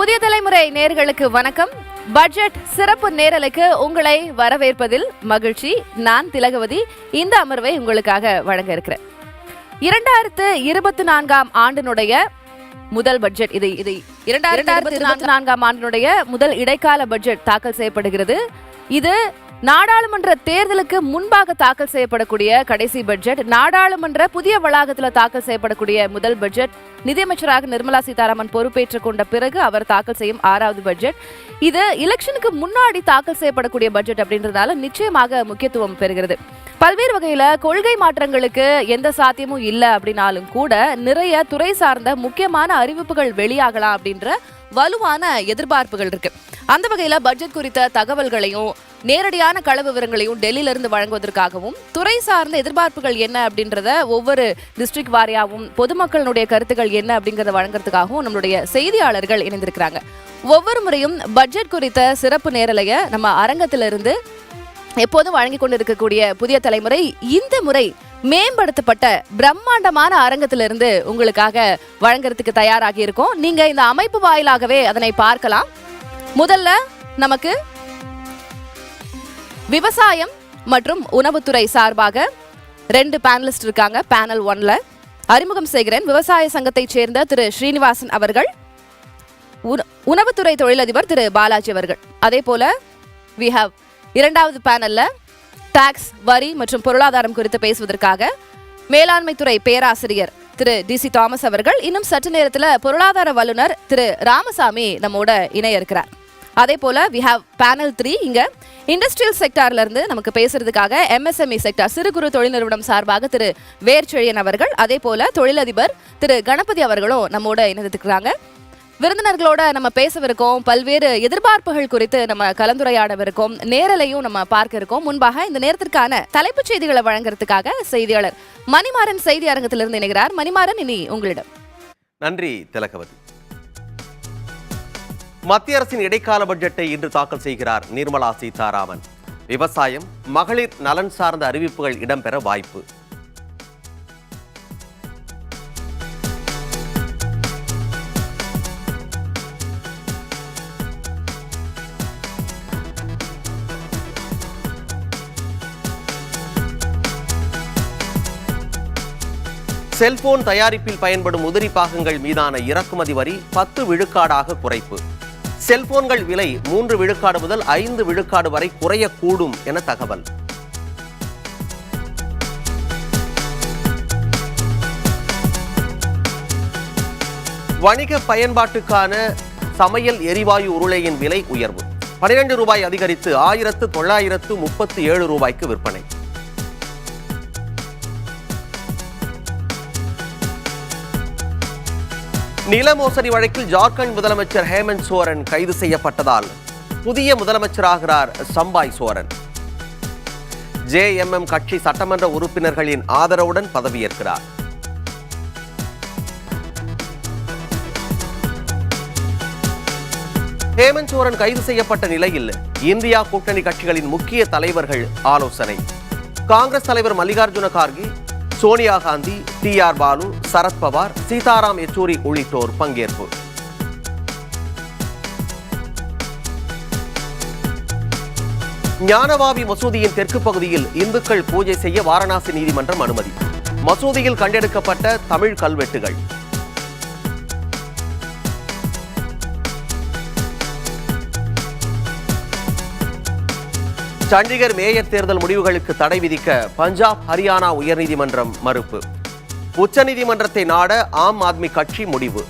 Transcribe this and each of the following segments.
புதிய தலைமுறை நேயர்களுக்கு வணக்கம். பட்ஜெட் சிறப்பு நேரலுக்கு உங்களை வரவேற்பதில் மகிழ்ச்சி. நான் திலகவதி. இந்த அமர்வை உங்களுக்காக வழங்க இருக்கிறேன். 2024 ஆண்டினுடைய முதல் பட்ஜெட் இது 2024 ஆண்டினுடைய முதல் இடைக்கால பட்ஜெட் தாக்கல் செய்யப்படுகிறது. இது நாடாளுமன்ற தேர்தலுக்கு முன்பாக தாக்கல் செய்யப்படக்கூடிய கடைசி பட்ஜெட். நாடாளுமன்ற புதிய வளாகத்தில் தாக்கல் செய்யப்படக்கூடிய முதல் பட்ஜெட். நிதியமைச்சராக நிர்மலா சீதாராமன் பொறுப்பேற்றுக் கொண்ட பிறகு அவர் தாக்கல் செய்யும் 6வது பட்ஜெட். இது எலெக்ஷனுக்கு முன்னாடி தாக்கல் செய்யப்படக்கூடிய பட்ஜெட் அப்படின்றதால நிச்சயமாக முக்கியத்துவம் பெறுகிறது. பல்வேறு வகையில கொள்கை மாற்றங்களுக்கு எந்த சாத்தியமும் இல்லை அப்படின்னாலும் கூட நிறைய துறை சார்ந்த முக்கியமான அறிவிப்புகள் வெளியாகலாம் அப்படின்ற வலுவான எதிர்பார்ப்புகள் இருக்கு. அந்த வகையில பட்ஜெட் குறித்த தகவல்களையும் நேரடியான கள விவரங்களையும் டெல்லியில இருந்து வழங்குவதற்காகவும் துறை சார்ந்த எதிர்பார்ப்புகள் என்ன அப்படின்றத ஒவ்வொரு டிஸ்ட்ரிக்ட் வாரியாகவும் பொதுமக்களுடைய கருத்துக்கள் என்ன அப்படிங்கறத வழங்குறதுக்காகவும் நம்மளுடைய செய்தியாளர்கள் இணைந்திருக்கிறாங்க. ஒவ்வொரு முறையும் பட்ஜெட் குறித்த சிறப்பு நேரலைய நம்ம அரங்கத்திலிருந்து எப்போதும் வழங்கி கொண்டிருக்கக்கூடிய புதிய தலைமுறை இந்த முறை மேம்படுத்தப்பட்ட பிரம்மாண்டமான அரங்கத்திலிருந்து உங்களுக்காக வழங்குறதுக்கு தயாராகி இருக்கோம். நீங்க இந்த அமைப்பு வாயிலாகவே அதனை பார்க்கலாம். முதல்ல நமக்கு விவசாயம் மற்றும் உணவுத்துறை சார்பாக 2 பேனலிஸ்ட் இருக்காங்க. பேனல் 1ல அறிமுகம் செய்கிறேன். விவசாய சங்கத்தை சேர்ந்த திரு ஸ்ரீனிவாசன் அவர்கள், உணவுத்துறை தொழிலதிபர் திரு பாலாஜி அவர்கள். அதே போல we have 2வது பேனல்ல டாக்ஸ், வரி மற்றும் பொருளாதாரம் குறித்து பேசுவதற்காக மேலாண்மை துறை பேராசிரியர் திரு DC தாமஸ் அவர்கள். இன்னும் சற்று நேரத்தில் பொருளாதார வல்லுநர் திரு ராமசாமி நம்மோட இணைய இருக்கிறார். அதே போல we have பேனல் 3 இங்க இண்டஸ்ட்ரியல் செக்டார்ல இருந்து நமக்கு பேசுறதுக்காக MSME செக்டார் சிறு குறு தொழில் நிறுவனம் சார்பாக திரு வேர்ச்செழியன் அவர்கள், அதே போல தொழிலதிபர் திரு கணபதி அவர்களும் நம்மோட இணைந்திருக்கிறாங்க. விருந்தினர்களோட நம்ம பேசவிருக்கோம். பல்வேறு எதிர்பார்ப்புகள் குறித்து நம்ம கலந்துரையாடவிருக்கோம். நேரலையும் நம்ம பார்க்க இருக்கோம். முன்பாக இந்த நேரத்திற்கான தலைப்புச் செய்திகளை வழங்குறதுக்காக செய்தியாளர் மணிமாறன் செய்தி அரங்கத்திலிருந்து இணைகிறார். மணிமாறன், இனி உங்களிடம். நன்றி திலகவதி. மத்திய அரசின் இடைக்கால பட்ஜெட்டை இன்று தாக்கல் செய்கிறார் நிர்மலா சீதாராமன். விவசாயம், மகளிர் நலன் சார்ந்த அறிவிப்புகள் இடம்பெற வாய்ப்பு. செல்போன் தயாரிப்பில் பயன்படும் உதிரி பாகங்கள் மீதான இறக்குமதி வரி 10 விழுக்காடாக குறைப்பு. செல்போன்கள் விலை 3 விழுக்காடு முதல் 5 விழுக்காடு வரை குறையக்கூடும் என தகவல். வணிக பயன்பாட்டுக்கான சமையல் எரிவாயு உருளையின் விலை உயர்வு. 12 ரூபாய் அதிகரித்து 1937 ரூபாய்க்கு விற்பனை. நில மோசடி வழக்கில் ஜார்க்கண்ட் முதலமைச்சர் ஹேமந்த் சோரன் கைது செய்யப்பட்டதால் புதிய முதலமைச்சராகிறார் சம்பாய் சோரன். JMM கட்சி சட்டமன்ற உறுப்பினர்களின் ஆதரவுடன் பதவியேற்கிறார். ஹேமந்த் சோரன் கைது செய்யப்பட்ட நிலையில் இந்தியா கூட்டணி கட்சிகளின் முக்கிய தலைவர்கள் ஆலோசனை. காங்கிரஸ் தலைவர் மல்லிகார்ஜுன கார்கே, சோனியா காந்தி, TR பாலு, சரத்பவார், சீதாராம் யெச்சூரி உள்ளிட்டோர் பங்கேற்பு. ஞானவாபி மசூதியின் தெற்கு பகுதியில் இந்துக்கள் பூஜை செய்ய வாரணாசி நீதிமன்றம் அனுமதி. மசூதியில் கண்டெடுக்கப்பட்ட தமிழ் கல்வெட்டுகள். சண்டிகர் மேயர் தேர்தல் முடிவுகளுக்கு தடை விதிக்க பஞ்சாப், ஹரியானா உயர்நீதிமன்றம் மறுப்பு. உச்சநீதிமன்றத்தை நாட ஆம் ஆத்மி கட்சி முடிவு.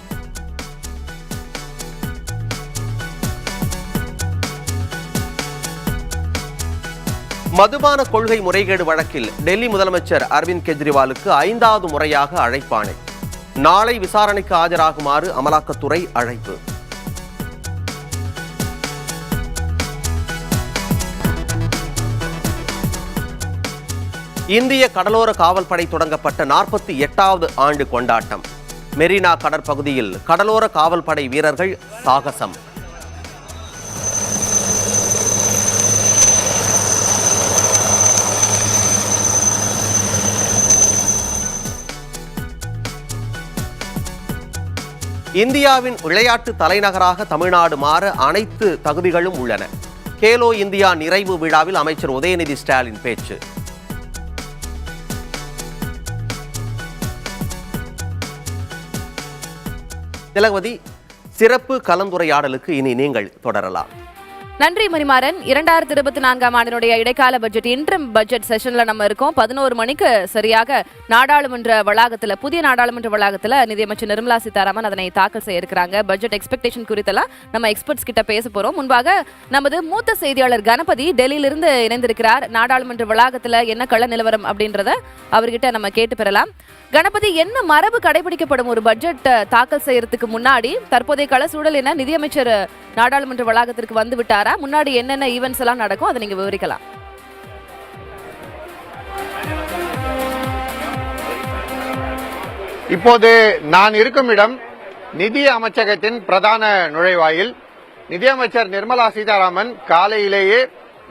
மதுபான கொள்கை முறைகேடு வழக்கில் டெல்லி முதலமைச்சர் அரவிந்த் கெஜ்ரிவாலுக்கு 5வது முறையாக அழைப்பாணை. நாளை விசாரணைக்கு ஆஜராகுமாறு அமலாக்கத்துறை அழைப்பு. இந்திய கடலோர காவல்படை தொடங்கப்பட்ட 48வது ஆண்டு கொண்டாட்டம். மெரினா கடற்பகுதியில் கடலோர காவல்படை வீரர்கள் சாகசம். இந்தியாவின் விளையாட்டு தலைநகராக தமிழ்நாடு மாற அனைத்து தகுதிகளும் உள்ளன. கேலோ இந்தியா நிறைவு விழாவில் அமைச்சர் உதயநிதி ஸ்டாலின் பேச்சு. திலகவதி, சிறப்பு கலந்துரையாடலுக்கு இனி நீங்கள் தொடரலாம். நன்றி மணிமாறன். 2024ஆம் ஆண்டினுடைய இடைக்கால பட்ஜெட் இன்ட்ரிம் பட்ஜெட் செஷன்ல நம்ம இருக்கோம். 11 மணிக்கு சரியாக நாடாளுமன்ற வளாகத்துல, புதிய நாடாளுமன்ற வளாகத்துல நிதியமைச்சர் நிர்மலா சீதாராமன் அதனை தாக்கல் செய்ய இருக்கிறாங்க. பட்ஜெட் எக்ஸ்பெக்டேஷன் குறித்தெல்லாம் நம்ம எக்ஸ்பர்ட்ஸ் கிட்ட பேச போறோம். முன்பாக நமது மூத்த செய்தியாளர் கணபதி டெல்லியிலிருந்து இணைந்திருக்கிறார். நாடாளுமன்ற வளாகத்துல என்ன கள நிலவரம் அப்படின்றத அவர்கிட்ட நம்ம கேட்டு பெறலாம். கணபதி, என்ன மரபு கடைபிடிக்கப்படும் ஒரு பட்ஜெட் தாக்கல் செய்யறதுக்கு முன்னாடி? தற்போதைய கள சூழல் என்ன? நிதியமைச்சர் நாடாளுமன்ற வளாகத்திற்கு வந்து விட்டாரா? முன்னாடி என்னென்ன ஈவென்ட்ஸ் எல்லாம் நடக்கும், அதை நீங்க விவரிக்கலாம். இப்போது நான் இருக்கும் இடம் நிதி அமைச்சகத்தின் பிரதான நுழைவாயில். நிதியமைச்சர் நிர்மலா சீதாராமன் காலையிலேயே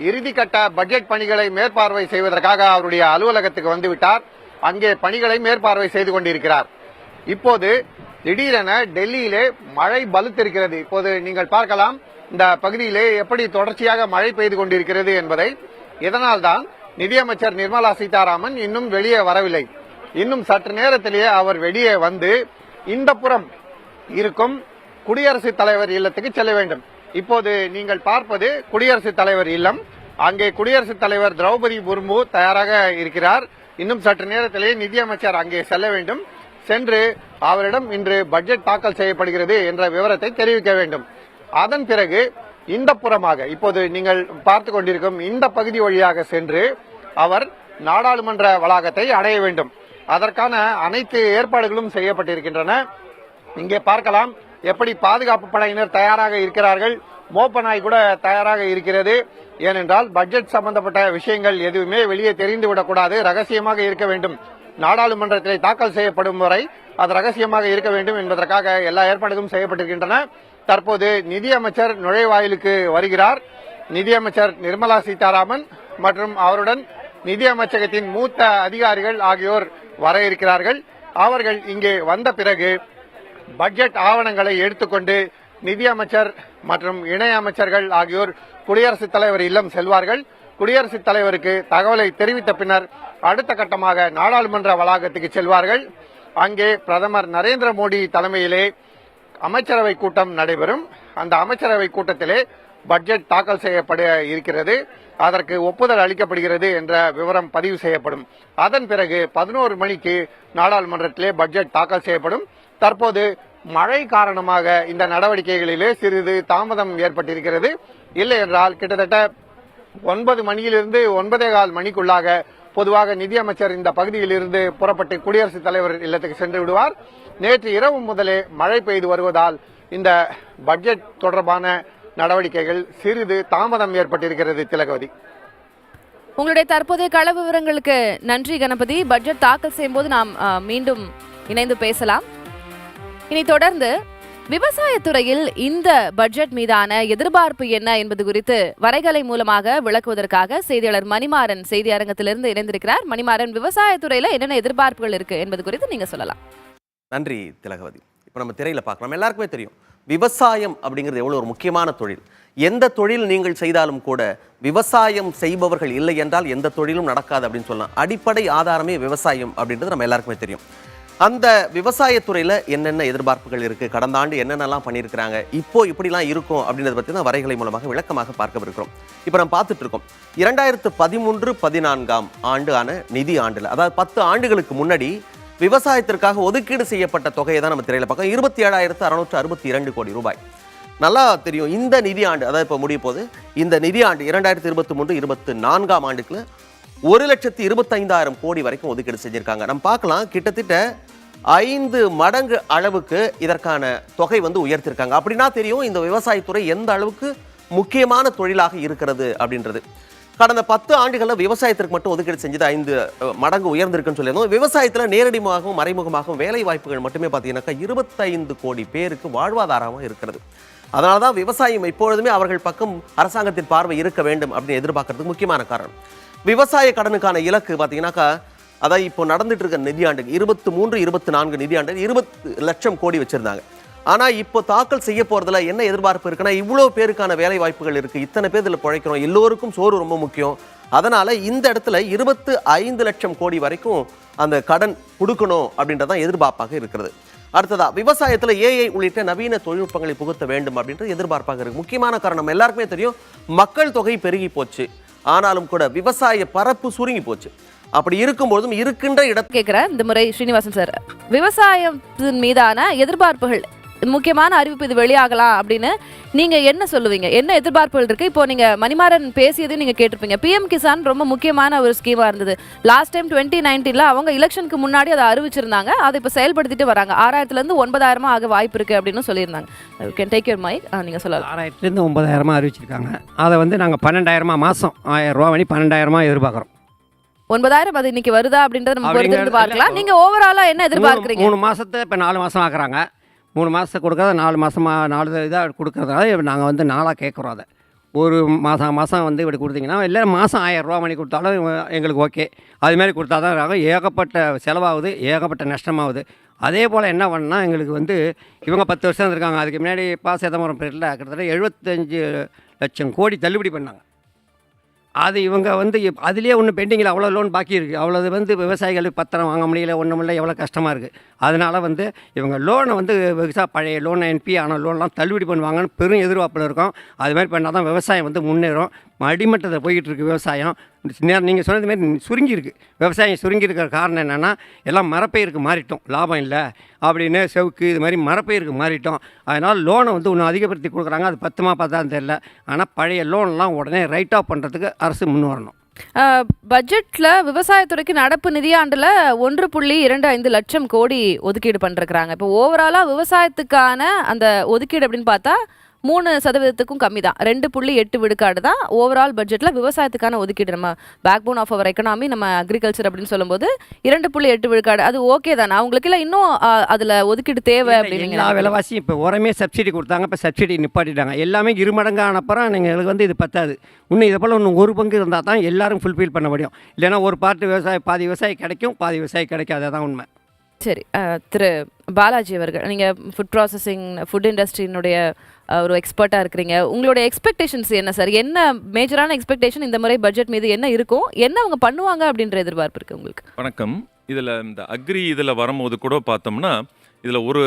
இறுதிக்கட்ட பட்ஜெட் பணிகளை மேற்பார்வை செய்வதற்காக அவருடைய அலுவலகத்துக்கு வந்துவிட்டார். அங்கே பணிகளை மேற்பார்வை செய்து கொண்டிருக்கிறார். இப்போது திடீரென டெல்லியிலே மழை பலுத்திருக்கிறது. இப்போது நீங்கள் பார்க்கலாம் இந்த பகுதியிலே எப்படி தொடர்ச்சியாக மழை பெய்து கொண்டிருக்கிறது என்பதை. இதனால்தான் நிதியமைச்சர் நிர்மலா சீதாராமன் இன்னும் வெளியே வரவில்லை. இன்னும் சற்று நேரத்திலேயே அவர் வெளியே வந்து இந்த புறம் இருக்கும் குடியரசுத் தலைவர் இல்லத்துக்கு செல்ல வேண்டும். இப்போது நீங்கள் பார்ப்பது குடியரசுத் தலைவர் இல்லம். அங்கே குடியரசுத் தலைவர் திரௌபதி முர்மு தயாராக இருக்கிறார். இன்னும் சற்று நேரத்திலே நிதியமைச்சர் அங்கே செல்ல வேண்டும். சென்று அவரிடம் இன்று பட்ஜெட் தாக்கல் செய்யப்படுகிறது என்ற விவரத்தை தெரிவிக்க வேண்டும். அதன் பிறகு இந்த புறமாக இப்போது நீங்கள் பார்த்துக் கொண்டிருக்கும் இந்த பகுதி வழியாக சென்று அவர் நாடாளுமன்ற வளாகத்தை அடைய வேண்டும். அதற்கான அனைத்து ஏற்பாடுகளும் செய்யப்பட்டிருக்கின்றன. இங்கே பார்க்கலாம் எப்படி பாதுகாப்பு படையினர் தயாராக இருக்கிறார்கள். மோப்ப நாய் கூட தயாராக இருக்கிறது. ஏனென்றால் பட்ஜெட் சம்பந்தப்பட்ட விஷயங்கள் எதுவுமே வெளியே தெரிந்துவிடக்கூடாது, ரகசியமாக இருக்க வேண்டும். நாடாளுமன்றத்தில் தாக்கல் செய்யப்படும் வரை அது ரகசியமாக இருக்க வேண்டும் என்பதற்காக எல்லா ஏற்பாடுகளும் செய்யப்பட்டிருக்கின்றன. தற்போது நிதியமைச்சர் நுழைவாயிலுக்கு வருகிறார். நிதியமைச்சர் நிர்மலா சீதாராமன் மற்றும் அவருடன் நிதியமைச்சகத்தின் மூத்த அதிகாரிகள் ஆகியோர் வர இருக்கிறார்கள். அவர்கள் இங்கே வந்த பிறகு பட்ஜெட் ஆவணங்களை எடுத்துக்கொண்டு நிதியமைச்சர் மற்றும் இணை அமைச்சர்கள் ஆகியோர் குடியரசுத் தலைவர் இல்லம் செல்வார்கள். குடியரசுத் தலைவருக்கு தகவலை தெரிவித்த பின்னர் அடுத்த கட்டமாக நாடாளுமன்ற வளாகத்துக்கு செல்வார்கள். அங்கே பிரதமர் நரேந்திர மோடி தலைமையிலே அமைச்சரவை கூட்டம் நடைபெறும். அந்த அமைச்சரவை கூட்டத்திலே பட்ஜெட் தாக்கல் செய்யப்பட இருக்கிறது. அதற்கு ஒப்புதல் அளிக்கப்படுகிறது என்ற விவரம் பதிவு செய்யப்படும். அதன் பிறகு 11 மணிக்கு நாடாளுமன்றத்திலே பட்ஜெட் தாக்கல் செய்யப்படும். தற்போது மழை காரணமாக இந்த நடவடிக்கைகளிலே சிறிது தாமதம் ஏற்பட்டிருக்கிறது. இல்லை என்றால் கிட்டத்தட்ட 9 மணியிலிருந்து 9:15 மணிக்குள்ளாக பொதுவாக நிதியமைச்சர் இந்த பகுதியில் இருந்து புறப்பட்டு குடியரசுத் தலைவர் இல்லத்துக்கு சென்று விடுவார். நேற்று இரவு முதலே மழை பெய்து வருவதால் இந்த பட்ஜெட் தொடர்பான நடவடிக்கைகள் சிறிது தாமதம் ஏற்பட்டிருக்கிறது. திலகவதி, உங்களுடைய தற்போதைய கள விவரங்களுக்கு நன்றி கணபதி. பட்ஜெட் தாக்கல் செய்யும் போது நாம் மீண்டும் இணைந்து பேசலாம். இனி தொடர்ந்து விவசாயத்துறையில் இந்த பட்ஜெட் மீதான எதிர்பார்ப்பு என்ன என்பது குறித்து வரைகலை மூலமாக விளக்குவதற்காக செய்தியாளர் மணிமாறன் செய்தி அரங்கத்திலிருந்து இணைந்திருக்கிறார். மணிமாறன், விவசாயத்துறையில என்னென்ன எதிர்பார்ப்புகள் இருக்கு என்பது குறித்து நீங்க சொல்லலாம். நன்றி திலகவதி. இப்போ நம்ம திரையில பார்க்கலாம். எல்லாருக்குமே தெரியும் விவசாயம் அப்படிங்கிறது எவ்வளவு ஒரு முக்கியமான தொழில். எந்த தொழில் நீங்கள் செய்தாலும் கூட விவசாயம் செய்பவர்கள் இல்லை என்றால் எந்த தொழிலும் நடக்காது அப்படின்னு சொல்லலாம். அடிப்படை ஆதாரமே விவசாயம் அப்படின்றது நம்ம எல்லாருக்குமே தெரியும். அந்த விவசாயத்துறையில் என்னென்ன எதிர்பார்ப்புகள் இருக்குது, கடந்த ஆண்டு என்னென்னலாம் பண்ணியிருக்கிறாங்க, இப்போ இப்படிலாம் இருக்கும் அப்படின்றத பற்றி தான் வரைகலை மூலமாக விளக்கமாக பார்க்கவிருக்கிறோம். இப்போ நம்ம பார்த்துட்டு இருக்கோம் 2013-14 ஆண்டான நிதி ஆண்டில், அதாவது 10 ஆண்டுகளுக்கு முன்னாடி விவசாயத்திற்காக ஒதுக்கீடு செய்யப்பட்ட தொகையை தான் நம்ம திரையில் பார்க்கோம். 27,662 கோடி ரூபாய். நல்லா தெரியும் இந்த நிதி ஆண்டு, அதாவது இப்போ முடிய போது இந்த நிதி ஆண்டு 2023-24 ஆண்டுக்குள்ள 1,25,000 கோடி வரைக்கும் ஒதுக்கீடு செஞ்சிருக்காங்க. நம்ம பார்க்கலாம் கிட்டத்தட்ட 5 மடங்கு அளவுக்கு இதற்கான தொகை உயர்த்திருக்காங்க. அப்படின்னா தெரியும் இந்த விவசாயத்துறை எந்த அளவுக்கு முக்கியமான தொழிலாக இருக்கிறது அப்படின்றது. கடந்த 10 ஆண்டுகளில் விவசாயத்திற்கு மட்டும் ஒதுக்கீடு செஞ்சது 5 மடங்கு உயர்ந்திருக்குன்னு சொல்லியிருந்தோம். விவசாயத்தில் நேரடியாகவும் மறைமுகமாகவும் வேலை வாய்ப்புகள் மட்டுமே பார்த்தீங்கன்னாக்கா 25 கோடி பேருக்கு வாழ்வாதாரமாக இருக்கிறது. அதனால தான் விவசாயம் எப்பொழுதுமே அவர்கள் பக்கம் அரசாங்கத்தின் பார்வை இருக்க வேண்டும் அப்படின்னு எதிர்பார்க்கறதுக்கு முக்கியமான காரணம். விவசாய கடனுக்கான இலக்கு பார்த்தீங்கன்னாக்கா, அதான் இப்போ நடந்துட்டு இருக்க நிதியாண்டுக்கு 23-24 நிதியாண்டு 20 லட்சம் கோடி வச்சிருந்தாங்க. ஆனால் இப்போ தாக்கல் செய்ய போகிறதுல என்ன எதிர்பார்ப்பு இருக்குன்னா, இவ்வளோ பேருக்கான வேலை வாய்ப்புகள் இருக்குது, இத்தனை பேர் இதில் பிழைக்கிறோம், எல்லோருக்கும் சோறு ரொம்ப முக்கியம். அதனால் இந்த இடத்துல 25 லட்சம் கோடி வரைக்கும் அந்த கடன் கொடுக்கணும் அப்படின்றதான் எதிர்பார்ப்பாக இருக்கிறது. அடுத்ததா விவசாயத்தில் ஏஐ உள்ளிட்ட நவீன தொழில்நுட்பங்களை புகுத்த வேண்டும் அப்படின்றது எதிர்பார்ப்பாக இருக்குது. முக்கியமான காரணம் எல்லாருக்குமே தெரியும், மக்கள் தொகை பெருகி போச்சு, ஆனாலும் கூட விவசாய பரப்பு சுருங்கி போச்சு. அப்படி இருக்கும்போதும் இருக்கின்ற இடம் கேட்கிறேன் இந்த முறை ஸ்ரீனிவாசன் சார், விவசாயத்தின் மீதான எதிர்பார்ப்புகள் முக்கியமான அறிவிப்பு இது வெளியாகலாம் அப்படின்னு நீங்க என்ன சொல்லுவீங்க? என்ன எதிர்பார்ப்புகள் இருக்கு? இப்போ நீங்க மணிமாறன் பேசியதையும் நீங்க கேட்டிருப்பீங்க. பிஎம் கிசான் ரொம்ப முக்கியமான ஒரு ஸ்கீமா இருந்தது. லாஸ்ட் டைம் 2019ல அவங்க எலெக்ஷனுக்கு முன்னாடி அதை அறிவிச்சிருந்தாங்க. அதை இப்போ செயல்படுத்திட்டு வராங்க. 6000 இருந்து 9000 ஆக வாய்ப்பு இருக்கு அப்படின்னு சொல்லியிருந்தாங்க. You can take your mic. நீங்க சொல்லலாம். 6000 இருந்து 9000 அறிவிச்சிருக்காங்க. அதை வந்து நாங்கள் 12000 மாதம் 1000 ரூபா வழி 12000 எதிர்பார்க்குறோம். 9000 அது இன்னைக்கு வருதா அப்படின்றத நம்ம பொறுத்து பார்க்கலாம். நீங்க ஓவராலா என்ன எதிர்பார்க்குறீங்க? 3 மாதத்தை இப்போ 4 மாதம் ஆக்குறாங்க. 3 மாதத்தை கொடுக்குறத 4 மாதமாக 4 இதாக கொடுக்குறதுனால நாங்கள் வந்து 4ஆக கேட்குறோம். அதை ஒரு மாதம் வந்து இப்படி கொடுத்தீங்கன்னா, இல்லை மாதம் 1000 ரூபா மணி கொடுத்தாலும் எங்களுக்கு ஓகே. அதுமாரி கொடுத்தா தான் ஏகப்பட்ட செலவாகுது, ஏகப்பட்ட நஷ்டமாகுது. அதே போல் என்ன பண்ணால் எங்களுக்கு வந்து இவங்க 10 வருஷம் இருக்காங்க. அதுக்கு முன்னாடி சிதம்பரம் பேரில் கிட்டத்தட்ட 75 லட்சம் கோடி தள்ளுபடி பண்ணாங்க. அது இவங்க வந்து அதுலேயே ஒன்றும் பெண்டிங்கில் அவ்வளோ லோன் பாக்கி இருக்குது. அவ்வளோது வந்து விவசாயிகளுக்கு பத்திரம் வாங்க முடியல, ஒன்றும் இல்லை, எவ்வளோ கஷ்டமாக இருக்குது. அதனால் வந்து இவங்க லோனை வந்து பழைய லோன் என்பி ஆன லோன்லாம் தள்ளுபடி பண்ணுவாங்கன்னு பெரும் எதிர்பார்ப்பில் இருக்கும். அதுமாதிரி பண்ணால் தான் விவசாயம் வந்து முன்னேறும். அடிமட்டத்தை போய்கிட்டு இருக்குது விவசாயம். நீங்கள் சொன்னது மாரி சுருங்கியிருக்கு விவசாயம். சுருங்கியிருக்கிற காரணம் என்னென்னா, எல்லாம் மரப்பயிருக்கு மாறிட்டோம், லாபம் இல்லை அப்படின்னு செவுக்கு இது மாதிரி மரப்பயிருக்கு மாறிட்டோம். அதனால் லோனை வந்து இன்னும் அதிகப்படுத்தி கொடுக்குறாங்க. அது 10மா 10 தெரியல. ஆனால் பழைய லோன்லாம் உடனே ரைட் ஆஃப் பண்ணுறதுக்கு அரசு முன் வரணும். பட்ஜெட்ல விவசாயத்துறைக்கு நடப்பு நிதியாண்டுல 1.25 லட்சம் கோடி ஒதுக்கீடு பண்ணிருக்கிறாங்க. இப்போ ஓவராலா விவசாயத்துக்கான அந்த ஒதுக்கீடு அப்படின்னு பார்த்தா 3% கம்மி தான். 2.8 விழுக்காடு தான் ஓவரால் பட்ஜெட்ல விவசாயத்துக்கான ஒதுக்கீடு. நம்ம backbone of our economy, நம்ம அக்ரிகல்ச்சர் அப்படின்னு சொல்லும்போது 2.8 விழுக்காடு அது ஓகே தானே? அவங்களுக்கு இல்லை இன்னும் அதுல ஒதுக்கீடு தேவை அப்படின்னு? எல்லா விலைவாசி இப்போ உரமே சப்சிடி கொடுத்தாங்க, இப்போ சப்சிடி நிப்பாட்டிட்டாங்க. எல்லாமே 2 மடங்கான அப்புறம் எங்களுக்கு வந்து இது பத்தாது. இன்னும் இதை போல் இன்னும் 1 பங்கு இருந்தால் தான் எல்லாரும் ஃபுல்ஃபில் பண்ண முடியும். இல்லைன்னா ஒரு பார்ட்டு விவசாயம் பாதி விவசாயி கிடைக்கும், பாதி விவசாயி கிடைக்காது. அதான் உண்மை. சரி, திரு பாலாஜி அவர்கள், நீங்கள் ஃபுட் ப்ராசஸிங் ஃபுட் இண்டஸ்ட்ரியினுடைய ஒரு எக்ஸ்பர்ட்டாக இருக்கிறீங்க. உங்களுடைய எக்ஸ்பெக்டேஷன்ஸ் என்ன சார்? என்ன மேஜரான எக்ஸ்பெக்டேஷன் இந்த முறை பட்ஜெட் மீது என்ன இருக்கும், என்ன அவங்க பண்ணுவாங்க அப்படின்ற எதிர்பார்ப்பு இருக்குது உங்களுக்கு? வணக்கம். இதில் இந்த இதில் வரும்போது கூட பார்த்தோம்னா, இதில் ஒரு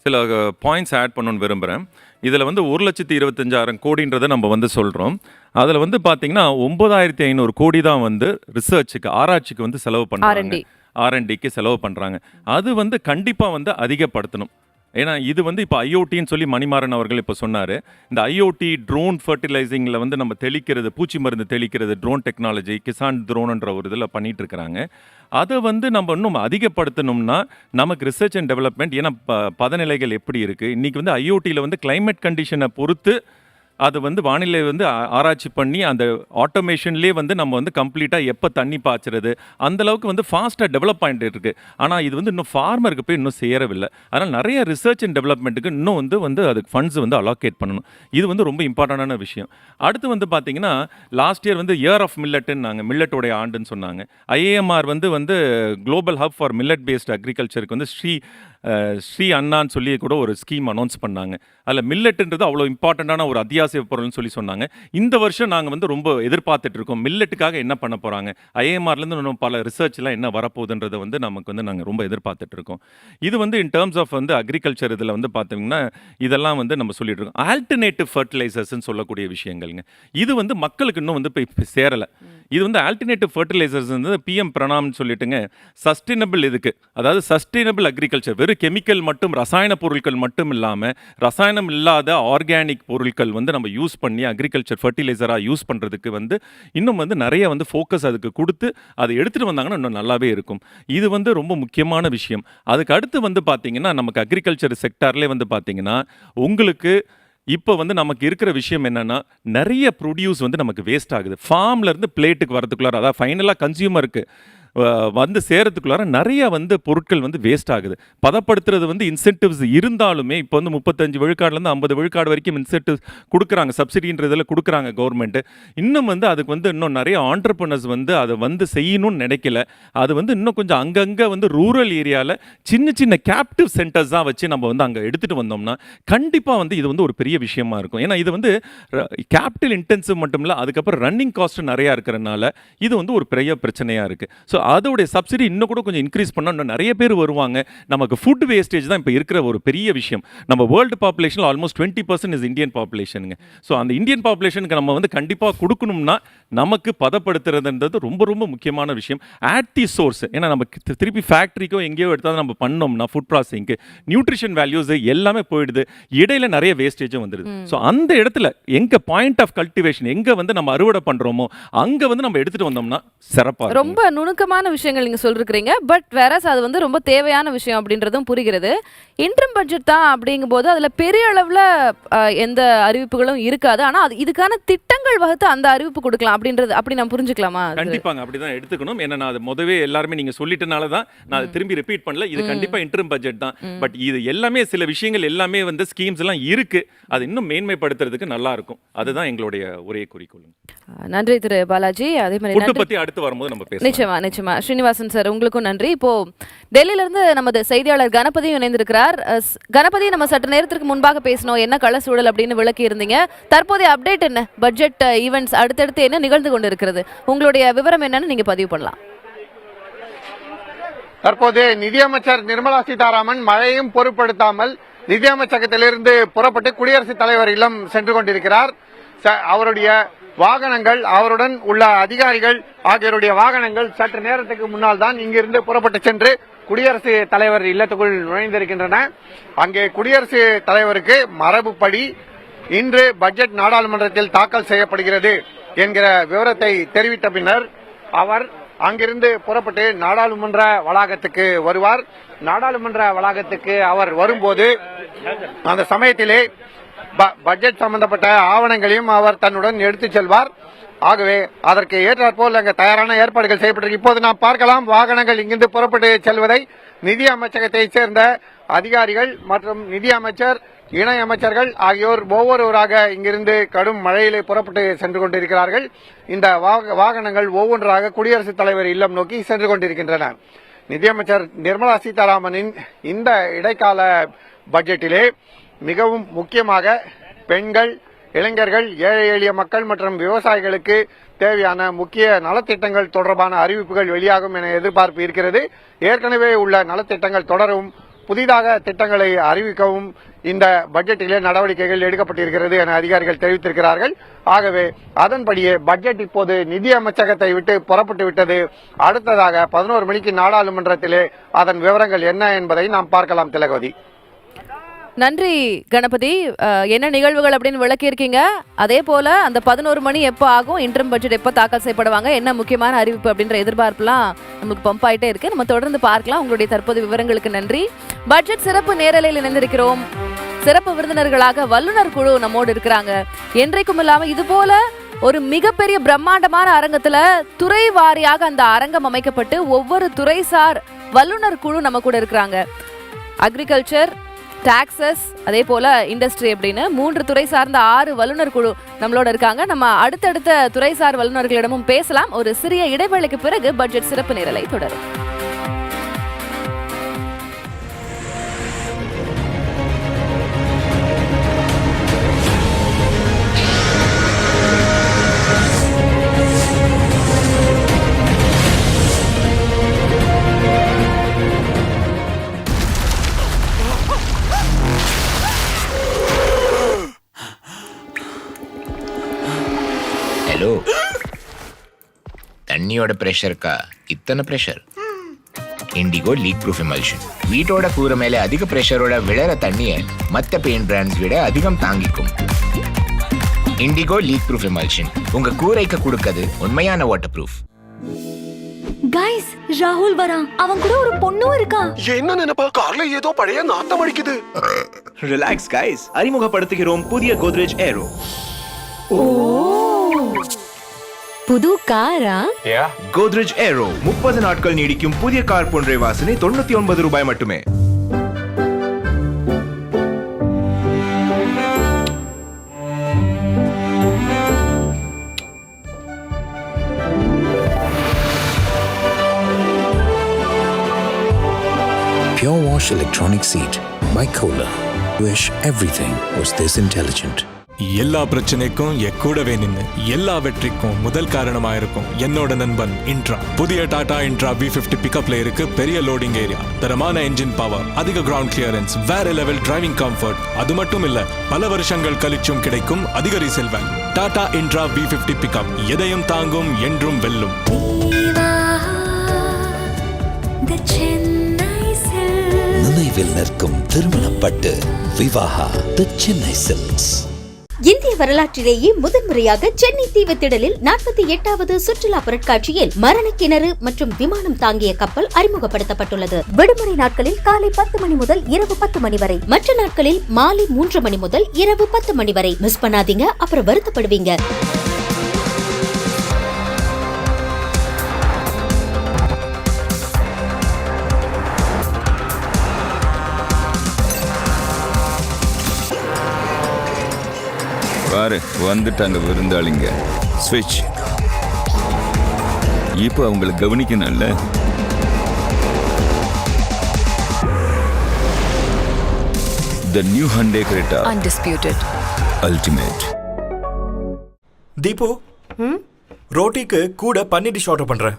சில பாயிண்ட்ஸ் ஆட் பண்ணணும்னு விரும்புகிறேன். இதில் வந்து 1,25,000 கோடின்றதை நம்ம வந்து சொல்கிறோம். அதில் வந்து பார்த்தீங்கன்னா 9,500 கோடி தான் வந்து ரிசர்ச்சுக்கு, ஆராய்ச்சிக்கு வந்து செலவு பண்ணுறாங்க. R&Dக்கு செலவு பண்ணுறாங்க. அது வந்து கண்டிப்பாக வந்து அதிகப்படுத்தணும். ஏன்னா இது வந்து இப்போ ஐஓடின்னு சொல்லி மணிமாறன் அவர்கள் இப்போ சொன்னார். இந்த ஐஓடி ட்ரோன் ஃபர்டிலைசிங்கில் வந்து நம்ம தெளிக்கிறது, பூச்சி மருந்து தெளிக்கிறது, ட்ரோன் டெக்னாலஜி, கிசான் ட்ரோன்ன்ற ஒரு இதில் பண்ணிகிட்டு இருக்கிறாங்க. அதை வந்து நம்ம இன்னும் அதிகப்படுத்தணும்னா நமக்கு ரிசர்ச் அண்ட் டெவலப்மெண்ட், ஏன்னா பதநிலைகள் எப்படி இருக்குது இன்றைக்கி வந்து ஐஓடியில் வந்து கிளைமேட் கண்டிஷனை பொறுத்து அது வந்து வானிலை வந்து ஆராய்ச்சி பண்ணி அந்த ஆட்டோமேஷன்லேயே வந்து நம்ம வந்து கம்ப்ளீட்டாக எப்போ தண்ணி பாய்ச்சறது அந்தளவுக்கு வந்து ஃபாஸ்ட்டாக டெவலப் ஆகிட்டு இருக்குது. ஆனால் இது வந்து இன்னும் ஃபார்மருக்கு போய் இன்னும் சேரவில்லை. அதனால் நிறைய ரிசர்ச் அண்ட் டெவலப்மெண்ட்டுக்கு இன்னும் வந்து அதுக்கு ஃபண்ட்ஸ் வந்து அலோகேட் பண்ணணும். இது வந்து ரொம்ப இம்பார்ட்டண்டான விஷயம். அடுத்து வந்து பார்த்திங்கன்னா லாஸ்ட் இயர் வந்து இயர் ஆஃப் மில்லட்டுன்னு நாங்கள் மில்லட்டோடைய ஆண்டுன்னு சொன்னாங்க. IAMR வந்து global hub for millet based அக்ரிகல்ச்சருக்கு வந்து ஸ்ரீ அண்ணான்னு சொல்லி கூட ஒரு ஸ்கீம் அனௌன்ஸ் பண்ணாங்க. அதில் மில்லட்டுன்றது அவ்வளோ இம்பார்ட்டண்ட்டான ஒரு அத்தியாவசிய பொருள்னு சொல்லி சொன்னாங்க. இந்த வருஷம் நாங்கள் வந்து ரொம்ப எதிர்பார்த்துட்டு இருக்கோம், மில்லட்டுக்காக என்ன பண்ண போகிறாங்க, IAMRலேருந்து இன்னும் பல ரிசர்ச்லாம் என்ன வரப்போகுதுன்றதை வந்து நமக்கு வந்து நாங்கள் ரொம்ப எதிர்பார்த்துட்டு இருக்கோம். இது வந்து இன் டேர்ம்ஸ் ஆஃப் வந்து அக்ரிகல்ச்சர் இதில் வந்து பார்த்தீங்கன்னா இதெல்லாம் வந்து நம்ம சொல்லிட்டு இருக்கோம். ஆல்டர்னேட்டிவ் ஃபர்டிலைசர்ஸ்ன்னு சொல்லக்கூடிய விஷயங்கள்ங்க, இது வந்து மக்களுக்கு இன்னும் வந்து போய் சேரலை. இது வந்து ஆல்டர்னேட்டிவ் ஃபர்டிலைசர்ஸ் வந்து பிஎம் பிரணாம்னு சொல்லிட்டுங்க, சஸ்டைனபிள் இதுக்கு, அதாவது சஸ்டைனபிள் அக்ரிகல்ச்சர், வெறும் கெமிக்கல் மட்டும் ரசாயன பொருட்கள் மட்டும் இல்லாமல் ரசாயனம் இல்லாத ஆர்கானிக் பொருட்கள் வந்து நம்ம யூஸ் பண்ணி அக்ரிகல்ச்சர் ஃபர்டிலைசராக யூஸ் பண்ணுறதுக்கு வந்து இன்னும் வந்து நிறைய வந்து ஃபோக்கஸ் அதுக்கு கொடுத்து அதை எடுத்துகிட்டு வந்தாங்கன்னா இன்னும் நல்லாவே இருக்கும். இது வந்து ரொம்ப முக்கியமான விஷயம். அதுக்கு அடுத்து வந்து பார்த்திங்கன்னா நமக்கு அக்ரிகல்ச்சர் செக்டார்லேயே வந்து பார்த்திங்கன்னா உங்களுக்கு இப்போ வந்து நமக்கு இருக்கிற விஷயம் என்னென்னா, நிறைய ப்ரொடியூஸ் வந்து நமக்கு வேஸ்ட் ஆகுது. ஃபார்ம்லேருந்து பிளேட்டுக்கு வரதுக்குள்ளார, அதாவது ஃபைனலாக கன்சியூமருக்கு வந்து சேரத்துக்குள்ளார நிறைய வந்து பொருட்கள் வந்து வேஸ்ட் ஆகுது. பதப்படுத்துறது வந்து இன்சென்டிவ்ஸ் இருந்தாலுமே இப்போ வந்து 35 விழுக்காடுலேருந்து 50 விழுக்காடு வரைக்கும் இன்சென்டிவ்ஸ் கொடுக்குறாங்க, சப்சிடின்ற இதில் கொடுக்குறாங்க கவர்மெண்ட். இன்னும் வந்து அதுக்கு வந்து இன்னும் நிறைய ஆண்டர்பிரினர்ஸ் வந்து அதை வந்து செய்யணும்னு நினைக்கல. அது வந்து இன்னும் கொஞ்சம் அங்கங்கே வந்து ரூரல் ஏரியாவில் சின்ன சின்ன கேப்டிவ் சென்டர்ஸ் தான் வச்சு நம்ம வந்து அங்கே எடுத்துகிட்டு வந்தோம்னா கண்டிப்பாக வந்து இது வந்து ஒரு பெரிய விஷயமா இருக்கும். ஏன்னா இது வந்து கேபிட்டல் இன்டென்சிவ் மட்டும் இல்லை, அதுக்கப்புறம் ரன்னிங் காஸ்ட் நிறையா இருக்கிறனால இது வந்து ஒரு பெரிய பிரச்சனையாக இருக்குது. ஸோ அதோடைய சப்சிடி இன்னும் கூட கொஞ்சம் இன்க்ரீஸ் பண்ணால் இன்னும் நிறைய பேர் வருவாங்க. நமக்கு ஃபுட் வேஸ்டேஜ் தான் இப்போ இருக்கிற ஒரு பெரிய விஷயம். நம்ம வேர்ல்டு பாப்புலேஷனில் ஆல்மோஸ்ட் 20% இஸ் இந்தியன் பாப்புலேஷனுங்க. ஸோ அந்த இந்தியன் பாப்புலேஷனுக்கு நம்ம வந்து கண்டிப்பாக கொடுக்கணும்னா நமக்கு பதப்படுத்துறதுன்றது ரொம்ப ரொம்ப முக்கியமான விஷயம். At the source. ஏன்னா நம்ம திருப்பி ஃபேக்ட்ரிக்கோ எங்கேயோ எடுத்தால் நம்ம பண்ணோம்னா ஃபுட் ப்ராசஸிங்க்கு நியூட்ரிஷன் வேல்யூஸ் எல்லாமே போயிடுது, இடையில நிறைய வேஸ்டேஜும் வந்துடுது. ஸோ அந்த இடத்துல எங்க பாயிண்ட் ஆஃப் கல்டிவேஷன் எங்க வந்து நம்ம அறுவடை பண்றோமோ அங்க வந்து நம்ம எடுத்துட்டு வந்தோம்னா சிறப்பா இருக்கும். ரொம்ப நுணுக்கமான விஷயங்கள் நீங்க சொல்லிருக்கீங்க. பட் வேறஸ் அது வந்து ரொம்ப தேவையான விஷயம் அப்படின்றதும் புரிகிறது. இன்ட்ரம் பட்ஜெட் தான் அப்படிங்கும்போது அதுல பெரிய அளவுல எந்த அறிவிப்புகளும் இருக்காது. ஆனா அது இதுக்கான திட்டங்கள் வகுத்து அந்த அறிவிப்பு கொடுக்கலாம் அப்படின்றது அப்படி நான் புரிஞ்சுக்கலாமா? கண்டிப்பாங்க, அப்படிதான் எடுத்துக்கணும். ஏன்னா நான் அது முதவே எல்லாருமே நீங்க சொல்லிட்டனால தான் நான் திரும்பி ரிப்பீட் பண்ணல. இது கண்டிப்பா இன்ட்ரம் பட்ஜெட் தான். பட் இது எல்லாமே சில விஷயங்கள் எல்லாமே வந்து ஸ்கீம்ஸ் எல்லாம் இருக்கு, அது இன்னும் மேன்மைப்படுத்துறதுக்கு நல்லா இருக்கும். அதுதான் எங்களுடைய ஒரே குறிக்கோள். நன்றி திரு பாலாஜி. அதே மாதிரி பத்தி அடுத்து வரும்போது நம்ம பேசலாம். நிச்சயமா நிச்சயமா. ஸ்ரீனிவாசன் சார் உங்களுக்கும் நன்றி. இப்போ டெல்லியில இருந்து நமது செய்தியாளர் கணபதியும் இணைந்திருக்கிறார். கணபதி, நம்ம சற்று நேரத்திற்கு முன்பாக பேசணும் என்ன கள சூழல் அப்படின்னு விளக்கி இருந்தீங்க. தற்போதைய அப்டேட் என்ன? பட்ஜெட் ஈவெண்ட்ஸ் அடுத்தடுத்து என்ன நிகழ்ந்து கொண்டு இருக்கிறது? உங்களுடைய விவரம் என்னன்னு நீங்க பதிவு பண்ணலாம். தற்போது நிதியமைச்சர் நிர்மலா சீதாராமன் மழையும் பொருட்படுத்தாமல் நிதியமைச்சகத்திலிருந்து புறப்பட்டு குடியரசுத் தலைவர் இல்லம் சென்று கொண்டிருக்கிறார். அவருடைய வாகனங்கள், அவருடன் உள்ள அதிகாரிகள் ஆகியோருடைய வாகனங்கள் சற்று நேரத்துக்கு முன்னால் தான் இங்கிருந்து புறப்பட்டு சென்று குடியரசுத் தலைவர் இல்லத்துக்குள் நுழைந்திருக்கின்றன. அங்கே குடியரசுத் தலைவருக்கு மரபுப்படி இன்று பட்ஜெட் நாடாளுமன்றத்தில் தாக்கல் செய்யப்படுகிறது என்கிற விவரத்தை தெரிவித்த பின்னர் அவர் அங்கிருந்து புறப்பட்டு நாடாளுமன்ற வளாகத்துக்கு வருவார். நாடாளுமன்ற வளாகத்துக்கு அவர் வரும்போது அந்த சமயத்திலே பட்ஜெட் சம்பந்தப்பட்ட ஆவணங்களையும் அவர் தன்னுடன் எடுத்துச் செல்வார். ஆகவே அதற்கு ஏற்றாற்போல் அங்கு தயாரான ஏற்பாடுகள் செய்யப்பட்டிருக்கு. இப்போது நாம் பார்க்கலாம் வாகனங்கள் இங்கிருந்து புறப்பட்டு செல்வதை. நிதி அமைச்சகத்தை சேர்ந்த அதிகாரிகள் மற்றும் நிதி அமைச்சர், இணை அமைச்சர்கள் ஆகியோர் ஒவ்வொருவராக இங்கிருந்து கடும் மழையிலே புறப்பட்டு சென்று கொண்டிருக்கிறார்கள். இந்த வாகனங்கள் ஒவ்வொன்றாக குடியரசுத் தலைவர் இல்லம் நோக்கி சென்று கொண்டிருக்கின்றன. நிதியமைச்சர் நிர்மலா சீதாராமனின் இந்த இடைக்கால பட்ஜெட்டிலே மிகவும் முக்கியமாக பெண்கள், இளைஞர்கள், ஏழை எளிய மக்கள் மற்றும் விவசாயிகளுக்கு தேவையான முக்கிய நலத்திட்டங்கள் தொடர்பான அறிவிப்புகள் வெளியாகும் என எதிர்பார்ப்பு இருக்கிறது. ஏற்கனவே உள்ள நலத்திட்டங்கள் தொடரவும் புதிதாக திட்டங்களை அறிவிக்கவும் இந்த பட்ஜெட்டிலே நடவடிக்கைகள் எடுக்கப்பட்டிருக்கிறது என அதிகாரிகள் தெரிவித்திருக்கிறார்கள். ஆகவே அதன்படியே பட்ஜெட் இப்போது நிதி அமைச்சகத்தை விட்டு புறப்பட்டு விட்டது. அடுத்ததாக 11 மணிக்கு நாடாளுமன்றத்திலே அதன் விவரங்கள் என்ன என்பதை நாம் பார்க்கலாம். திலகவதி. நன்றி கணபதி. என்ன நிகழ்வுகள் அப்படின்னு விளக்கியிருக்கீங்க. அதே போல அந்த 11 மணி எப்போ ஆகும், இன்ட்ரம் பட்ஜெட் எப்போ தாக்கல் செய்யப்படுவாங்க, என்ன முக்கியமான அறிவிப்பு அப்படின்ற எதிர்பார்ப்புலாம் நமக்கு பம்ப் ஆயிட்டே இருக்கு. நம்ம தொடர்ந்து பார்க்கலாம். உங்களுடைய தற்போது விவரங்களுக்கு நன்றி. பட்ஜெட் சிறப்பு நேரலையில் இணைந்திருக்கிறோம். சிறப்பு விருந்தினர்களாக வல்லுநர் குழு நம்மோடு இருக்கிறாங்க. என்றைக்கும் இல்லாம இது போல ஒரு மிகப்பெரிய பிரம்மாண்டமான அரங்கத்துல துறை வாரியாக அந்த அரங்கம் அமைக்கப்பட்டு ஒவ்வொரு துறைசார் வல்லுநர் குழு நம்ம கூட இருக்கிறாங்க. அக்ரிகல்ச்சர், டாக்ஸஸ், அதே போல இண்டஸ்ட்ரி அப்படின்னு 3 துறை சார்ந்த 6 வல்லுநர் குழு நம்மளோட இருக்காங்க. நம்ம அடுத்தடுத்த துறைசார் வல்லுநர்களிடமும் பேசலாம். ஒரு சிறிய இடைவேளைக்கு பிறகு பட்ஜெட் சிறப்பு நேரலை தொடரும். தண்ணியோட பிரஷருக்கா இத்தனை pressure? Indigo league proof emulsion வீட்டோட கூரை மேலே அதிக பிரஷரோட விழற தண்ணியை மற்ற பெயிண்ட் பிராண்ட்ஸ் விட அதிகம் தாங்கிக்கும். இண்டிகோ லீக் ப்ரூஃப் எமல்ஷன் உங்க கூரைக்கு கொடுக்கிறது உண்மையான வாட்டர் ப்ரூஃப். கைஸ், ராகுல் வரான். அவன் கூட ஒரு பொண்ணும் இருக்கா. என்ன நினைப்பா? கார்ல ஏதோ பழைய நாத்தம் அடிக்குது. ரிலாக்ஸ் கைஸ், அறிமுகப்படுத்துகிறோம் புதிய கோத்ரேஜ் ஏரோ. புது காரா? கோத்ரெஜ் ஏரோ 30 நாட்கள் நீடிக்கும் புதிய கார் போன்ற வாசனை 99 ரூபாய் மட்டுமே. Pure Wash Electronic Seat by Kohler. Wish everything was this intelligent. எல்லா பிரச்சனைக்கும் கூடவே நின்று எல்லா வெற்றிக்கும் முதல் காரணமா இருக்கும் என்னோட நண்பன் இன்ட்ரா. புதிய டாடா இன்ட்ரா V50 பிக்கப்ல இருக்கு பெரிய லோடிங் ஏரியா, தரமான என்ஜின் பவர், அதிக கிரவுண்ட் கிளியரன்ஸ், வேற லெவல் டிரைவிங் கம்ஃபர்ட். அது மட்டும் இல்ல, பல வருஷங்கள் கழிச்சும் கிடைக்கும் அதிக resale value. Tata Intra V50 pickup எதையும் தாங்கும், என்றும் வெல்லும். நினைவில் நிற்கும் திருமணப்பட்டு விவாஹா தி சென்னை சில்க்ஸ். இந்திய வரலாற்றிலேயே முதன்முறையாக சென்னை தீவுத்திடலில் 48வது சுற்றுலா பொருட்காட்சியில் மரணக்கிணறு மற்றும் விமானம் தாங்கிய கப்பல் அறிமுகப்படுத்தப்பட்டுள்ளது. விடுமுறை நாட்களில் காலை 10 மணி முதல் இரவு 10 மணி வரை, மற்ற நாட்களில் மாலை 3 மணி முதல் இரவு 10 மணி வரை. மிஸ் பண்ணாதீங்க, அப்புறம் வருத்தப்படுவீங்க. பாரு, வந்துட்டாங்க விருந்தாளிங்க. ஸ்விட்ச். இப்போ அவங்களை கவனிக்கணும்ல. The new Hyundai Creta. Undisputed. Ultimate. Deepu, ரோட்டிக்கு கூட பன்னீர் டிஷ் ஆர்டர் பண்றேன்.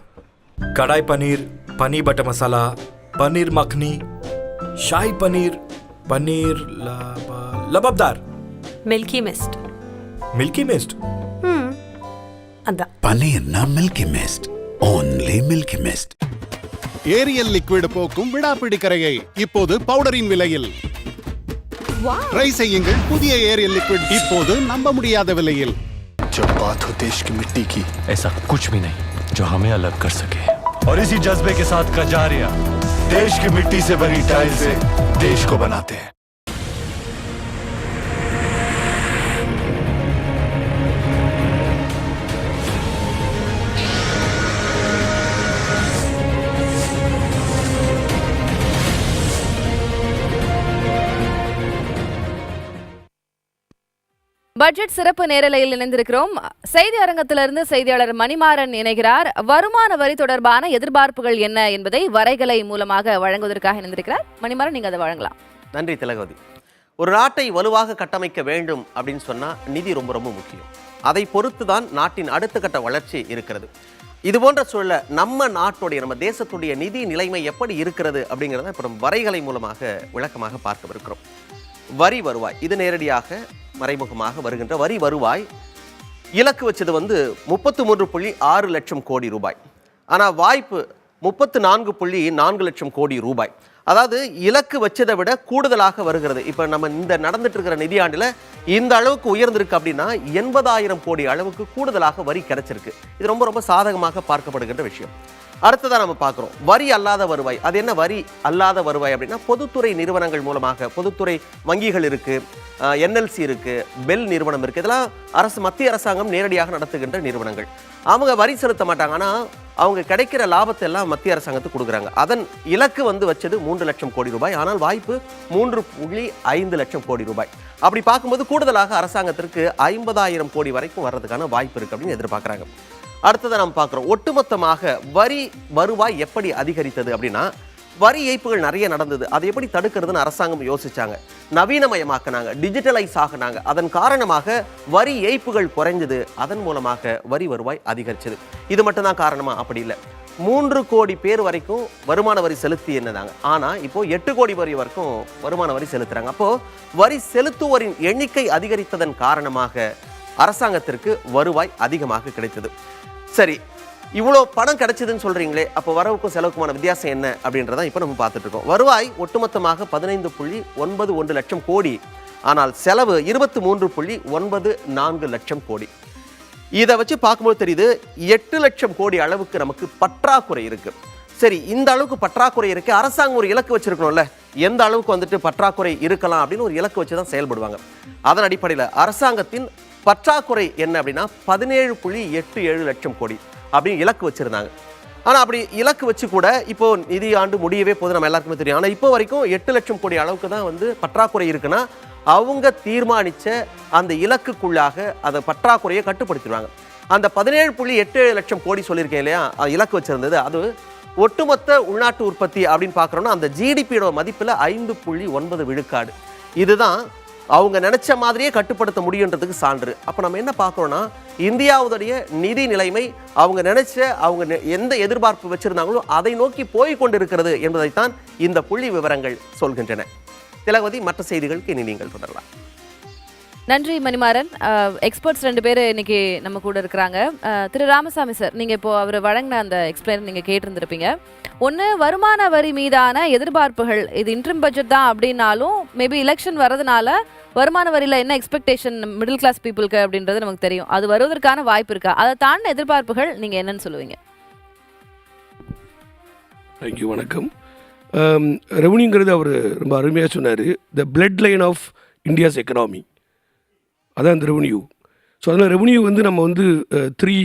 Kadai paneer, paneer butter masala, paneer makhani, shahi paneer, paneer lababdar, milky mist. Milky mist. அதான் பன்னீர்னா milky mist. Only milky mist. Ariel liquid போக்கும் விடாப்பிடி கரையை இப்போது பவுடரின் விலையில். ட்ரை செய்யுங்கள் புதிய ஏரியல் லிக்விட் இப்போது நம்ப முடியாத விலையில். जब बात हो देश की मिट्टी की, ऐसा कुछ भी नहीं जो हमें अलग कर सके. और इसी जज्बे के साथ कजारिया देश की मिट्टी से बनी टाइल से देश को बनाते हैं. பட்ஜெட் சிறப்பு நேரலையில் இணைந்திருக்கிறோம். செய்தி அரங்கத்திலிருந்து செய்தியாளர் மணிமாறன் இணைகிறார். வருமான வரி தொடர்பான எதிர்பார்ப்புகள் என்ன என்பதை வரைகலை மூலமாக வழங்குவதற்காக இணைந்திருக்கிறார். மணிமாறன், நீங்க அதை வழங்கலாம். நன்றி திலகவதி. ஒரு நாட்டை வலுவாக கட்டமைக்க வேண்டும் அப்படின்னு சொன்னா நிதி ரொம்ப ரொம்ப முக்கியம். அதை பொறுத்து தான் நாட்டின் அடுத்த கட்ட வளர்ச்சி இருக்கிறது. இது போன்ற சூழல நம்ம தேசத்துடைய நிதி நிலைமை எப்படி இருக்கிறது அப்படிங்கிறத இப்போ நம்ம வரைகலை மூலமாக விளக்கமாக பார்க்கவிருக்கிறோம். வரி வருவாய், இது நேரடியாக மறைமுகமாக வருகின்ற வரி வருவாய் இலக்கு வச்சது 33.6 லட்சம் கோடி ரூபாய். ஆனால் வாய்ப்பு 34.4 லட்சம் கோடி ரூபாய். அதாவது இலக்கு வச்சதை விட கூடுதலாக வருகிறது. இப்போ நம்ம இந்த நடந்துட்டு இருக்கிற நிதியாண்டில் இந்த அளவுக்கு உயர்ந்திருக்கு அப்படின்னா 80,000 கோடி அளவுக்கு கூடுதலாக வரி கிடைச்சிருக்கு. இது ரொம்ப ரொம்ப சாதகமாக பார்க்கப்படுகின்ற விஷயம். அடுத்ததான் நம்ம பார்க்குறோம் வரி அல்லாத வருவாய். அது என்ன வரி அல்லாத வருவாய் அப்படின்னா, பொதுத்துறை நிறுவனங்கள் மூலமாக, பொதுத்துறை வங்கிகள் இருக்கு, NLC இருக்கு, பெல் நிறுவனம் இருக்கு. இதெல்லாம் மத்திய அரசாங்கம் நேரடியாக நடத்துகின்ற நிறுவனங்கள். அவங்க வரி செலுத்த மாட்டாங்க, ஆனால் அவங்க கிடைக்கிற லாபத்தை எல்லாம் மத்திய அரசாங்கத்துக்கு கொடுக்குறாங்க. அதன் இலக்கு வச்சது 3 லட்சம் கோடி ரூபாய். ஆனால் வாய்ப்பு 3.5 லட்சம் கோடி ரூபாய். அப்படி பார்க்கும்போது கூடுதலாக அரசாங்கத்திற்கு 50,000 கோடி வரைக்கும் வர்றதுக்கான வாய்ப்பு இருக்கு அப்படின்னு எதிர்பார்க்குறாங்க. அடுத்ததை நம்ம பார்க்குறோம், ஒட்டுமொத்தமாக வரி வருவாய் எப்படி அதிகரித்தது அப்படின்னா, வரி ஏய்ப்புகள் நிறைய நடந்தது. அதை எப்படி தடுக்கிறதுன்னு அரசாங்கம் யோசிச்சாங்க, நவீனமயமாக்கினாங்க, டிஜிட்டலைஸ் ஆகினாங்க. அதன் காரணமாக வரி ஏய்ப்புகள் குறைஞ்சது. அதன் மூலமாக வரி வருவாய் அதிகரிச்சது. இது மட்டும்தான் காரணமா? அப்படி இல்லை. 3 கோடி பேர் வரைக்கும் வருமான வரி செலுத்தி என்னதாங்க. ஆனால் இப்போ 8 கோடி வரி வரைக்கும் வருமான வரி செலுத்துறாங்க. அப்போ வரி செலுத்துவோரின் எண்ணிக்கை அதிகரித்ததன் காரணமாக அரசாங்கத்திற்கு வருவாய் அதிகமாக கிடைத்தது. சரி, இவ்வளோ பணம் கிடைச்சதுன்னு சொல்றீங்களே, அப்போ வரவுக்கும் செலவுக்குமான வித்தியாசம் என்ன அப்படின்றத இப்போ நம்ம பார்த்துட்டு இருக்கோம். வருவாய் ஒட்டுமொத்தமாக 15.91 லட்சம் கோடி. ஆனால் செலவு 23.94 லட்சம் கோடி. இதை வச்சு பார்க்கும்போது தெரியுது 8 லட்சம் கோடி அளவுக்கு நமக்கு பற்றாக்குறை இருக்கு. சரி, இந்த அளவுக்கு பற்றாக்குறை இருக்கு, அரசாங்கம் ஒரு இலக்கு வச்சிருக்கணும்ல, எந்த அளவுக்கு பற்றாக்குறை இருக்கலாம் அப்படின்னு ஒரு இலக்கு வச்சு தான் செயல்படுவாங்க. அதன் அடிப்படையில் அரசாங்கத்தின் பற்றாக்குறை என்ன அப்படின்னா 17.87 லட்சம் கோடி அப்படின்னு இலக்கு வச்சிருந்தாங்க. ஆனால் அப்படி இலக்கு வச்சு கூட இப்போ நிதி ஆண்டு முடியவே போது, நம்ம எல்லாருக்குமே தெரியும். ஆனால் இப்போ வரைக்கும் 8 லட்சம் கோடி அளவுக்கு தான் வந்து பற்றாக்குறை இருக்குன்னா அவங்க தீர்மானித்த அந்த இலக்குக்குள்ளாக அந்த பற்றாக்குறையை கட்டுப்படுத்திடுவாங்க. அந்த 17.87 லட்சம் கோடி சொல்லியிருக்கேன் இல்லையா, இலக்கு வச்சிருந்தது, அது ஒட்டுமொத்த உள்நாட்டு உற்பத்தி அப்படின்னு பார்க்குறோன்னா அந்த ஜிடிபியோட மதிப்பில் 5.9 விழுக்காடு. இதுதான் அவங்க நினைச்ச மாதிரியே கட்டுப்படுத்த முடியுன்றதுக்கு சான்று. அப்போ நம்ம என்ன பார்க்குறோன்னா இந்தியாவுடைய நிதி நிலைமை அவங்க நினைச்ச அவங்க எந்த எதிர்பார்ப்பு வச்சிருந்தாங்களோ அதை நோக்கி போய் கொண்டிருக்கிறது என்பதைத்தான் இந்த புள்ளி விவரங்கள் சொல்கின்றன. திலகவதி, மற்ற செய்திகளுக்கு இனி நீங்கள் தொடரலாம். நன்றி மணிமாறன். எக்ஸ்பர்ட்ஸ் 2 பேர் இன்னைக்கு நம்ம கூட இருக்கிறாங்க. திரு ராமசாமி சார், நீங்கள் இப்போ அவர் வழங்கின அந்த எக்ஸ்பிளைன் நீங்கள் கேட்டிருந்திருப்பீங்க. ஒன்று, வருமான வரி மீதான எதிர்பார்ப்புகள், இது இன்ட்ரிம் பட்ஜெட் தான் அப்படின்னாலும் மேபி எலெக்ஷன் வரதுனால வருமான வரியில் என்ன எக்ஸ்பெக்டேஷன் மிடில் கிளாஸ் பீப்புளுக்கு அப்படின்றது நமக்கு தெரியும். அது வருவதற்கான வாய்ப்பு இருக்கா? அதை தாண்டின எதிர்பார்ப்புகள் நீங்கள் என்னன்னு சொல்லுவீங்க? தேங்க்யூ, வணக்கம். ரெவன்யூங்கிறது அவர் ரொம்ப அருமையாக சொன்னார். The bloodline of India's economy, அதான் இந்த ரெவன்யூ. ஸோ அதனால் ரெவன்யூ வந்து நம்ம வந்து 3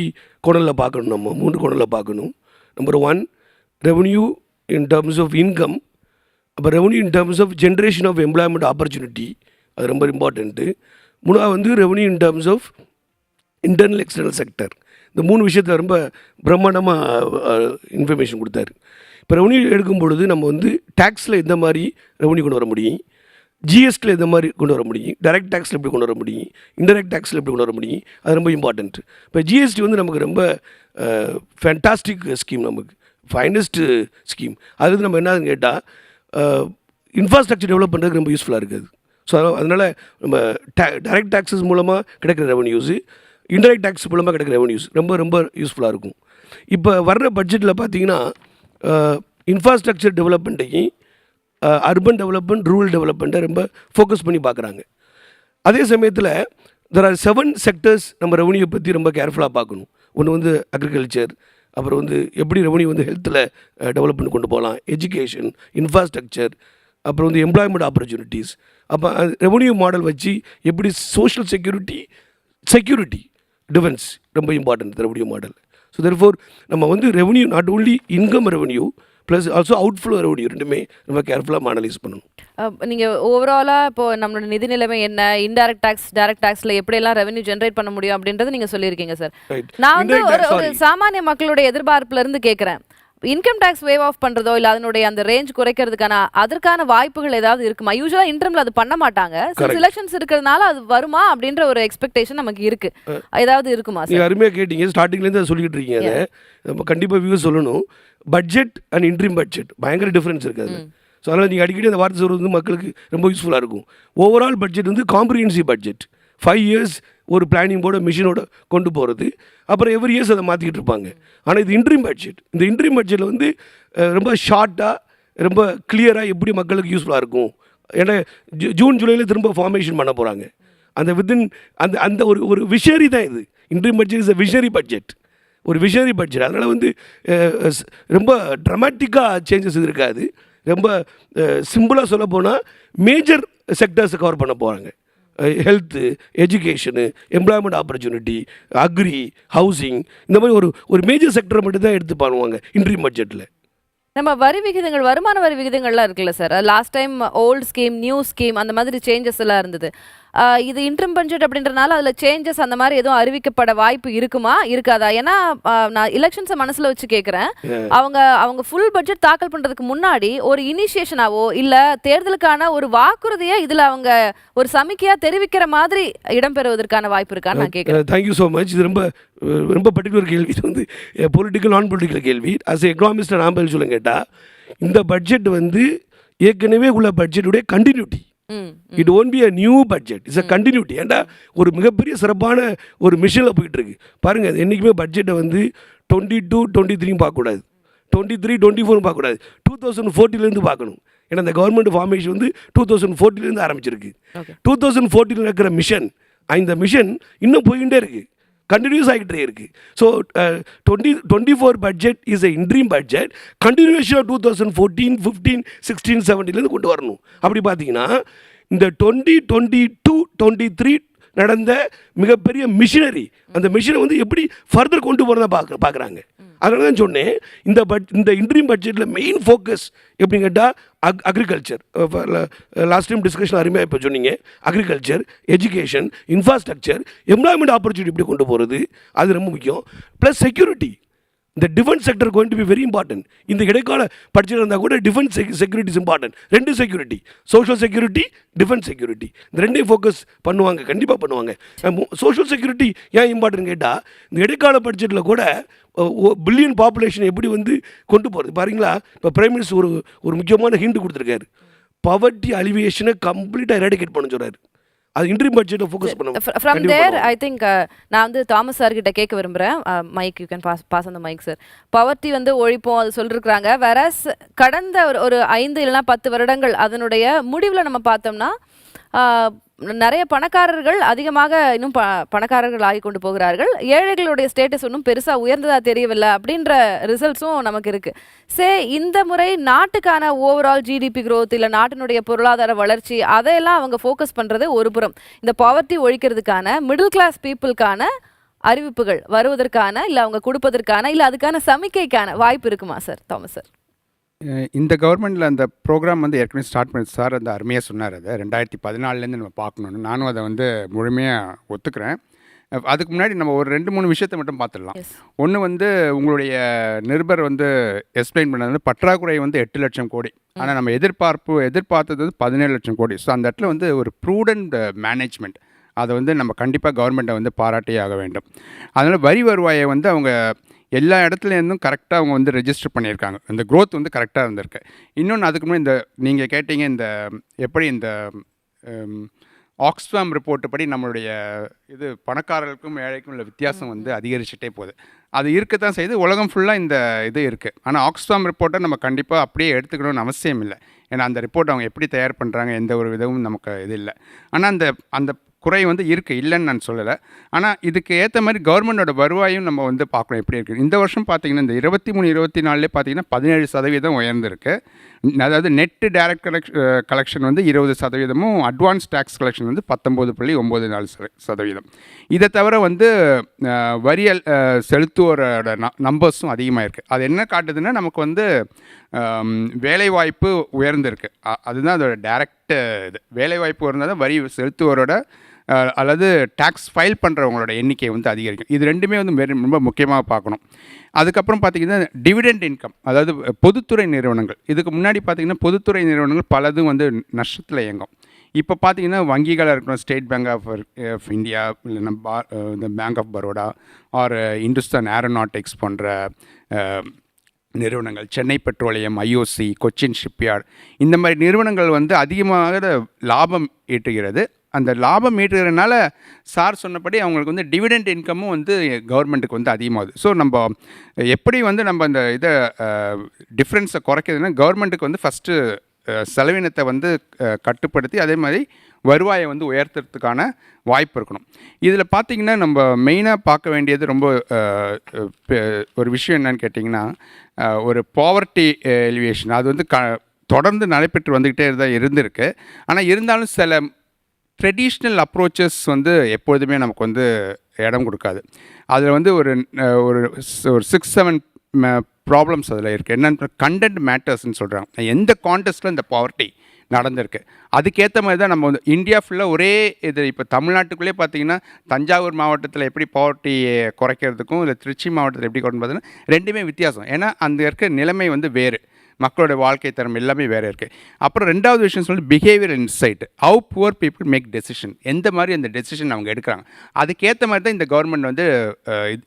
கோணலில் பார்க்கணும், நம்ம 3 கோணலில் பார்க்கணும். Number 1, revenue in terms of income. அப்போ revenue in terms of generation of employment opportunity, அது ரொம்ப இம்பார்ட்டண்ட்டு. 3வது வந்து revenue in terms of internal external sector. இந்த 3 விஷயத்தில் ரொம்ப பிரம்மாண்டமாக இன்ஃபர்மேஷன் கொடுத்தாரு. இப்போ ரெவன்யூ எடுக்கும் பொழுது நம்ம வந்து டேக்ஸில் எந்த மாதிரி ரெவன்யூ கொண்டு வர முடியும், ஜிஎஸ்டியில் எந்த மாதிரி கொண்டு வர முடியும், டைரக்ட் டேக்ஸில் எப்படி கொண்டு வர முடியும், இன்டெரக்ட் டேக்ஸில் எப்படி கொண்டு வர முடியும், அது ரொம்ப இம்பார்ட்டன்ட். இப்போ ஜிஎஸ்டி வந்து நமக்கு ரொம்ப ஃபேண்டாஸ்டிக் ஸ்கீம், நமக்கு ஃபைனஸ்ட் ஸ்கீம். அது வந்து நம்ம என்னன்னு கேட்டால் இன்ஃப்ராஸ்ட்ரக்சர் டெவலப் பண்ணுறதுக்கு ரொம்ப யூஸ்ஃபுல்லாக இருக்குது. ஸோ அதனால் நம்ம டைரக்ட் டேக்ஸஸ் மூலமாக கிடைக்கிற ரெவன்யூஸு, இன்டெரக்ட் டேக்ஸ் மூலமாக கிடைக்கிற ரெவன்யூஸ் ரொம்ப ரொம்ப யூஸ்ஃபுல்லாக இருக்கும். இப்போ வர்ற பட்ஜெட்டில் பார்த்தீங்கன்னா இன்ஃப்ராஸ்ட்ரக்சர் டெவலப்மெண்ட்டையும் அர்பன் டெவலப்மெண்ட், ரூரல் டெவலப்மெண்ட்டை ரொம்ப ஃபோக்கஸ் பண்ணி பார்க்குறாங்க. அதே சமயத்தில் தெர் ஆர் 7 செக்டர்ஸ் நம்ம ரெவன்யூ பற்றி ரொம்ப கேர்ஃபுல்லாக பார்க்கணும். ஒன்று வந்து அக்ரிகல்ச்சர், அப்புறம் வந்து எப்படி ரெவன்யூ வந்து ஹெல்த்தில் டெவலப் பண்ணி கொண்டு போகலாம், எஜுகேஷன், இன்ஃப்ராஸ்ட்ரக்சர், அப்புறம் வந்து எம்ப்ளாய்மெண்ட் ஆப்பர்ச்சுனிட்டிஸ். அப்போ ரெவன்யூ மாடல் வச்சு எப்படி சோஷியல் செக்யூரிட்டி, டிஃபென்ஸ் ரொம்ப important revenue model. So therefore நம்ம வந்து revenue not only income revenue plus also outflow revenue ரெண்டுமே ரொம்ப கேர்ஃபுல்லாக அனலைஸ் பண்ணணும். நீங்கள் ஓவராலாக இப்போ நம்மளோட நிதி நிலைமை என்ன, இன்டைரக்ட் டேக்ஸ், டைரக்ட் டேக்ஸில் எப்படியெல்லாம் ரெவன்யூ ஜென்ரேட் பண்ண முடியும் அப்படின்றது நீங்கள் சொல்லியிருக்கீங்க சார். நான் வந்து ஒரு சாமானிய மக்களுடைய எதிர்பார்ப்புலேருந்து கேட்குறேன். இன்கம் டேக்ஸ் வேவ் ஆஃப் பண்ணுறதோ இல்லை அதனுடைய அந்த ரேஞ்ச் குறைக்கிறதுக்கான அதற்கான வாய்ப்புகள் ஏதாவது இருக்குமா? யூஸ்வலாக இன்டர்மில் அது பண்ண மாட்டாங்க. எலெக்ஷன்ஸ் இருக்கிறதுனால அது வருமா அப்படின்ற ஒரு எக்ஸ்பெக்டேஷன் நமக்கு இருக்கு. ஏதாவது இருக்குமா சார்? அருமையாக கேட்டீங்க, ஸ்டார்டிங்லேருந்து அதை சொல்லிட்டு இருக்கீங்க. அதை நம்ம கண்டிப்பாக வியூ சொல்லணும். பட்ஜெட் அண்ட் இன்ட்ரீம் பட்ஜெட் பயங்கர டிஃப்ரென்ஸ் இருக்காது. ஸோ அதனால் நீங்கள் அடிக்கடி அந்த வார்த்தை சொல்கிறது வந்து மக்களுக்கு ரொம்ப யூஸ்ஃபுல்லாக இருக்கும். ஓவரால் பட்ஜெட் வந்து காம்ப்ரிஹென்சிவ் பட்ஜெட், 5 இயர்ஸ் ஒரு பிளானிங் போர்டு மிஷினோட கொண்டு போகிறது, அப்புறம் எவ்ரி இயர்ஸ் அதை மாற்றிக்கிட்டு இருப்பாங்க. ஆனால் இது இன்ட்ரீம் பட்ஜெட். இந்த இன்ட்ரீம் பட்ஜெட்டில் வந்து ரொம்ப ஷார்ட்டாக, ரொம்ப கிளியராக எப்படி மக்களுக்கு யூஸ்ஃபுல்லாக இருக்கும். ஏன்னா ஜூன் ஜூலையில் திரும்ப ஃபார்மேஷன் பண்ண போகிறாங்க. அந்த வித்தின் அந்த அந்த ஒரு விஷனரி தான் இது. Interim budget is a visionary budget, ஒரு விஷனரி பட்ஜெட். அதனால் வந்து ரொம்ப ட்ரமாட்டிக்காக சேஞ்சஸ் இருக்காது. ரொம்ப சிம்பிளாக சொல்ல போனால் மேஜர் செக்டர்ஸை கவர் பண்ண போகிறாங்க. Health, education, employment opportunity, agri, housing, இந்த மாதிரி ஒரு மேஜர் செக்டரை மட்டும் தான் எடுத்து பண்ணுவாங்க இன்ட்ரீம் பட்ஜெட்டில். நம்ம வரி விகிதங்கள், வருமான வரி விகிதங்கள்லாம் இருக்குல்ல sir, last time old scheme, new scheme, அந்த மாதிரி சேஞ்சஸ் எல்லாம் இருந்தது. இது இன்ட்ரிம் பட்ஜெட் அப்படின்றனால அதில் சேஞ்சஸ் அந்த மாதிரி எதுவும் அறிவிக்கப்பட வாய்ப்பு இருக்குமா, இருக்காதா? ஏன்னா நான் எலெக்ஷன்ஸை மனசில் வச்சு கேட்குறேன். அவங்க ஃபுல் பட்ஜெட் தாக்கல் பண்ணுறதுக்கு முன்னாடி ஒரு இனிஷியேஷனாவோ இல்லை தேர்தலுக்கான ஒரு வாக்குறுதியை இதில் அவங்க ஒரு சமிக்கையாக தெரிவிக்கிற மாதிரி இடம்பெறுவதற்கான வாய்ப்பு இருக்கான்னு நான் கேட்குறேன். Thank you so much. இது ரொம்ப ரொம்ப பர்டிகுலர் கேள்வி. இது வந்து பொலிட்டிக்கல், நான் பொலிட்டிக்கல் கேள்வி. அஸ் எக்கனாமிஸ்ட் நான் பதில் சொல்ல கேட்டால், இந்த பட்ஜெட் வந்து ஏற்கனவே உள்ள பட்ஜெட்டுடைய continuity. It won't be a new budget, it's a continuity. ஏன்டா ஒரு மிகப்பெரிய சிறப்பான ஒரு மிஷனில் போயிட்டு இருக்கு பாருங்கள். என்றைக்குமே பட்ஜெட்டை வந்து 22, 23 பார்க்கக்கூடாது, 23, 24 பார்க்கக்கூடாது, 2014 பார்க்கணும். ஏன்னா இந்த கவர்மெண்ட் ஃபார்மேஷன் வந்து 2014 ஆரம்பிச்சிருக்கு. 2014 இருக்கிற மிஷன், இந்த மிஷன் இன்னும் போயிட்டே இருக்குது, கண்டினியூஸ் ஆகிட்டே இருக்குது. So 2024 budget is a interim budget, continuation of 2014, 15, 16, 17 கொண்டு வரணும். அப்படி பார்த்தீங்கன்னா இந்த 2022, 23 நடந்த மிகப்பெரிய மிஷினரி. அந்த மிஷினை வந்து எப்படி ஃபர்தர் கொண்டு போகிறதா பார்க்குறாங்க. அதனால தான் சொன்னேன், இந்த இன்ட்ரீம் பட்ஜெட்டில் மெயின் ஃபோக்கஸ் எப்படின்னு கேட்டால் அக்ரிகல்ச்சர். லாஸ்ட் டைம் டிஸ்கஷன் அருமையாக இப்போ சொன்னீங்க. Agriculture, education, infrastructure, employment opportunity எப்படி கொண்டு போகிறது, அது ரொம்ப முக்கியம். Plus security. இந்த defence sector going to be very important. இந்த இடைக்கால பட்ஜெட் இருந்தால் கூட defence security is important. 2 security, social security, defence security, இந்த 2ஐயும் ஃபோக்கஸ் பண்ணுவாங்க, கண்டிப்பாக பண்ணுவாங்க. சோஷியல் செக்யூரிட்டி ஏன் இம்பார்ட்டன்ட் கேட்டால், இந்த இடைக்கால பட்ஜெட்டில் கூட பில்லியன் பாப்புலேஷன் எப்படி வந்து கொண்டு போகிறது பாருங்களா. இப்போ பிரைம் மினிஸ்டர் ஒரு முக்கியமான ஹிண்ட் கொடுத்துருக்காரு. பவர்ட்டி அலிவியேஷனை கம்ப்ளீட்டாக எராடிகேட் பண்ண சொல்கிறாரு. அது இன்ட்ரீம் பட்ஜெட்டை ஃபோக்கஸ் பண்ணுவோம். ஃப்ரம் தேர் ஐ திங்க் நான் வந்து தாமஸ் சார் கிட்ட கேட்க விரும்புகிறேன். மைக் யூ கேன் பாஸ் அந்த மைக் சார். பவர்ட்டி வந்து ஒழிப்போம் அது சொல்லிருக்கிறாங்க. வேற கடந்த ஒரு 5 இல்லைனா 10 வருடங்கள் அதனுடைய முடிவில் நம்ம பார்த்தோம்னா நிறைய பணக்காரர்கள் அதிகமாக இன்னும் பணக்காரர்கள் ஆகி கொண்டு போகிறார்கள். ஏழைகளுடைய ஸ்டேட்டஸ் ஒன்றும் பெருசாக உயர்ந்ததாக தெரியவில்லை அப்படின்ற ரிசல்ட்ஸும் நமக்கு இருக்கு. இந்த முறை நாட்டுக்கான ஓவரால் ஜிடிபி growth இல்லை நாட்டினுடைய பொருளாதார வளர்ச்சி அதையெல்லாம் அவங்க ஃபோக்கஸ் பண்ணுறது ஒரு புறம். இந்த பாவர்ட்டி ஒழிக்கிறதுக்கான மிடில் கிளாஸ் பீப்புளுக்கான அறிவிப்புகள் வருவதற்கான இல்லை அவங்க கொடுப்பதற்கான இல்லை அதுக்கான சமிக்கைக்கான வாய்ப்பு இருக்குமா சார் தாமஸ் சார்? இந்த கவர்மெண்ட்டில் அந்த ப்ரோக்ராம் வந்து ஏற்கனவே ஸ்டார்ட் பண்ணி சார் அந்த அருமையாக சொன்னார். அதை 2014 நம்ம பார்க்கணுன்னு நானும் அதை வந்து முழுமையாக ஒத்துக்கிறேன். அதுக்கு முன்னாடி நம்ம ஒரு 2-3 விஷயத்தை மட்டும் பார்த்துடலாம். ஒன்று வந்து உங்களுடைய நிருபர் வந்து எக்ஸ்பிளைன் பண்ணது பற்றாக்குறை வந்து 8 லட்சம் கோடி, ஆனால் நம்ம எதிர்பார்த்தது வந்து 17 லட்சம் கோடி. ஸோ அந்த இடத்துல வந்து ஒரு ப்ரூடண்ட் மேனேஜ்மெண்ட், அதை வந்து நம்ம கண்டிப்பாக கவர்மெண்ட்டை வந்து பாராட்டியே ஆக வேண்டும். அதனால் வரி வருவாயை வந்து அவங்க எல்லா இடத்துலேருந்தும் கரெக்டாக அவங்க வந்து ரெஜிஸ்டர் பண்ணியிருக்காங்க. இந்த க்ரோத் வந்து கரெக்டாக இருந்திருக்கு. இன்னொன்று அதுக்கு முன்னாடி இந்த நீங்கள் கேட்டீங்க இந்த எப்படி இந்த ஆக்ஸ்ஃபாம் ரிப்போர்ட்டு படி நம்மளுடைய இது பணக்காரர்களுக்கும் ஏழைக்கும் உள்ள வித்தியாசம் வந்து அதிகரிச்சுட்டே போகுது. அது இருக்கத்தான் செய்யுது, உலகம் ஃபுல்லாக இந்த இது இருக்குது. ஆனால் ஆக்ஸ்ஃபாம் ரிப்போர்ட்டை நம்ம கண்டிப்பாக அப்படியே எடுத்துக்கணும்னு அவசியம் இல்லை. ஏன்னா அந்த ரிப்போர்ட் அவங்க எப்படி தயார் பண்ணுறாங்க எந்த ஒரு விதமும் நமக்கு இது இல்லை. ஆனால் அந்த குறை வந்து இருக்குது, இல்லைன்னு நான் சொல்லலை. ஆனால் இதுக்கு ஏற்ற மாதிரி கவர்மெண்டோட வருவாயும் நம்ம வந்து பார்க்கணும் எப்படி இருக்குது. இந்த வருஷம் பார்த்திங்கன்னா இந்த 23-24 பார்த்தீங்கன்னா 17% உயர்ந்திருக்கு. அதாவது நெட்டு டைரக்ட் கலெக்ஷன் வந்து 20%, அட்வான்ஸ் டேக்ஸ் கலெக்ஷன் வந்து 19.94%. இதை தவிர வந்து வரியல் செலுத்துவோரோட நம்பர்ஸும் அதிகமாக இருக்குது. அது என்ன காட்டுதுன்னா நமக்கு வந்து வேலைவாய்ப்பு உயர்ந்திருக்கு. அதுதான் அதோட டைரக்ட் இது. வேலைவாய்ப்பு உயர்ந்தால் தான் வரி செலுத்துவோரோட அல்லது டேக்ஸ் ஃபைல் பண்ணுறவங்களோட எண்ணிக்கை வந்து அதிகரிக்கும். இது ரெண்டுமே வந்து ரொம்ப முக்கியமாக பார்க்கணும். அதுக்கப்புறம் பார்த்திங்கன்னா டிவிடெண்ட் இன்கம், அதாவது பொதுத்துறை நிறுவனங்கள். இதுக்கு முன்னாடி பார்த்திங்கன்னா பொதுத்துறை நிறுவனங்கள் பலதும் வந்து நஷ்டத்தில் இயங்கும். இப்போ பார்த்திங்கன்னா வங்கிகளாக இருக்கணும், ஸ்டேட் பேங்க் ஆஃப் இந்தியா, இல்லைன்னா இந்த Bank of Baroda or Hindustan Aeronautics போன்ற நிறுவனங்கள், Chennai Petroleum, IOC, Cochin Shipyard, இந்த மாதிரி நிறுவனங்கள் வந்து அதிகமாக லாபம் ஈட்டுகிறது. அந்த லாபம் ஈட்டுகிறதுனால சார் சொன்னபடி அவங்களுக்கு வந்து டிவிடெண்ட் இன்கமும் வந்து கவர்மெண்ட்டுக்கு வந்து அதிகமாகுது. ஸோ நம்ம எப்படி வந்து நம்ம அந்த இதை டிஃப்ரென்ஸை குறைக்கிறதுனா கவர்மெண்ட்டுக்கு வந்து ஃபஸ்ட்டு செலவினத்தை வந்து கட்டுப்படுத்தி அதே மாதிரி வருவாயை வந்து உயர்த்துறதுக்கான வாய்ப்பு இருக்கணும். இதில் பார்த்திங்கன்னா நம்ம மெயினாக பார்க்க வேண்டியது ரொம்ப ஒரு விஷயம் என்னன்னு கேட்டிங்கன்னா ஒரு பாவர்ட்டி எலிவேஷன். அது வந்து தொடர்ந்து நடைபெற்று வந்துக்கிட்டே தான் இருந்திருக்கு. ஆனால் இருந்தாலும் சில ட்ரெடிஷ்னல் அப்ரோச்சஸ் வந்து எப்பொழுதுமே நமக்கு வந்து இடம் கொடுக்காது. அதில் வந்து ஒரு 6-7 ப்ராப்ளம்ஸ் அதில் இருக்குது. என்னென்ன கண்டென்ட் மேட்டர்ஸ்ன்னு சொல்கிறாங்க. எந்த கான்டெஸ்ட்டில் இந்த பாவர்ட்டி நடந்திருக்கு அதுக்கேற்ற மாதிரி தான் நம்ம வந்து இந்தியா ஃபுல்லாக ஒரே இது. இப்போ தமிழ்நாட்டுக்குள்ளே பார்த்திங்கன்னா தஞ்சாவூர் மாவட்டத்தில் எப்படி பாவர்ட்டி குறைக்கிறதுக்கும் இல்லை திருச்சி மாவட்டத்தில் எப்படி கொண்டு பார்த்தீங்கன்னா ரெண்டுமே வித்தியாசம். ஏன்னா அந்த இருக்க நிலைமை வந்து வேறு, மக்களோட வாழ்க்கை தரம் எல்லாமே வேறு இருக்குது. அப்புறம் ரெண்டாவது விஷயம் சொல்லி behaviour insight, how poor people make decision, எந்த மாதிரி அந்த டெசிஷன் அவங்க எடுக்கிறாங்க. அதுக்கேற்ற மாதிரி தான் இந்த கவர்மெண்ட் வந்து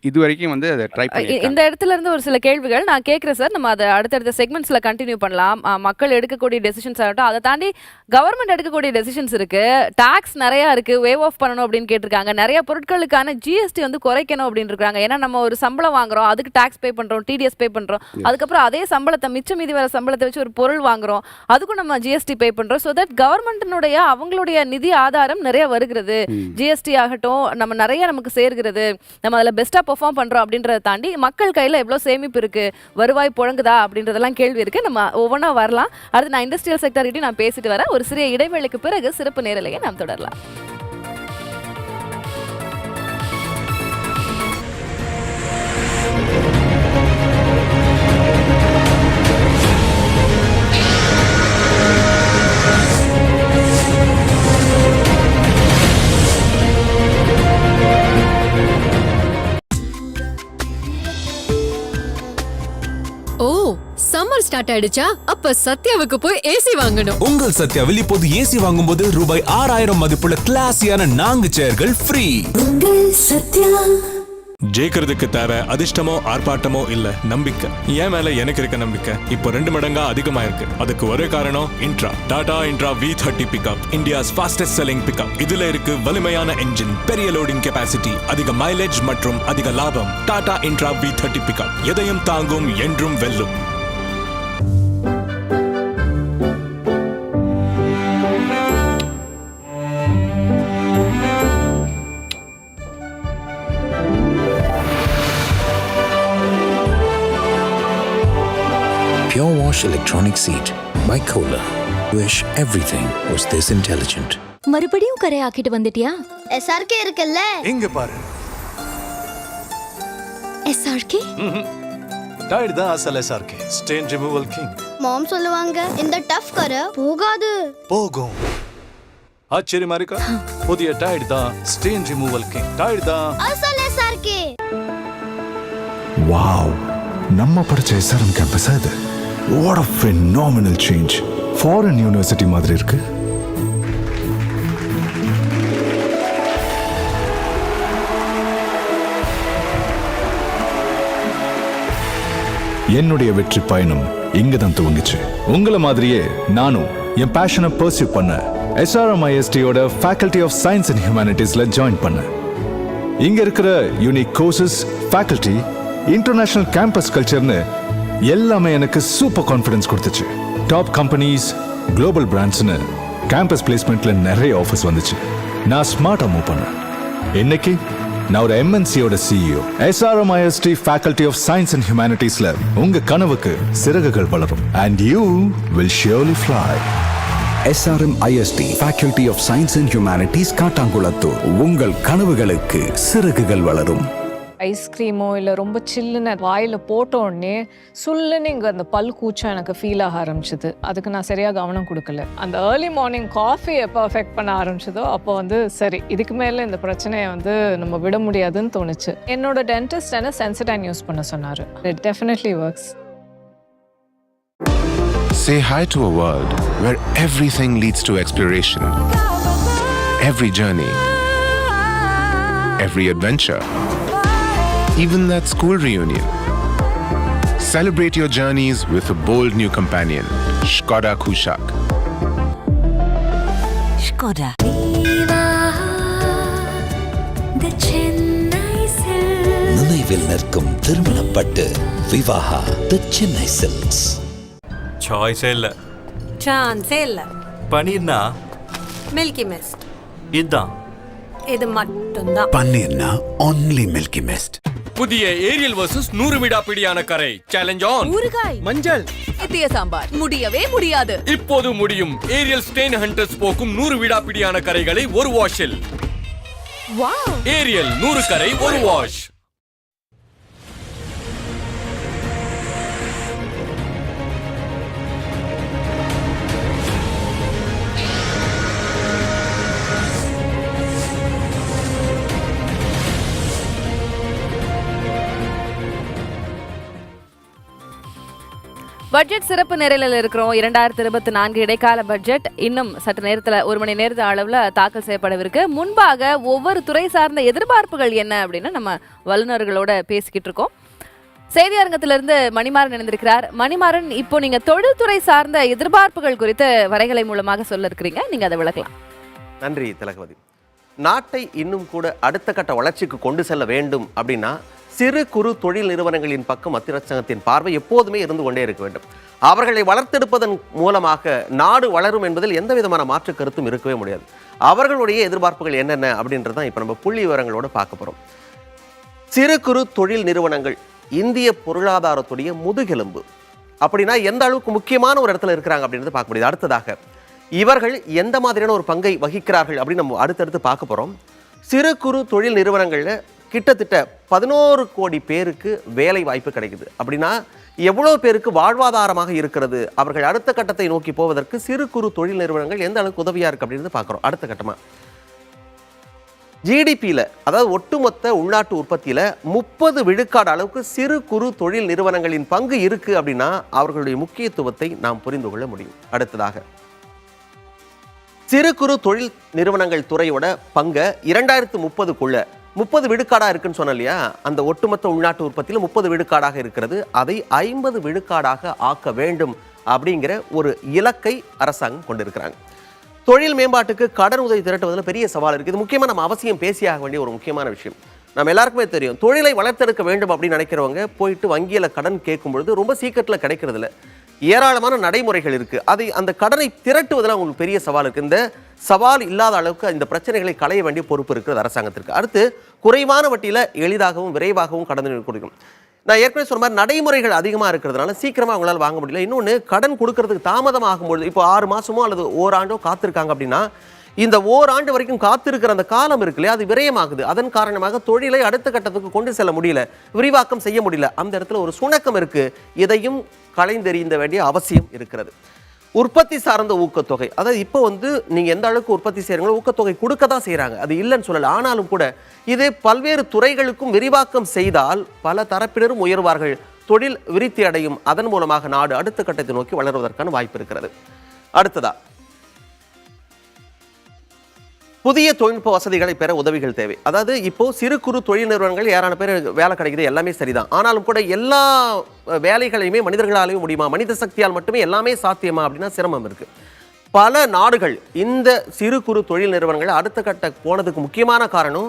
இது வரைக்கும் வந்து அதை ட்ரை பண்ணி. இந்த இடத்துல இருந்து ஒரு சில கேள்விகள் நான் கேட்குறேன் சார். நம்ம அதை அடுத்தடுத்த செக்மெண்ட்ஸில் கண்டினியூ பண்ணலாம். மக்கள் எடுக்கக்கூடிய டெசிஷன்ஸ் ஆகட்டும், அதை தாண்டி கவர்மெண்ட் எடுக்கக்கூடிய டெசிஷன்ஸ் இருக்குது. டாக்ஸ் நிறையா இருக்குது, வேவ் ஆஃப் பண்ணணும் அப்படின்னு கேட்டிருக்காங்க. நிறைய பொருட்களுக்கான ஜிஎஸ்டி வந்து குறைக்கணும் அப்படின்னு இருக்காங்க. ஏன்னா நம்ம ஒரு சம்பளம் வாங்குறோம், அதுக்கு டாக்ஸ் பே பண்ணுறோம், டிடிஎஸ் பே பண்ணுறோம். அதுக்கப்புறம் அதே சம்பளத்தை மிச்சம் மீதி சம்பளத்தை வச்சு ஒரு பொருள் வாங்குறோம், அதுக்கும் நம்ம ஜிஎஸ்டி பே பண்றோம். ஸோ தட் கவர்மெண்ட்டினுடைய அவங்களுடைய நிதி ஆதாரம் நிறைய வருகிறது. ஜிஎஸ்டி ஆகட்டும் நம்ம நிறைய நமக்கு சேர்கிறது, நம்ம அதில் பெஸ்ட்டாக பெர்ஃபார்ம் பண்றோம் அப்படின்றத தாண்டி மக்கள் கையில் எவ்வளோ சேமிப்பு இருக்கு, வருவாய் புழங்குதா அப்படின்றதெல்லாம் கேள்வி இருக்கு. நம்ம ஒவ்வொன்றா வரலாம். அடுத்து நான் இண்டஸ்ட்ரியல் செக்டர் கிட்ட நான் பேசிட்டு வரேன். ஒரு சிறிய இடைவேளைக்கு பிறகு சிறப்பு நேரலையை நாம் தொடரலாம். ஸ்டார்ட் ஆயிடுச்சா அப்ப சத்யாவுக்கு போய் ஏசி வாங்கணும். உங்கள் சத்யாவில் இப்போது ஏசி வாங்கும்போது ரூபாய் 6000 மதிப்புள்ள கிளாஸியான 4 சேர்கள் ஃப்ரீ. ஜெயிக்கிறதுக்கு தேவை அதிர்ஷ்டமோ ஆர்ப்பாட்டமோ இல்ல, நம்பிக்கை. என் மேல எனக்கு இருக்க நம்பிக்கை இப்போ 2 மடங்கா அதிகமா இருக்கு. அதுக்கு ஒரே காரணம் Intra. Tata Intra V30 pickup, India's fastest selling pickup. இதுல இருக்கு வலிமையான என்ஜின், பெரிய லோடிங் கெபாசிட்டி, அதிக மைலேஜ் மற்றும் அதிக லாபம். டாடா இன்ட்ரா V30 பிக்கப் எதையும் தாங்கும், என்றும் வெல்லும். Pure Wash electronic seat by Kohler. Wish everything was this intelligent. மறுபடியும் கரையாக்கிட்டு வந்துட்டியா? SRK இருக்குல்ல, இங்க பாரு. SRK? டைடு தான் அசல் SRK. Stain removal king. Mom சொல்லுவாங்க இந்த டஃப் கரை போகாது. போகும். ஆச்சரியமா இருக்கா? புதிய டைடு தான் ஸ்டெயின் ரிமூவல் கிங். டைடு தான் அசல் SRK. வாவ், நம்ம படிச்ச SRM கேம்பஸ் அது. What a phenomenal change. Foreign university மாதிரி இருக்கு. என்னுடைய வெற்றி பயணம் இங்க தான் துவங்கிச்சு. உங்கள மாதிரியே நானும் என் பேஷனை பர்சியூ பண்ண SRM ISTயோட ஃபேக்கல்டி ஆஃப் சயின்ஸ் அண்ட் ஹியூமனிட்டிஸ்ல ஜாயின் பண்ண. இங்க இருக்கிற unique courses, faculty, international campus கல்ச்சர்னு எல்லாமே எனக்கு சூப்பர் கான்ஃபிடன்ஸ் கொடுத்துச்சு. டாப் கம்பெனிஸ், குளோபல் பிராண்ட்ஸ்னு கேம்பஸ் பிளேஸ்மெண்ட்ல நிறைய ஆஃபர்ஸ் வந்துச்சு. நான் ஸ்மார்ட்டா மூவ் பண்ணேன். இன்னைக்கு நான் ஒரு MNCயோட CEO. SRM IST faculty of science and ஹியூமனிட்டிஸ்ல உங்க கனவுக்கு சிறகுகள் வளரும். And you will surely fly. SRM IST Faculty of Science and Humanities Kattankulathur. உங்கள் கனவுகளுக்கு சிறகுகள் வளரும். ஐஸ்கிரீமோ இல்லை ரொம்ப சில்லுன்னு வாயில் போட்ட உடனே சுல்லுன்னு இங்கே அந்த பல் கூச்சம் எனக்கு ஃபீல் ஆக ஆரம்பிச்சிது. அதுக்கு நான் சரியாக கவனம் கொடுக்கல. அந்த ஏர்லி மார்னிங் காஃபி எப்போ அஃபெக்ட் பண்ண ஆரம்பிச்சதோ அப்போ சரி, இதுக்கு மேலே இந்த பிரச்சனையை நம்ம விட முடியாதுன்னு தோணுச்சு. என்னோட டென்டிஸ்ட் என்ன சென்சிடைன் யூஸ் பண்ண சொன்னார். It definitely works. Say hi to a world where everything leads to exploration. Every journey, every adventure, even that school reunion. Celebrate your journeys with a bold new companion, Škoda Kushaq. Škoda. Viva the Chennai Silks. நினைவில் நிற்கும் திருமணப்பட்டு Vivaha the Chennai silks. சாய்ஸே இல்ல, சான்ஸே இல்ல. பனீர்னா Milky mist, இதுதான். இது மட்டும்தான். பன்னீர்னா only milky mist. புதிய ஏரியல் வர்சஸ் 100 விடாப்பிடியான கரை சேலஞ்ச் ஆன். ஊறுகாய், மஞ்சள், நித்திய சாம்பார் முடியவே முடியாது. இப்போது முடியும். ஏரியல் ஸ்டெயின் ஹண்டர்ஸ் போக்கும் 100 விடாப்பிடியான கரைகளை ஒரு வாஷில். வாவ்! ஏரியல் 100 கரை ஒரு வாஷ். பட்ஜெட் சிறப்பு நேரலில் இருக்கிறோம். 2024 இடைக்கால பட்ஜெட் இன்னும் சற்று நேரத்தில் 1 மணி நேரத்து அளவில் தாக்கல் செய்யப்படவிருக்கு. முன்பாக ஒவ்வொரு துறை சார்ந்த எதிர்பார்ப்புகள் என்ன அப்படின்னு நம்ம வல்லுநர்களோட பேசிக்கிட்டு இருக்கோம். செய்தி அரங்கத்திலிருந்து மணிமாறன் இணைந்திருக்கிறார். மணிமாறன், இப்போ நீங்க தொழில்துறை சார்ந்த எதிர்பார்ப்புகள் குறித்து வரைகலை மூலமாக சொல்ல இருக்கிறீங்க, நீங்க அதை விளக்கலாம். நன்றி திலகவதி. நாட்டை இன்னும் கூட அடுத்த கட்ட வளர்ச்சிக்கு கொண்டு செல்ல வேண்டும் அப்படின்னா சிறு குறு தொழில் நிறுவனங்களின் பக்கம் மத்திய அரசாங்கத்தின் பார்வை எப்போதுமே இருந்து கொண்டே இருக்க வேண்டும். அவர்களை வளர்த்தெடுப்பதன் மூலமாக நாடு வளரும் என்பதில் எந்த விதமான மாற்று கருத்தும் இருக்கவே முடியாது. அவர்களுடைய எதிர்பார்ப்புகள் என்னென்ன அப்படின்றதான் இப்போ நம்ம புள்ளி விவரங்களோடு பார்க்க போகிறோம். சிறு குறு தொழில் நிறுவனங்கள் இந்திய பொருளாதாரத்துடைய முதுகெலும்பு. அப்படின்னா எந்த அளவுக்கு முக்கியமான ஒரு இடத்துல இருக்கிறாங்க அப்படின்றத பார்க்க முடியுது. அடுத்ததாக இவர்கள் எந்த மாதிரியான ஒரு பங்கை வகிக்கிறார்கள் அப்படின்னு நம்ம அடுத்தடுத்து பார்க்க போகிறோம். சிறு குறு தொழில் நிறுவனங்களில் கிட்டத்தட்ட 11 கோடி பேருக்கு வேலை வாய்ப்பு கிடைக்குது. அப்படின்னா எவ்வளோ பேருக்கு வாழ்வாதாரமாக இருக்கிறது, அவர்கள் அடுத்த கட்டத்தை நோக்கி போவதற்கு சிறு குறு தொழில் நிறுவனங்கள் எந்த அளவுக்கு உதவியாக இருக்குது அப்படின்றது பார்க்குறோம். அடுத்த கட்டமாக ஜிடிபியில், அதாவது ஒட்டுமொத்த உள்நாட்டு உற்பத்தியில் 30 விழுக்காடு அளவுக்கு சிறு குறு தொழில் நிறுவனங்களின் பங்கு இருக்குது அப்படின்னா அவர்களுடைய முக்கியத்துவத்தை நாம் புரிந்து கொள்ள முடியும். அடுத்ததாக, சிறு குறு தொழில் நிறுவனங்கள் துறையோட பங்கை 2030க்குள்ள 30 விழுக்காடாக இருக்குன்னு சொன்ன இல்லையா, அந்த ஒட்டுமொத்த உள்நாட்டு உற்பத்தியில் 30 விழுக்காடாக இருக்கிறது. அதை 50 விழுக்காடாக ஆக்க வேண்டும் அப்படிங்கிற ஒரு இலக்கை அரசாங்கம் கொண்டிருக்கிறாங்க. தொழில் மேம்பாட்டுக்கு கடன் உதவி திரட்டுவதில் பெரிய சவால் இருக்குது. இது முக்கியமாக நம்ம அவசியம் பேசியாக வேண்டிய ஒரு முக்கியமான விஷயம். நம்ம எல்லாருக்குமே தெரியும், தொழிலை வளர்த்தெடுக்க வேண்டும் அப்படின்னு நினைக்கிறவங்க போயிட்டு வங்கியில் கடன் கேட்கும் பொழுது ரொம்ப சீக்கிரத்தில் கிடைக்கிறதில்ல. ஏராளமான நடைமுறைகள் இருக்குது. அதை அந்த கடனை திரட்டுவதில் அவங்களுக்கு பெரிய சவால் இருக்குது. இந்த சவால் இல்லாத அளவுக்கு இந்த பிரச்சனைகளை களைய வேண்டிய பொறுப்பு இருக்கிறது அரசாங்கத்திற்கு. அடுத்து, குறைவான வட்டியில் எளிதாகவும் விரைவாகவும் கடன் கொடுக்கும். நான் ஏற்கனவே சொன்ன மாதிரி நடைமுறைகள் அதிகமாக இருக்கிறதுனால சீக்கிரமாக அவங்களால் வாங்க முடியல. இன்னொன்று, கடன் கொடுக்கறதுக்கு தாமதம் ஆகும்பொழுது, இப்போ 6 மாதமோ அல்லது ஓராண்டோ காத்திருக்காங்க அப்படின்னா, இந்த ஓராண்டு வரைக்கும் காத்திருக்கிற அந்த காலம் இருக்கு இல்லையா, அது விரயமாகுது. அதன் காரணமாக தொழிலை அடுத்த கட்டத்துக்கு கொண்டு செல்ல முடியல, விரிவாக்கம் செய்ய முடியல. அந்த இடத்துல ஒரு சுணக்கம் இருக்கு. இதையும் களைந்தெறிந்த வேண்டிய அவசியம் இருக்கிறது. உற்பத்தி சார்ந்த ஊக்கத்தொகை, அதாவது இப்போ நீங்கள் எந்த அளவுக்கு உற்பத்தி செய்கிறீங்களோ ஊக்கத்தொகை கொடுக்க தான் செய்கிறாங்க, அது இல்லைன்னு சொல்லலை. ஆனாலும் கூட இது பல்வேறு துறைகளுக்கும் விரிவாக்கம் செய்தால் பல தரப்பினரும் உயர்வார்கள், தொழில் விருத்தி அடையும். அதன் மூலமாக நாடு அடுத்த கட்டத்தை நோக்கி வளருவதற்கான வாய்ப்பு இருக்கிறது. அடுத்ததா, புதிய தொழில்நுட்ப வசதிகளை பெற உதவிகள் தேவை. அதாவது இப்போ சிறு குறு தொழில் நிறுவனங்கள் ஏராளமான பேர் வேலை கிடைக்குது, எல்லாமே சரிதான். ஆனாலும் கூட எல்லா வேலைகளையுமே மனிதர்களாலேயும் முடியுமா, மனித சக்தியால் மட்டுமே எல்லாமே சாத்தியமா அப்படின்னா சிரமம் இருக்கு. பல நாடுகள் இந்த சிறு குறு தொழில் நிறுவனங்கள் அடுத்த கட்ட போனதுக்கு முக்கியமான காரணம்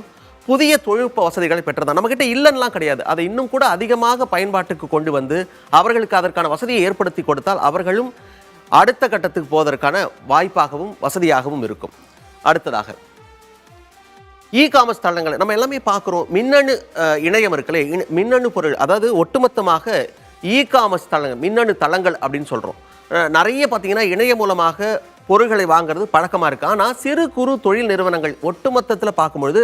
புதிய தொழில்நுட்ப வசதிகளை பெற்றதான். நம்மகிட்ட இல்லைன்னெலாம் கிடையாது, அதை இன்னும் கூட அதிகமாக பயன்பாட்டுக்கு கொண்டு வந்து அவர்களுக்கு அதற்கான வசதியை ஏற்படுத்தி கொடுத்தால் அவர்களும் அடுத்த கட்டத்துக்கு போவதற்கான வாய்ப்பாகவும் வசதியாகவும் இருக்கும். அடுத்ததாக, காமர்ஸ் தளங்கள் நம்ம எல்லாமே பார்க்குறோம். மின்னணு இணையம் இருக்குல்ல, மின்னணு பொருள், அதாவது ஒட்டுமொத்தமாக காமர்ஸ் தளங்கள், மின்னணு தளங்கள் அப்படின்னு சொல்கிறோம். நிறைய பார்த்தீங்கன்னா இணையம் மூலமாக பொருள்களை வாங்குறது பழக்கமாக இருக்குது. ஆனால் சிறு குறு தொழில் நிறுவனங்கள் ஒட்டுமொத்தத்தில் பார்க்கும்பொழுது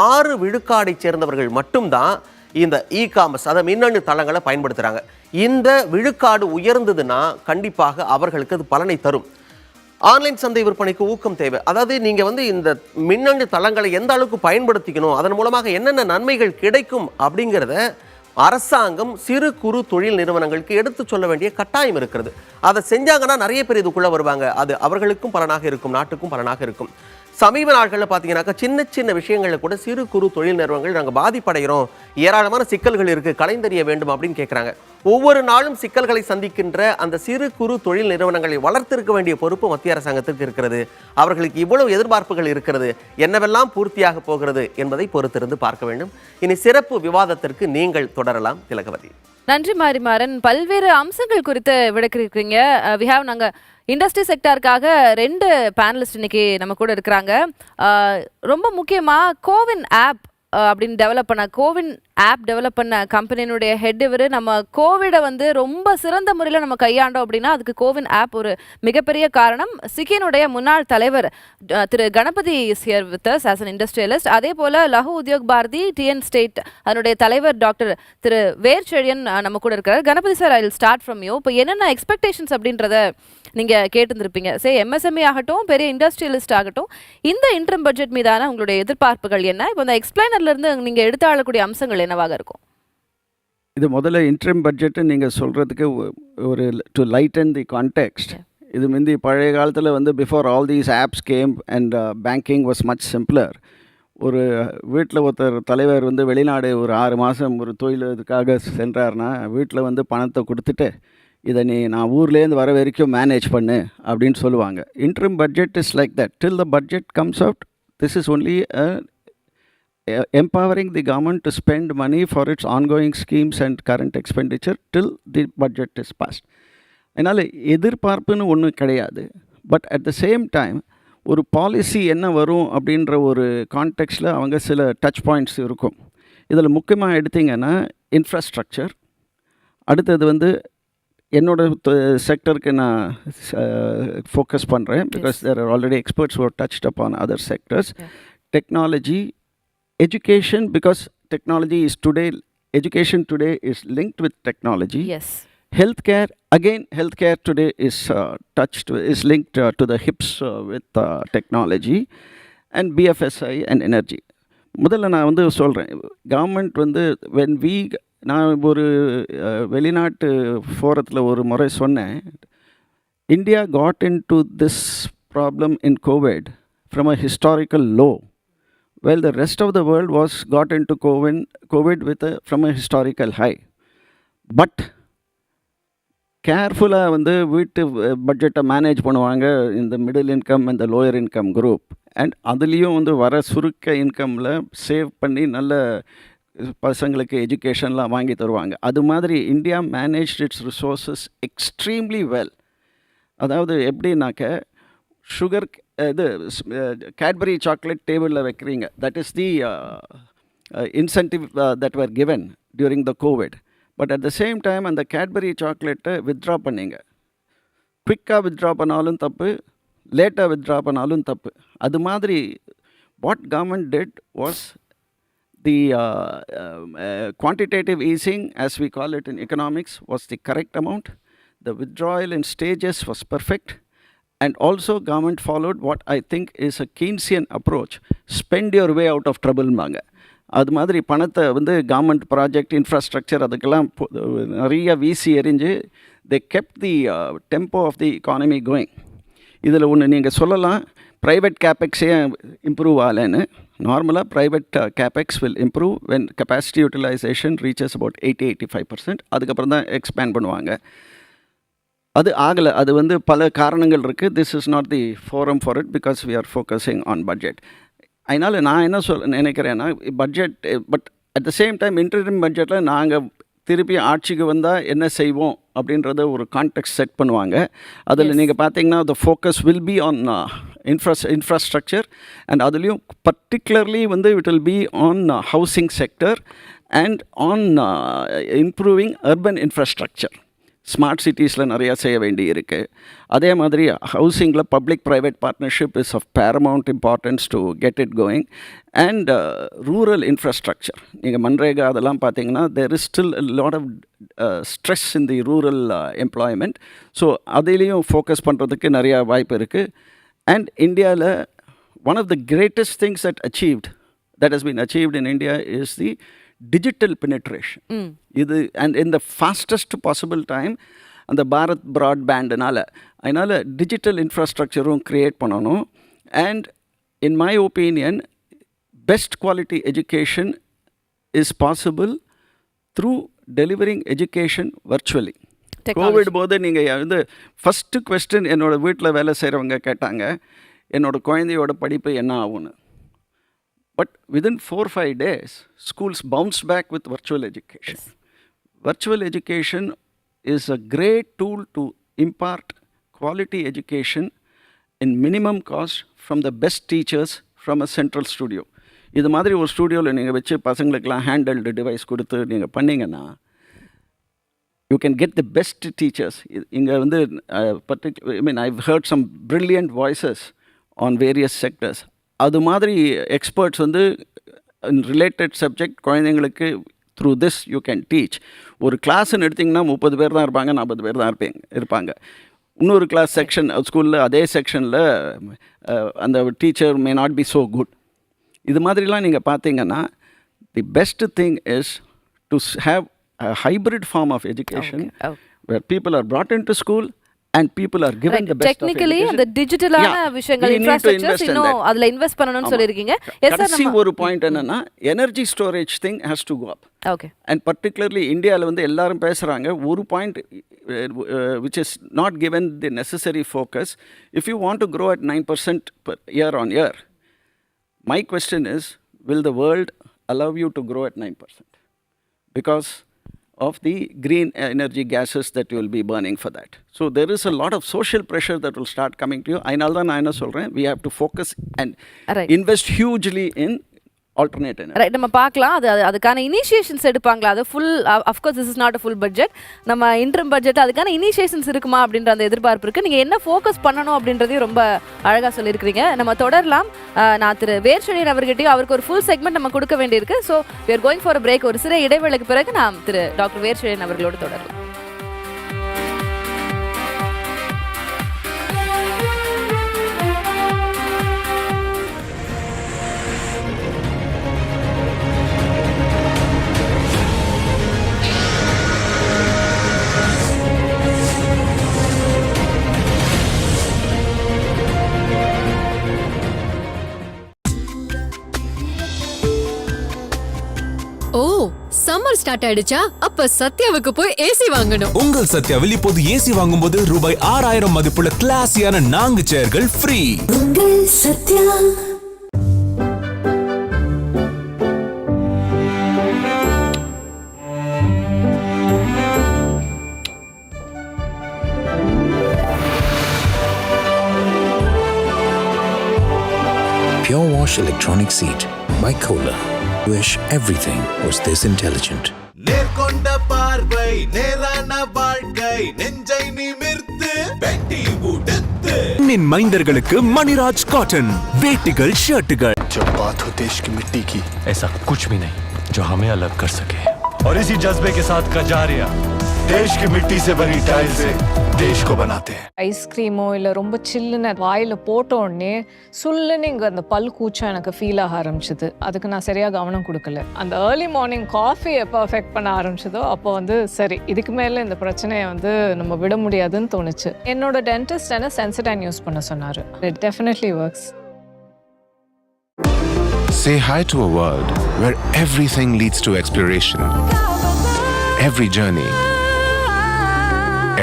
6 விழுக்காடை சேர்ந்தவர்கள் மட்டும்தான் இந்த காமர்ஸ், அதாவது மின்னணு தளங்களை பயன்படுத்துகிறாங்க. இந்த விழுக்காடு உயர்ந்ததுன்னா கண்டிப்பாக அவர்களுக்கு அது பலனை தரும். ஆன்லைன் சந்தை விற்பனைக்கு ஊக்கம் தேவை. அதாவது நீங்கள் இந்த மின்னணு தளங்களை எந்த அளவுக்கு பயன்படுத்திக்கணும், அதன் மூலமாக என்னென்ன நன்மைகள் கிடைக்கும் அப்படிங்கிறத அரசாங்கம் சிறு குறு தொழில் நிறுவனங்களுக்கு எடுத்து சொல்ல வேண்டிய கட்டாயம் இருக்கிறது. அதை செஞ்சாங்கன்னா நிறைய பேர் இதுக்குள்ளே வருவாங்க. அது அவர்களுக்கும் பலனாக இருக்கும், நாட்டுக்கும் பலனாக இருக்கும். சமீப நாட்களில் பார்த்தீங்கன்னாக்கா சின்ன சின்ன விஷயங்களில் கூட சிறு குறு தொழில் நிறுவனங்கள் நாங்கள் பாதிப்படைகிறோம், ஏராளமான சிக்கல்கள் இருக்குது, களைந்தறிய வேண்டும் அப்படின்னு கேட்குறாங்க. ஒவ்வொரு நாளும் சிக்கல்களை சந்திக்கின்ற அந்த சிறு குறு தொழில் நிறுவனங்களை வளர்த்திருக்க வேண்டிய பொறுப்பு மத்திய அரசாங்கத்திற்கு இருக்கிறது. அவர்களுக்கு இவ்வளவு எதிர்பார்ப்புகள் இருக்கிறது, என்னவெல்லாம் பூர்த்தியாக போகிறது என்பதை பொறுத்திருந்து பார்க்க வேண்டும். இனி சிறப்பு விவாதத்திற்கு நீங்கள் தொடரலாம். திலகவதி. நன்றி மாரிமாறன். பல்வேறு அம்சங்கள் குறித்து விளக்கிருக்கீங்க. நாங்கள் இண்டஸ்ட்ரி செக்டாருக்காக 2 பேனலிஸ்ட் இன்னைக்கு நம்ம கூட இருக்கிறாங்க. ரொம்ப முக்கியமாக கோவின் ஆப் அப்படின்னு டெவலப் பண்ண கம்பெனியினுடைய ஹெட் இவர். நம்ம கோவிடை ரொம்ப சிறந்த முறையில் நம்ம கையாண்டோம் அப்படின்னா அதுக்கு கோவின் ஆப் ஒரு மிகப்பெரிய காரணம். சிக்கினுடைய முன்னாள் தலைவர் Thiru Ganapathi is here with us as an industrialist. அதே போல் லகு உத்யோக் பாரதி டிஎன் ஸ்டேட் அதனுடைய தலைவர் டாக்டர் திரு வேர்ச்செழியன் நம்ம கூட இருக்கிறார். Ganapathi sir, I will start from you. இப்போ என்னென்ன எக்ஸ்பெக்டேஷன்ஸ் அப்படின்றத நீங்கள் கேட்டுருந்துருப்பீங்க. எம்எஸ்எம்இ ஆகட்டும், பெரிய இண்டஸ்ட்ரியலிஸ்ட் ஆகட்டும், இந்த இன்ட்ரம் பட்ஜெட் மீதான உங்களுடைய எதிர்பார்ப்புகள் என்ன? இப்போ இந்த எக்ஸ்பிளைனர்லேருந்து நீங்கள் எடுத்து ஆளக்கூடிய அம்சங்கள் என்னவாக இருக்கும்? இது முதல்ல இன்ட்ரம் பட்ஜெட்டு நீங்கள் சொல்கிறதுக்கு ஒரு டு லைட்டன் தி கான்டெக்ஸ்ட். இது முந்தி பழைய காலத்தில் before all these apps game and banking was much simpler. ஒரு வீட்டில் ஒருத்தர் தலைவர் வெளிநாடு ஒரு 6 மாதம் ஒரு தொழில் இதுக்காக சென்றார்னா வீட்டில் பணத்தை கொடுத்துட்டு இதை நான் ஊர்லேருந்து வர வரைக்கும் மேனேஜ் பண்ணு அப்படின்னு சொல்லுவாங்க. Interim budget is like that. Till the budget comes out, this is only empowering the government to spend money for its ongoing schemes and current expenditure till the budget is passed. அதனால் எதிர்பார்ப்புன்னு ஒன்றும் கிடையாது. But at the same time ஒரு policy என்ன வரும் அப்படின்ற ஒரு கான்டெக்ஸ்டில் அவங்க சில டச் பாயிண்ட்ஸ் இருக்கும். இதில் முக்கியமாக எடுத்திங்கன்னா இன்ஃப்ராஸ்ட்ரக்சர், அடுத்தது என்னோட செக்டருக்கு நான் ஃபோக்கஸ் பண்ணுறேன் because there are already experts who touched upon other sectors. Technology, education, because education today is linked with technology. Yes. Healthcare, again, healthcare today is linked to the hips with technology, and BFSI and energy. முதல்ல நான் வந்து சொல்கிறேன், government வந்து நான் ஒரு வெளிநாட்டு ஃபோரத்தில் ஒரு முறை சொன்னேன், India got into this problem in Covid from a historical low, while the rest of the world got into COVID from a historical high. But கேர்ஃபுல்லாக வந்து வீட்டு பட்ஜெட்டை மேனேஜ் பண்ணுவாங்க இந்த middle income and the lower income group. And அதுலேயும் வந்து வர சுருக்க இன்கமில் சேவ் பண்ணி நல்ல பசங்களுக்கு எஜுகேஷன்லாம் வாங்கி தருவாங்க. அது மாதிரி India manage it's resources extremely well. அதாவது எப்படின்னாக்க சுகர் இது கேட்பரி சாக்லேட் டேபிளில் வைக்கிறீங்க, that is the incentive that were given during the Covid. But at the same time அந்த கேட்பரி சாக்லேட்டை வித்ட்ரா பண்ணிங்க. குவிக்காக வித்ட்ரா பண்ணாலும் தப்பு, லேட்டாக வித்ட்ரா பண்ணாலும் தப்பு. அது மாதிரி what government did was the quantitative easing, as we call it in economics, was the correct amount. The withdrawal in stages was perfect. And also government followed what I think is a Keynesian approach, spend your way out of trouble மாங்க. அது மாதிரி பணத்தை வந்து government project infrastructure அதுக்கெல்லாம் நிறைய வீசி எறிஞ்சு they kept the tempo of the economy going. இதில் ஒன்று நீங்கள் சொல்லலாம், ப்ரைவேட் கேபெக்ஸே இம்ப்ரூவ் ஆகலைன்னு. நார்மலாக private capex will improve when capacity utilisation reaches about 80-85%. அதுக்கப்புறம் தான் எக்ஸ்பேண்ட் பண்ணுவாங்க. அது ஆகலை. அது வந்து பல காரணங்கள் இருக்குது. This is not the forum for it because we are focusing on budget. அதனால் நான் என்ன நினைக்கிறேன்னா, budget but at the same time interim பட்ஜெட்டில் நாங்கள் திருப்பி ஆட்சிக்கு வந்தால் என்ன செய்வோம் அப்படின்றத ஒரு கான்டெக்ட் செட் பண்ணுவாங்க. அதில் நீங்கள் பார்த்தீங்கன்னா the focus will be on infrastructure and அதுலேயும் பர்டிகுலர்லி வந்து it will be on housing sector and on improving urban infrastructure. Smart சிட்டிஸில் நிறையா செய்ய வேண்டி இருக்குது. அதே மாதிரி ஹவுசிங்கில் public private partnership is of paramount importance to get it going. And rural infrastructure, நீங்கள் மன்ரேகா அதெல்லாம் பார்த்தீங்கன்னா there is still lot of stress in the rural employment. So அதிலையும் ஃபோக்கஸ் பண்ணுறதுக்கு நிறையா வாய்ப்பு இருக்குது. அண்ட் இந்தியாவில் one of the greatest things that has been achieved in India is the digital penetration. இது and in the fastest possible time அந்த பாரத் ப்ராட்பேண்டுனால அதனால் digital இன்ஃப்ராஸ்ட்ரக்சரும் create பண்ணணும். And in my opinion best quality education is possible through delivering education virtually. Covid போது நீங்கள் வந்து first question என்னோடய வீட்டில் வேலை செய்கிறவங்க கேட்டாங்க, என்னோடய குழந்தையோட படிப்பு என்ன ஆகும்னு. But within 4-5 days, schools bounced back with virtual education. Virtual education is a great tool to impart quality education in minimum cost from the best teachers from a central studio. இது மாதிரி ஒரு ஸ்டூடியோவில் நீங்கள் வச்சு பசங்களுக்கெல்லாம் ஹேண்டல்டு டிவைஸ் கொடுத்து நீங்கள் பண்ணிங்கன்னா you can get the best teachers. இங்கே வந்து I've heard some brilliant voices on various sectors. அது மாதிரி எக்ஸ்பர்ட்ஸ் வந்து ரிலேட்டட் சப்ஜெக்ட் குழந்தைங்களுக்கு through this you can teach. ஒரு கிளாஸ்ன்னு எடுத்திங்கன்னா 30 பேர் தான் இருப்பாங்க, 40 பேர் தான் இருப்பாங்க. இன்னொரு கிளாஸ் செக்ஷன் ஸ்கூலில் அதே செக்ஷனில் அந்த teacher may not be so good. இது மாதிரிலாம் நீங்கள் பார்த்தீங்கன்னா the best thing is to have a hybrid form of education where people are brought into school and people are given the best technically the digitalaana விஷயங்கள் infrastructure இன்னும் அதுல invest பண்ணனும்னு சொல்லிருக்கீங்க. Yes sir, நம்ம ஒரு பாயிண்ட் என்னன்னா energy storage thing has to go up. Okay. And particularly இந்தியால வந்து எல்லாரும் பேசுறாங்க ஒரு point which is not given the necessary focus. If you want to grow at 9% per year on year, my question is, will the world allow you to grow at 9%? Because of the green energy gases that you will be burning for that. So there is a lot of social pressure that will start coming to you. அதனால தான் நான் என்ன சொல்கிறேன், we have to focus and invest hugely in alternate energy. Right, நம்ம பார்க்கலாம் அதுக்கான இனிஷியேஷன்ஸ் எடுப்பாங்களா. அது full of course this is not a full budget. நம்ம இன்டர்ம் பட்ஜெட் அதுக்கான இனிஷியேஷன்ஸ் இருக்குமா அப்படின்ற அந்த எதிர்பார்ப்பு இருக்குது. நீங்கள் என்ன ஃபோக்கஸ் பண்ணணும் அப்படின்றதையும் ரொம்ப அழகாக சொல்லியிருக்கிறீங்க. நம்ம தொடரலாம். நான் திரு வேர்ஷெழியன் அவர்கிட்டையும் அவருக்கு ஒரு ஃபுல் செக்மெண்ட் நம்ம கொடுக்க வேண்டியிருக்கு. So we are going for a break. ஒரு சிறிய இடைவேளைக்கு பிறகு நாம் திரு டாக்டர் வேர்ஷெழியன் அவர்களோடு தொடரலாம். ஓ சம்மர் ஸ்டார்ட் ஆயிடுச்சா? அப்ப சத்யாவுக்கு போய் ஏசி வாங்கணும். உங்கள் சத்யாவில் இப்போது ஏசி வாங்கும்போது ரூபாய் 6000 மதிப்புள்ள கிளாஸியான 4 சேர்கள் ஃப்ரீ. உங்கள் Sathya. Pure Wash Electronic Seat by Kohler. Wish everything was this intelligent. நேர்கொண்ட பார்வை நேரான வாழ்க்கை நெஞ்சை நிமிர்த்து வெட்டி உடுத்து நின் மைந்தர்களுக்கு மணிராஜ் காட்டன் வேட்டிகள் ஷர்ட்டுகள். जब बात हो देश की मिट्टी की, ऐसा कुछ भी नहीं जो हमें अलग कर सके. और इसी जज्बे के साथ कजारिया देश की मिट्टी से बनी टाइल से देश को बनाते हैं. ஐஸ்கிரீமோ இல்லை ரொம்ப சில்லுன்னு வாயில் போட்ட உடனே சுல்லுன்னு இங்கே அந்த பல் கூச்சம் எனக்கு ஃபீல் ஆக ஆரம்பிச்சிது. அதுக்கு நான் சரியாக கவனம் கொடுக்கல. அந்த ஏர்லி மார்னிங் காஃபி எப்போ அஃபெக்ட் பண்ண ஆரம்பிச்சதோ அப்போ சரி இதுக்கு மேலே இந்த பிரச்சனையை நம்ம விட முடியாதுன்னு தோணுச்சு. என்னோட டென்டிஸ்ட் என்ன சென்சிடைன் யூஸ் பண்ண சொன்னார். It definitely works. Say hi to a world where everything leads to exploration. Every journey,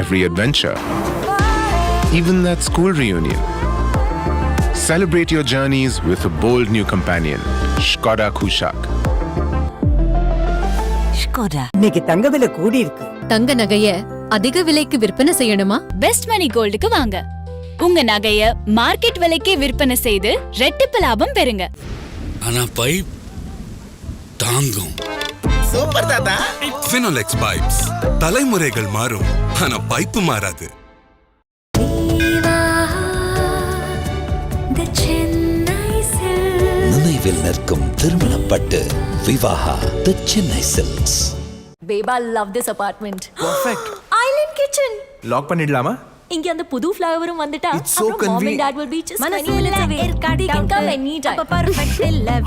every adventure, even that school reunion. Celebrate your journeys with a bold new companion, Skoda Kushaq. Skoda. இன்னைக்கு தங்க விலை கூடி இருக்கு. தங்க நகைய அதிக விலைக்கு விற்பனை செய்யணுமா? பெஸ்ட் மணி கோல்டுக்கு வாங்க. உங்க நகைய மார்க்கெட் விலைக்கே விற்பனை செய்து ரெட்டிப்பு லாபம் பெறுங்க. ஆனா பைப் தாங்கும். சூப்பர் தாத்தா. Finolex pipes. தலைமுறைகள் மாறும் ஆனா பைப்பு மாறாது. நினைவில் நிற்கும் திருமணப்பட்டு Vivaha the Chennai Silks. Babe, I love this apartment. Perfect. Island kitchen. Lock பண்ணிடலாமா? இங்க அந்த புது ஃப்ளவரும் வந்துட்டா It's so அப்புறம் mom and dad will be just 20 minutes away. They can come anytime.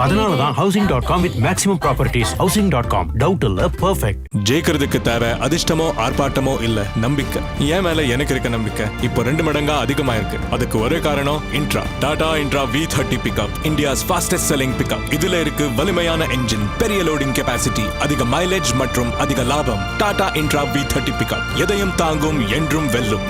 அதனாலதான் housing.com with maximum properties. housing.com doubt இல்ல பெர்ஃபெக்ட். ஜெயிக்கிறதுக்கு தேவை அதிர்ஷ்டமோ ஆர்ப்பாட்டமோ இல்ல நம்பிக்கை. என் மேல எனக்கு இருக்க நம்பிக்கை இப்போ 2 மடங்கா அதிகமா இருக்கு. அதுக்கு ஒரே காரணம் Intra. Tata Intra V30 pickup, India's fastest selling pickup. இதுல இருக்கு வலிமையான என்ஜின், பெரிய லோடிங் கெபாசிட்டி, அதிக மைலேஜ் மற்றும் அதிக லாபம். டாடா இன்ட்ரா V30 பிக்கப் எதையும் தாங்கும், என்றும் வெல்லும்.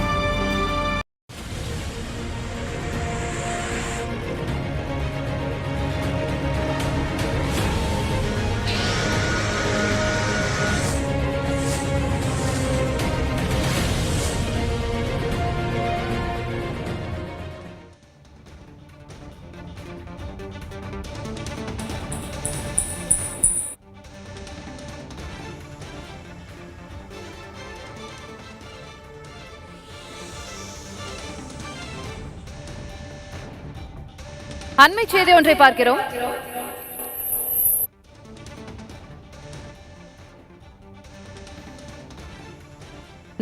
அண்மை செய்தி ஒன்றை பார்க்கிறோம்.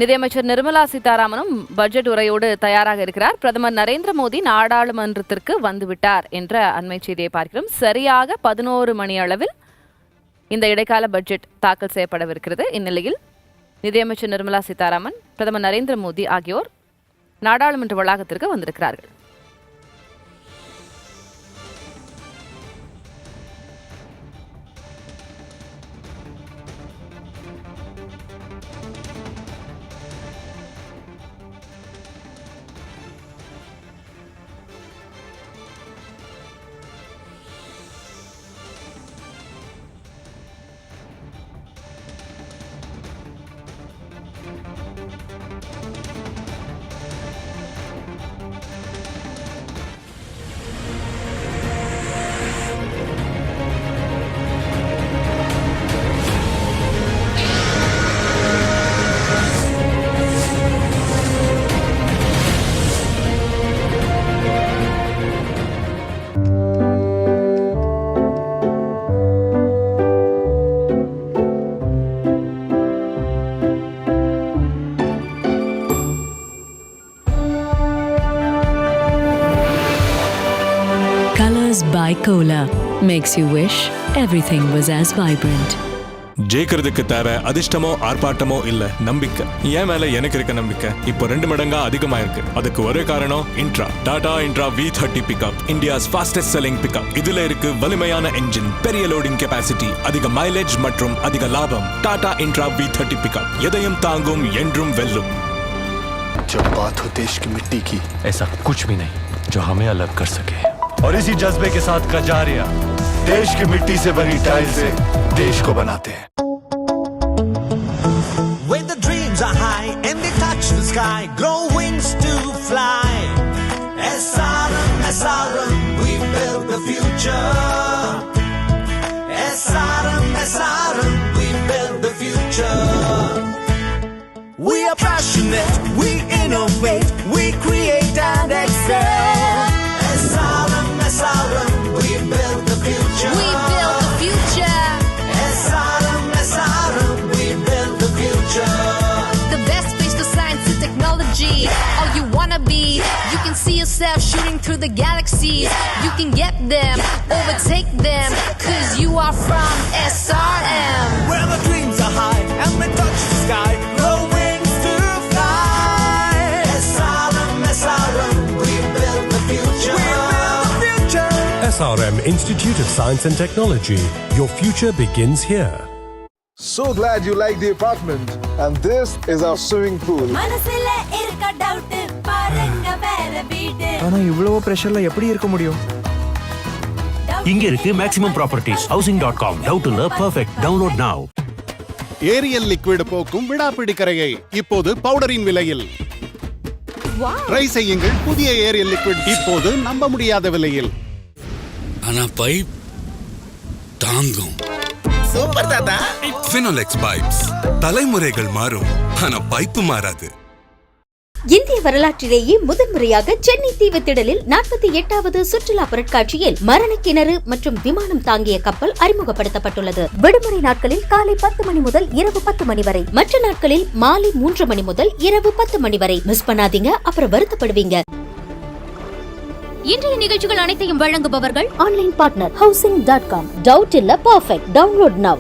நிதியமைச்சர் நிர்மலா சீதாராமனும் பட்ஜெட் உரையோடு தயாராக இருக்கிறார். பிரதமர் நரேந்திர மோடி நாடாளுமன்றத்திற்கு வந்துவிட்டார் என்ற அண்மை செய்தியை பார்க்கிறோம். சரியாக 11 மணி அளவில் இந்த இடைக்கால பட்ஜெட் தாக்கல் செய்யப்படவிருக்கிறது. இந்நிலையில் நிதியமைச்சர் நிர்மலா சீதாராமன், பிரதமர் நரேந்திர மோடி ஆகியோர் நாடாளுமன்ற வளாகத்திற்கு வந்திருக்கிறார்கள். Colors by Kohler makes you wish everything was as vibrant. ஜெயிக்கிறதுக்கு தேவை அதிர்ஷ்டமோ ஆர்ப்பாட்டமோ இல்ல, நம்பிக்கை. என் மேல எனக்கு இருக்க நம்பிக்கை இப்போ 2 மடங்கா அதிகமா இருக்கு. அதுக்கு ஒரே காரணம் Intra. Tata Intra V30 pickup, India's fastest selling pickup. இதுல இருக்கு வலிமையான என்ஜின், பெரிய லோடிங் கெபாசிட்டி, அதிக மைலேஜ் மற்றும் அதிக லாபம். டாடா இன்ட்ரா V30 பிக்கப் எதையும் தாங்கும், என்றும் வெல்லும். जब बात हो देश की मिट्टी की, ऐसा कुछ भी नहीं जो हमें अलग कर सके। और इसी जज्बे के साथ कजारिया देश की मिट्टी से बनी टाइल से देश को बनाते हैं। When the dreams are high and they touch the sky, grow wings to fly. SRM, SRM, we build the future. SRM, SRM, we build the future. We are passionate, we innovate, we create and excel. SRM, SRM, we build the future. We build the future. SRM, SRM, we build the future. The best face to science and technology. All you wanna be, you can see yourself shooting through the galaxies. You can get them, overtake them, 'cause you are from SRM. Where the dreams are high and they touch the sky, grow wings to fly. SRM, SRM, we build the future. We build the future. SRM Institute of Science and Technology. Your future begins here. So glad you like the apartment, and this is our swimming pool. மனசுல இருக்க doubt பாருங்க வேற வீடு. ஆனா இவ்வளவு பிரஷர்ல எப்படி இருக்க முடியும்? இங்க இருக்கு மேக்ஸிமம் ப்ராப்பர்ட்டிஸ் housing.com. டவுட் இல்ல, perfect. Download now. Ariel liquid போக்கும் விடாப்பிடி கரையை இப்போது பவுடரின் விலையில். ட்ரை செய்யுங்கள் புதிய ஏரியல் லிக்விட், இப்போது நம்ப முடியாத விலையில். ஆனா பைப் தாங்கும். சூப்பர் தாத்தா. Finolex pipes. தலைமுறைகள் மாறும், ஆனா பைப்பு மாறாது. இந்திய வரலாற்றிலேயே முதன்முறையாக சென்னை தீவுத்திடலில் 48வது சுற்றுலா பொருட்காட்சியில் மரணக்கிணறு மற்றும் விமானம் தாங்கிய கப்பல் அறிமுகப்படுத்தப்பட்டுள்ளது. விடுமுறை நாட்களில் காலை 10 மணி முதல் இரவு 10 மணி வரை, மற்ற நாட்களில் மாலை 3 மணி முதல் இரவு 10 மணி வரை. மிஸ் பண்ணாதீங்க, அப்புறம் வருத்தப்படுவீங்க. இன்றைய நிகழ்ச்சிகள் அனைத்தையும் வழங்குபவர்கள் ஆன்லைன் பார்ட்னர் housing.com. டவுட் இல்ல, பெர்ஃபெக்ட். Download now.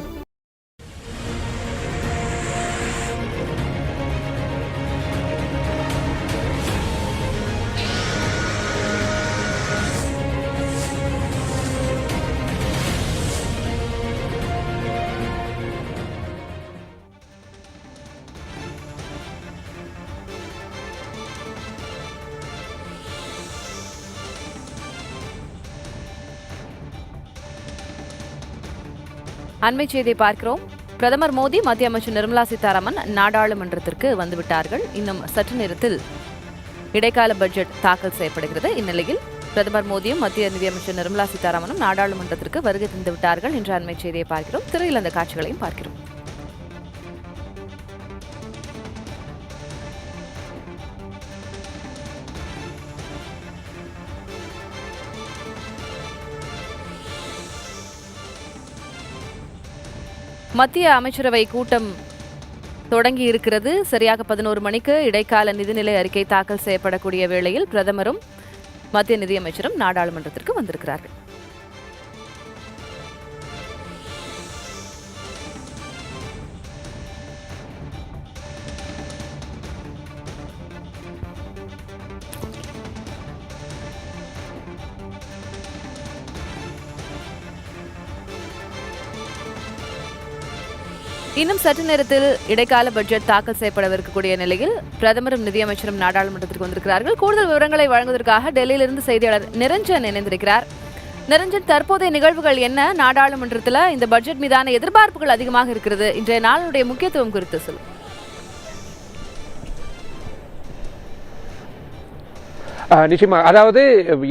அண்மை செய்தியை பார்க்கிறோம். பிரதமர் மோடி, மத்திய அமைச்சர் நிர்மலா சீதாராமன் நாடாளுமன்றத்திற்கு வந்துவிட்டார்கள். இன்னும் சற்று நேரத்தில் இடைக்கால பட்ஜெட் தாக்கல் செய்யப்படுகிறது. இந்நிலையில் பிரதமர் மோடியும் மத்திய நிதியமைச்சர் நிர்மலா சீதாராமனும் நாடாளுமன்றத்திற்கு வருகை தந்துவிட்டார்கள் என்ற அண்மை செய்தியை பார்க்கிறோம். திரையில் அந்த காட்சிகளையும் பார்க்கிறோம். மத்திய அமைச்சரவை கூட்டம் தொடங்கி இருக்கிறது. சரியாக 11 மணிக்கு இடைக்கால நிதிநிலை அறிக்கை தாக்கல் செய்யப்படக்கூடிய வேளையில் பிரதமரும் மத்திய நிதியமைச்சரும் நாடாளுமன்றத்திற்கு வந்திருக்கிறார்கள். இன்னும் சற்று நேரத்தில் இடைக்கால பட்ஜெட் தாக்கல் செய்யப்படவிருக்கக்கூடிய நிலையில் பிரதமரும் நிதியமைச்சரும் நாடாளுமன்றத்திற்கு வந்திருக்கிறார்கள். கூடுதல் விவரங்களை வழங்குவதற்காக டெல்லியிலிருந்து செய்தியாளர் நிரஞ்சன் இணைந்திருக்கிறார். நிரஞ்சன், தற்போதைய நிகழ்வுகள் என்ன? நாடாளுமன்றத்தில் இந்த பட்ஜெட் மீதான எதிர்பார்ப்புகள் அதிகமாக இருக்கிறது. இன்றைய நாளுடைய முக்கியத்துவம் குறித்து சொல்லு. நிச்சயமா, அதாவது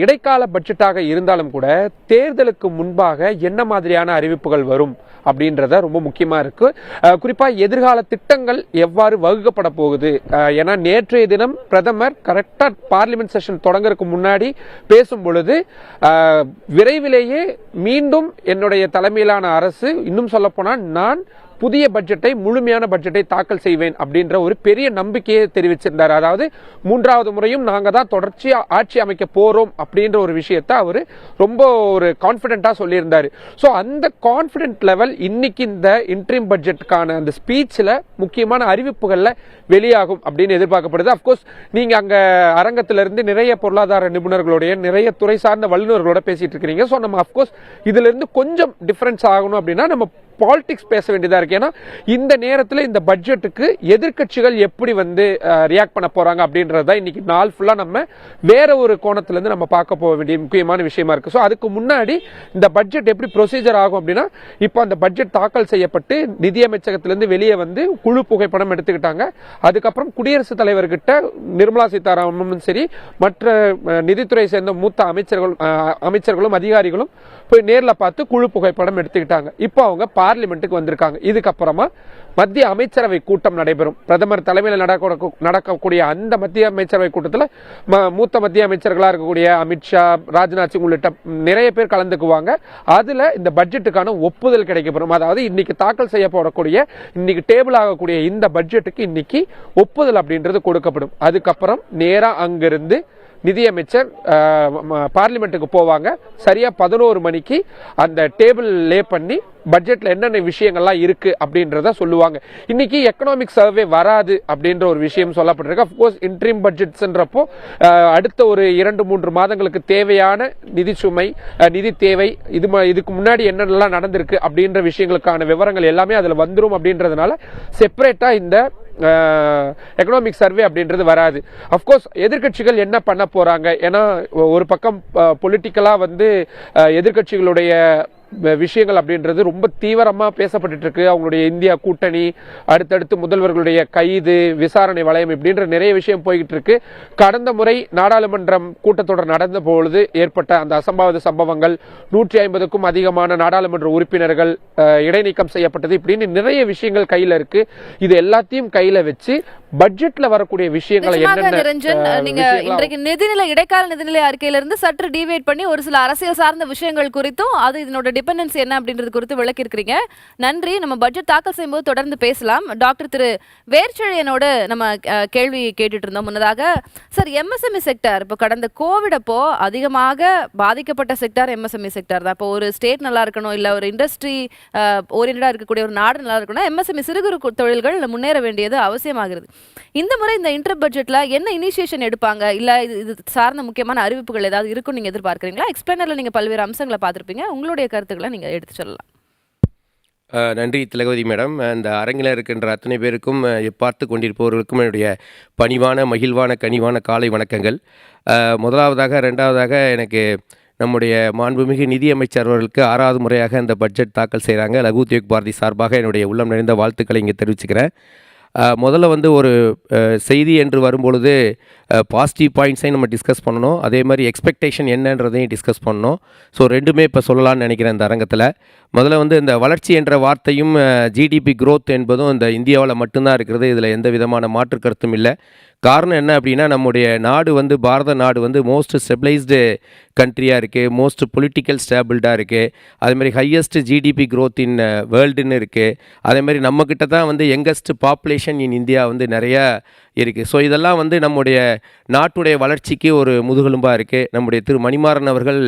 இடைக்கால பட்ஜெட்டாக இருந்தாலும் கூட தேர்தலுக்கு முன்பாக என்ன மாதிரியான அறிவிப்புகள் வரும் அப்படின்றத ரொம்ப முக்கியமா இருக்கு. குறிப்பா எதிர்கால திட்டங்கள் எவ்வாறு வகுக்கப்பட போகுது. ஏன்னா நேற்றைய தினம் பிரதமர் கரெக்டா பார்லிமெண்ட் செஷன் தொடங்கறதுக்கு முன்னாடி பேசும் பொழுது விரைவிலேயே மீண்டும் என்னுடைய தலைமையிலான அரசு, இன்னும் சொல்ல போனா நான் புதிய பட்ஜெட்டை முழுமையான பட்ஜெட்டை தாக்கல் செய்வேன் அப்படின்ற ஒரு பெரிய நம்பிக்கையை தெரிவிச்சிருந்தார். அதாவது 3வது முறையும் நாங்க தான் தொடர்ச்சியா ஆட்சி அமைக்க போறோம் அப்படின்ற ஒரு விஷயத்தை அவர் ரொம்ப ஒரு கான்பிடென்ட்டா சொல்லியிருந்தாரு. ஸோ அந்த கான்பிடென்ட் லெவல் இன்னைக்கு இந்த இன்ட்ரீம் பட்ஜெட்டுக்கான அந்த ஸ்பீச்ல முக்கியமான அறிவிப்புகள்ல வெளியாகும் அப்படின்னு எதிர்பார்க்கப்படுது. அப்கோர்ஸ் நீங்க அங்க அரங்கத்திலிருந்து நிறைய பொருளாதார நிபுணர்களுடைய நிறைய துறை சார்ந்த வல்லுநர்களோட பேசிட்டு இருக்கிறீங்க. ஸோ நம்ம அப்கோர்ஸ் இதுல இருந்து கொஞ்சம் டிஃபரன்ஸ் ஆகணும் அப்படின்னா நம்ம பாலிடிக்ஸ் பேச வேண்டியதா இருக்கு. ஏன்னா இந்த நேரத்தில் இந்த பட்ஜெட்டுக்கு எதிர்க்கட்சிகள் எப்படி வந்து ரியாக்ட் பண்ண போறாங்க அப்படின்றத இன்னைக்கு நாள் ஃபுல்லா நம்ம வேற ஒரு கோணத்துல இருந்து நம்ம பார்க்க போக வேண்டிய முக்கியமான விஷயமா இருக்கு. ஸோ அதுக்கு முன்னாடி இந்த பட்ஜெட் எப்படி ப்ரொசீஜர் ஆகும் அப்படின்னா, இப்போ அந்த பட்ஜெட் தாக்கல் செய்யப்பட்டு நிதியமைச்சகத்திலிருந்து வெளியே வந்து குழு புகைப்படம் எடுத்துக்கிட்டாங்க. அதுக்கப்புறம் குடியரசுத் தலைவர்கிட்ட நிர்மலா சீதாராமனும் சரி மற்ற நிதித்துறை சேர்ந்த மூத்த அமைச்சர்களும் அதிகாரிகளும் போய் நேரில் பார்த்து குழு புகைப்படம் எடுத்துக்கிட்டாங்க. இப்போ அவங்க பார்லிமெண்ட்டுக்கு வந்திருக்காங்க. இதுக்கப்புறமா மத்திய அமைச்சரவை கூட்டம் நடைபெறும். பிரதமர் தலைமையில் நடக்கக்கூடிய அந்த மத்திய அமைச்சரவை கூட்டத்தில் மூத்த மத்திய அமைச்சர்களா இருக்கக்கூடிய அமித்ஷா, ராஜ்நாத் சிங் உள்ளிட்ட நிறைய பேர் கலந்துக்குவாங்க. அதுல இந்த பட்ஜெட்டுக்கான ஒப்புதல் கிடைக்கப்படும். அதாவது இன்னைக்கு தாக்கல் செய்யப்படக்கூடிய இன்னைக்கு டேபிள் ஆகக்கூடிய இந்த பட்ஜெட்டுக்கு இன்னைக்கு ஒப்புதல் அப்படின்றது கொடுக்கப்படும். அதுக்கப்புறம் நேரா அங்கிருந்து நிதியமைச்சர் பார்லிமெண்ட்டுக்கு போவாங்க. சரியா 11 மணிக்கு அந்த டேபிள் லே பண்ணி பட்ஜெட்ல என்னென்ன விஷயங்கள்லாம் இருக்கு அப்படின்றத சொல்லுவாங்க. இன்னைக்கு எக்கனாமிக் சர்வே வராது அப்படின்ற ஒரு விஷயம் சொல்லப்பட்டிருக்கு. அப்கோர்ஸ் இன்ட்ரீம் பட்ஜெட்ஸ்ன்றப்போ அடுத்த ஒரு 2-3 மாதங்களுக்கு தேவையான நிதி சுமை, நிதி தேவை, இதுக்கு முன்னாடி என்னென்னலாம் நடந்திருக்கு அப்படின்ற விஷயங்களுக்கான விவரங்கள் எல்லாமே அதுல வந்துரும் அப்படின்றதுனால செப்பரேட்டா இந்த எக்கனாமிக் சர்வே அப்படின்றது வராது. அப்கோர்ஸ் எதிர்க்கட்சிகள் என்ன பண்ண போறாங்க, ஏன்னா ஒரு பக்கம் பொலிட்டிக்கலா வந்து எதிர்க்கட்சிகளுடைய விஷயங்கள் அப்படின்றது ரொம்ப தீவிரமா பேசப்பட்டு இருக்கு. அவங்களுடைய இந்தியா கூட்டணி, அடுத்தடுத்து முதல்வர்களுடைய கைது, விசாரணை வளையம் இப்படின்ற நிறைய விஷயம் போய்கிட்டு இருக்கு. கடந்த முறை நாடாளுமன்றம் கூட்டத்தொடர் நடந்த பொழுது ஏற்பட்ட அந்த அசம்பாவித சம்பவங்கள், 150க்கும் அதிகமான நாடாளுமன்ற உறுப்பினர்கள் இடைநீக்கம் செய்யப்பட்டது, இப்படின்னு நிறைய விஷயங்கள் கையில இருக்கு. இது எல்லாத்தையும் கையில வச்சு பட்ஜெட்ல வரக்கூடிய விஷயங்களை நீங்க இன்றைக்கு நிதிநிலை இடைக்கால நிதிநிலை அறிக்கையிலிருந்து சற்று டிவேட் பண்ணி ஒரு சில அரசியல் சார்ந்த விஷயங்கள் குறித்தும் அது இதனோட டிபெண்டன்சி என்ன அப்படின்றது குறித்து விளக்கி இருக்கிறீங்க. நன்றி. நம்ம பட்ஜெட் தாக்கல் செய்யும்போது தொடர்ந்து பேசலாம். டாக்டர் திரு வேர்ச்செழியனோட நம்ம கேள்வி கேட்டுட்டு இருந்தோம் முன்னதாக. சார், எம்எஸ்எம்இ செக்டர் இப்போ கடந்த கோவிட் அப்போ அதிகமாக பாதிக்கப்பட்ட செக்டர் எம்எஸ்எம்இ செக்டர் தான். இப்போ ஒரு ஸ்டேட் நல்லா இருக்கணும், இல்ல ஒரு இண்டஸ்ட்ரி ஓரியன்டா இருக்கக்கூடிய ஒரு நாடு நல்லா இருக்கணும், எம்எஸ்எம்இ சிறு குறு தொழில்கள் முன்னேற வேண்டியது அவசியமாகிறது. இந்த முறை இந்த இன்டர் பட்ஜெட்ல என்ன இனிஷியேஷன் எடுப்பாங்க, இல்ல இது சார்ந்த முக்கியமான அறிவிப்புகள் ஏதாவது இருக்கும் நீங்க எதிர்பார்க்கிறீங்களா? எக்ஸ்பிளைனர்ல நீங்க பல்வேறு அம்சங்களை பார்த்திருப்பீங்க. உங்களுடைய கருத்துக்களை நீங்க எடுத்து சொல்லலாம். நன்றி திலகவதி மேடம். இந்த அரங்கில் இருக்கின்ற அத்தனை பேருக்கும் பார்த்து கொண்டிருப்பவர்களுக்கும் என்னுடைய பணிவான மகிழ்வான கனிவான காலை வணக்கங்கள். முதலாவதாக 2வதாக எனக்கு நம்முடைய மாண்புமிகு நிதியமைச்சர் அவர்களுக்கு 6வது முறையாக இந்த பட்ஜெட் தாக்கல் செய்கிறாங்க. லகு உத்யோக் பாரதி சார்பாக என்னுடைய உள்ளம் நிறைந்த வாழ்த்துக்களை இங்கே தெரிவிச்சுக்கிறேன். முதல்ல வந்து ஒரு செய்தி என்று வரும்பொழுது பாசிட்டிவ் பாயிண்ட்ஸையும் நம்ம டிஸ்கஸ் பண்ணணும், அதே மாதிரி எக்ஸ்பெக்டேஷன் என்னன்றதையும் டிஸ்கஸ் பண்ணணும். ஸோ ரெண்டுமே இப்போ சொல்லலாம்னு நினைக்கிறேன் இந்த அரங்கத்தில். முதல்ல வந்து இந்த வளர்ச்சி என்ற வார்த்தையும் ஜிடிபி க்ரோத் என்பதும் இந்த இந்தியாவில் மட்டும்தான் இருக்கிறது. இதில் எந்த விதமான மாற்று கருத்தும் இல்லை. காரணம் என்ன அப்படின்னா, நம்முடைய நாடு வந்து பாரத நாடு வந்து மோஸ்ட் ஸ்டெபிளைஸ்டு கண்ட்ரியாக இருக்குது, மோஸ்ட் பொலிட்டிக்கல் ஸ்டேபிள்டாக இருக்குது, அதேமாதிரி ஹையஸ்ட் ஜிடிபி க்ரோத் இன் வேர்ல்டுன்னு இருக்குது. அதேமாதிரி நம்மக்கிட்ட தான் வந்து யங்கஸ்ட் பாப்புலேஷன் இன் இந்தியா வந்து நிறையா இருக்குது. ஸோ இதெல்லாம் வந்து நம்முடைய நாட்டுடைய வளர்ச்சிக்கு ஒரு முதுகெலும்பாக இருக்குது. நம்முடைய திரு மணிமாறன் அவர்கள்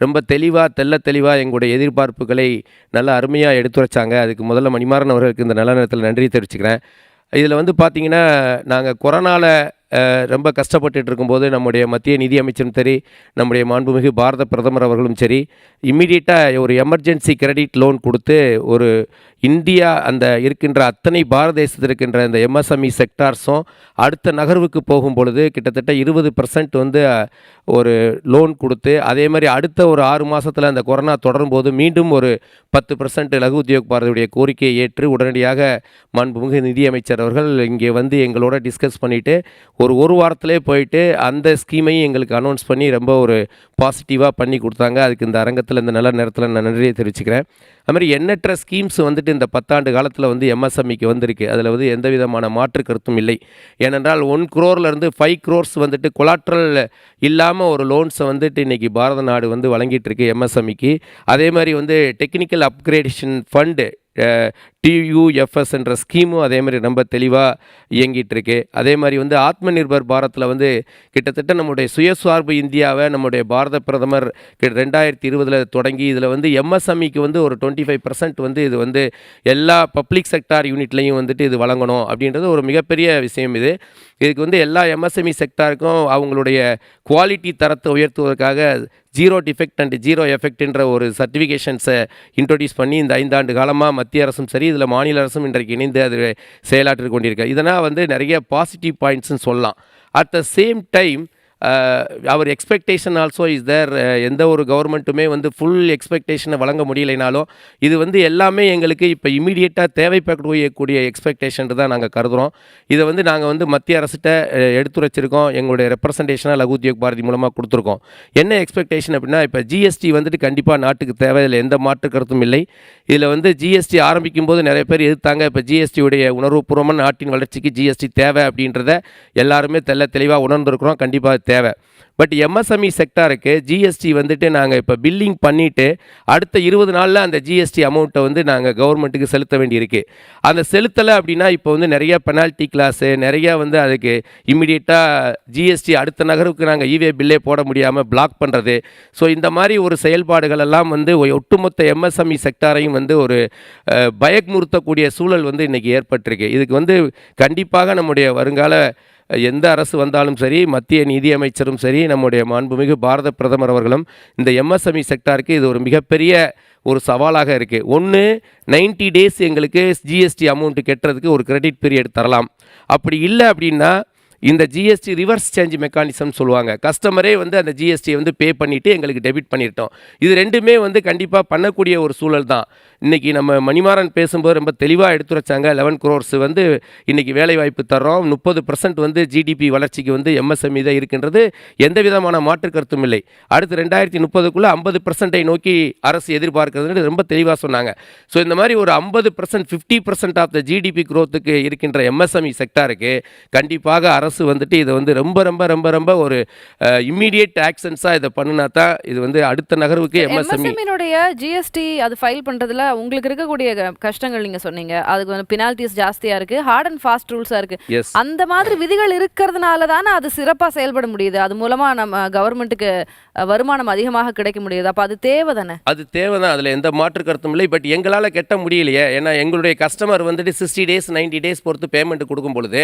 ரொம்ப தெளிவாக எங்களுடைய எதிர்பார்ப்புகளை நல்லா அருமையாக எடுத்துரைச்சாங்க. அதுக்கு முதல்ல மணிமாறன் அவர்களுக்கு இந்த நல்ல நேரத்தில் நன்றி தெரிவிச்சுக்கிறேன். இதில் வந்து பார்த்திங்கன்னா, நாங்கள் கொரோனாவில் ரொம்ப கஷ்டப்பட்டு இருக்கும்போது நம்முடைய மத்திய நிதி அமைச்சரும் சரி, நம்முடைய மாண்புமிகு பாரத பிரதமர் அவர்களும் சரி, இம்மிடியேட்டாக ஒரு எமர்ஜென்சி கிரெடிட் லோன் கொடுத்து ஒரு இந்தியா அந்த இருக்கின்ற அத்தனை பாரத தேசத்தில் இருக்கின்ற இந்த எம்எஸ்எம்இ செக்டார்ஸும் அடுத்த நகர்வுக்கு போகும் பொழுது கிட்டத்தட்ட 20% வந்து ஒரு லோன் கொடுத்து, அதே மாதிரி அடுத்த ஒரு 6 மாதத்தில் அந்த கொரோனா தொடரும் போது மீண்டும் ஒரு 10% லகு உத்யோக் பாரதியுடைய கோரிக்கையை ஏற்று உடனடியாக மாண்புமிகு நிதியமைச்சர் அவர்கள் இங்கே வந்து எங்களோட டிஸ்கஸ் பண்ணிவிட்டு ஒரு வாரத்திலே போயிட்டு அந்த ஸ்கீமையும் எங்களுக்கு அனௌன்ஸ் பண்ணி ரொம்ப ஒரு பாசிட்டிவாக பண்ணி கொடுத்தாங்க. அதுக்கு இந்த அரங்கத்தில் இந்த நல்ல நேரத்தில் நான் நன்றியை தெரிவிச்சுக்கிறேன். அதுமாதிரி எண்ணற்ற ஸ்கீம்ஸ் வந்துட்டு இந்த 10 ஆண்டு காலத்தில் வந்து எம்எஸ்எம்இக்கு வந்திருக்கு. அதில் வந்து எந்த விதமான மாற்று கருத்தும் இல்லை. ஏனென்றால் 1 crore 5 crores வந்துட்டு கொலாட்ரல் இல்லாமல் ஒரு லோன்ஸை வந்துட்டு இன்றைக்கி பாரத நாடு வந்து வழங்கிட்டு இருக்கு எம்எஸ்எம்இக்கு. அதே மாதிரி வந்து டெக்னிக்கல் அப்கிரேடேஷன் ஃபண்டு TUFS என்ற ஸ்கீமும் அதே மாதிரி ரொம்ப தெளிவாக இயங்கிட்டு இருக்கு. அதே மாதிரி வந்து ஆத்ம நிர்பர் பாரத்தில் வந்து கிட்டத்தட்ட நம்முடைய சுயசார்பு இந்தியாவை நம்முடைய பாரத பிரதமர் 2020 தொடங்கி இதில் வந்து MSMEக்கு வந்து ஒரு 25% வந்து இது வந்து எல்லா பப்ளிக் செக்டார் யூனிட்லையும் வந்துட்டு இது வழங்கணும் அப்படின்றது ஒரு மிகப்பெரிய விஷயம். இதுக்கு வந்து எல்லா MSME செக்டாருக்கும் அவங்களுடைய குவாலிட்டி தரத்தை உயர்த்துவதற்காக ஜீரோ டிஃபெக்ட் அண்ட் ஜீரோ எஃபெக்ட்ன்ற ஒரு சர்டிஃபிகேஷன்ஸை இன்ட்ரோடியூஸ் பண்ணி இந்த 5 ஆண்டு காலமாக மத்திய அரசும் சரி இதில் மாநில அரசும் இன்றைக்கு இணைந்து அது செயலாற்றி கொண்டிருக்கார். இதனால் வந்து நிறைய பாசிட்டிவ் பாயிண்ட்ஸ்ன்னு சொல்லலாம். At the same time our expectation also is there. எந்த ஒரு கவர்மெண்ட்டுமே வந்து ஃபுல் எக்ஸ்பெக்டேஷனை வழங்க முடியலைனாலும் இது வந்து எல்லாமே எங்களுக்கு இப்போ இமீடியட்டாக தேவைப்படக்கூடிய எக்ஸ்பெக்டேஷன் தான் நாங்கள் கருதுகிறோம். இதை வந்து நாங்கள் வந்து மத்திய அரசிட்ட எடுத்துரைச்சிருக்கோம். எங்களுடைய ரெப்ரசன்டேஷனாக லகு உத்யோக் பாரதி மூலமாக கொடுத்துருக்கோம். என்ன எக்ஸ்பெக்டேஷன் அப்படின்னா இப்போ ஜிஎஸ்டி வந்துட்டு கண்டிப்பாக நாட்டுக்கு தேவை, இதில் எந்த மாற்று கருத்தும் இல்லை. இதில் வந்து ஜிஎஸ்டி ஆரம்பிக்கும் போது நிறைய பேர் எதிர்த்தாங்க. இப்போ ஜிஎஸ்டியுடைய உணர்வுபூர்வமான நாட்டின் வளர்ச்சிக்கு ஜிஎஸ்டி தேவை அப்படின்றத எல்லாருமே தெளிவாக உணர்ந்துருக்கிறோம். கண்டிப்பாக தேவை. பட் MSME செக்டாருக்கு ஜிஎஸ்டி வந்துட்டு நாங்கள் இப்போ பில்லிங் பண்ணிவிட்டு அடுத்த 20 நாளில் அந்த ஜிஎஸ்டி அமௌண்ட்டை வந்து நாங்கள் கவர்மெண்ட்டுக்கு செலுத்த வேண்டியிருக்கு. அந்த செலுத்தலை அப்படின்னா இப்போ வந்து நிறைய பெனால்ட்டி கிளாஸு நிறையா வந்து அதுக்கு இம்மிடியட்டாக ஜிஎஸ்டி அடுத்த நகருக்கு நாங்கள் இவே பில்லே போட முடியாமல் பிளாக் பண்ணுறது. ஸோ இந்த மாதிரி ஒரு செயல்பாடுகள் எல்லாம் வந்து ஒட்டுமொத்த MSME செக்டாரையும் வந்து ஒரு பயமுறுத்தக்கூடிய சூழல் வந்து இன்றைக்கி ஏற்பட்டிருக்கு. இதுக்கு வந்து கண்டிப்பாக நம்முடைய வருங்கால எந்த அரசு வந்தாலும் சரி, மத்திய நிதியமைச்சரும் சரி, நம்முடைய மாண்புமிகு பாரத பிரதமர் அவர்களும் இந்த MSME செக்டாருக்கு இது ஒரு மிகப்பெரிய ஒரு சவாலாக இருக்குது. ஒன்று 90 டேஸ் எங்களுக்கு ஜிஎஸ்டி அமௌண்ட்டு கட்டுறதுக்கு ஒரு கிரெடிட் பீரியட் தரலாம். அப்படி இல்லை அப்படின்னா இந்த ஜிஎஸ்டி ரிவர்ஸ் சேஞ்ச் மெக்கானிசம் சொல்லுவாங்க. கஸ்டமரே வந்து அந்த ஜிஎஸ்டியை வந்து பே பண்ணிவிட்டு எங்களுக்கு டெபிட் பண்ணிட்டோம். இது ரெண்டுமே வந்து கண்டிப்பாக பண்ணக்கூடிய ஒரு சூழல் தான். இன்றைக்கி நம்ம மணிமாறன் பேசும்போது ரொம்ப தெளிவாக எடுத்துரைச்சாங்க. 11 crores வந்து இன்றைக்கி வேலைவாய்ப்பு தர்றோம். 30% வந்து ஜிடிபி வளர்ச்சிக்கு வந்து MSME தான் இருக்கின்றது. எந்த விதமான மாற்று கருத்தும் இல்லை. அடுத்து 2030க்குள்ளே 50% நோக்கி அரசு எதிர்பார்க்கிறதுன்னு ரொம்ப தெளிவாக சொன்னாங்க. ஸோ இந்த மாதிரி ஒரு 50% 50% ஆஃப் த ஜிடிபி growthக்கு இருக்கின்ற MSME செக்டாருக்கு கண்டிப்பாக அரசு வந்துட்டு இதை வந்து ரொம்ப ரொம்ப ரொம்ப ரொம்ப ஒரு இம்மீடியட் ஆக்ஷன்ஸாக இதை பண்ணினா தான் இது வந்து அடுத்த நகர்வுக்கு MSME-னுடைய ஜிஎஸ்டி அது ஃபைல் பண்ணுறதுல உங்களுக்கு இருக்கக்கூடிய கஷ்டங்கள் நீங்கள் சொன்னீங்க. அதுக்கு வந்து பெனால்ட்டிஸ் ஜாஸ்தியாக இருக்குது, ஹார்ட் அண்ட் ஃபாஸ்ட் ரூல்ஸாக இருக்குது. அந்த மாதிரி விதிகள் இருக்கிறதுனால தானே அது சிறப்பாக செயல்பட முடியுது. அது மூலமாக நம்ம கவர்மெண்ட்டுக்கு வருமானம் அதிகமாக கிடைக்க முடியுது. அப்போ அது தேவை தானே? அது தேவை தான், அதில் எந்த மாற்று கருத்தும் இல்லை. பட் எங்களால் கட்ட முடியலையே. ஏன்னா எங்களுடைய கஸ்டமர் வந்துட்டு 60 days 90 days பொறுத்து பேமெண்ட் கொடுக்கும் பொழுது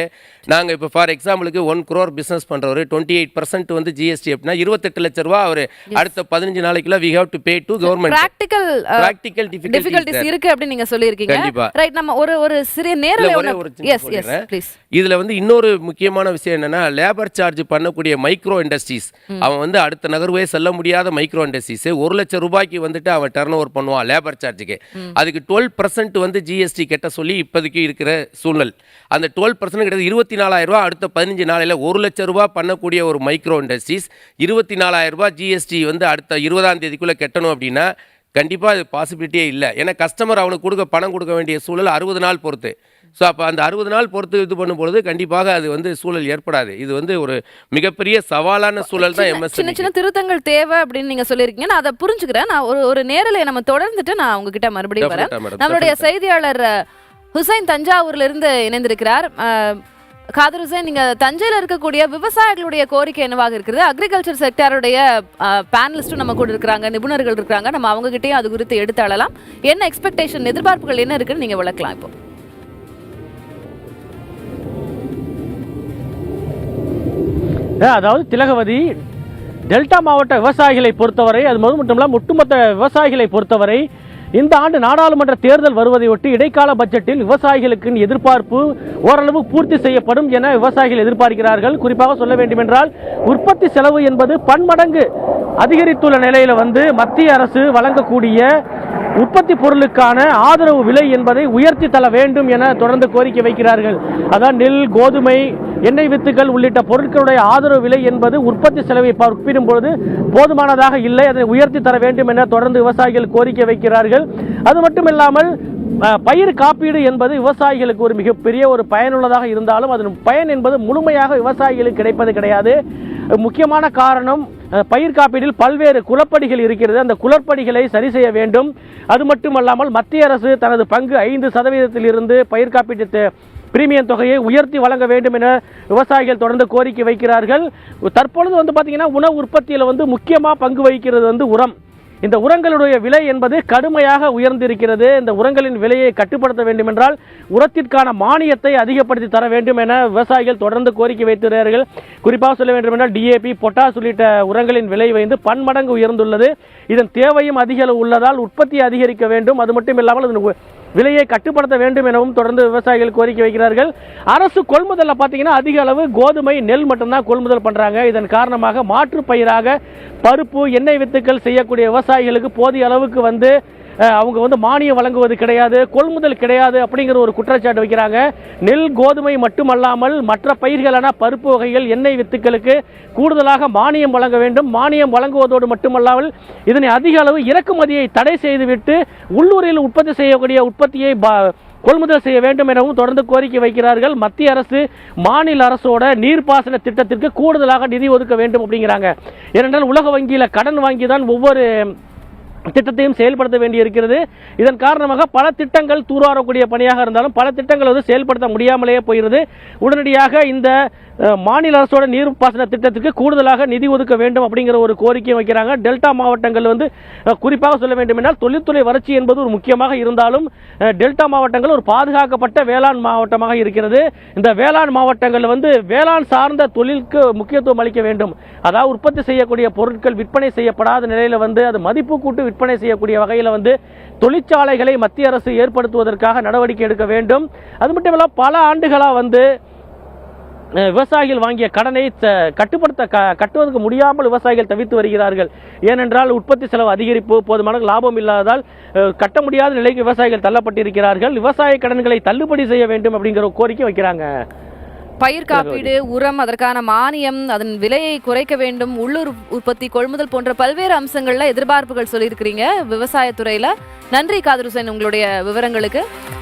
நாங்கள் இப்போ ஃபார் எக்ஸாம்பிளுக்கு 1 crore பிஸ்னஸ் பண்ணுறவர் 28% வந்து ஜிஎஸ்டி அப்படின்னா 28 லட்ச ரூபா அவர் அடுத்த 15 நாளைக்குள்ள we have to pay to government. Practical difficulties இருக்கு அப்படி நீங்க சொல்லியிருக்கீங்க. ரைட், நம்ம ஒரு சிறிய நேரலை இதுல வந்து இன்னொரு முக்கியமான விஷயம் என்னன்னா லேபர் சார்ஜ் பண்ணக்கூடிய மைக்ரோ இண்டஸ்ட்ரீஸ், அவன் வந்து அடுத்த நகர்வே செல்ல முடியாத மைக்ரோ இண்டஸ்ட்ரீஸ் 1 லட்சம் ரூபாய்க்கு வந்துட்டு அவன் டர்ன் ஓவர் பண்ணுவான் லேபர் சார்ஜுக்கு. அதுக்கு 12% வந்து ஜிஎஸ்டி கட்ட சொல்லி இப்போதைக்கு இருக்கிற சூழல். அந்த 12% கிடையாது 24,000 ரூபா. அடுத்த 15 நாளையில் 1 லட்சம் ரூபா பண்ணக்கூடிய ஒரு மைக்ரோ இண்டஸ்ட்ரீஸ் 24,000 ரூபா ஜிஎஸ்டி வந்து அடுத்த 20ஆம் தேதிக்குள்ளே கட்டணும் அப்படின்னா கண்டிப்பாக அது பாசிபிலிட்டியே இல்லை. ஏன்னா கஸ்டமர் அவனுக்கு பணம் கொடுக்க வேண்டிய சூழல் 60 நாள் பொறுத்து. ஸோ அப்போ அந்த 60 நாள் பொறுத்து இது பண்ணும்பொழுது கண்டிப்பாக அது வந்து சூழல் ஏற்படாது. இது வந்து ஒரு மிகப்பெரிய சவாலான சூழல் தான். சின்ன சின்ன திருத்தங்கள் தேவை அப்படின்னு நீங்கள் சொல்லியிருக்கீங்க. நான் அதை புரிஞ்சுக்கிறேன். நான் ஒரு நேரலை நம்ம தொடர்ந்துட்டு நான் உங்ககிட்ட மறுபடியும் வரேன். நம்மளுடைய செய்தியாளர் ஹுசைன் தஞ்சாவூர்ல இருந்து இணைந்திருக்கிறார். காதர் ஹுசைன், நீங்க தஞ்சையில் இருக்கக்கூடிய விவசாயிகளுடைய கோரிக்கை என்னவாக இருக்கிறது? அக்ரிகல்ச்சர் செக்டாருடைய பேனலிஸ்டும் நம்ம கூட இருக்கிறாங்க, நிபுணர்கள் இருக்கிறாங்க. நம்ம அவங்க கிட்டேயும் அது குறித்து எடுத்தாளலாம். என்ன எக்ஸ்பெக்டேஷன், எதிர்பார்ப்புகள் என்ன இருக்குன்னு நீங்க விளக்கலாம். இப்போ அதாவது திலகவதி, டெல்டா மாவட்ட விவசாயிகளை பொறுத்தவரை, அது மட்டுமல்ல ஒட்டுமொத்த விவசாயிகளை பொறுத்தவரை இந்த ஆண்டு நாடாளுமன்ற தேர்தல் வருவதையொட்டி இடைக்கால பட்ஜெட்டில் விவசாயிகளுக்கு எதிர்பார்ப்பு ஓரளவு பூர்த்தி செய்யப்படும் என விவசாயிகள் எதிர்பார்க்கிறார்கள். குறிப்பாக சொல்ல வேண்டும் என்றால் உற்பத்தி செலவு என்பது பன்மடங்கு அதிகரித்துள்ள நிலையில மத்திய அரசு வழங்கக்கூடிய உற்பத்தி பொருளுக்கான ஆதரவு விலை என்பதை உயர்த்தி தர வேண்டும் என தொடர்ந்து கோரிக்கை வைக்கிறார்கள். அதான் நெல், கோதுமை, எண்ணெய் வித்துக்கள் உள்ளிட்ட பொருட்களுடைய ஆதரவு விலை என்பது உற்பத்தி செலவை ஒப்பிடும் பொழுது போதுமானதாக இல்லை. அதை உயர்த்தி தர வேண்டும் என தொடர்ந்து விவசாயிகள் கோரிக்கை வைக்கிறார்கள். அது மட்டுமில்லாமல் பயிர் காப்பீடு என்பது விவசாயிகளுக்கு ஒரு மிகப்பெரிய ஒரு பயனுள்ளதாக இருந்தாலும் அதன் பயன் என்பது முழுமையாக விவசாயிகளுக்கு கிடைப்பது கிடையாது. முக்கியமான காரணம், பயிர் காப்பீடில் பல்வேறு குளப்படிகள் இருக்கிறது. அந்த குளப்படிகளை சரி செய்ய வேண்டும். அது மட்டுமல்லாமல் மத்திய அரசு தனது பங்கு 5% பயிர் காப்பீட்டு பிரீமியம் தொகையை உயர்த்தி வழங்க வேண்டும் என விவசாயிகள் தொடர்ந்து கோரிக்கை வைக்கிறார்கள். தற்பொழுது பார்த்தீங்கன்னா உணவு உற்பத்தியில் முக்கியமாக பங்கு வகிக்கிறது உரம். இந்த உரங்களுடைய விலை என்பது கடுமையாக உயர்ந்திருக்கிறது. இந்த உரங்களின் விலையை கட்டுப்படுத்த வேண்டும் என்றால் உரத்திற்கான மானியத்தை அதிகப்படுத்தி தர வேண்டும் என விவசாயிகள் தொடர்ந்து கோரிக்கை வைத்துள்ளார்கள். குறிப்பாக சொல்ல வேண்டும் என்றால் டிஏபி, பொட்டாஸ் உள்ளிட்ட உரங்களின் விலை பன்மடங்கு உயர்ந்துள்ளது. இதன் தேவையும் அதிக அளவு உள்ளதால் உற்பத்தியை அதிகரிக்க வேண்டும். அது மட்டும் இல்லாமல் அதன் விலையை கட்டுப்படுத்த வேண்டும் எனவும் தொடர்ந்து விவசாயிகள் கோரிக்கை வைக்கிறார்கள். அரசு கொள்முதலில் பார்த்தீங்கன்னா அதிக அளவு கோதுமை, நெல் மட்டும்தான் கொள்முதல் பண்ணுறாங்க. இதன் காரணமாக மாற்று பயிராக பருப்பு, எண்ணெய் வித்துக்கள் செய்யக்கூடிய விவசாயிகளுக்கு போதிய அளவுக்கு அவங்க மானியம் வழங்குவது கிடையாது, கொள்முதல் கிடையாது அப்படிங்கிற ஒரு குற்றச்சாட்டு வைக்கிறாங்க. நெல், கோதுமை மட்டுமல்லாமல் மற்ற பயிர்களான பருப்பு வகைகள், எண்ணெய் வித்துக்களுக்கு கூடுதலாக மானியம் வழங்க வேண்டும். மானியம் வழங்குவதோடு மட்டுமல்லாமல் இதனை அதிக அளவு இறக்குமதியை தடை செய்துவிட்டு உள்ளூரில் உற்பத்தி செய்யக்கூடிய உற்பத்தியை கொள்முதல் செய்ய வேண்டும் எனவும் தொடர்ந்து கோரிக்கை வைக்கிறார்கள். மத்திய அரசு மாநில அரசோட நீர்ப்பாசன திட்டத்திற்கு கூடுதலாக நிதி ஒதுக்க வேண்டும் அப்படிங்கிறாங்க. ஏனென்றால் உலக வங்கியில் கடன் வாங்கி தான் ஒவ்வொரு திட்டத்தையும் செயல்படுத்த வேண்டி இருக்கிறது. இதன் காரணமாக பல திட்டங்கள் தூர்வாரக்கூடிய பணியாக இருந்தாலும் பல திட்டங்கள் செயல்படுத்த முடியாமலேயே போகிறது. உடனடியாக இந்த மாநில அரசோட நீர்ப்பாசன திட்டத்திற்கு கூடுதலாக நிதி ஒதுக்க வேண்டும் அப்படிங்கிற ஒரு கோரிக்கை வைக்கிறாங்க. டெல்டா மாவட்டங்கள் குறிப்பாக சொல்ல வேண்டும் என்றால் தொழில்துறை வளர்ச்சி என்பது ஒரு முக்கியமாக இருந்தாலும் டெல்டா மாவட்டங்கள் ஒரு பாதுகாக்கப்பட்ட வேளாண் மாவட்டமாக இருக்கிறது. இந்த வேளாண் மாவட்டங்கள் வேளாண் சார்ந்த தொழிலுக்கு முக்கியத்துவம் அளிக்க வேண்டும். அதாவது உற்பத்தி செய்யக்கூடிய பொருட்கள் விற்பனை செய்யப்படாத நிலையில் அது மதிப்பு கூட்டு விற்பனை செய்யக்கூடிய வகையில் தொழிற்சாலைகளை மத்திய அரசு ஏற்படுத்துவதற்காக நடவடிக்கை எடுக்க வேண்டும். அது மட்டும் இல்லாமல் பல ஆண்டுகளாக விவசாயிகள் வாங்கிய கடனை கட்டுவதற்கு முடியாமல் விவசாயிகள் தவித்து வருகிறார்கள். ஏனென்றால் உற்பத்தி செலவு அதிகரிப்பு, போதுமான லாபம் இல்லாததால் கட்ட முடியாத நிலைக்கு விவசாயிகள் தள்ளப்பட்டிருக்கிறார்கள். விவசாய கடன்களை தள்ளுபடி செய்ய வேண்டும் அப்படிங்கிற கோரிக்கை வைக்கிறாங்க. பயிர் காப்பீடு, உரம், அதற்கான மானியம், அதன் விலையை குறைக்க வேண்டும், உள்ளூர் உற்பத்தி, கொள்முதல் போன்ற பல்வேறு அம்சங்கள்ல எதிர்பார்ப்புகள் சொல்லியிருக்கிறீங்க விவசாயத்துறையில. நன்றி காதர் ஹுசைன் உங்களுடைய விவரங்களுக்கு.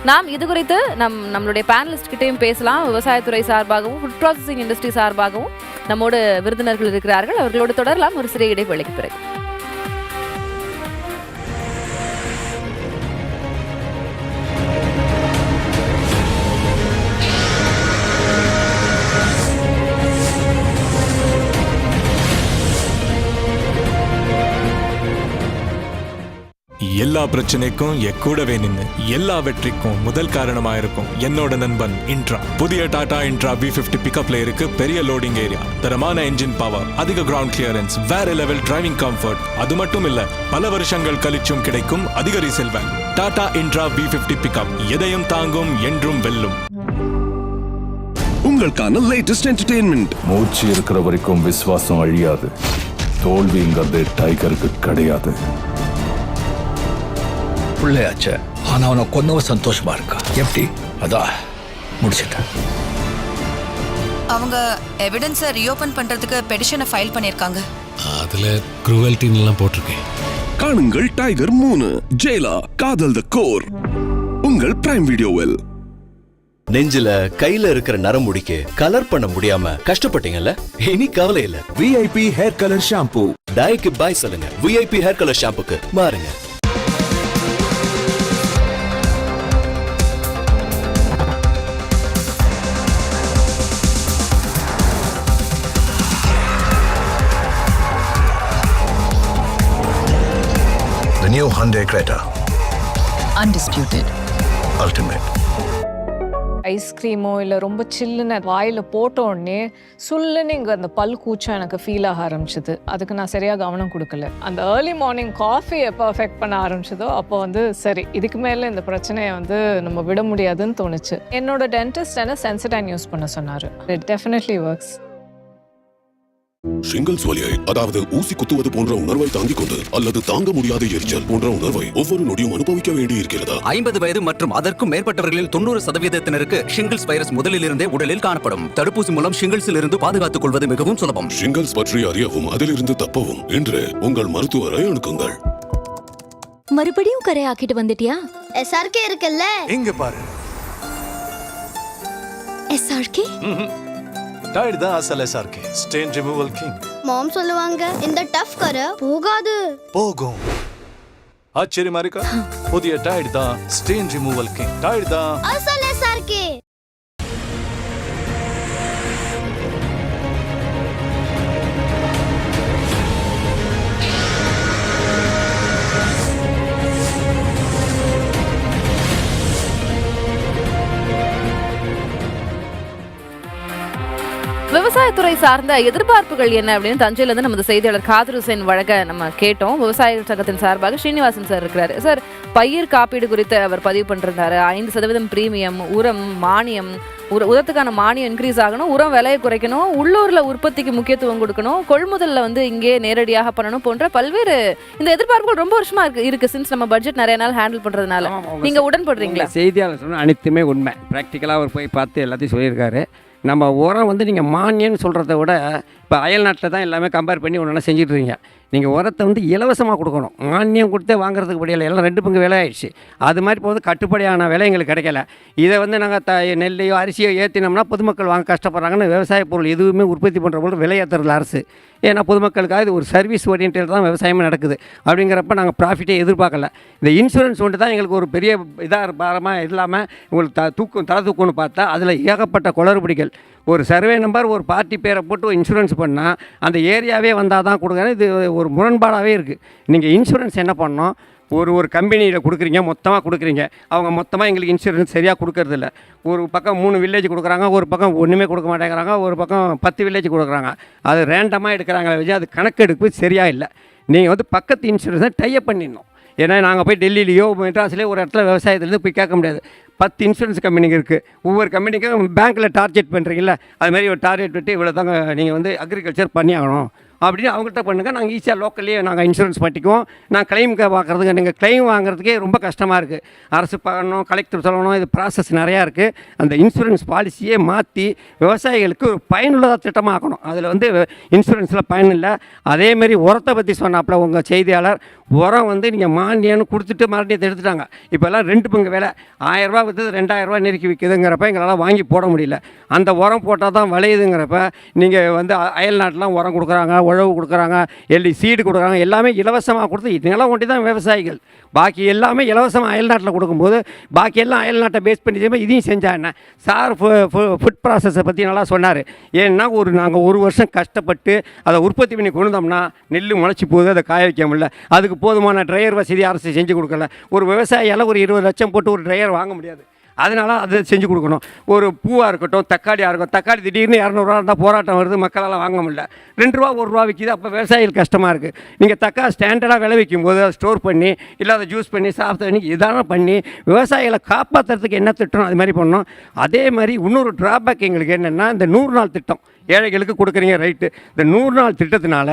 நாம் இது குறித்து நம்மளுடைய பேனலிஸ்ட் கிட்டையும் பேசலாம். விவசாயத்துறை சார்பாகவும் ஃபுட் ப்ராசஸிங் இண்டஸ்ட்ரி சார்பாகவும் நம்மோடு விருந்தினர்கள் இருக்கிறார்கள். அவர்களோடு தொடரலாம் ஒரு சிறிய இடைவேளைக்கு பிறகு. எல்லா பிரச்சனைக்கும் கூடவே நின்று எல்லா வெற்றிக்கும் முதல் காரணமா இருக்கும் என்னோட நண்பன் இன்ட்ரா. புதிய டாடா இன்ட்ரா V50 பிக்கப்ல இருக்கு பெரிய லோடிங் ஏரியா, தரமான என்ஜின் பவர், அதிக கிரவுண்ட் கிளியரன்ஸ், வேற லெவல் டிரைவிங் கம்ஃபர்ட். அது மட்டும் இல்ல, பல வருஷங்கள் கழிச்சும் கிடைக்கும் அதிக resale value. Tata Intra V50 pickup எதையும் தாங்கும், என்றும் வெல்லும். உங்களுக்கான லேட்டஸ்ட் என்டர்டெயின்மெண்ட். மூச்சு இருக்கிற வரைக்கும் விசுவாசம் அழியாது. தோல்விங்கிறது டைகருக்கு கிடையாது. பிள்ளையாச்ச, ஆனா அவனை கொன்னவ சந்தோஷமா இருக்கா. எப்படி? அதான் முடிச்சிட்டேன். அவங்க எவிடன்ஸை ரீஓபன் பண்றதுக்கு பெட்டிஷனை ஃபைல் பண்ணிருக்காங்க. அதுல க்ரூவல்டின் எல்லாம் போட்டிருக்கேன். காணுங்கள் டைகர் 3 ஜெயிலா காதல் தி கோர் உங்கள் பிரைம் வீடியோவில். நெஞ்சில கையில இருக்கிற நரமுடிக்கு கலர் பண்ண முடியாம கஷ்டப்பட்டீங்கல்ல, இனி கவலை இல்ல. VIP hair colour shampoo. டைக்கு பாய் சொல்லுங்க, விஐபி ஹேர் கலர் ஷாம்புக்கு மாறுங்க. The new Hyundai Creta. Undisputed. Ultimate. ஐஸ்கிரீமோ இல்லை ரொம்ப சில்லுன்னு வாயில் போட்ட உடனே சுல்லுன்னு இங்கே அந்த பல் கூச்சம் எனக்கு ஃபீல் ஆக ஆரம்பிச்சிது. அதுக்கு நான் சரியாக கவனம் கொடுக்கல. அந்த ஏர்லி மார்னிங் காஃபி எப்போ அஃபெக்ட் பண்ண ஆரம்பிச்சதோ அப்போ சரி, இதுக்கு மேலே இந்த பிரச்சனையை நம்ம விட முடியாதுன்னு தோணுச்சு. என்னோட டென்டிஸ்ட் என்ன சென்சிடைன் யூஸ் பண்ண சொன்னார். It definitely works. ஷிங்கிள்ஸ் வலியை, அதாவது ஊசி குத்துவது போன்ற உணர்வை தாங்கிக் கொண்டு அல்லது தாங்க முடியாத எரிச்சல் போன்ற உணர்வை ஒவ்வொரு நொடியும் அனுபவிக்க வேண்டி இருக்கிறதா? 50 வயது மற்றும் அதற்கும் மேற்பட்டவர்களில் 90% ஷிங்கிள்ஸ் வைரஸ் முதலிலிருந்தே உடலில் காணப்படும். தடுப்பூசி மூலம் ஷிங்கிள்ஸில் இருந்து பாதுகாத்துக் கொள்வது மிகவும் சுலபம். ஷிங்கிள்ஸ் பற்றி அறியவும் அதிலிருந்து தப்பவும் இன்று உங்கள் மருத்துவரை அணுகுங்கள். மறுபடியும் கரையாக்கிட்டு வந்துட்டியா? SRK இருக்குல்ல, இங்க பாரு. SRK டைடு தான் அசல் SRK, stain removal king. Mom சொல்லுவாங்க இந்த டஃப் கரை போகாது. போகும். ஆச்சரியமா இருக்கா? புதிய டைடு தான் ஸ்டெயின் ரிமூவல் கிங். டைடு தான் அசல் SRK. விவசாயத்துறை சார்ந்த எதிர்பார்ப்புகள் என்ன அப்படின்னு தஞ்சையில இருந்து நமது செய்தியாளர் காதர் ஹுசேன் வழங்க நம்ம கேட்டோம். விவசாய சங்கத்தின் சார்பாக ஸ்ரீனிவாசன் சார் இருக்கிறாரு. சார், பயிர் காப்பீடு குறித்து அவர் பதிவு பண்ணிருந்தாரு. 5% பிரீமியம், உரம் மானியம், உரத்துக்கான மானியம் இன்க்ரீஸ் ஆகணும், உரம் விலையை குறைக்கணும், உள்ளூர்ல உற்பத்திக்கு முக்கியத்துவம் கொடுக்கணும், கொள்முதல்ல இங்கே நேரடியாக பண்ணணும் போன்ற பல்வேறு இந்த எதிர்பார்ப்புகள் ரொம்ப வருஷமா இருக்கு. சின்ஸ் நம்ம பட்ஜெட் நிறைய நாள் ஹேண்டில் பண்றதுனால நீங்க உடன்படுறீங்களா? செய்தியாளர் சொன்ன அனைத்துமே உண்மை. ப்ராக்டிக்கலாக அவர் போய் பார்த்து எல்லாத்தையும் சொல்லியிருக்காரு. நம்ம உரம் நீங்கள் மானியம்னு சொல்கிறத விட இப்போ அயல் நாட்டில் தான் எல்லாமே கம்பேர் பண்ணி ஒன்றா செஞ்சிட்ருக்கீங்க. நீங்கள் உரத்தை இலவசமாக கொடுக்கணும். மானியம் கொடுத்தே வாங்குறதுக்கு படியலை, எல்லாம் 2 பங்கு விலை ஆயிடுச்சு. அது மாதிரி போது கட்டுப்படியான விலை எங்களுக்கு கிடைக்கல. இதை நாங்கள் நெல்லையோ அரிசியோ ஏற்றினோம்னா பொதுமக்கள் வாங்க கஷ்டப்படுறாங்கன்னு விவசாய பொருள் எதுவுமே உற்பத்தி பண்ணுற பொருள் விலை ஏற்றுறதுல அரசு. ஏன்னா பொதுமக்களுக்காக இது ஒரு சர்வீஸ் ஓரியன்டட் தான் விவசாயமே நடக்குது. அப்படிங்கிறப்ப நாங்கள் ப்ராஃபிட்டே எதிர்பார்க்கல. இந்த இன்சூரன்ஸ் ஒன்று தான் எங்களுக்கு ஒரு பெரிய இதாக பாரமாக இல்லாமல் உங்களுக்கு தலை தூக்கும்னு பார்த்தா அதில் ஏகப்பட்ட குளறுபடிகள். ஒரு சர்வே நம்பர், ஒரு பார்ட்டி பேரை போட்டு இன்சூரன்ஸ் பண்ணால் அந்த ஏரியாவே வந்தால் தான் கொடுக்குறேன். இது ஒரு முரண்பாடாகவே இருக்குது. நீங்கள் இன்சூரன்ஸ் என்ன பண்ணணும், ஒரு கம்பெனியில் கொடுக்குறீங்க, மொத்தமாக கொடுக்குறீங்க. அவங்க மொத்தமாக எங்களுக்கு இன்சூரன்ஸ் சரியாக கொடுக்கறதில்ல. ஒரு பக்கம் 3 வில்லேஜ் கொடுக்குறாங்க, ஒரு பக்கம் ஒன்றுமே கொடுக்க மாட்டேங்கிறாங்க, ஒரு பக்கம் 10 வில்லேஜ் கொடுக்குறாங்க. அது ரேண்டமாக எடுக்கிறாங்களே வச்சு அது கணக்கெடுப்பு சரியாக இல்லை. நீங்கள் பக்கத்து இன்சூரன்ஸை டைப் பண்ணிடணும். ஏன்னா நாங்கள் போய் டெல்லியிலையோ மெட்ராஸ்லேயோ ஒரு இடத்துல விவசாயத்துலேருந்து போய் கேட்க முடியாது. 10 இன்சூரன்ஸ் கம்பெனிங்க இருக்குது. ஒவ்வொரு கம்பெனிக்கும் பேங்க்கில் டார்கெட் பண்ணுறீங்களா, அதுமாதிரி ஒரு டார்கெட் விட்டு இவ்வளோ தாங்க நீங்கள் அக்ரிகல்ச்சர் பண்ணி ஆகணும் அப்படின்னு அவங்கள்ட்ட பண்ணுங்கள். நாங்கள் ஈஸியாக லோக்கல்லேயே நாங்கள் இன்சூரன்ஸ் பண்ணிக்குவோம். நான் கிளைமுக்கு பார்க்குறதுக்கு நீங்கள் கிளைம் வாங்குறதுக்கே ரொம்ப கஷ்டமாக இருக்குது. அரசு பண்ணணும், கலெக்டர் சொல்லணும், இது ப்ராசஸ் நிறையா இருக்குது. அந்த இன்சூரன்ஸ் பாலிசியே மாற்றி விவசாயிகளுக்கு ஒரு பயனுள்ளதாக திட்டமாக்கணும். அதில் இன்சூரன்ஸில் பயன் இல்லை. அதேமாரி உரத்தை பற்றி சொன்னாப்புல உங்கள் செய்தியாளர், உரம் நீங்கள் மானியம்னு கொடுத்துட்டு மறுபடியும் எடுத்துட்டாங்க. இப்போல்லாம் 2 பங்கு விலை, 1000 ரூபா விற்றது 2000 ரூபா நெருக்கி விற்குதுங்கிறப்ப எங்களால் வாங்கி போட முடியல. அந்த உரம் போட்டால் தான் விளையுதுங்கிறப்ப நீங்கள் அயல் நாட்டெலாம் உரம் கொடுக்குறாங்க, உழவு கொடுக்குறாங்க, சீடு கொடுக்குறாங்க, எல்லாமே இலவசமாக கொடுத்து நிலம் ஒண்டி தான் விவசாயிகள். பாக்கி எல்லாமே இலவசமாக அயல் நாட்டில் கொடுக்கும்போது பாக்கி எல்லாம் அயல் நாட்டை பேஸ் பண்ணி இதையும் செஞ்சா என்ன? சார் ஃபுட் ப்ராசஸை பற்றி நல்லா சொன்னார். ஏன்னா நாங்கள் 1 வருஷம் கஷ்டப்பட்டு அதை உற்பத்தி பண்ணி கொண்டு வந்தோம்னா நெல் முளைச்சி போகுது, அதை காய வைக்க முடியல. அதுக்கு போதுமான ட்ரையர் வசதி அரசு செஞ்சு கொடுக்கல. ஒரு விவசாயியால் ஒரு 20 லட்சம் போட்டு ஒரு ட்ரையர் வாங்க முடியாது. அதனால் அதை செஞ்சு கொடுக்கணும். ஒரு பூவாக இருக்கட்டும், தக்காளியாக இருக்கும், தக்காளி திடீர்னு 200 ரூபா இருந்தால் போராட்டம் வருது, மக்களால் வாங்க முடியல. 2 ரூபா 1 ரூபா விற்கிது. அப்போ விவசாயிகள் கஷ்டமாக இருக்குது. நீங்கள் தக்காளி ஸ்டாண்டர்டாக விலை விற்கும்போது அதை ஸ்டோர் பண்ணி, இல்லை அதை ஜூஸ் பண்ணி, சாப்பிட்டு பண்ணி, இதான பண்ணி விவசாயிகளை காப்பாற்றுறதுக்கு என்ன திட்டம் அது மாதிரி பண்ணணும். அதே மாதிரி இன்னொரு ட்ராபேக் எங்களுக்கு என்னென்னா, இந்த 100 நாள் திட்டம் ஏழைகளுக்கு கொடுக்குறீங்க, ரைட்டு. இந்த 100 நாள் திட்டத்தினால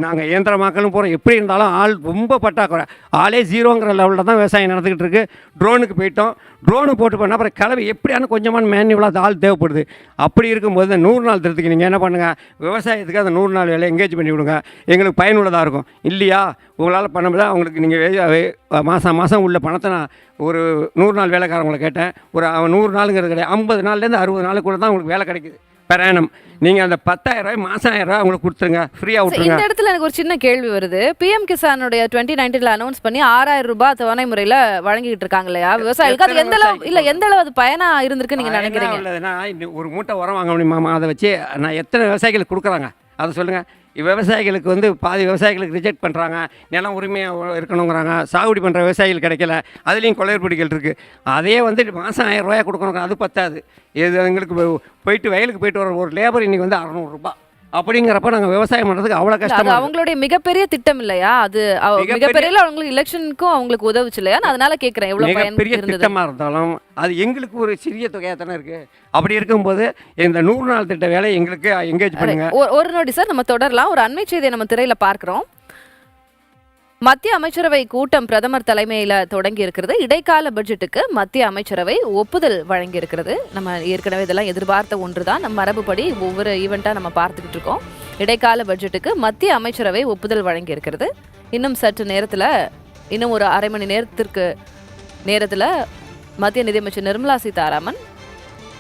நாங்கள் இயந்திரமாக்கலும் போகிறோம். எப்படி இருந்தாலும் ஆள் ரொம்ப பட்டாக்குறை, ஆளே 0ங்கிற லெவலில் தான் விவசாயம் நடந்துக்கிட்டு இருக்குது. ட்ரோனுக்கு போயிட்டோம். ட்ரோனு போட்டு பண்ணால் அப்புறம் கிளவி எப்படியான கொஞ்சமான மேன்யூவலாக ஆள் தேவைப்படுது. அப்படி இருக்கும்போது இந்த 100 நாள் திட்டத்துக்கு நீங்கள் என்ன பண்ணுங்கள், விவசாயத்துக்கு அந்த 100 நாள் வேலையை எங்கேஜ் பண்ணி விடுங்க. எங்களுக்கு பயனுள்ளதாக இருக்கும். இல்லையா, உங்களால் பண்ண முடியாது, அவங்களுக்கு நீங்கள் மாதம் உள்ள பணத்தை நான் ஒரு 100 நாள் வேலைக்காரங்களை கேட்டேன். ஒரு 100 நாளுங்கிறது கிடையாது, 50 நாள்லேருந்து 60 நாளுக்கு கூட தான் உங்களுக்கு வேலை கிடைக்குது பெர் ஆனம். நீங்கள் அந்த 10,000 ரூபாய் மாதம் 1000 ரூபாய் உங்களுக்கு கொடுத்துருங்க, ஃப்ரீயாக விட்டுருங்க. இந்த இடத்துல எனக்கு ஒரு சின்ன கேள்வி வருது. PM கிசானுடைய 2019 அனௌன்ஸ் பண்ணி 6000 ரூபாய் தவணை முறையில் வழங்கிட்டு இருக்காங்க இல்லையா விவசாயிகளுக்கு? அது எந்த அளவு அது பயனா இருந்திருக்கு நீங்க நினைக்கிறீங்க? ஒரு மூட்டை உரம் வாங்க முடியுமா? அதை வச்சு நான் எத்தனை விவசாயிகளுக்கு கொடுக்குறாங்க அதை சொல்லுங்கள். விவசாயிகளுக்கு பாதி விவசாயிகளுக்கு ரிஜெக்ட் பண்ணுறாங்க, நிலம் உரிமையாக இருக்கணுங்கிறாங்க. சாகுபடி பண்ணுற விவசாயிகள் கிடைக்கல, அதுலேயும் குளறுபடிகள் இருக்குது. அதே மாதம் 1000 ரூபாய் கொடுக்கணுங்க, அது பத்தாது. இது எங்களுக்கு போயிட்டு வயலுக்கு போயிட்டு வர ஒரு லேபர் இன்றைக்கி 600 ரூபாய். அப்படிங்கிறப்ப நாங்கள் விவசாயம் பண்ணுறதுக்கு அவ்வளோ கஷ்டம். அவங்களுடைய மிகப்பெரிய திட்டம் இல்லையா அது? மிகப்பெரிய அவங்களுக்கு எலெக்ஷனுக்கும் அவங்களுக்கு உதவுச்சு இல்லையா? அதனால கேட்குறேன், எவ்வளோ பெரிய திட்டமாக இருந்தாலும் அது எங்களுக்கு ஒரு சிறிய தொகையாக தானே இருக்குது. அப்படி இருக்கும்போது இந்த 100 நாள் திட்ட வேலை எங்களுக்கு எங்கேஜ் பண்ணுங்க. ஒரு நோடி சார், நம்ம தொடரலாம். ஒரு அண்மை செய்தியை நம்ம திரையில் பார்க்குறோம். மத்திய அமைச்சரவை கூட்டம் பிரதமர் தலைமையில் தொடங்கி இருக்கிறது. இடைக்கால பட்ஜெட்டுக்கு மத்திய அமைச்சரவை ஒப்புதல் வழங்கி இருக்கிறது. நம்ம ஏற்கனவே இதெல்லாம் எதிர்பார்த்த ஒன்று தான். நம்ம மரபுப்படி ஒவ்வொரு ஈவெண்ட்டாக நம்ம பார்த்துக்கிட்டு இருக்கோம். இடைக்கால பட்ஜெட்டுக்கு மத்திய அமைச்சரவை ஒப்புதல் வழங்கி இருக்கிறது. இன்னும் சற்று நேரத்தில், இன்னும் ஒரு அரை மணி நேரத்திற்கு நேரத்தில் மத்திய நிதியமைச்சர் நிர்மலா சீதாராமன்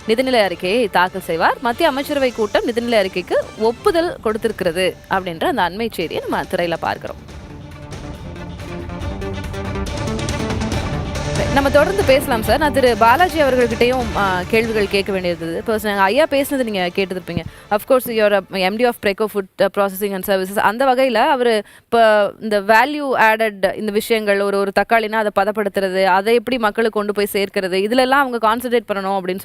நிதிநிலை அறிக்கையை தாக்கல் செய்வார். மத்திய அமைச்சரவை கூட்டம் நிதிநிலை அறிக்கைக்கு ஒப்புதல் கொடுத்திருக்கிறது அப்படின்ற அந்த அண்மை செய்தியை நம்ம திரையில பார்க்கிறோம். நம்ம தொடர்ந்து பேசலாம் சார். நான் திரு பாலாஜி அவர்கள்கிட்டையும் கேள்விகள் கேட்க வேண்டியது. இப்போ ஐயா பேசுனது நீங்கள் கேட்டுருப்பீங்க. அஃப்கோர்ஸ் யுவர் எம்டி ஆஃப் பிரேக்கோ ஃபுட் ப்ராசஸிங் அண்ட் சர்வீசஸ். அந்த வகையில் அவர் இப்போ இந்த வேல்யூ ஆடட் இந்த விஷயங்கள் ஒரு தக்காளினா அதை பதப்படுத்துறது, அதை எப்படி மக்களுக்கு கொண்டு போய் சேர்க்கிறது, இதிலெல்லாம் அவங்க கான்சன்ட்ரேட் பண்ணணும் அப்படின்னு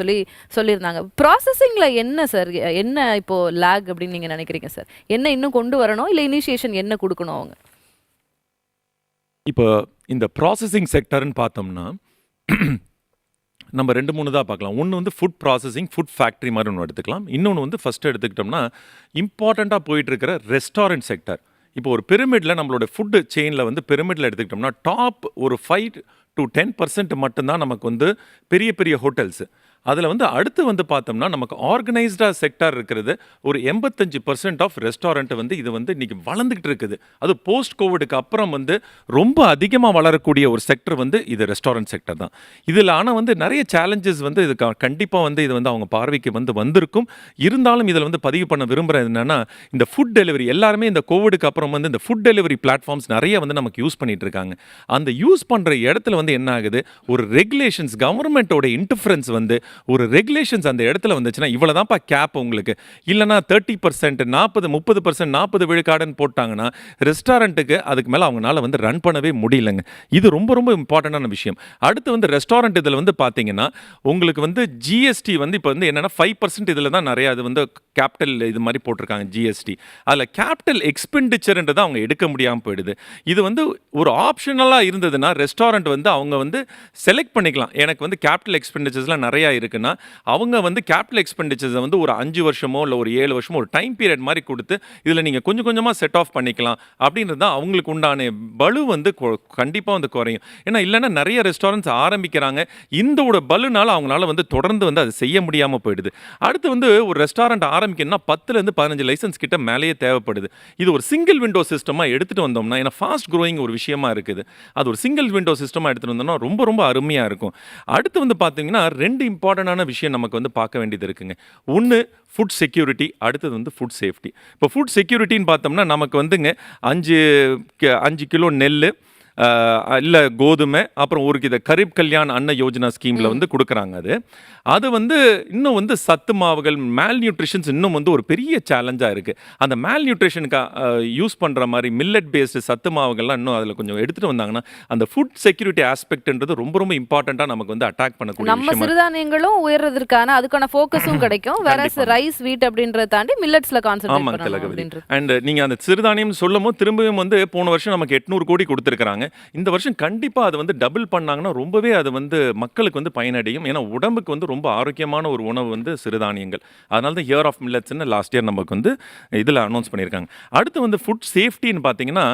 சொல்லியிருந்தாங்க. ப்ராசஸிங்கில் என்ன சார், என்ன இப்போது லேக் அப்படின்னு நீங்கள் நினைக்கிறீங்க சார்? என்ன இன்னும் கொண்டு வரணும், இல்லை இனிஷியேஷன் என்ன கொடுக்கணும் அவங்க? இப்போ இந்த ப்ராசஸிங் செக்டர்னு பார்த்தோம்னா நம்ம 2-3 தான் பார்க்கலாம். ஒன்று வந்து ஃபுட் ப்ராசஸிங், ஃபுட் ஃபேக்ட்ரி மாதிரி ஒன்று எடுத்துக்கலாம். இன்னொன்று வந்து ஃபஸ்ட்டு எடுத்துக்கிட்டோம்னா இம்பார்ட்டண்ட்டாக போயிட்டுருக்கிற ரெஸ்டாரண்ட் செக்டர். இப்போ ஒரு பிரமிடில் நம்மளோட ஃபுட்டு செயினில் வந்து பிரமிடில் எடுத்துக்கிட்டோம்னா டாப் ஒரு 5 to 10% மட்டும்தான் நமக்கு வந்து பெரிய பெரிய ஹோட்டல்ஸு. அதில் வந்து அடுத்து வந்து பார்த்தோம்னா நமக்கு ஆர்கனைஸ்டாக செக்டார் இருக்கிறது ஒரு 85% ஆஃப் ரெஸ்டாரண்ட் வந்து இது வந்து இன்றைக்கி வளர்ந்துக்கிட்டு இருக்குது. அது போஸ்ட் கோவிடுக்கு அப்புறம் வந்து ரொம்ப அதிகமாக வளரக்கூடிய ஒரு செக்டர் வந்து இது ரெஸ்டாரண்ட் செக்டர் தான். இதில் ஆனால் வந்து நிறைய சேலஞ்சஸ் வந்து இது கண்டிப்பாக வந்து இது வந்து அவங்க பார்வைக்கு வந்து வந்திருக்கும். இருந்தாலும் இதில் வந்து பதிவு பண்ண விரும்புகிறது என்னென்னா, இந்த ஃபுட் டெலிவரி எல்லாருமே இந்த கோவிடுக்கு அப்புறம் வந்து இந்த ஃபுட் டெலிவரி பிளாட்ஃபார்ம்ஸ் நிறைய வந்து நமக்கு யூஸ் பண்ணிகிட்டு இருக்காங்க. அந்த யூஸ் பண்ணுற இடத்துல வந்து என்ன ஆகுது, ஒரு ரெகுலேஷன்ஸ், கவர்மெண்ட்டோட இன்டர்ஃபரன்ஸ் வந்து ஒரு ரெகுலேஷன்ஸ் அந்த இடத்துல வந்துச்சுன்னா இவ்வளோதான்ப்பா கேப் உங்களுக்கு, இல்லைனா 30%, 40, 30%, 40 விழுக்காடுன்னு போட்டாங்கன்னா ரெஸ்டாரண்ட்டுக்கு அதுக்கு மேலே அவங்களால வந்து ரன் பண்ணவே முடியலைங்க. இது ரொம்ப ரொம்ப இம்பார்ட்டண்டான விஷயம். அடுத்து வந்து ரெஸ்டாரண்ட் இதில் வந்து பார்த்தீங்கன்னா உங்களுக்கு வந்து ஜிஎஸ்டி வந்து இப்போ வந்து என்னென்னா 5% இதில் தான் நிறையா அது வந்து கேபிட்டல் இது மாதிரி போட்டிருக்காங்க ஜிஎஸ்டி. அதில் கேபிட்டல் எக்ஸ்பெண்டிச்சர்ன்றதை அவங்க எடுக்க முடியாமல் போயிடுது. இது வந்து ஒரு ஆப்ஷனலாக இருந்ததுன்னா ரெஸ்டாரண்ட் வந்து அவங்க வந்து செலக்ட் பண்ணிக்கலாம். எனக்கு வந்து கேபிட்டல் எக்ஸ்பெண்டிச்சர்ஸ்லாம் நிறையா இருக்குன்னா அவங்க வந்து கேபிட்டல் எக்ஸ்பெண்டிச்சர்ஸை வந்து ஒரு 5 வருஷமோ இல்லை ஒரு 7 வருஷமோ ஒரு டைம் பீரியட் மாதிரி கொடுத்து இதில் நீங்கள் கொஞ்சம் கொஞ்சமாக செட் ஆஃப் பண்ணிக்கலாம். அப்படின்றது தான் அவங்களுக்கு உண்டான பலு வந்து கண்டிப்பாக வந்து குறையும். ஏன்னா இல்லைன்னா நிறைய ரெஸ்டாரண்ட்ஸ் ஆரம்பிக்கிறாங்க, இந்த பலுனால அவங்களால வந்து தொடர்ந்து வந்து அது செய்ய முடியாமல் போயிடுது. அடுத்து வந்து ஒரு ரெஸ்டாரண்ட் ஆரம்பிக்கணும்னா 10லேருந்து 15 லைசன்ஸ் கிட்ட மேலேயே தேவைப்படுது. இது ஒரு சிங்கிள் விண்டோ சிஸ்டமாக எடுத்துகிட்டு வந்தோம்னா, ஏன்னா ஃபாஸ்ட் க்ரோயிங் ஒரு விஷயமா இருக்குது, அது ஒரு சிங்கிள் விண்டோ சிஸ்டமாக எடுத்துகிட்டு வந்தோம்னா ரொம்ப ரொம்ப அருமையாக இருக்கும். அடுத்து வந்து பார்த்தீங்கன்னா 2 இம்பார்ட்டண்டான விஷயம் நமக்கு வந்து பார்க்க வேண்டியது இருக்குங்க. ஒன்று ஃபுட் செக்யூரிட்டி, அடுத்தது வந்து ஃபுட் சேஃப்டி. இப்போ ஃபுட் செக்யூரிட்டின்னு பார்த்தோம்னா நமக்கு வந்துங்க 5 கிலோ நெல் இல்லை கோதுமை, அப்புறம் ஒரு இதை கரீப் கல்யாண் அன்ன யோஜனா ஸ்கீமில் வந்து கொடுக்குறாங்க. அது வந்து இன்னும் வந்து சத்து மாவுகள், மேல் நியூட்ரிஷன்ஸ் இன்னும் வந்து ஒரு பெரிய சேலஞ்சாக இருக்குது. அந்த மேல் நியூட்ரிஷனுக்கு யூஸ் பண்ணுற மாதிரி மில்லட் பேஸ்டு சத்து மாவுகள்லாம் இன்னும் அதில் கொஞ்சம் எடுத்துகிட்டு வந்தாங்கன்னா அந்த ஃபுட் செக்யூரிட்டி ஆஸ்பெக்ட்ன்றது ரொம்ப ரொம்ப இம்பார்ட்டண்ட்டாக நமக்கு வந்து அட்டாக் பண்ணக்கூடிய நம்ம சிறுதானியங்களும் உயர்றதுக்கான அதுக்கான ஃபோக்கஸும் கிடைக்கும். வேற ரைஸ், வீட் அப்படின்றத தாண்டி மில்லட்ஸ்ல கான்சென்ட்ரேட் பண்ணணும். அண்ட் நீங்கள் அந்த சிறுதானியம் சொல்லும் போது திரும்பவும் வந்து போன வருஷம் நமக்கு 800 கோடி கொடுத்துருக்காங்க. இந்த வருஷம் கண்டிப்பாக அது வந்து டபுள் பண்ணாங்கன்னா ரொம்பவே அது வந்து மக்களுக்கு வந்து பயனடையும். ஏன்னா உடம்புக்கு வந்து ரொம்ப ஆரோக்கியமான ஒரு உணவு வந்து சிறுதானியங்கள். அதனால தான் இயர் ஆஃப் மில்லட்ஸ்ன்னு லாஸ்ட் இயர் நமக்கு வந்து இதில் அனௌன்ஸ் பண்ணியிருக்காங்க. அடுத்து வந்து ஃபுட் சேஃப்டின்னு பார்த்தீங்கன்னா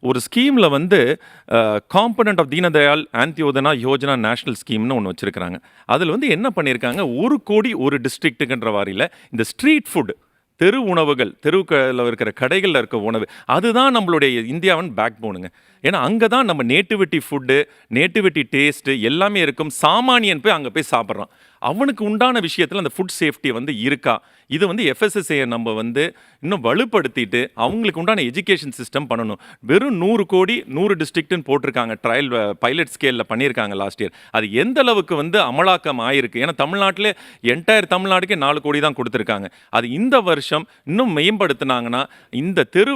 ஒரு ஸ்கீமில் வந்து component of Deendayal Antyodaya Yojana national ஸ்கீம்னு ஒன்று வச்சுருக்காங்க. அதில் வந்து என்ன பண்ணியிருக்காங்க, 1 கோடி ஒரு டிஸ்ட்ரிக்ட்டுன்ற வாரியில் இந்த ஸ்ட்ரீட் ஃபுட், தெரு உணவுகள், தெருவுகளில் இருக்கிற கடைகளில் இருக்க உணவு, அதுதான் நம்மளுடைய இந்தியாவின் பேக் போனுங்க. ஏன்னா அங்கே தான் நம்ம நேட்டிவிட்டி ஃபுட்டு, நேட்டிவிட்டி டேஸ்ட்டு எல்லாமே இருக்கும். சாமானியன் போய் அங்கே போய் சாப்பிட்றான். அவனுக்கு உண்டான விஷயத்தில் அந்த ஃபுட் சேஃப்டி வந்து இருக்கா, இது வந்து எஃப்எஸ்எஸ்ஐயை நம்ம வந்து இன்னும் வலுப்படுத்திட்டு அவங்களுக்கு உண்டான எஜுகேஷன் சிஸ்டம் பண்ணணும். வெறும் 100 கோடி 100 டிஸ்ட்ரிக்ட்னு போட்டிருக்காங்க, ட்ரையல் பைலட் ஸ்கேலில் பண்ணியிருக்காங்க லாஸ்ட் இயர். அது எந்த அளவுக்கு வந்து அமலாக்கம் ஆயிருக்கு, ஏன்னா தமிழ்நாட்டில் என்டையர் தமிழ்நாடுக்கே 4 கோடி தான் கொடுத்துருக்காங்க. அது இந்த வருஷம் இன்னும் மேம்படுத்தினாங்கன்னா இந்த தெரு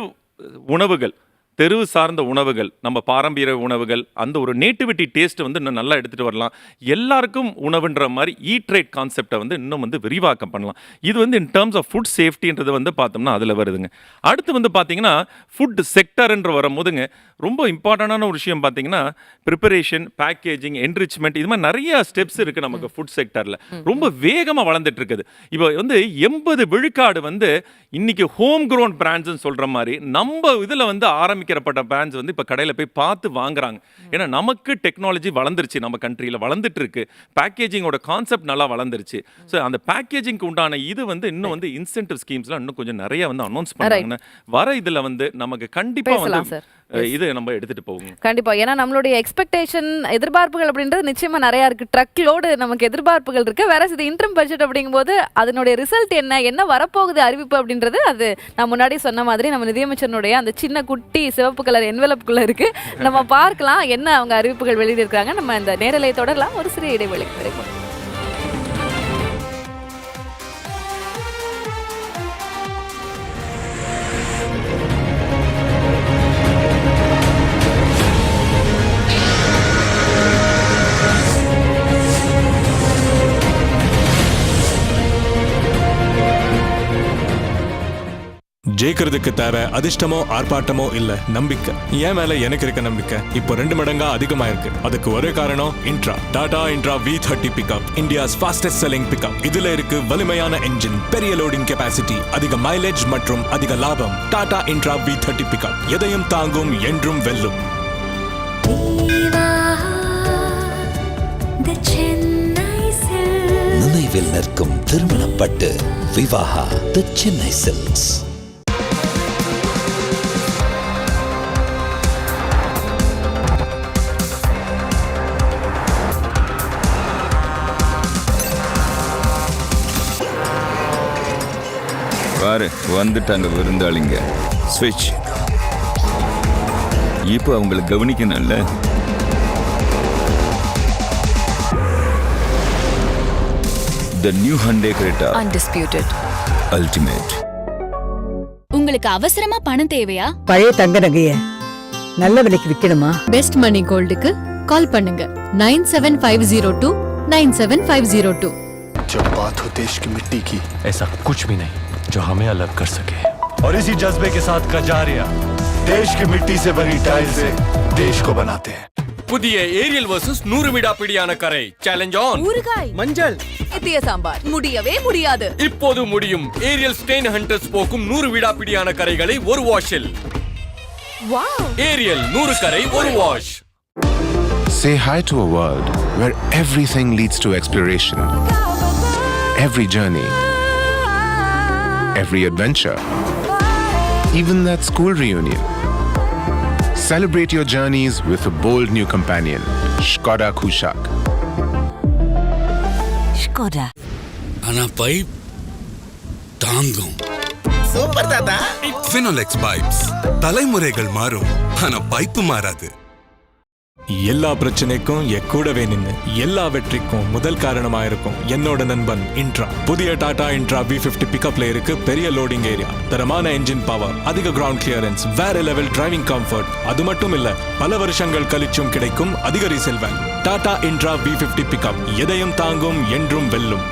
உணவுகள், தெரு சார்ந்த உணவுகள், நம்ம பாரம்பரிய உணவுகள், அந்த ஒரு நேட்டிவிட்டி டேஸ்ட்டை வந்து இன்னும் நல்லா எடுத்துகிட்டு வரலாம். எல்லாருக்கும் உணவுன்ற மாதிரி ஈட் ரைட் கான்செப்டை வந்து இன்னும் வந்து விரிவாக்கம் பண்ணலாம். இது வந்து இன் டேர்ம்ஸ் ஆஃப் ஃபுட் சேஃப்டின்றது வந்து பார்த்தோம்னா அதில் வருதுங்க. அடுத்து வந்து பார்த்தீங்கன்னா ஃபுட் செக்டர்ன்ற வரும்போதுங்க ரொம்ப இம்பார்ட்டண்டான ஒரு விஷயம் பார்த்தீங்கன்னா ப்ரிப்பரேஷன், பேக்கேஜிங், என்ரிச்மெண்ட், இது மாதிரி நிறைய ஸ்டெப்ஸ் இருக்குது நமக்கு ஃபுட் செக்டரில். ரொம்ப வேகமாக வளர்ந்துட்டு இருக்குது. இப்போ வந்து 80 விழுக்காடு வந்து இன்னைக்கு ஹோம் க்ரோன் பிராண்ட்ஸ்ன்னு சொல்கிற மாதிரி நம்ம இதில் வந்து ஆரம்பிக்கிறப்பட்ட பிராண்ட்ஸ் வந்து இப்போ கடையில் போய் பார்த்து வாங்குறாங்க. ஏன்னா நமக்கு டெக்னாலஜி வளர்ந்துருச்சு, நம்ம கண்ட்ரியில் வளர்ந்துட்டு இருக்கு, பேக்கேஜிங்கோட கான்செப்ட் நல்லா வளர்ந்துருச்சு. ஸோ அந்த பேக்கேஜிங்க்கு உண்டான இது வந்து இன்னும் வந்து இன்சென்டிவ் ஸ்கீம்ஸ்லாம் இன்னும் கொஞ்சம் நிறைய வந்து அனௌன்ஸ் பண்ணுறாங்க. வர இதில் வந்து நமக்கு கண்டிப்பாக வந்து இது நம்ம எடுத்துட்டு போவோம். கண்டிப்பா. ஏன்னா நம்மளுடைய எக்ஸ்பெக்டேஷன் எதிர்பார்ப்புகள் அப்படின்றது நிச்சயமா நிறைய இருக்கு. ட்ரக் லோடு நமக்கு எதிர்பார்ப்புகள் இருக்கு. வேற இது இன்ட்ரம் பட்ஜெட் அப்படிங்கும்போது அதனுடைய ரிசல்ட் என்ன வரப்போகுது அறிவிப்பு அப்படின்றது அது நான் முன்னாடி சொன்ன மாதிரி நம்ம நிதியமைச்சருடைய அந்த சின்ன குட்டி சிவப்பு கலர் என்வெலப்புக்குள்ள இருக்கு. நம்ம பார்க்கலாம் என்ன அவங்க அறிவிப்புகள் வெளியிட்டிருக்காங்க. நம்ம இந்த நேரலை தொடரலாம். ஒரு சிறிய இடைவெளி கிடைக்கும். ஜெயிக்கிறதுக்கு தேவை அதிர்ஷ்டமோ ஆர்ப்பாட்டமோ இல்ல, நம்பிக்கை. என் மேல எனக்கு இருக்க நம்பிக்கை இப்போ 2 மடங்கா அதிகமா இருக்கு. அதுக்கு ஒரே காரணம் Intra. Tata Intra V30 pickup, India's fastest selling pickup. இதுல இருக்கு வலிமையான என்ஜின், பெரிய லோடிங் கெபாசிட்டி, அதிக மைலேஜ் மற்றும் அதிக லாபம். டாடா இன்ட்ரா V30 பிக்கப் எதையும் தாங்கும், என்றும் வெல்லும். நினைவில் நிற்கும் திருமணப்பட்டு விவாஹா தி சென்னை சில்க்ஸ். பாரு வந்துட்டாங்க விருந்தாளிங்க. ஸ்விட்ச் இப்போ அவங்களை கவனிக்கணும்ல. The new Hyundai Creta Undisputed Ultimate. உங்களுக்கு அவசரமா பணம் தேவையா? பழைய தங்க நகைய நல்ல விலைக்கு விற்கணுமா? பெஸ்ட் மணி கோல்டுக்கு கால் பண்ணுங்க 97502 97502. जब बात हो देश की मिट्टी की, ऐसा कुछ भी नहीं जो हमें अलग कर सके। और इसी जज्बे के साथ कजारिया देश की मिट्टी से बनी टाइल से देश को बनाते हैं. புதிய ஏரியல் வர்சஸ் 100 விடாப்பிடியான கரை சேலஞ்ச் ஆன். ஊறுகாய், மஞ்சள், இத்திய சாம்பார் முடியவே முடியாது. இப்போது முடியும். ஏரியல் ஸ்டெயின் ஹண்டர்ஸ் போக்கும் 100 விடாப்பிடியான கரைகளை ஒரு வாஷில். வாவ்! ஏரியல் 100 கரை ஒரு wash. Say hi to a world where everything leads to exploration. Every journey, every adventure, even that school reunion. Celebrate your journeys with a bold new companion, Skoda Kushaq. Skoda. Ana pipe தாங்கும். Super தாத்தா. Finolex pipes. தலைமுறைகள் மாறும், ஆனா pipe மாறாது. எல்லா பிரச்சனைக்கும் கூடவே நின்று எல்லா வெற்றிக்கும் முதல் காரணமா இருக்கும் என்னோட நண்பன் இன்ட்ரா. புதிய டாடா இன்ட்ரா V50 பிக்கப்ல இருக்கு பெரிய லோடிங் ஏரியா, தரமான என்ஜின் பவர், அதிக கிரவுண்ட் கிளியரன்ஸ், வேற லெவல் டிரைவிங் கம்ஃபர்ட். அது மட்டும் இல்ல, பல வருஷங்கள் கழிச்சும் கிடைக்கும் அதிக resale value. Tata Intra V50 pickup எதையும் தாங்கும், என்றும் வெல்லும்.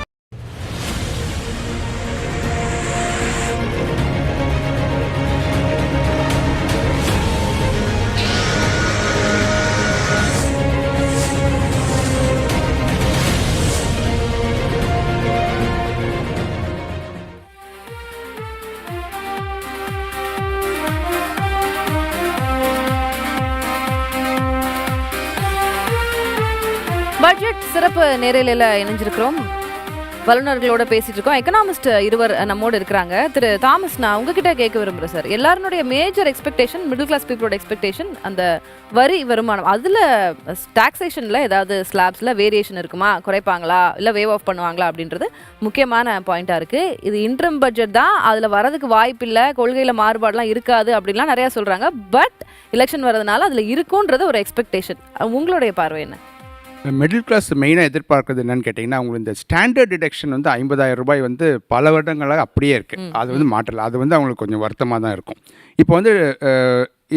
பட்ஜெட் சிறப்பு நேரலையில் இணைஞ்சிருக்கிறோம். வல்லுநர்களோட பேசிட்டு இருக்கோம். எக்கனாமிஸ்ட் இருவர் நம்மோடு இருக்கிறாங்க. திரு தாமஸ், நான் உங்ககிட்ட கேட்க விரும்புகிறேன் சார். எல்லாருடைய மேஜர் எக்ஸ்பெக்டேஷன், மிடில் கிளாஸ் பீப்புளோட எக்ஸ்பெக்டேஷன் அந்த வரி வருமானம், அதில் டாக்ஸேஷனில் ஏதாவது ஸ்லாப்ஸில் வேரியேஷன் இருக்குமா, குறைப்பாங்களா இல்லை வேவ் ஆஃப் பண்ணுவாங்களா அப்படின்றது முக்கியமான பாயிண்ட்டாக இருக்குது. இது இன்ட்ரம் பட்ஜெட் தான், அதில் வரதுக்கு வாய்ப்பு இல்லை, கொள்கையில் மாறுபாடெலாம் இருக்காது அப்படின்லாம் நிறையா சொல்கிறாங்க. பட் எலெக்ஷன் வரதுனால அதில் இருக்குன்றது ஒரு எக்ஸ்பெக்டேஷன். உங்களுடைய பார்வை என்ன? மிடில் கிளாஸ் மெயினாக எதிர்பார்க்குறது என்னன்னு கேட்டிங்கன்னா, அவங்களுக்கு இந்த ஸ்டாண்டர்ட் டிடக்ஷன் வந்து 50,000 ரூபாய் வந்து பல வருடங்களாக அப்படியே இருக்குது. அது வந்து மாற்றலை. அது வந்து அவங்களுக்கு கொஞ்சம் வருத்தமாக தான் இருக்கும். இப்போ வந்து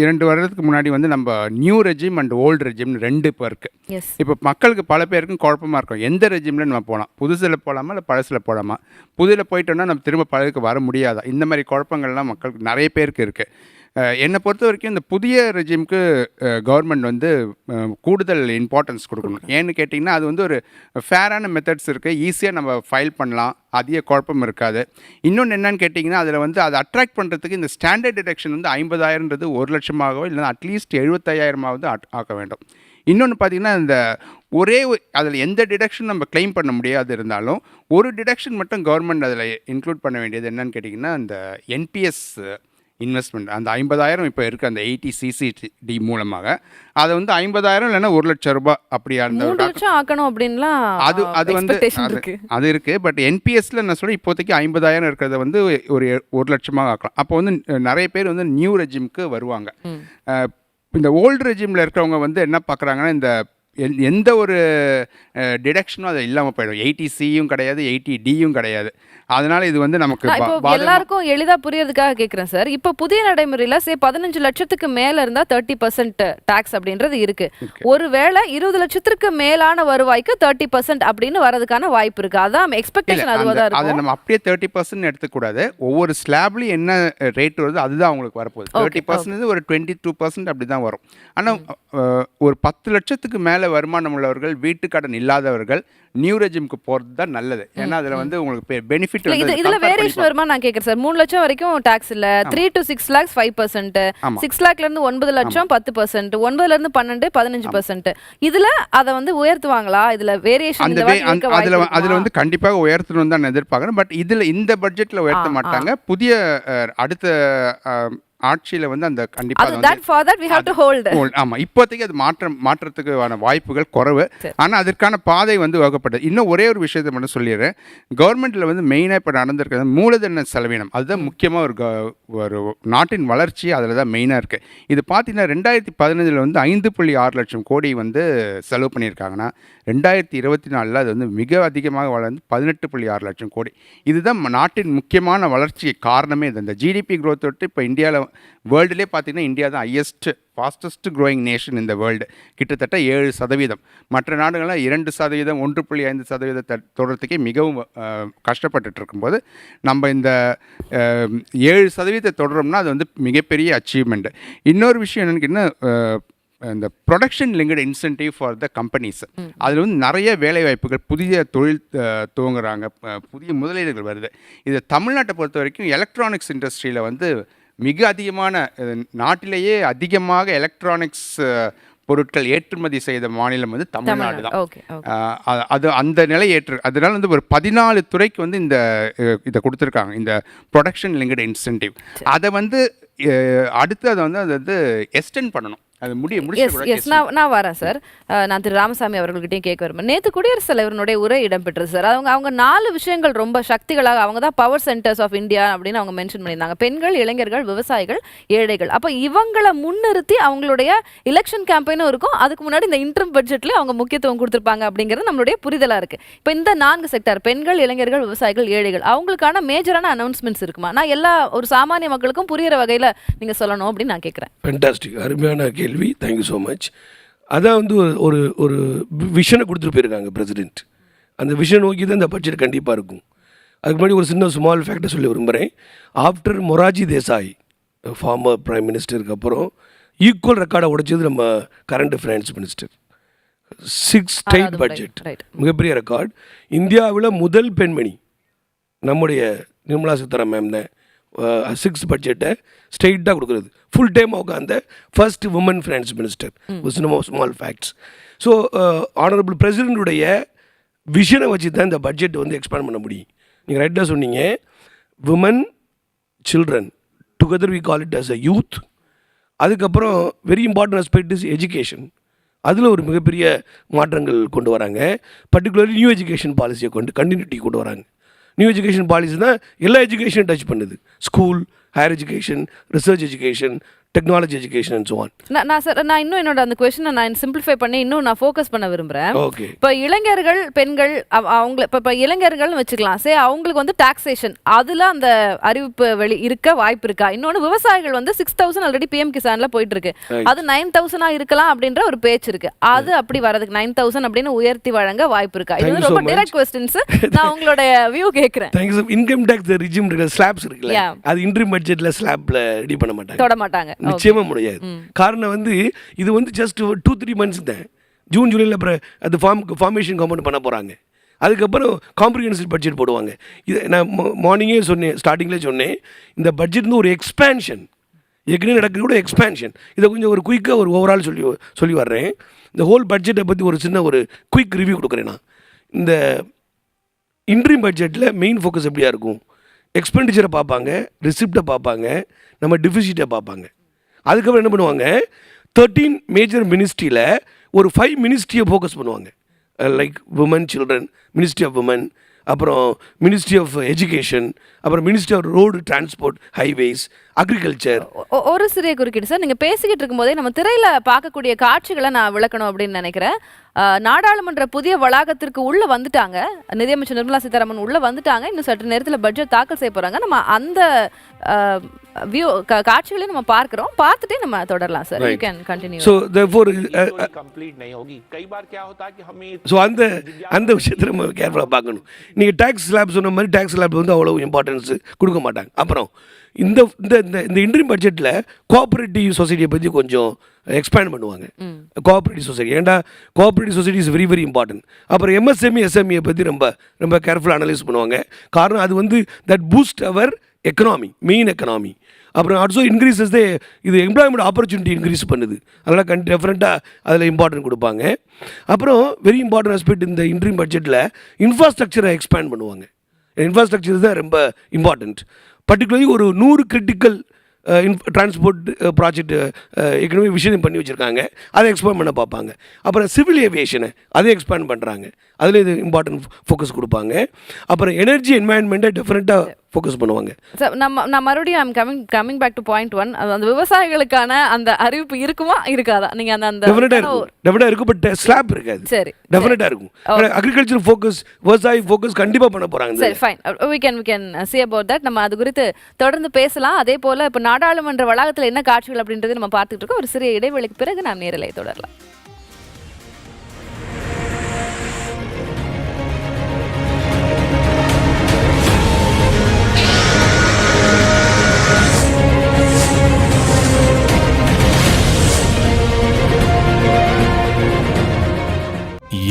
2 வருடத்துக்கு முன்னாடி வந்து நம்ம நியூ ரெஜிம் அண்ட் ஓல்டு ரெஜிம்னு 2 இப்போ இருக்குது. இப்போ மக்களுக்கு பல பேருக்கும் குழப்பமாக இருக்கும், எந்த ரெஜிமில் நம்ம போகலாம், புதுசில் போகலாமா இல்லை பழசில் போகலாமா, புதுசில் போயிட்டோன்னா நம்ம திரும்ப பழகுக்கு வர முடியாதா, இந்த மாதிரி குழப்பங்கள்லாம் மக்களுக்கு நிறைய பேருக்கு இருக்குது. என்னை பொறுத்த வரைக்கும் இந்த புதிய ரெஜிமுக்கு கவர்மெண்ட் வந்து கூடுதல் இம்பார்ட்டன்ஸ் கொடுக்கணும். ஏன்னு கேட்டிங்கன்னா, அது வந்து ஒரு ஃபேரான மெத்தட்ஸ் இருக்குது, ஈஸியாக நம்ம ஃபைல் பண்ணலாம், அதிக குழப்பம் இருக்காது. இன்னொன்று என்னன்னு கேட்டிங்கன்னா, அதில் வந்து அதை அட்ராக்ட் பண்ணுறதுக்கு இந்த ஸ்டாண்டர்ட் டிடக்ஷன் வந்து 50,000ன்றது 1,00,000ஆகவோ இல்லைன்னா அட்லீஸ்ட் 75,000ஆவது ஆக்க வேண்டும். இன்னொன்று பார்த்திங்கன்னா, இந்த ஒரே அதில் எந்த டிடக்ஷன் நம்ம கிளைம் பண்ண முடியாது இருந்தாலும் ஒரு டிடக்ஷன் மட்டும் கவர்மெண்ட் அதில் இன்க்ளூட் பண்ண வேண்டியது என்னன்னு கேட்டிங்கன்னா, இந்த என்பிஎஸ் இன்வெஸ்ட்மெண்ட். அந்த 50,000 இப்போ இருக்குது அந்த 80 CCD மூலமாக. அதை வந்து 50,000 இல்லைன்னா 1,00,000 ரூபாய் அப்படியா 3 லட்சம் ஆக்கணும் அப்படின்லாம் அது வந்து இருக்கு. அது இருக்குது. பட் என்பிஎஸ்ல நான் சொல்ல இப்போதைக்கு 50,000 இருக்கிறத வந்து ஒரு 1,00,000 ஆக்கலாம். அப்போ வந்து நிறைய பேர் வந்து நியூ ரெஜிம்க்கு வருவாங்க. இந்த ஓல்டு ரெஜிமில் இருக்கிறவங்க வந்து என்ன பார்க்குறாங்கன்னா, இந்த எந்த ஒரு டிடக்ஷனும் அது இல்லாமல் போயிடும். 80Cயும் கிடையாது, 80Dயும் கிடையாது. அதனால இது வந்து நமக்கு எல்லாருக்கும் எளிதா புரியறதுக்காக கேக்குறேன் சார். இப்போ புதிய நடைமுறையில 15 லட்சத்துக்கு மேல இருந்தா 30% டாக்ஸ் அப்படின்றது இருக்கு. ஒருவேளை 20 லட்சத்துக்கு மேலான வருவாய்க்கு 30% அப்படின்னு வரதுக்கான வாய்ப்பு இருக்கு. அதான் எக்ஸ்பெக்டேஷன் அதுவா தான் இருக்கும். அதை நம்ம அப்படியே 30% எடுத்துக்கூடாது. ஒவ்வொரு ஸ்லாப்லையும் என்ன ரேட் வருது அதுதான் அவங்களுக்கு வரப்போகுது. 30% ஒரு 22% அப்படி தான் வரும். ஆனால் ஒரு 10 லட்சத்துக்கு மேலே வருமானம் உள்ளவர்கள், வீட்டுக்கடன் இல்லாதவர்கள் நியூ ரெஜிம்க்கு போகிறது தான் நல்லது. ஏன்னா அதில் வந்து உங்களுக்கு பெனிஃபிட் இதுல வேரியேஷன் வருமா நான் கேக்குறேன் சார். 3 லட்சம் வரைக்கும் டாக்ஸ் இல்ல, 3 to 6 lakhs 5%, 6 lakhல இருந்து 9 லட்சம் 10%, 9ல இருந்து 12 15%. இதுல அத வந்து உயர்த்துவாங்களா? இதுல வேரியேஷன் அதுல வந்து கண்டிப்பாக உயர்த்தணும் தான் எதிர்பார்க்கறேன். பட் இதுல இந்த பட்ஜெட்ல உயர்த்த மாட்டாங்க. புதிய அடுத்த ஆட்சியில் வந்து அந்த கண்டிப்பாக ஆமாம் இப்போதைக்கு அது மாற்றத்துக்கான வாய்ப்புகள் குறைவு. ஆனால் அதற்கான பாதை வந்து வகுப்பட்டது. இன்னும் ஒரே ஒரு விஷயத்தை மட்டும் சொல்லிடுறேன். கவர்மெண்ட்டில் வந்து மெயினாக இப்போ நடந்திருக்கிறது மூலதன செலவினம். அதுதான் முக்கியமாக ஒரு நாட்டின் வளர்ச்சி அதில் தான் மெயினாக இருக்குது. இது பார்த்தீங்கன்னா 2015 வந்து 5.6 லட்சம் கோடி வந்து செலவு பண்ணியிருக்காங்கன்னா 2024 அது வந்து மிக அதிகமாக வளர்ந்து 18.6 லட்சம் கோடி. இதுதான் நாட்டின் முக்கியமான வளர்ச்சி காரணமே. இந்த ஜிடிபி growth விட்டு இப்போ இந்தியாவில் வேர்ல்டுலேயே பார்த்தீங்கன்னா இந்தியா தான் ஃபாஸ்டஸ்ட் க்ரோயிங் நேஷன் இந்த வேர்ல்டு. கிட்டத்தட்ட 7%. மற்ற நாடுகள்லாம் 2%, 1.5% தொடர்றதுக்கே மிகவும் கஷ்டப்பட்டுட்டு இருக்கும்போது நம்ம இந்த 7% தொடரோம்னா அது வந்து மிகப்பெரிய அச்சீவ்மெண்ட்டு. இன்னொரு விஷயம் என்னென்னு கேட்டால் இந்த production linked incentive for the companies. அதில் வந்து நிறைய வேலைவாய்ப்புகள், புதிய தொழில் துவங்குறாங்க, புதிய முதலீடுகள் வருது. இது தமிழ்நாட்டை பொறுத்த வரைக்கும் எலக்ட்ரானிக்ஸ் இண்டஸ்ட்ரியில் வந்து மிக அதிகமான, நாட்டிலேயே அதிகமாக எலக்ட்ரானிக்ஸ் பொருட்கள் ஏற்றுமதி செய்த மாநிலம் வந்து தமிழ்நாடு தான். அது அந்த நிலை அதனால வந்து ஒரு 14 துறைக்கு வந்து இதை கொடுத்துருக்காங்க, இந்த ப்ரொடக்ஷன் லிங்க்டு இன்சென்டிவ். அதை வந்து அடுத்து அதை வந்து எக்ஸ்டெண்ட் பண்ணணும். அது நான் வரேன் சார். நான் திரு ராமசாமி அவர்கள்கிட்டயும் கேட்க வருவேன். நேற்று குடியரசுத் தலைவருடைய உரை இடம்பெற்றது சார். அவங்க 4 விஷயங்கள் ரொம்ப சக்திகளாக, அவங்க தான் பவர் சென்டர்ஸ் ஆஃப் இந்தியா அப்படின்னு அவங்க மென்ஷன் பண்ணியிருந்தாங்க. பெண்கள், இளைஞர்கள், விவசாயிகள், ஏழைகள். அப்போ இவங்களை முன்னிறுத்தி அவங்களுடைய எலெக்ஷன் கேம்பெயினும் இருக்கும். அதுக்கு முன்னாடி இந்த இன்டர்ம் பட்ஜெட்ல அவங்க முக்கியத்துவம் கொடுத்துருப்பாங்க அப்படிங்கிறது நம்மளுடைய புரிதலா இருக்கு. இப்போ இந்த 4 செக்டர், பெண்கள், இளைஞர்கள், விவசாயிகள், ஏழைகள், அவங்களுக்கான மேஜரான அனௌன்ஸ்மெண்ட்ஸ் இருக்குமா? நான் எல்லா ஒரு சாமானிய மக்களுக்கும் புரியுற வகையில நீங்க சொல்லணும் அப்படின்னு நான் கேட்கிறேன். ஃபேண்டாஸ்டிக், அருமையான கேள்வி. Thank you so much. அதான் வந்து ஒரு விஷனை கொடுத்துட்டு போயிருக்காங்க பிரசிடென்ட். அந்த விஷன் நோக்கி தான் இந்த பட்ஜெட் கண்டிப்பாக இருக்கும். அதுக்கு முன்னாடி ஒரு சின்ன ஸ்மால் ஃபேக்டை சொல்லி விரும்புகிறேன். After Morarji Desai former prime மினிஸ்டருக்கு அப்புறம் ஈக்குவல் ரெக்கார்டை உடைச்சது நம்ம current finance minister. 6 state budget, மிகப்பெரிய ரெக்கார்ட். இந்தியாவில் முதல் பெண்மணி நம்முடைய நிர்மலா சீதாராமன் மேம் தான் 6 பட்ஜெட்டை ஸ்ட்ரெயிட்டாக கொடுக்குறது. ஃபுல் டைம் உட்காந்த first woman finance minister. Small facts. So honourable பிரசிடென்ட்டுடைய விஷனை வச்சு தான் இந்த பட்ஜெட் வந்து எக்ஸ்பேண்ட் பண்ண முடியும். நீங்கள் ரைட்டாக சொன்னீங்க. Women, children together we call it as a youth. அதுக்கப்புறம் very important aspect is education. அதில் ஒரு மிகப்பெரிய மாற்றங்கள் கொண்டு வராங்க. பர்டிகுலர்லி நியூ எஜுகேஷன் பாலிசியை கண்டினியூட்டி கொண்டு வராங்க. நியூ எஜுகேஷன் பாலிசி தான் எல்லா எஜுகேஷனும் டச் பண்ணுது. School, higher education, research education, technology education and so on. நான் இன்னும் என்னோட அந்த क्वेश्चனை நான் சிம்பிளிஃபை பண்ணி இன்னும் நான் ஃபோக்கஸ் பண்ண விரும்புறேன். ஓகே. இப்போ இளைஞர்கள், பெண்கள், அவங்க இப்போ இளைஞர்கள்னு வச்சுக்கலாம். அவங்களுக்கு வந்து டாக்ஸேஷன் அதுல அந்த அறிவிப்பு இருக்க வாய்ப்பு இருக்கா? இன்னொன்று விவசாயிகள் வந்து 6,000 ஆல்ரெடி PM கிசான்ல போயிட்டு இருக்கு. அது 9,000 இருக்கலாம் அப்படின்ற ஒரு பேச்சு இருக்கு. அது அப்படி வரதுக்கு 9,000 அப்படின்னு உயர்த்தி வழங்க வாய்ப்பு இருக்கா? இது ரொம்ப டைரக்ட் क्वेश्चंस. நான் உங்களோட வியூ கேக்குறேன். Thanks. Income tax regime slabs இருக்குல்ல, அது இன்ட்ரீம் பட்ஜெட்ல ஸ்லாப்ல ரெடி பண்ண மாட்டாங்க, தொட மாட்டாங்க. நிச்சயமா முடியாது. காரணம் வந்து இது வந்து ஜஸ்ட் 2-3 மந்த்ஸ் தான். ஜூன் ஜூலையில் அப்புறம் அது ஃபார்மேஷன் கவர்மெண்ட் பண்ண போகிறாங்க. அதுக்கப்புறம் காம்ப்ரிஹென்சிவ் பட்ஜெட் போடுவாங்க. இது நான் மார்னிங்கே சொன்னேன், ஸ்டார்டிங்லேயே சொன்னேன், இந்த பட்ஜெட் வந்து ஒரு எக்ஸ்பேன்ஷன், ஏற்கனவே நடக்கிற கூட எக்ஸ்பேன்ஷன். இதை கொஞ்சம் ஒரு குயிக்காக ஒரு ஓவரால் சொல்லி வர்றேன். இந்த ஹோல் பட்ஜெட்டை பற்றி ஒரு சின்ன ஒரு குயிக் ரிவ்யூ கொடுக்குறேன். நான் இந்த இன்ட்ரீம் பட்ஜெட்டில் மெயின் ஃபோக்கஸ் எப்படியா இருக்கும்? எக்ஸ்பெண்டிச்சரை பார்ப்பாங்க, ரிசிப்டை பார்ப்பாங்க, நம்ம டிஃபிசிட்டை பார்ப்பாங்க. அதுக்கப்புறம் என்ன பண்ணுவாங்க, 13 மேஜர் மினிஸ்ட்ரியில் ஒரு 5 மினிஸ்ட்ரியை ஃபோக்கஸ் பண்ணுவாங்க. Like women children, ministry of women, அப்புறம் மினிஸ்ட்ரி ஆஃப் எஜுகேஷன், அப்புறம் ministry of road transport, highways, agriculture. ஒரு சிறிய குறுக்கீடு சார், நீங்கள் பேசிக்கிட்டு இருக்கும்போதே நம்ம திரையில் பார்க்கக்கூடிய காட்சிகளை நான் விளக்கணும் அப்படின்னு நினைக்கிறேன். நாடாளுமன்ற புதிய வளாகத்திற்கு உள்ளே வந்துட்டாங்க, நிதியமைச்சர் நிர்மலா சீதாராமன் உள்ளே வந்துட்டாங்க. இன்னும் சற்று நேரத்தில் பட்ஜெட் தாக்கல் செய்ய போகிறாங்க. நம்ம அந்த வியூ காட்சிகளையும் நம்ம பார்க்குறோம், பார்த்துட்டே நம்ம தொடரலாம் sir. You can continue. So therefore so அந்த விஷயத்தை நம்ம கேர்ஃபுல்லாக பார்க்கணும். நீங்கள் டேக்ஸ் ஸ்லாப் சொன்ன மாதிரி டேக்ஸ் ஸ்லாப் வந்து அவ்வளோ இம்பார்ட்டன்ஸ் கொடுக்க மாட்டாங்க. அப்புறம் இந்த இந்த இன்ட்ரீம் பட்ஜெட்டில் கோஆப்ரேட்டிவ் சொசைட்டியை பற்றி கொஞ்சம் எக்ஸ்பேண்ட் பண்ணுவாங்க. கோஆப்ரேட்டிவ் சொசைட்டி, ஏன்டா cooperative society is very very important. அப்புறம் எம்எஸ்எம்இ எஸ்எம்இயை பற்றி ரொம்ப ரொம்ப கேர்ஃபுல்லாக அனலைஸ் பண்ணுவாங்க. காரணம் அது வந்து that boost our economy, main economy. அப்புறம் ஆல்சோ இன்க்ரீசஸ் இது எம்ப்ளாய்மெண்ட் ஆப்பர்ச்சுனிட்டி இன்க்ரீஸ் பண்ணுது. அதனால் டெஃபரெண்ட்டாக அதில் இம்பார்ட்டன்ட் கொடுப்பாங்க. அப்புறம் வெரி இம்பார்ட்டன்ட் ஆஸ்பெக்ட் இந்த இன்ட்ரீம் பட்ஜெட்டில் இன்ஃப்ராஸ்ட்ரக்சரை எக்ஸ்பேண்ட் பண்ணுவாங்க. இன்ஃப்ராஸ்ட்ரக்சர் தான் ரொம்ப இம்பார்ட்டன்ட். பர்டிகுலர்லி ஒரு 100 கிரிட்டிக்கல் டிரான்ஸ்போர்ட் ப்ராஜெக்ட் ஏற்கனவே விஷயம் பண்ணி வச்சுருக்காங்க, அதை எக்ஸ்பேண்ட் பண்ண பார்ப்பாங்க. அப்புறம் சிவில் ஏவியேஷனை அதை எக்ஸ்பேண்ட் பண்ணுறாங்க, அதில் இது இம்பார்ட்டன்ட் ஃபோக்கஸ் கொடுப்பாங்க. அப்புறம் எனர்ஜி என்வாயன்மெண்ட்டை டெஃபரெண்ட்டாக ஃபோக்கஸ் பண்ணுவாங்க. சார் நான் மறுபடியும் கமிங் பேக் டு பாயிண்ட் 1. அந்த விவசாயிகளுக்கான அந்த அறிவிப்பு இருக்குமா இருக்காதா? நீங்கள் அந்த டெஃபினட்டாக இருக்கும், பட் ஸ்லாப் இருக்காது. சரி, டெஃபினட்டாக இருக்கும். அக்ரிகல்ச்சர் ஃபோக்கஸ், விவசாயி ஃபோக்கஸ் கண்டிப்பாக பண்ண போகிறாங்க. சரி, fine, we can see about that. நம்ம அது குறித்து தொடர்ந்து பேசலாம். அதே போல் இப்போ நாடாளுமன்ற வளாகத்தில் என்ன காட்சிகள் அப்படின்றது நம்ம பார்த்துட்டு இருக்கோம். ஒரு சிறிய இடைவெளிக்கு பிறகு நாம் நேரலை தொடரலாம்.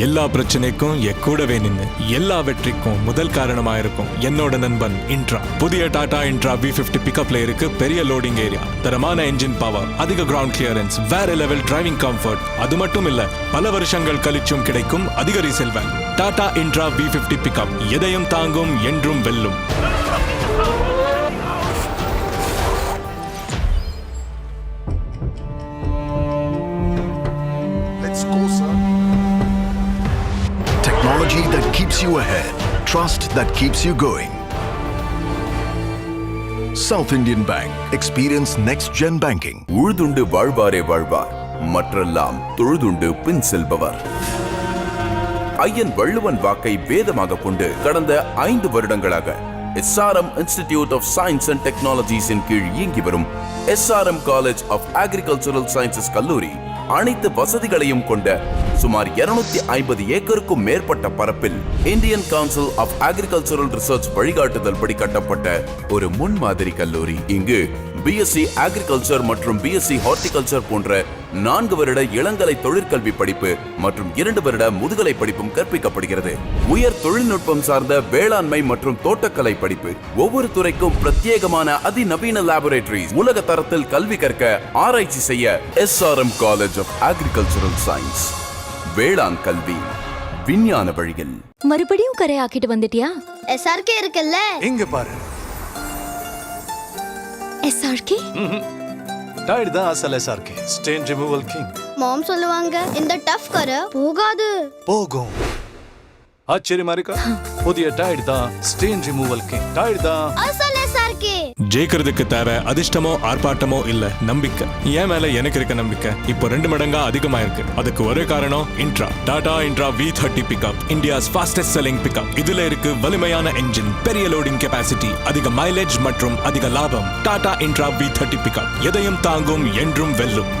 எல்லா பிரச்சனைக்கும் கூடவே நின்று எல்லா வெற்றிக்கும் முதல் காரணமா இருக்கும் என்னோட நண்பன் இன்ட்ரா. புதிய டாடா இன்ட்ரா V50 பிக்கப்ல இருக்கு பெரிய லோடிங் ஏரியா, தரமான என்ஜின் பவர், அதிக கிரவுண்ட் கிளியரன்ஸ், வேற லெவல் டிரைவிங் கம்ஃபர்ட். அது மட்டும் இல்ல, பல வருஷங்கள் கழிச்சும் கிடைக்கும் அதிக resale value. Tata Intra V50 pickup எதையும் தாங்கும், என்றும் வெல்லும். Technology that keeps you ahead. Trust that keeps you going. South Indian Bank. Experience next gen banking. உழுதுண்டு வாழ்வாரே வாழ்வார், மற்றெல்லாம் தொழுதுண்டு பின் செல்பவர். ஐயன் வள்ளுவன் வாக்கை வேதமாக கொண்டு கடந்த 5 வருடங்களாக SRM Institute of Science and Technologies இன் கீழ் இயங்கி வரும் SRM College of Agricultural Sciences கல்லூரி அனைத்து வசதிகளையும் கொண்ட சுமார் 250 ஏக்கருக்கும் மேற்பட்ட பரப்பில் Indian Council of Agricultural Research வழிகாட்டுதல் படி கட்டப்பட்ட ஒரு முன்மாதிரி கல்லூரி. இங்கு பிஎஸ்சி அக்ரிகல்ச்சர் மற்றும் பிஎஸ்சி ஹார்டிகல்ச்சர் போன்ற 4 வருட இளங்கலை தொழிற்கல்வி படிப்பு மற்றும் 2 வருட முதுகலை படிப்பும் கற்பிக்கப்படுகிறது. உயர் தொழில்நுட்பம் சார்ந்த வேளாண்மை மற்றும் தோட்டக்கலை படிப்பு, ஒவ்வொரு துறைக்கும் பிரத்யேகமான அதிநவீன லேபரேட்டரிஸ், உலக தரத்தில் கல்வி கற்க ஆராய்ச்சி செய்ய SRM College of Agricultural Science. வேளாண் கல்வி விஞ்ஞான வழியில். மறுபடியும் கரையாக்கிட்டு வந்துட்டியா? SRK இருக்குல்ல, இங்க பாரு. SRK டைட் தான் அசல் SRK, stain removal king. Mom சொல்லுவாங்க இந்த டஃப் கரை போகாது. போகும். ஆச்சரியமா இருக்கா? புதிய டைட் தான் ஸ்டெயின் ரிமூவல் கிங். டைட் தான் அசல் SRK. ஜெயிக்கிறதுக்கு தேவை அதிர்ஷ்டமோ ஆர்ப்பாட்டமோ இல்ல, நம்பிக்கை. என் மேல எனக்கு இருக்க நம்பிக்கை இப்போ 2 மடங்கா அதிகமா இருக்கு. அதுக்கு ஒரே காரணம் Intra. Tata Intra V30 pickup, India's fastest selling pickup. இதுல இருக்கு வலிமையான என்ஜின், பெரிய லோடிங் கெபாசிட்டி, அதிக மைலேஜ் மற்றும் அதிக லாபம். டாடா இன்ட்ரா V30 பிக்கப் எதையும் தாங்கும், என்றும் வெல்லும்.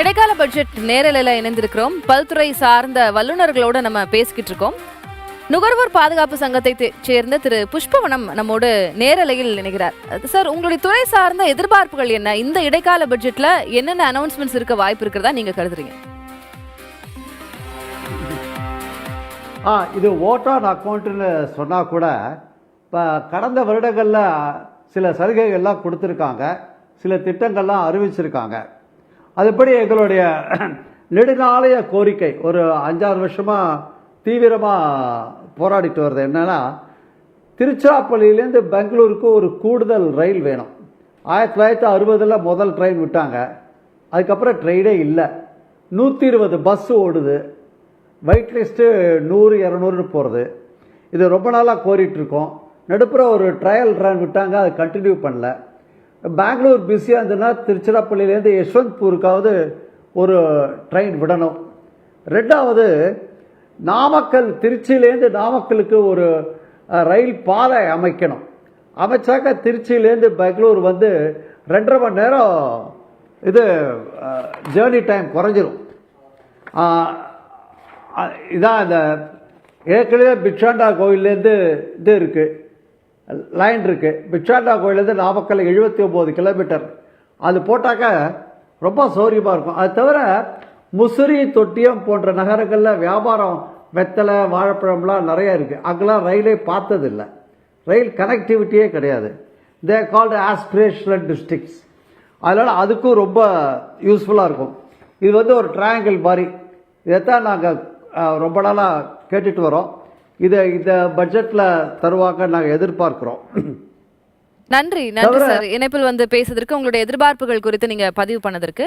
இடைக்கால பட்ஜெட் நேரலையில் இணைந்திருக்கிறோம். பல்துறை சார்ந்த வல்லுநர்களோட நம்ம பேசிக்கிட்டு இருக்கோம். நுகர்வோர் பாதுகாப்பு சங்கத்தை சேர்ந்த திரு புஷ்பவனம் நம்மோடு நேரலையில் இணைகிறார். சார், உங்களுடைய துறை சார்ந்த எதிர்பார்ப்புகள் என்ன? இந்த இடைக்கால பட்ஜெட்ல என்னென்ன அனௌன்ஸ்மெண்ட்ஸ் இருக்க வாய்ப்பு இருக்கிறதா நீங்க கருதுறீங்க? இது ஓட் ஆன் அக்கௌண்ட்டுன்னு சொன்னால் கூட இப்போ கடந்த வருடங்களில் சில சலுகைகள்லாம் கொடுத்துருக்காங்க, சில திட்டங்கள்லாம் அறிவிச்சிருக்காங்க. அதுபடி எங்களுடைய நெடுநாளைய கோரிக்கை ஒரு 5-6 வருஷமாக தீவிரமாக போராடிட்டு வருது என்னன்னா, திருச்சிராப்பள்ளியிலேருந்து பெங்களூருக்கு ஒரு கூடுதல் ரயில் வேணும். 1960 முதல் ட்ரெயின் விட்டாங்க, அதுக்கப்புறம் ட்ரெயினே இல்லை. 120 பஸ் ஓடுது, வெயிட் லிஸ்ட்டு 100-200 போகிறது. இது ரொம்ப நாளாக கோரிட்டுருக்கோம். நடுப்புற ஒரு ட்ரையல் ரன் விட்டாங்க, அது கண்டினியூ பண்ணல. பெங்களூர் பிஸியாக இருந்ததுன்னா திருச்சிராப்பள்ளியிலேருந்து யஷ்வந்த்பூருக்காவது ஒரு ட்ரெயின் விடணும். ரெண்டாவது, நாமக்கல், திருச்சியிலேருந்து நாமக்கலுக்கு ஒரு ரயில் பாதை அமைக்கணும். அமைச்சாக்க திருச்சியிலேருந்து பெங்களூர் வந்து 2.5 மணி நேரம் இது ஜேர்னி டைம் குறைஞ்சிரும். இதான் இந்த ஏற்கனவே பிச்சாண்டா கோயிலேருந்து இது இருக்குது, லைன் இருக்குது. பிச்சாண்டா கோயிலேருந்து நாமக்கல் 79 கிலோமீட்டர். அது போட்டாக்க ரொம்ப சௌரியமாக இருக்கும். அது தவிர முசிறி, தொட்டியம் போன்ற நகரங்களில் வியாபாரம், வெத்தலை, வாழைப்பழம்லாம் நிறையா இருக்குது. அங்கெல்லாம் ரயிலே பார்த்ததில்லை, ரயில் கனெக்டிவிட்டியே கிடையாது. தே கால்டு ஆஸ்பிரேஷனல் டிஸ்ட்ரிக்ட்ஸ். அதனால் அதுக்கும் ரொம்ப யூஸ்ஃபுல்லாக இருக்கும். இது வந்து ஒரு ட்ரையாங்கிள் மாதிரி. இதைத்தான் நாங்கள் ரொம்ப நாளாக கேட்டுட்டு வரோம். இதை இந்த பட்ஜெட்டில் தருவாங்க நாங்கள் எதிர்பார்க்குறோம். நன்றி சார், இணைப்பில் வந்து பேசுறதுக்கு, உங்களுடைய எதிர்பார்ப்புகள் குறித்து நீங்க பதிவு பண்ணதற்கு.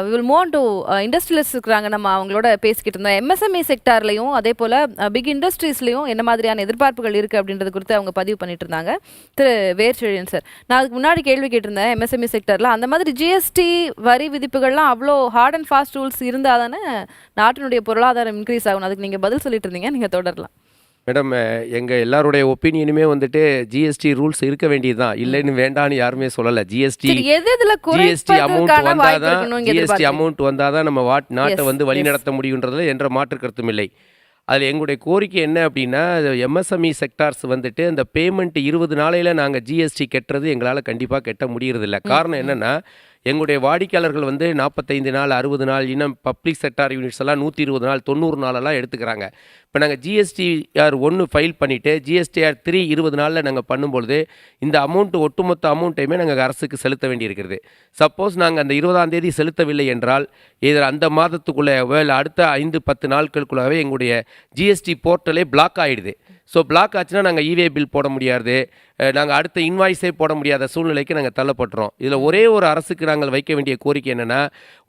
we will move on to industrialist இருக்கிறாங்க, நம்ம அவங்களோட பேசிக்கிட்டு இருந்தோம். எம்எஸ்எம்இ செக்டார்லையும் அதே போல பிக் இண்டஸ்ட்ரீஸ்லையும் என்ன மாதிரியான எதிர்பார்ப்புகள் இருக்கு அப்படின்றது குறித்து அவங்க பதிவு பண்ணிட்டு இருந்தாங்க. திரு வேர்ச்செழியன் சார், நான் அதுக்கு முன்னாடி கேள்வி கேட்டிருந்தேன். எம்எஸ்எம்இ செக்டார்ல அந்த மாதிரி ஜிஎஸ்டி வரி விதிப்புகள்லாம் அவ்வளோ ஹார்ட் அண்ட் ஃபாஸ்ட் ரூல்ஸ் இருந்தால் தானே நாட்டினுடைய பொருளாதாரம் இன்க்ரீஸ் ஆகணும். அதுக்கு நீங்க பதில் சொல்லிட்டு இருந்தீங்க, நீங்க தொடரலாம். மேடம், எங்கள் எல்லாருடைய ஒப்பீனியனுமே வந்துட்டு ஜிஎஸ்டி ரூல்ஸ் இருக்க வேண்டியது தான், இல்லைன்னு வேண்டான்னு யாருமே சொல்லலை. ஜிஎஸ்டி அமௌண்ட் வந்தால் தான் நம்ம நாட்டை வந்து வழி நடத்த முடியுன்றதுல என்ற மாற்று கருத்தும் இல்லை. அதில் எங்களுடைய கோரிக்கை என்ன அப்படின்னா, எம்எஸ்எம்இ செக்டார்ஸ் வந்துட்டு அந்த பேமெண்ட் 20 நாளையில் நாங்கள் ஜிஎஸ்டி கட்டுறது எங்களால் கண்டிப்பாக கட்ட முடியறதில்ல. காரணம் என்னென்னா, எங்களுடைய வாடிக்கையாளர்கள் வந்து 45 நாள், 60 நாள், இன்னும் பப்ளிக் செக்டார் யூனிட்ஸ் எல்லாம் 120 நாள், 90 நாளெல்லாம் எடுத்துக்கிறாங்க. இப்போ நாங்கள் ஜிஎஸ்டிஆர் 1 ஃபைல் பண்ணிவிட்டு ஜிஎஸ்டிஆர் 3 20 நாளில் நாங்கள் பண்ணும்பொழுது இந்த அமௌண்ட்டு, ஒட்டுமொத்த அமௌண்ட்டையுமே நாங்கள் அரசுக்கு செலுத்த வேண்டியிருக்கிறது. சப்போஸ் நாங்கள் அந்த 20ஆம் தேதி செலுத்தவில்லை என்றால், இதில் அந்த மாதத்துக்குள்ளே இல்லை அடுத்த 5-10 நாட்களுக்குள்ளாகவே எங்களுடைய ஜிஎஸ்டி போர்ட்டலே பிளாக் ஆகிடுது. ஸோ பிளாக் ஆச்சுன்னா நாங்கள் இவே பில் போட முடியாது, நாங்கள் அடுத்த இன்வாய்ஸே போட முடியாத சூழ்நிலைக்கு நாங்கள் தள்ளப்பட்டுறோம். இதில் ஒரே ஒரு அரசுக்கு நாங்கள் வைக்க வேண்டிய கோரிக்கை என்னென்னா,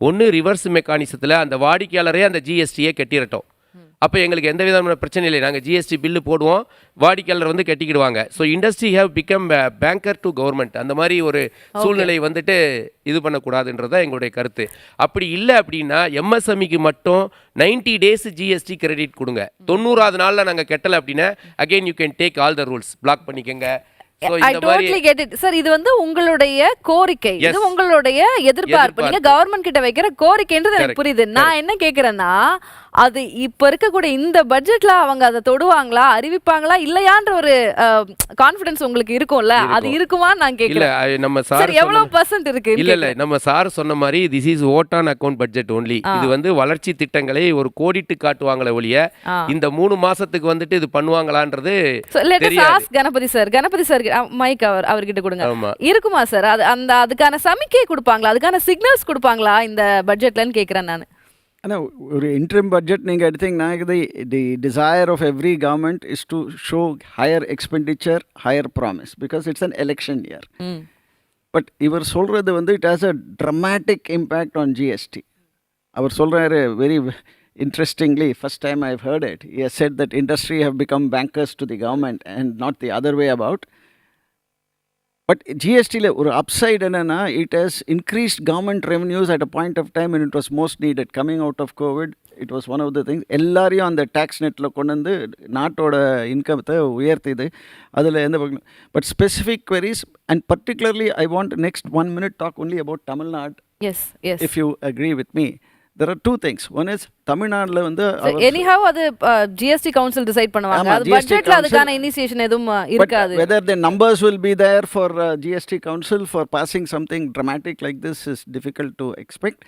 ஒன்று ரிவர்ஸ் மெக்கானிசத்தில் அந்த வாடிக்கையாளரே அந்த ஜிஎஸ்டியை கட்டிடட்டும். அப்போ எங்களுக்கு எந்த விதமான பிரச்சனை இல்லை, நாங்கள் ஜிஎஸ்டி பில்லு போடுவோம், வாடிக்கையாளர் வந்து கட்டிக்கிடுவாங்க. So industry have become banker to government. அந்த மாதிரி ஒரு சூழ்நிலை வந்துட்டு இது பண்ணக்கூடாதுன்றது தான் எங்களுடைய கருத்து. அப்படி இல்லை அப்படின்னா எம்எஸ்எம்இக்கு மட்டும் 90 days ஜிஎஸ்டி கிரெடிட் கொடுங்க. 90ஆவது நாளில் நாங்கள் கட்டலை அப்படின்னா again you can take all the rules, block பண்ணிக்கங்க. I totally get it. Sir, இது வந்து உங்களுடைய கோரிக்கை, இது உங்களுடைய எதிர்பார்ப்பு, நீங்க கவர்மெண்ட் கிட்ட வைக்கிற கோரிக்கைன்றது எனக்கு புரியுது. நான் என்ன கேக்குறேன்னா, அது இப்ப இருக்கக்கூடிய இந்த பட்ஜெட்ல அவங்க அதை தொடுவாங்களா, அறிவிப்பாங்களா இல்லையான்ற ஒரு கான்ஃபிடன்ஸ் உங்களுக்கு இருக்கும்ல, அது இருக்குமா நான் கேக்குறேன். நம்ம சார் எவ்வளவு % இருக்கு? இல்ல நம்ம சார் சொன்ன மாதிரி this is vote on account budget only. இது வந்து வளர்ச்சி திட்டங்களை ஒரு கோடிட்டு காட்டுவாங்களே ஒழிய இந்த 3 மாசத்துக்கு வந்துட்டு இது பண்ணுவாங்களான்றது தெரியாது. கணபதி சார் மைக் அவர்கிட்ட கொடுங்க. இருக்குமா சார், அந்த அதுக்கான சமிக்கை கொடுப்பாங்களா, அதுக்கான சிக்னல்ஸ் கொடுப்பாங்களா இந்த பட்ஜெட்லன்னு கேக்குறேன் நான். ஆனால் ஒரு இன்ட்ரிம் பட்ஜெட் நீங்கள் எடுத்தீங்கன்னா, the desire of every government is to show higher expenditure, higher promise, because it's an election year. But இவர் சொல்கிறது வந்து it has a dramatic impact on GST. அவர் சொல்கிறாரு very interestingly, first time I've heard it, he has said that industry have become bankers to the government and not the other way about. But GST ஒரு upside என்னன்னா, it has increased government revenues at a point of time when it was most needed. Coming out of COVID, it was one of the things. எல்லாரையும் அந்த tax நெட்டில் கொண்டு வந்து நாட்டோட இன்கத்தை உயர்த்திது. அதில் எந்த but specific queries and particularly I want next 1 minute talk only about Tamil Nadu. Yes. If you agree with me. There are two things. One is Tamil Nadu வந்து anyhow அது GST council decide பண்ணுவாங்க. அது பட்ஜெட்ல அதுக்கான initiation எதுவும் இருக்காது. Whether the numbers will be there for GST council for passing something dramatic like this is difficult to expect.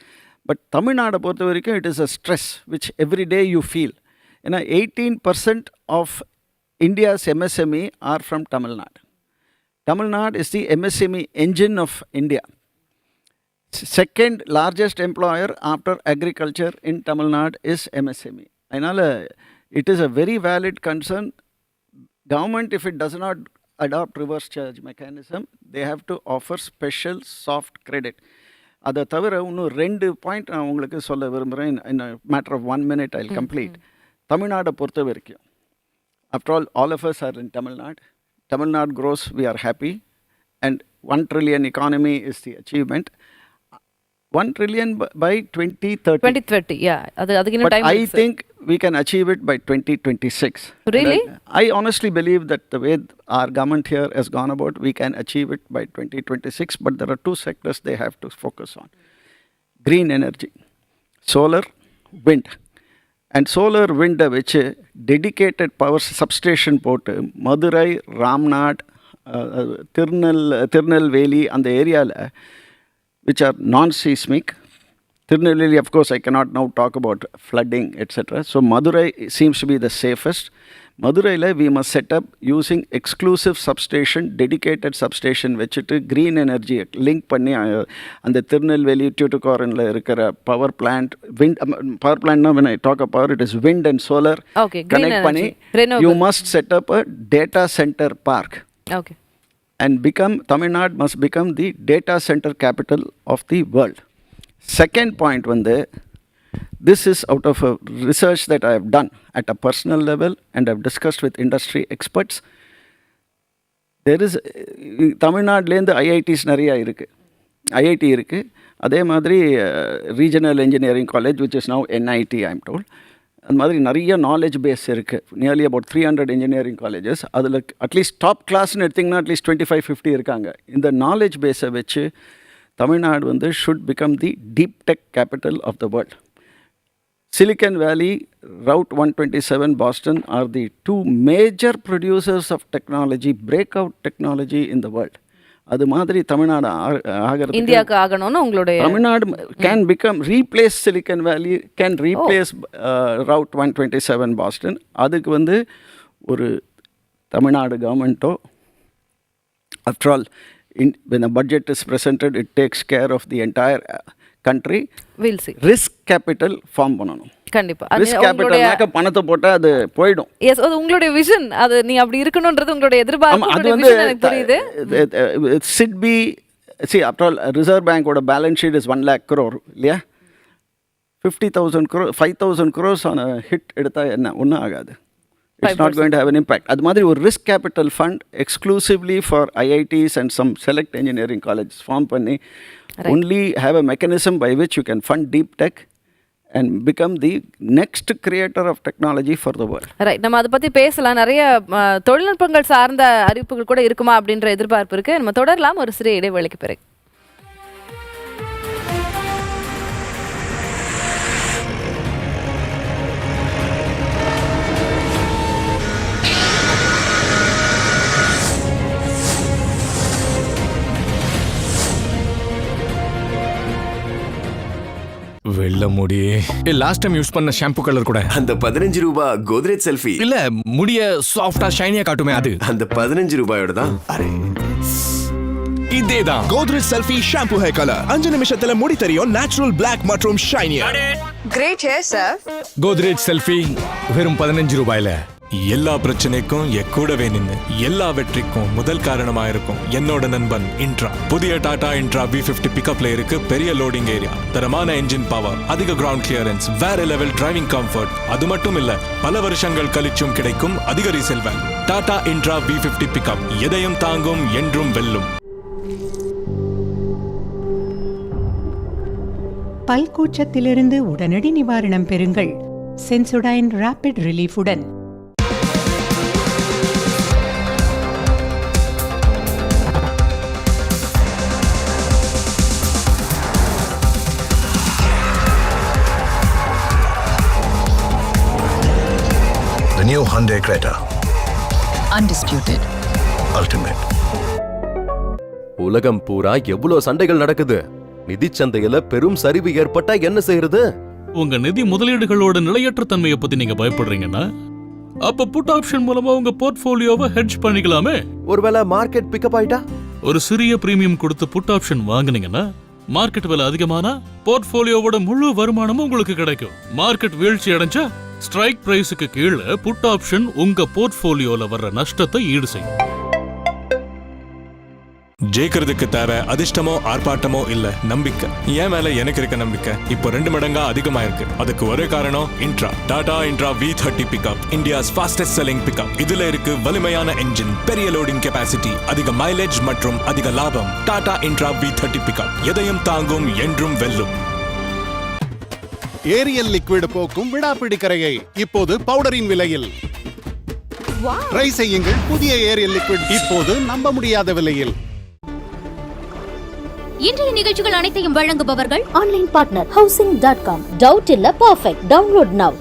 But Tamil Nadu பொறுத்த வரைக்கும் it is a stress which every day you feel. ஏன்னா 18% of India's MSME are from Tamil Nadu. Tamil Nadu is the MSME engine of India. Second largest employer after agriculture in Tamil Nadu is MSME. அதனால் it is a very valid concern. Government, if it does not adopt reverse charge mechanism, they have to offer special soft credit. அதை தவிர இன்னும் 2 point நான் உங்களுக்கு சொல்ல விரும்புகிறேன். in a matter of 1 minute I'll complete. தமிழ்நாடை பொறுத்த வரைக்கும், after all of us are in Tamil Nadu. Tamil Nadu grows, we are happy, and 1 trillion economy is the achievement. 1 trillion by 2030. 2030, yeah. But time I think we can achieve it by 2026. Really? I honestly believe that the way our government here has gone about, we can achieve it by 2026. But there are 2 sectors they have to focus on. Green energy, solar, wind. And solar wind which dedicated power substation port, Madurai, Ramnad, Tirunelveli and the area which are non-seismic. Tirunelveli, of course, I cannot now talk about flooding, etc. So Madurai seems to be the safest. Madurai, we must set up using exclusive substation, dedicated substation, vechittu green energy link panni and the Tirunelveli Tuticorinla irukra power plant, wind power plant. Now when I talk of power, it is wind and solar. Okay, green connect energy, panni. You must set up a data center park. Okay. And Tamil Nadu must become the data center capital of the world. Second point, this is out of a research that I have done at a personal level and I've discussed with industry experts. There is Tamil Nadu IITs nariya irukku. IIT irukku. அதே மாதிரி regional engineering college which is now NIT, I'm told. அந்த மாதிரி நிறைய knowledge base இருக்குது. Nearly about 300 engineering colleges. அதில் at least top கிளாஸ்னு எடுத்திங்கன்னா at least 25-50 இருக்காங்க. இந்த நாலேஜ் பேஸை வச்சு Tamil Nadu should become the deep tech capital of the world. Silicon Valley, Route 127, Boston are the 2 major producers of technology, breakout technology in the world. அது மாதிரி தமிழ்நாடு ஆகிறது இந்தியாவுக்கு ஆகணும்னு உங்களுடைய Tamil Nadu can become replace Silicon Valley, can replace route 127 Boston. அதுக்கு ஒரு தமிழ்நாடு கவர்மெண்ட்டோ, after all when a budget is presented, it takes care of the entire country. We'll see. Risk capital form பண்ணணும். கண்டிப்பா. ரிஸ்க் கேபிட்டல்னாக்க பணத்தை போட்டா அது போய்டும். எஸ், அது உங்களுடைய விஷன். அது நீ அப்படி இருக்கணும்ன்றது உங்களுடைய எதிர்பார்ப்பு. அது எனக்கு புரியுது. should be, see, after all reserve பேங்கோட balance sheet is 1 lakh crore இல்லையா? 50,000 crore 5,000 crores on a hit எடுத்தா என்ன ஒன்றும் ஆகாது. It's not going to have an impact. அது மாதிரி ஒரு risk capital fund exclusively for IITs and some select engineering colleges form பண்ணி only have a mechanism by which you can fund deep tech and become the next creator of technology for the world. Right, நம்ம அதை பற்றி பேசலாம். நிறைய தொழில்நுட்பங்கள் சார்ந்த அறிவிப்புகள் கூட இருக்குமா அப்படின்ற எதிர்பார்ப்பு இருக்குது. நம்ம தொடரலாம் ஒரு சிறிய இடைவேளைக்கு பிறகு. வெள்ள முடி லாஸ்ட் டைம் யூஸ் பண்ண ஷாம்பு கலர் கூட அந்த 15 ரூபாய் கோத்ரேஜ் செல்ஃபி இல்ல, முடிய சாஃப்டா ஷைனியா காட்டுமே அது அந்த 15 ரூபாயோட தான். அரே இதேதான் Godrej selfie shampoo hair colour 5 நிமிஷத்துல முடி தெரியும். நேச்சுரல் பிளாக் மற்றும் ஷைனியா. Great hair sir. Godrej selfie வெறும் 15 ரூபாயில. எல்லா பிரச்சனைக்கும் கூடவே நின்னு எல்லா வெற்றிக்கும் முதல் காரணமா இருக்கும் என்னோட நண்பன் இன்ட்ரா. புதிய டாடா இன்ட்ரா V50 பிக்கப்ல இருக்கு பெரிய லோடிங் ஏரியா, தரமான என்ஜின் பவர், அதிக கிரவுண்ட் கிளியரன்ஸ், வேற லெவல் டிரைவிங் கம்ஃபர்ட். அது மட்டும் இல்ல, பல வருஷங்கள் கழிச்சும் கிடைக்கும் அதிக resale value. Tata Intra V50 pickup எதையும் தாங்கும், என்றும் வெல்லும். பல்கூச்சத்திலிருந்து உடனடி நிவாரணம் பெறுங்கள் சென்சோடைன் ராபிட் ரிலீஃபுடன். Hyundai Creta. Undisputed. Ultimate. உலகம் பூரா எவ்வளவு சண்டைகள் நடக்குது. நிதி சந்தையில பெரும் சரிவு ஏற்பட்டா என்ன செய்யறது? உங்க நிதி முதலீடுகளோட நிலையற்ற தன்மையை பத்தி நீங்க பயப்படுறீங்கன்னா அப்ப புட் ஆப்ஷன் மூலமா உங்க போர்ட்ஃபோலியோவை ஹெட்ஜ் பண்ணிக்கலாமே. ஒருவேளை மார்க்கெட் பிக்கப் ஆயிட்டா ஒரு சிறிய பிரீமியம் கொடுத்து புட் ஆப்ஷன் வாங்குனீங்கன்னா மார்க்கெட் விலை அதிகமானா போர்ட்ஃபோலியோவோட முழு வருமானமும் உங்களுக்கு கிடைக்கும். மார்க்கெட் வீழ்ச்சி அடைஞ்சா ஸ்ட்ரைக் பிரைஸுக்கு கீழே புட் ஆப்ஷன் உங்க போர்ட்ஃபோலியோல வர்ற நஷ்டத்தை ஈடு செய்யும். ஜெயிக்கிறதுக்கு தேவை அதிர்ஷ்டமோ ஆர்ப்பாட்டமோ இல்ல, நம்பிக்கை. என் மேல எனக்கு இருக்க நம்பிக்கை இப்போ 2 மடங்கா அதிகமாயிருக்கு. அதுக்கு ஒரே காரணம் Intra. Tata Intra V30 pickup, India's fastest selling pickup. இதுல இருக்கு வலிமையான என்ஜின், பெரிய லோடிங் கெபாசிட்டி, அதிக மைலேஜ் மற்றும் அதிக லாபம். டாடா இன்ட்ரா V30 பிக்கப் எதையும் தாங்கும், என்றும் வெல்லும். ஏரியல் லிக்விட் போக்கும் விடாப்பிடி கரையை இப்போது பவுடரின் விலையில். ட்ரை செய்யுங்கள் புதிய ஏரியல் லிக்விட் இப்போது நம்ப முடியாத விலையில். இன்றைய நிகழ்ச்சிகள் அனைத்தையும் வழங்குபவர்கள் ஆன்லைன் பார்ட்னர் housing.com. டவுட் இல்ல, பர்ஃபெக்ட். Download now.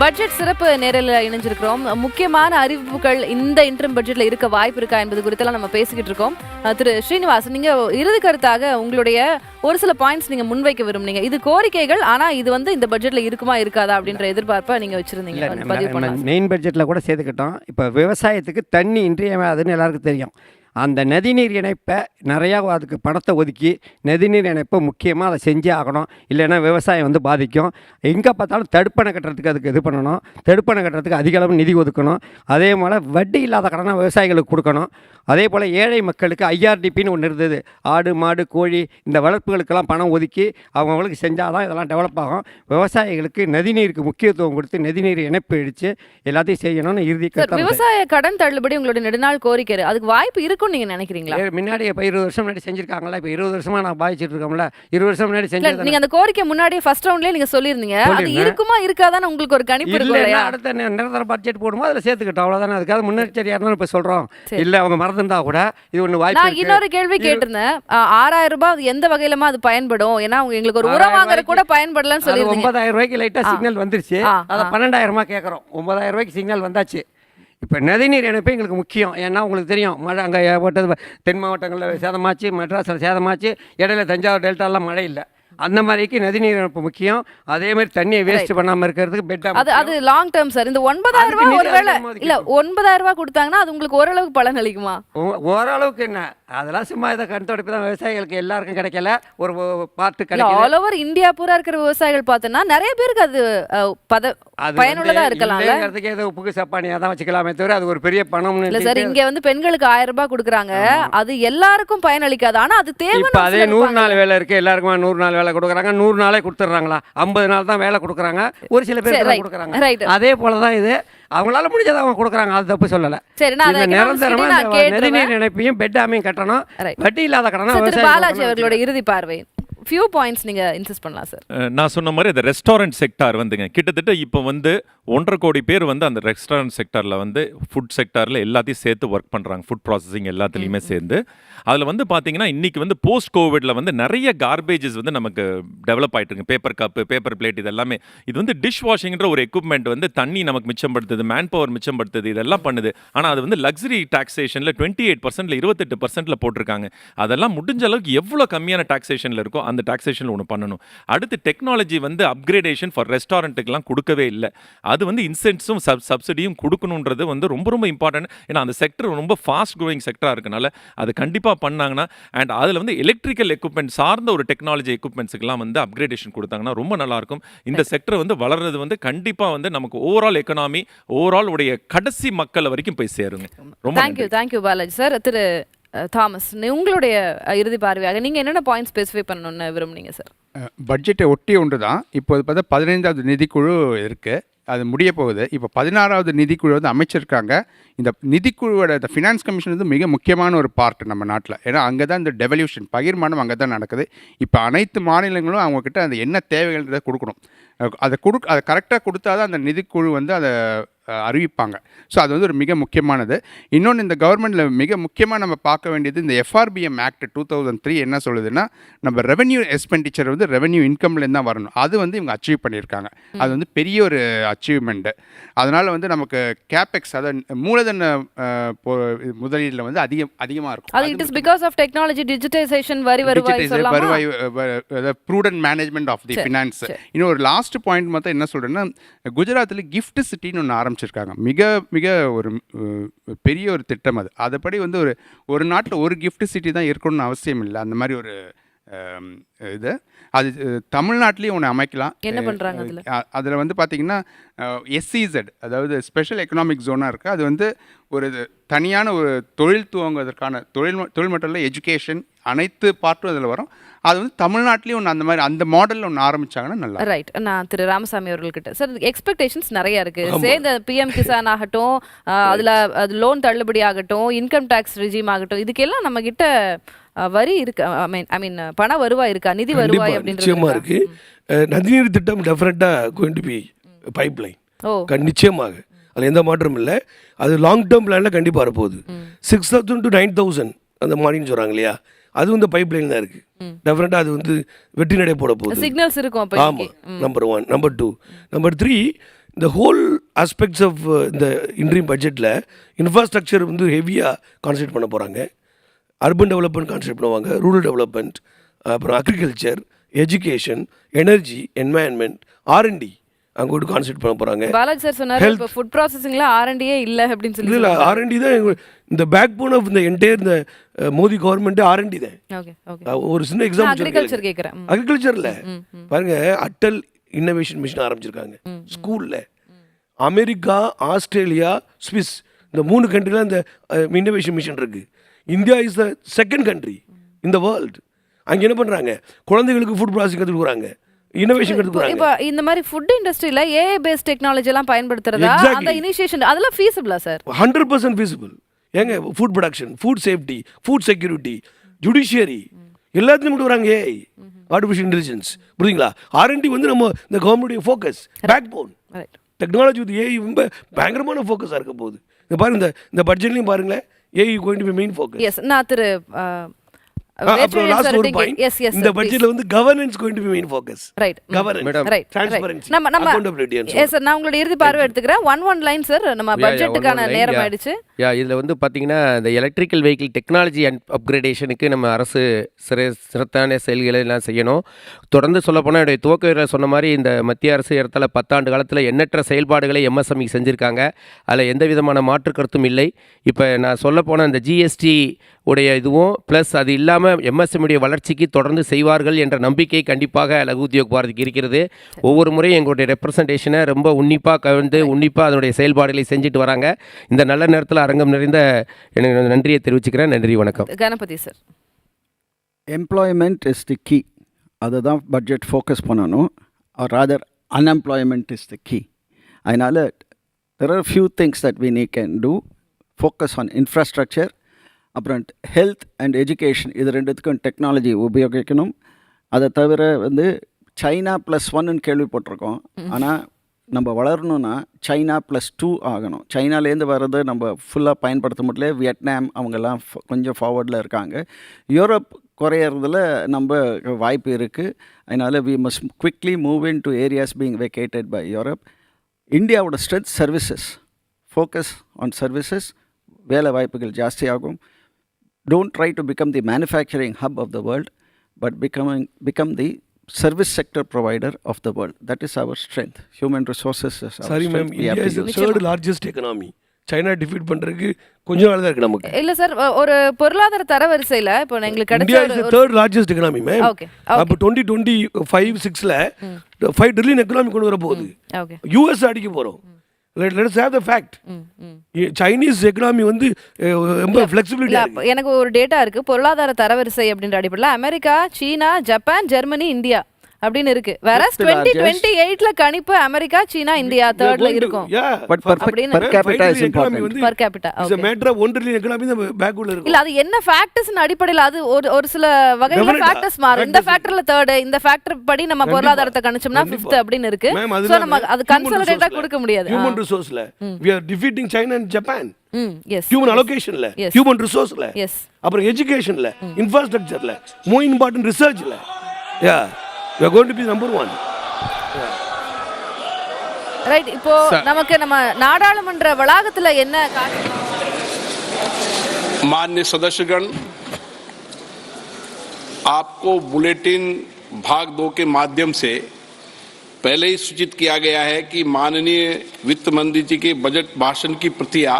பட்ஜெட் சிறப்பு நேரலில் இணைஞ்சிருக்கிறோம். முக்கியமான அறிவிப்புகள் இந்த இன்டர்ம் பட்ஜெட்ல இருக்க வாய்ப்பு இருக்கா என்பது குறித்தெல்லாம் நம்ம பேசிக்கிட்டு இருக்கோம். திரு ஸ்ரீனிவாசன், நீங்க இறுதி கருத்தாக உங்களுடைய ஒரு சில பாயிண்ட்ஸ் நீங்க முன்வைக்க விரும்புனீங்க. இது கோரிக்கைகள், ஆனா இது இந்த பட்ஜெட்ல இருக்குமா இருக்காதா அப்படின்ற எதிர்பார்ப்பை நீங்க வச்சிருந்தீங்க. மெயின் பட்ஜெட்ல கூட சேர்த்துக்கிட்டோம். இப்போ விவசாயத்துக்கு தண்ணி இன்றியமையாதுன்னு எல்லாருக்கும் தெரியும். அந்த நதிநீர் இணைப்பை நிறையா அதுக்கு பணத்தை ஒதுக்கி நதிநீர் இணைப்பை முக்கியமாக அதை செஞ்சே ஆகணும். இல்லைன்னா விவசாயம் பாதிக்கும். எங்கே பார்த்தாலும் தடுப்பணை கட்டுறதுக்கு அதுக்கு இது பண்ணணும். தடுப்பணை கட்டுறதுக்கு அதிக அளவு நிதி ஒதுக்கணும். அதே போல் வட்டி இல்லாத கடனை விவசாயிகளுக்கு கொடுக்கணும். அதே போல் ஏழை மக்களுக்கு IRDPன்னு ஒன்று இருந்தது. ஆடு மாடு கோழி இந்த வளர்ப்புகளுக்கெல்லாம் பணம் ஒதுக்கி அவங்களுக்கு செஞ்சால் தான் இதெல்லாம் டெவலப் ஆகும். விவசாயிகளுக்கு நதிநீருக்கு முக்கியத்துவம் கொடுத்து நதிநீர் இணைப்பு அடித்து எல்லாத்தையும் செய்யணும்னு இறுதி. விவசாய கடன் தள்ளுபடி உங்களுடைய நெடுநாள் கோரிக்கை, அதுக்கு வாய்ப்பு இருக்குன்னு நீங்க நினைக்கிறீங்களா? முன்னாடி இப்போ 20 வருஷம் முன்னாடி செஞ்சிருக்காங்களா? இப்போ 20 வருஷமா நான் பாதிச்சுட்டு இருக்கோம்ல. 20 வருஷம் முன்னாடி செஞ்சது. நீங்க அந்த கோரிக்கை முன்னாடியே ஃபர்ஸ்ட் ரவுண்ட்லயே நீங்க சொல்லிருந்தீங்க. அது இருக்குமா இருக்காதான்னு உங்களுக்கு ஒரு கணிப்பு இருக்கும் இல்லையா? அடுத்த நிரந்தர பட்ஜெட் போடும்போது அதில் சேர்த்துக்கிட்டோம், அவ்வளோதானே. அதுக்காக முன்னெச்சரிக்கையா இருந்தாலும் இப்போ சொல்றோம். இல்லை அவங்க மறந்துருந்தா கூட இது ஒன்று வாய்ப்பு. நான் இன்னொரு கேள்வி கேட்டிருந்தேன். 6000 ரூபாய் எந்த வகையிலமா அது பயன்படும்? ஏன்னா எங்களுக்கு ஒரு உரம் வாங்குற கூட பயன்படலன்னு சொல்லிருந்தீங்க. 9000 ரூபாய்க்கு லைட்டா சிக்னல் வந்துருச்சு. அதை 12000 கேட்குறோம். 9000 ரூபாய்க்கு சிக்னல் வந்தாச்சு. இப்போ நதிநீர் இணைப்பு எங்களுக்கு முக்கியம். ஏன்னா உங்களுக்கு தெரியும், மழை அங்கே போட்டது தென் மாவட்டங்களில் சேதமாச்சு, மெட்ராஸில் சேதமாச்சு. இடையில தஞ்சாவூர் டெல்டாலாம் மழை இல்லை. அந்த மாதிரிக்கு நதிநீர் இணைப்பு முக்கியம். அதே மாதிரி தண்ணியை வேஸ்ட் பண்ணாமல் இருக்கிறதுக்கு பெட். அது லாங் டேர்ம் சார். இந்த 9000 ரூபாய் ஒருவேளை இல்ல 9000 ரூபாய் கொடுத்தாங்கன்னா அது உங்களுக்கு ஓரளவுக்கு பலன் அளிக்குமா? ஓரளவுக்கு என்ன, அதெல்லாம் சும்மா இதை கண்தொடைப்பு தான். விவசாயிகளுக்கு எல்லாருக்கும் கிடைக்கல, ஒரு பார்ட்டு கிடைக்கல. ஆல் ஓவர் இந்தியா பூரா இருக்கிற விவசாயிகள் பார்த்தோன்னா நிறைய பேருக்கு அது பயனுள்ளதா இருக்கலாம். ஏதோ உப்புக்கு சப்பானியா தான் வச்சுக்கலாமே தவிர அது ஒரு பெரிய பணம் இல்ல சார். இங்க பெண்களுக்கு 1000 ரூபாய் கொடுக்குறாங்க. அது எல்லாருக்கும் பயனளிக்காது. ஆனா அது தேவை. அதே 100 நாள் வேலை இருக்கு, எல்லாருக்குமே 100 நாள் வேலை கொடுக்குறாங்க. 100 நாளே கொடுத்துட்றாங்களா? 50 நாள் தான் வேலை கொடுக்குறாங்க. ஒரு சில பேர் கொடுக்குறாங்க. அதே போலதான் இது. அவங்களால முடிஞ்சதை அவங்க கொடுக்குறாங்க. அது தப்பு சொல்லல. நிரந்தரமா நதிநீர் இணைப்பையும் பெட்டாமையும் கட்டணும். வட்டி இல்லாத கடனா. பாலாஜி அவர்களோட இறுதி பார்வை. few points நீங்க இன்சிஸ்ட் பண்ணலாம் சார். நான் சொன்ன மாதிரி இந்த ரெஸ்டாரண்ட் செக்டார் கிட்டத்தட்ட இப்போ 1.5 கோடி பேர் அந்த ரெஸ்டாரண்ட் செக்டாரில் ஃபுட் செக்டாரில் எல்லாத்தையும் சேர்த்து ஒர்க் பண்ணுறாங்க. ஃபுட் ப்ராசஸிங் எல்லாத்துலேயுமே சேர்ந்து அதில் பார்த்தீங்கன்னா இன்றைக்கி போஸ்ட் கோவிடில் நிறைய கார்பேஜஸ் நமக்கு டெவலப் ஆகிட்டு இருக்கு. பேப்பர் கப்பு, பேப்பர் பிளேட், இது எல்லாமே. இது டிஷ் வாஷிங்கிற ஒரு எக்யூப்மெண்ட் தண்ணி நமக்கு மிச்சப்படுத்துது, மேன் பவர் மிச்சப்படுத்துது, இதெல்லாம் பண்ணுது. ஆனால் அது லக்ஸரி டாக்ஸேஷனில் 28%, 28% போட்டிருக்காங்க. அதெல்லாம் முடிஞ்ச அளவுக்கு எவ்வளோ கம்மியான டாக்ஸேஷனில் இருக்கோ அந்த டாக்ஸேஷனில் ஒன்று பண்ணணும். அடுத்து டெக்னாலஜி அப்கிரேடேஷன் ஃபார் ரெஸ்டாரண்ட்டுக்கெல்லாம் கொடுக்கவே இல்லை. அது இன்சென்ட்ஸும் சப்சிடியும் கொடுக்கணுன்றது ரொம்ப ரொம்ப இம்பார்ட்டன்ட். ஏன்னா அந்த செக்டர் ரொம்ப ஃபாஸ்ட் க்ரோயிங் செக்டராக இருக்கனால அது கண்டிப்பாக பண்ணாங்கன்னா, அண்ட் அதில் எலக்ட்ரிக்கல் எக்யூப்மெண்ட் சார்ந்த ஒரு டெக்னாலஜி எக்யூப்மெண்ட்ஸுக்கெல்லாம் அப்கிரேடேஷன் கொடுத்தாங்கன்னா ரொம்ப நல்லாயிருக்கும். இந்த செக்டர் வளர்றது கண்டிப்பாக நமக்கு ஓவரால் எக்கனாமி, ஓவரால் உடைய கடைசி மக்கள் வரைக்கும் போய் சேருங்க. ரொம்ப தேங்க்யூ பாலாஜி சார். திரு தாமஸ், உங்களுடைய இறுதி பார்வையாக நீங்கள் என்னென்ன பாயிண்ட் ஸ்பெசிஃபை பண்ணணும்னு விரும்புனீங்க சார்? பட்ஜெட்டை ஒட்டி ஒன்று தான். இப்போது பார்த்தா 15வது நிதிக்குழு இருக்குது. அது முடிய போகுது. இப்போ 16வது நிதிக்குழு வந்து அமைச்சிருக்காங்க. இந்த நிதிக்குழுவோட இந்த ஃபினான்ஸ் கமிஷன் வந்து மிக முக்கியமான ஒரு பார்ட் நம்ம நாட்டில். ஏன்னா அங்கே தான் இந்த டெவல்யூஷன் பகிர்மானம் அங்கே தான் நடக்குது. இப்போ அனைத்து மாநிலங்களும் அவங்கக்கிட்ட அந்த என்ன தேவைகள்ன்றதை கொடுக்கணும். அதை கரெக்டாக கொடுத்தா தான் அந்த நிதிக்குழு வந்து அதை அறிவிப்பாங்க. ஸோ அது வந்து ஒரு மிக முக்கியமானது. இன்னொன்று இந்த கவர்மெண்ட்டில் மிக முக்கியமாக நம்ம பார்க்க வேண்டியது இந்த FRBM ஆக்ட் 2003 என்ன சொல்லுதுன்னா, நம்ம ரெவென்யூ எக்ஸ்பெண்டிச்சர் வந்து ரெவென்யூ இன்கம்லேருந்து தான் வரணும். அது வந்து இவங்க அச்சீவ் பண்ணியிருக்காங்க. அது வந்து பெரிய ஒரு அச்சீவ்மெண்ட்டு. அதனால் வந்து நமக்கு கேபெக்ஸ் அதாவது மூலதன முதலீட்டில் வந்து அதிகமாக இருக்கும். அது it is because of technology digitisation வருவாய் prudent management of the finance. இன்னும் ஒரு லாஸ்ட் பாயிண்ட் மட்டும் என்ன சொல்கிறேன்னா, குஜராத்தில் கிஃப்ட் சிட்டின்னு ஒன்று ஆரம்பிச்சிருக்காங்க. மிக மிக ஒரு பெரிய ஒரு திட்டம் அது. அதுபடி வந்து ஒரு நாட்டில் ஒரு கிஃப்ட் சிட்டி தான் இருக்கணும்னு அவசியம் இல்லை. அந்த மாதிரி ஒரு இது அது தமிழ்நாட்டிலையும் ஒன்று அமைக்கலாம். என்ன பண்ணுறாங்க அதில் வந்து பார்த்திங்கன்னா SEZ அதாவது ஸ்பெஷல் எக்கனாமிக் ஜோனாக இருக்குது. அது வந்து ஒரு தனியான ஒரு தொழில் துவங்குவதற்கான தொழில் மட்டும் இல்லை, எஜுகேஷன் அனைத்து பார்ட்டும் அதில் வரும். அது வந்து தமிழ்நாட்டிலையும் ஒன்று அந்த மாதிரி அந்த மாடலில் ஒன்று ஆரம்பிச்சாங்கன்னா நல்லா. ரைட். நான் திரு ராமசாமி அவர்கள்கிட்ட சார் எக்ஸ்பெக்டேஷன்ஸ் நிறைய இருக்கு. இந்த PM கிசான் ஆகட்டும், அதில் அது லோன் தள்ளுபடி ஆகட்டும், இன்கம் டேக்ஸ் ரிஜிம் ஆகட்டும், இதுக்கெல்லாம் நம்ம கிட்ட வரி இருக்கு. ஐ மீன் பண வருவாய் இருக்கா, நிதி வருவாய் அப்படின்றது இருக்கு. நதிநீர் திட்டம் டெஃபினட்டாக கோயிங் டு பி பைப்லைன். நிச்சயமாக அதில் எந்த மாற்றமும் இல்லை. அது லாங் டேர்ம் பிளானில் கண்டிப்பாக வரப்போகுது. 6,000 to 9,000 அந்த மாதிரின்னு சொல்கிறாங்க இல்லையா, அது வந்து பைப் லைன் தான் இருக்குது. டெஃபினட்டாக அது வந்து வெற்றி நடை போட போகுது. சிக்னல்ஸ் இருக்கும். ஆமாம். நம்பர் 1. நம்பர் 2. நம்பர் 3, இந்த ஹோல் ஆஸ்பெக்ட்ஸ் ஆஃப் இந்த இன்ட்ரீம் பட்ஜெட்டில் இன்ஃப்ராஸ்ட்ரக்சர் வந்து ஹெவியாக கான்சன்ட்ரேட் பண்ண போகிறாங்க. அர்பன் டெவலப்மெண்ட் கான்சன்ட்ரேட் பண்ணுவாங்க, ரூரல் டெவலப்மெண்ட், அப்புறம் agriculture, education, energy, environment, R&D அங்கே கூட கான்சன்ட்ரேட் பண்ண போகிறாங்க. பாலாஜி சார் சொன்னார் இப்போ ஃபுட் ப்ராசஸிங்ல R&Dயே இல்லை அப்படின்னு சொல்லி. இல்லை, R&D தான் இந்த பேக் போன் ஆஃப் இந்த என்டையர் இந்த மோடி கவர்மெண்ட். R&D தான். ஒரு சின்ன எக்ஸாம்பிள் அக்ரிகல்ச்சர் கேட்குறேன். அக்ரிகல்ச்சரில் பாருங்க, அட்டல் இன்னோவேஷன் மிஷன் ஆரம்பிச்சிருக்காங்க ஸ்கூலில். அமெரிக்கா, ஆஸ்திரேலியா, ஸ்விஸ் இந்த 3 கண்ட்ரியில் இந்த இன்னோவேஷன் மிஷன் இருக்குது. India is the second country in the world. அங்கே என்ன பண்ணுறாங்க, குழந்தைகளுக்கு ஃபுட் ப்ராசஸிங் கற்றுக் கொடுக்குறாங்க, இனோவேஷன் கற்றுக்குறாங்க. இப்போ இந்த மாதிரி ஃபுட் இண்டஸ்ட்ரியில் AI பேஸ்ட் டெக்னாலஜி எல்லாம் பயன்படுத்துறதா, அந்த இனிஷியேஷன் அதெல்லாம் ஃபீஸிபிளா சார்? 100% ஃபீஸிபிள். ஏங்க, food production, food safety, food security, judiciary எல்லாத்தையும் கொண்டு வராங்க AI, ஆர்டிஃபிஷியல் இன்டெலிஜென்ஸ். புரியுதுங்களா? R&D வந்து நம்ம இந்த கவர்மெண்ட்டுடைய focus, backbone. Technology with AI ரொம்ப பயங்கரமான ஃபோக்கஸாக இருக்க போகுது. இந்த பாருங்க, இந்த பட்ஜெட்லையும் பாருங்களேன், AI going to be main focus. Yes, நான் திரு அப்புறம் லாஸ்ட் ஒரு பாயிண்ட், இந்த பட்ஜெட்ல வந்து governance going to be main focus. Right. Governance, transparency, accountability. Yes sir, நான் உங்களோட இறுதி பார்வை எடுத்துக்கிறேன். one லைன் சார், நம்ம பட்ஜெட்டுக்கான நேரம் ஆயிடுச்சு. இதில் வந்து பார்த்தீங்கன்னா இந்த எலக்ட்ரிக்கல் வெஹிக்கிள் டெக்னாலஜி அப்கிரேடேஷனுக்கு நம்ம அரசு சிறப்பான செயல்களை எல்லாம் செய்யணும். தொடர்ந்து சொல்லப்போனால் என்னுடைய துவக்க சொன்ன மாதிரி இந்த மத்திய அரசு இடத்துல 10 ஆண்டு காலத்தில் எண்ணற்ற செயல்பாடுகளை MSME செஞ்சுருக்காங்க. அதில் எந்த விதமான மாற்று கருத்தும் இல்லை. இப்போ நான் சொல்லப்போன இந்த GST உடைய இதுவும் ப்ளஸ் அது இல்லாமல் MSME வளர்ச்சிக்கு தொடர்ந்து செய்வார்கள் என்ற நம்பிக்கை கண்டிப்பாக லகு உத்யோக் பாரதிக்கு இருக்கிறது. ஒவ்வொரு முறையும் எங்களுடைய ரெப்ரசன்டேஷனை ரொம்ப உன்னிப்பாக அதனுடைய செயல்பாடுகளை செஞ்சுட்டு வராங்க. இந்த நல்ல நேரத்தில் அரங்கம் நிறைந்த எனக்கு நன்றியை தெரிவிச்சுக்கிறேன். நன்றி, வணக்கம். Ganapathi sir. Employment is the key. அதுதான் பட்ஜெட் ஃபோக்கஸ் பண்ணணும். Or rather unemployment is the key. அதனால் there are few things that we can do. Focus on infrastructure, அப்புறம் ஹெல்த் அண்ட் எஜுகேஷன், இது ரெண்டுத்துக்கும் டெக்னாலஜி உபயோகிக்கணும். அதை தவிர வந்து சைனா +1ன்னு கேள்விப்பட்டிருக்கோம். ஆனால் நம்ம வளரணும்னா சைனா +2 ஆகணும். சைனாலேருந்து வர்றது நம்ம ஃபுல்லாக பயன்படுத்த முடியல. வியட்நாம் அவங்கெல்லாம் கொஞ்சம் ஃபார்வர்டில் இருக்காங்க. யூரோப் குறையிறதுல நம்ம வாய்ப்பு இருக்குது. அதனால் we must quickly move in to areas being vacated by Europe. இந்தியாவோட strength services. Focus on services. வேலை வாய்ப்புகள் ஜாஸ்தியாகும். Don't try to become the manufacturing hub of the world, but become the service sector provider of the world. That is our strength. Human resources is our strength. Ma'am, India is the third largest economy. China defeat பண்றதுக்கு கொஞ்சம் நாள் தான் இருக்கு நமக்கு. இல்ல sir, ஒரு பொருளாதார தரவரிசையில இப்போ எங்களுக்கு கிடைச்ச India is the third largest economy, ma'am. அப்ப 2025-6ல 5 trillion economy கொண்டு வர போகுது. US அடிக்க போறோம். Let's have the fact. Chinese economy வந்து ரொம்ப flexibility. எனக்கு ஒரு டேட்டா இருக்கு. பொருளாதார தரவரிசை அப்படின்ற அடிப்படையில் அமெரிக்கா, சீனா, ஜப்பான், ஜெர்மனி, இந்தியா அப்படின்னு இருக்கு. வேற 2028ல கணிப்பு அமெரிக்கா, சீனா, இந்தியா தேர்ட்ல இருக்கும். But per capita is important. Per capita. It's a matter of 1 trillion economy the backward இருக்கும். இல்ல அது என்ன ஃபேக்டர்ஸ் அடிப்படையில் அது ஒரு சில வகையில ஃபேக்டர்ஸ் மாறும். இந்த ஃபேக்டர்ல தேர்ட், இந்த ஃபேக்டர் படி நம்ம பொருளாதாரத்தை கணிச்சோம்னா 5th அப்படின்னு இருக்கு. சோ நம்ம அது கன்சாலிடேட்டா கொடுக்க முடியாது. Human resourceல we are defeating China and Japan. Yes. Human allocationல, human resourceல, yes. அப்புறம் educationல, infrastructureல, more important researchல. Yeah. We are going to be number 1. Right. இப்போ நமக்கு நம்ம நாடாளுமன்ற வளாகத்துல என்ன माननीय सदस्यगण, आपको बुलेटिन भाग 2 के माध्यम से पहले ही सूचित किया गया है कि माननीय वित्त मंत्री जी के बजट भाषण की प्रतियां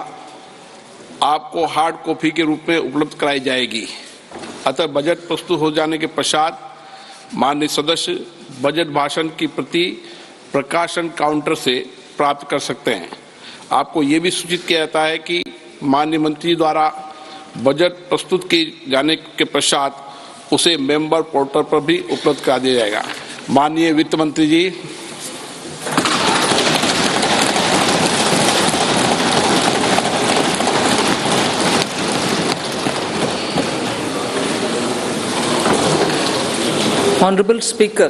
आपको हार्ड कॉपी के रूप में उपलब्ध कराई जाएगी। अतः बजट प्रस्तुत हो जाने के पश्चात माननीय सदस्य बजट भाषण की प्रति प्रकाशन काउंटर से प्राप्त कर सकते हैं। आपको ये भी सूचित किया जाता है कि माननीय मंत्री द्वारा बजट प्रस्तुत किए जाने के पश्चात उसे मेंबर पोर्टल पर भी उपलब्ध करा दिया जाएगा। माननीय वित्त मंत्री जी, Honorable Speaker,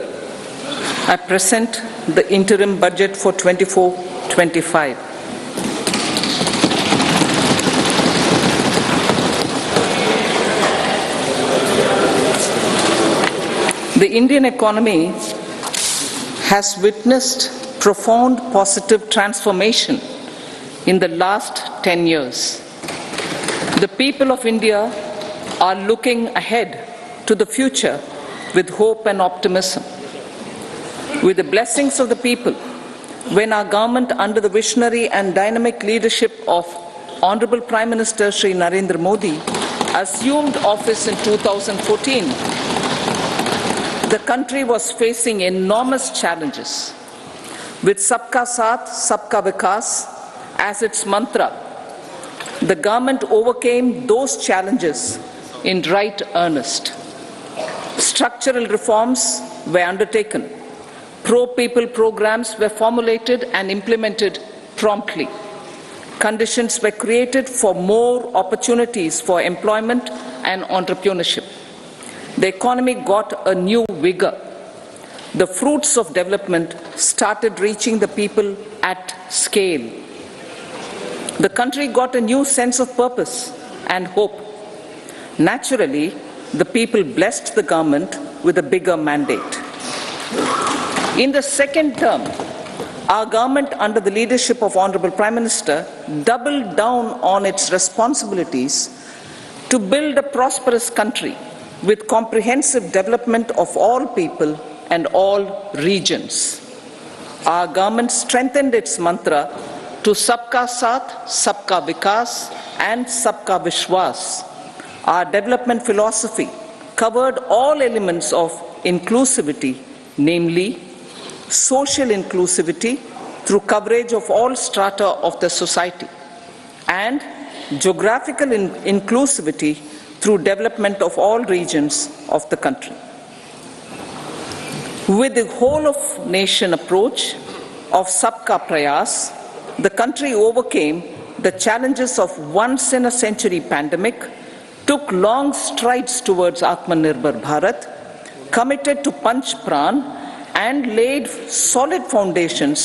I present the interim budget for 24-25. The Indian economy has witnessed profound positive transformation in the last 10 years. The people of India are looking ahead to the future with hope and optimism. With the blessings of the people, when our government under the visionary and dynamic leadership of Honorable Prime Minister Shri Narendra Modi assumed office in 2014, the country was facing enormous challenges. With Sabka Saath, Sabka Vikas as its mantra, the government overcame those challenges in right earnest. Structural reforms were undertaken. Pro-people programs were formulated and implemented promptly. Conditions were created for more opportunities for employment and entrepreneurship. The economy got a new vigor. The fruits of development started reaching the people at scale. The country got a new sense of purpose and hope. Naturally, the people blessed the government with a bigger mandate. In the second term, our government under the leadership of Honorable Prime Minister doubled down on its responsibilities to build a prosperous country with comprehensive development of all people and all regions. Our government strengthened its mantra to Sabka Saath, Sabka Vikas and Sabka Vishwas. Our development philosophy covered all elements of inclusivity, namely social inclusivity through coverage of all strata of the society, and geographical inclusivity through development of all regions of the country. With the whole of nation approach of Sabka Prayas, the country overcame the challenges of once in a century pandemic, took long strides towards Atmanirbhar Bharat, committed to Panch Pran, and laid solid foundations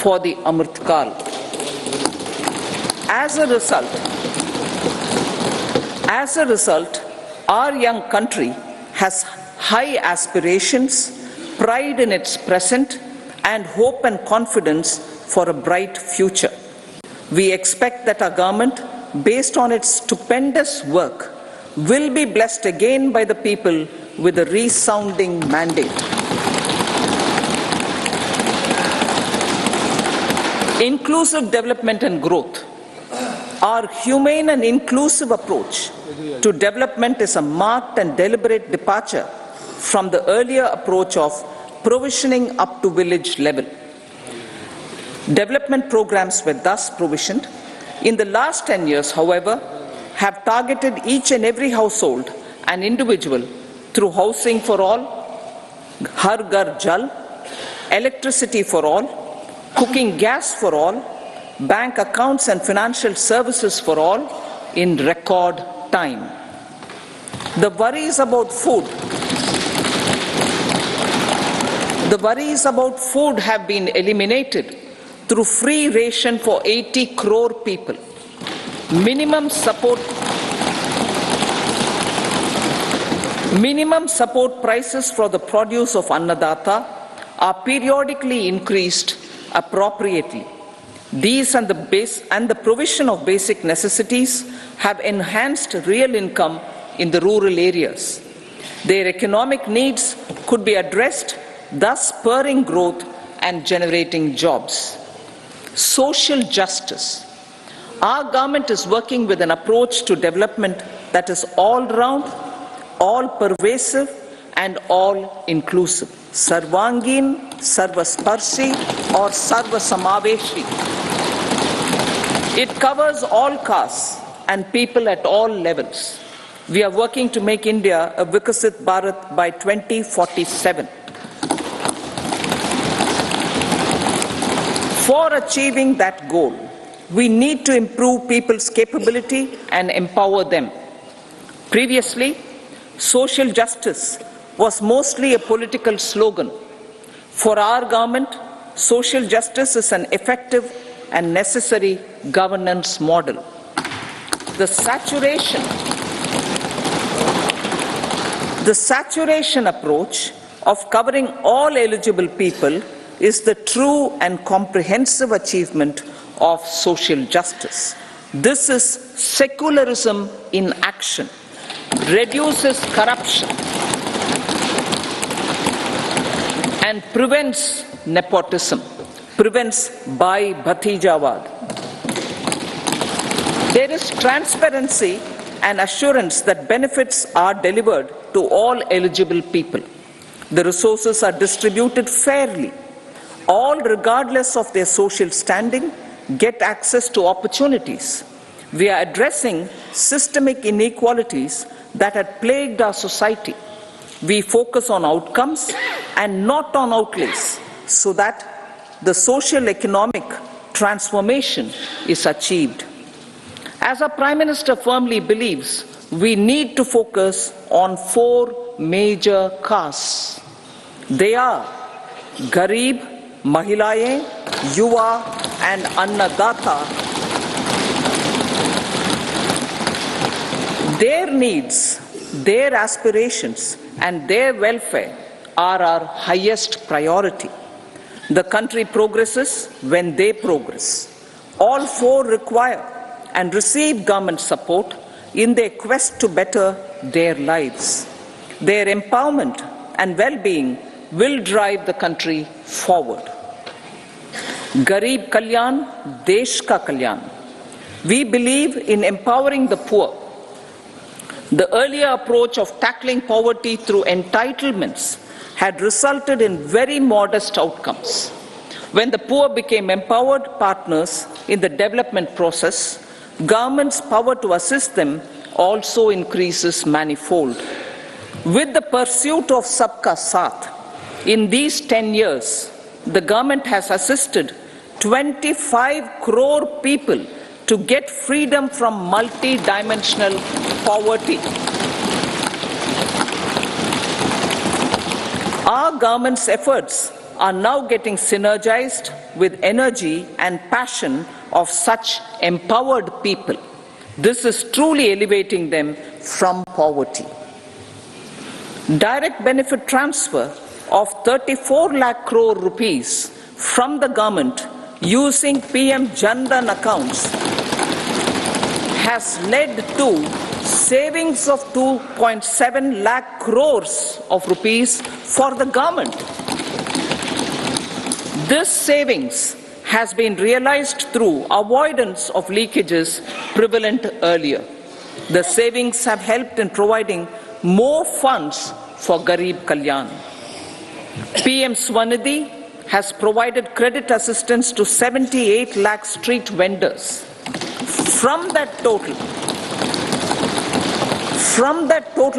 for the Amrit Kal. As a result, our young country has high aspirations, pride in its present, and hope and confidence for a bright future. We expect that our government, based on its stupendous work, will be blessed again by the people with a resounding mandate. Inclusive development and growth. Our humane and inclusive approach to development is a marked and deliberate departure from the earlier approach of provisioning up to village level. Development programs were thus provisioned. In the last 10 years, however, have targeted each and every household and individual through housing for all, Har Ghar Jal, electricity for all, cooking gas for all, bank accounts and financial services for all in record time. The worries about food have been eliminated through free ration for 80 crore people. Minimum support prices for the produce of Annadata are periodically increased appropriately. These and the provision of basic necessities have enhanced real income in the rural areas. Their economic needs could be addressed, thus spurring growth and generating jobs. Social justice. Our government is working with an approach to development that is all-round, all-pervasive and all-inclusive. Sarvangin, Sarvasparshi or Sarvasamaveshi. It covers all castes and people at all levels. We are working to make India a Vikasit Bharat by 2047. For achieving that goal, we need to improve people's capability and empower them. Previously, social justice was mostly a political slogan. For our government, social justice is an effective and necessary governance model. The saturation approach of covering all eligible people is the true and comprehensive achievement of social justice. This is secularism in action, reduces corruption and prevents nepotism, prevents Bhai Bhatijawad. There is transparency and assurance that benefits are delivered to all eligible people. The resources are distributed fairly. All, regardless of their social standing, get access to opportunities. We are addressing systemic inequalities that had plagued our society. We focus on outcomes and not on outlays so that the social economic transformation is achieved. As our Prime Minister firmly believes, we need to focus on 4 major castes. They are Garib, Mahilaye, Yuva and Annadata. Their needs, their aspirations and their welfare are our highest priority. The country progresses when they progress. All 4 require and receive government support in their quest to better their lives. Their empowerment and well-being will drive the country forward. Garib Kalyan, Desh Ka Kalyan. We believe in empowering the poor. The earlier approach of tackling poverty through entitlements had resulted in very modest outcomes. When the poor became empowered partners in the development process, government's power to assist them also increases manifold. With the pursuit of Sabka Saath, in these 10 years, the government has assisted 25 crore people to get freedom from multi-dimensional poverty. Our government's efforts are now getting synergized with energy and passion of such empowered people. This is truly elevating them from poverty. Direct benefit transfer of 34 lakh crore rupees from the government using PM Jan-Dhan accounts has led to savings of 2.7 lakh crores of rupees for the government. This savings has been realized through avoidance of leakages prevalent earlier. The savings have helped in providing more funds for Garib Kalyan. PM Swanidhi has provided credit assistance to 78 lakh street vendors. From that total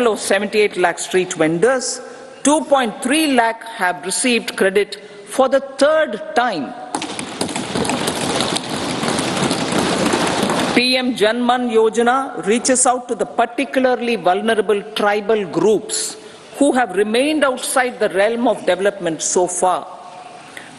of 78 lakh street vendors, 2.3 lakh have received credit for the third time. PM Janman Yojana reaches out to the particularly vulnerable tribal groups who have remained outside the realm of development so far.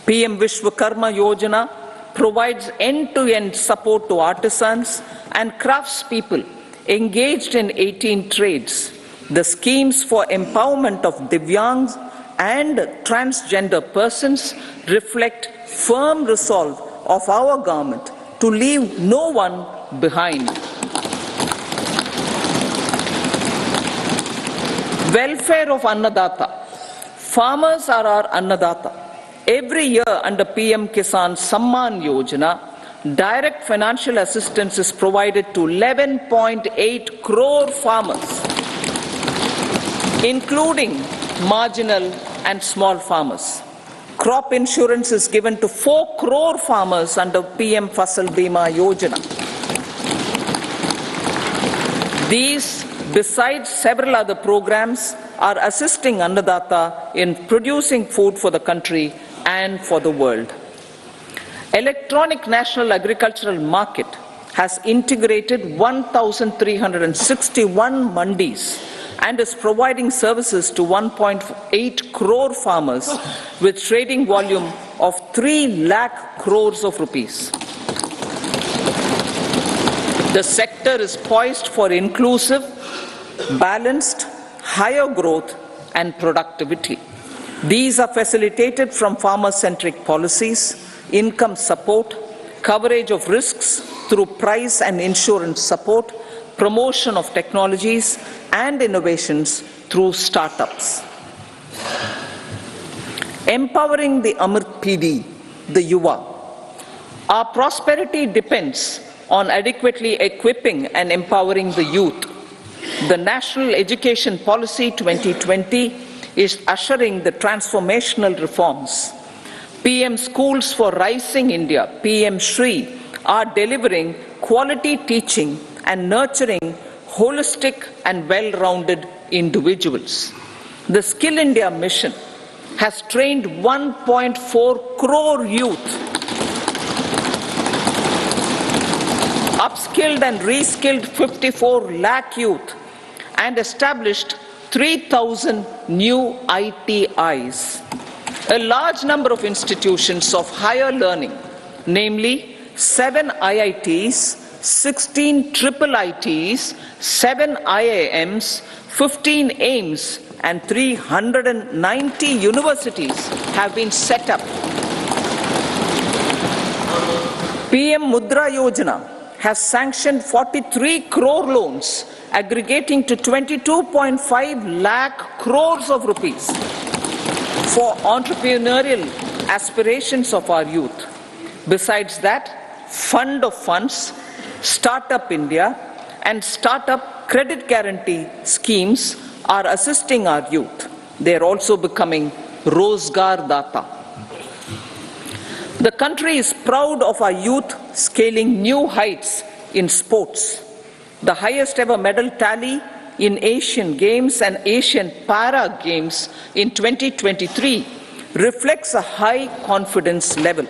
PM Vishwakarma Yojana provides end-to-end support to artisans and craftspeople engaged in 18 trades. The schemes for empowerment of Divyangs and transgender persons reflect firm resolve of our government to leave no one behind. Welfare of Annadata. Farmers are our Annadata. Every year under PM Kisan Samman Yojana, direct financial assistance is provided to 11.8 crore farmers, including marginal and small farmers. Crop insurance is given to 4 crore farmers under PM Fasal Bima Yojana. These, besides several other programs, are assisting Annadata in producing food for the country and for the world. Electronic National Agricultural Market has integrated 1,361 mandis and is providing services to 1.8 crore farmers with trading volume of 3 lakh crores of rupees. The sector is poised for inclusive, balanced, higher growth and productivity. These are facilitated from farmer-centric policies, income support, coverage of risks through price and insurance support, promotion of technologies and innovations through startups. Empowering the Amrit PD, the Yuva. Our prosperity depends on adequately equipping and empowering the youth. The National Education Policy 2020 is ushering the transformational reforms. PM Schools for Rising India, PM Shri, are delivering quality teaching and nurturing holistic and well-rounded individuals. The Skill India mission has trained 1.4 crore youth, upskilled and reskilled 54 lakh youth, and established 3,000 new ITIs. A large number of institutions of higher learning, namely 7 IITs, 16 triple ITs, 7 IIMs, 15 AIMS, and 390 universities have been set up. PM Mudra Yojana has sanctioned 43 crore loans aggregating to 22.5 lakh crores of rupees for entrepreneurial aspirations of our youth. Besides that, Fund of Funds, Startup India and Startup Credit Guarantee schemes are assisting our youth. They are also becoming Rozgar Data. The country is proud of our youth scaling new heights in sports. The highest ever medal tally in Asian Games and Asian Para Games in 2023 reflects a high confidence level.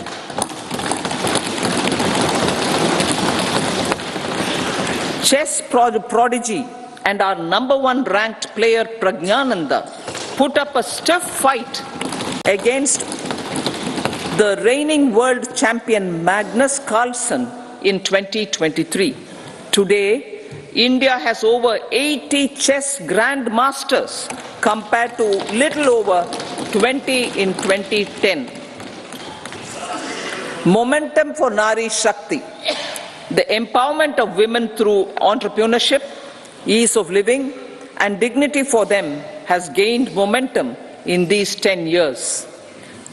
Chess prodigy and our #1 ranked player Pragnananda put up a stiff fight against the reigning world champion Magnus Carlsen in 2023. Today, India has over 80 chess grandmasters compared to little over 20 in 2010. Momentum for Nari Shakti. The empowerment of women through entrepreneurship, ease of living, and dignity for them has gained momentum in these 10 years.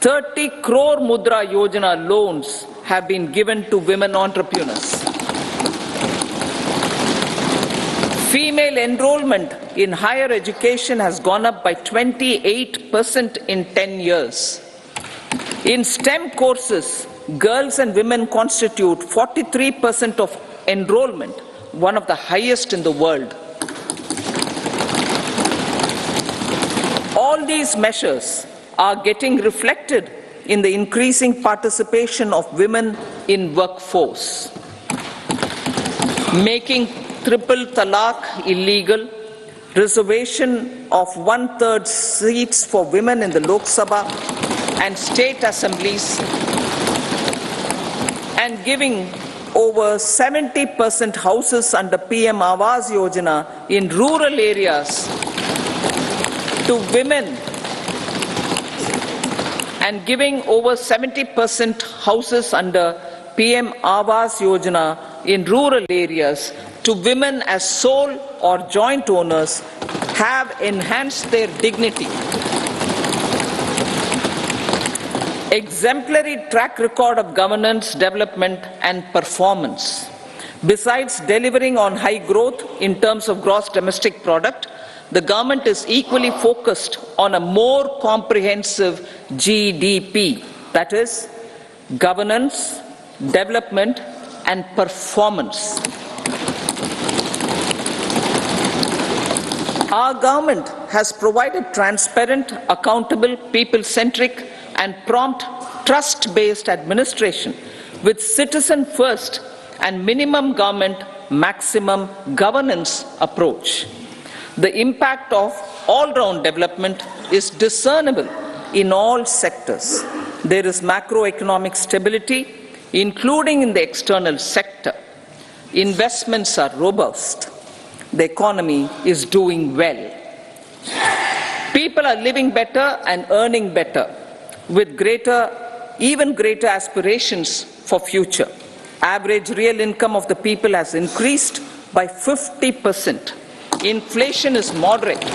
30 crore Mudra Yojana loans have been given to women entrepreneurs. Female enrollment in higher education has gone up by 28% in 10 years. In STEM courses, girls and women constitute 43% of enrollment, one of the highest in the world. All All these measures are getting reflected in the increasing participation of women in workforce. Making triple talaq illegal, reservation of 1/3 seats for women in the Lok Sabha and state assemblies, and giving over 70% houses under PM Awas Yojana in rural areas to women, and giving over 70% houses under PM Awas Yojana in rural areas to women as sole or joint owners have enhanced their dignity. Exemplary track record of governance, development and performance. Besides delivering on high growth in terms of gross domestic product, the government is equally focused on a more comprehensive GDP, that is, governance, development and performance. Our government has provided transparent, accountable, people-centric and prompt, trust-based administration with citizen-first and minimum government, maximum governance approach. The impact of all-round development is discernible in all sectors. There is macroeconomic stability, including in the external sector. Investments are robust. The economy is doing well. People are living better and earning better, with even greater aspirations for future. Average real income of the people has increased by 50%. Inflation is moderate.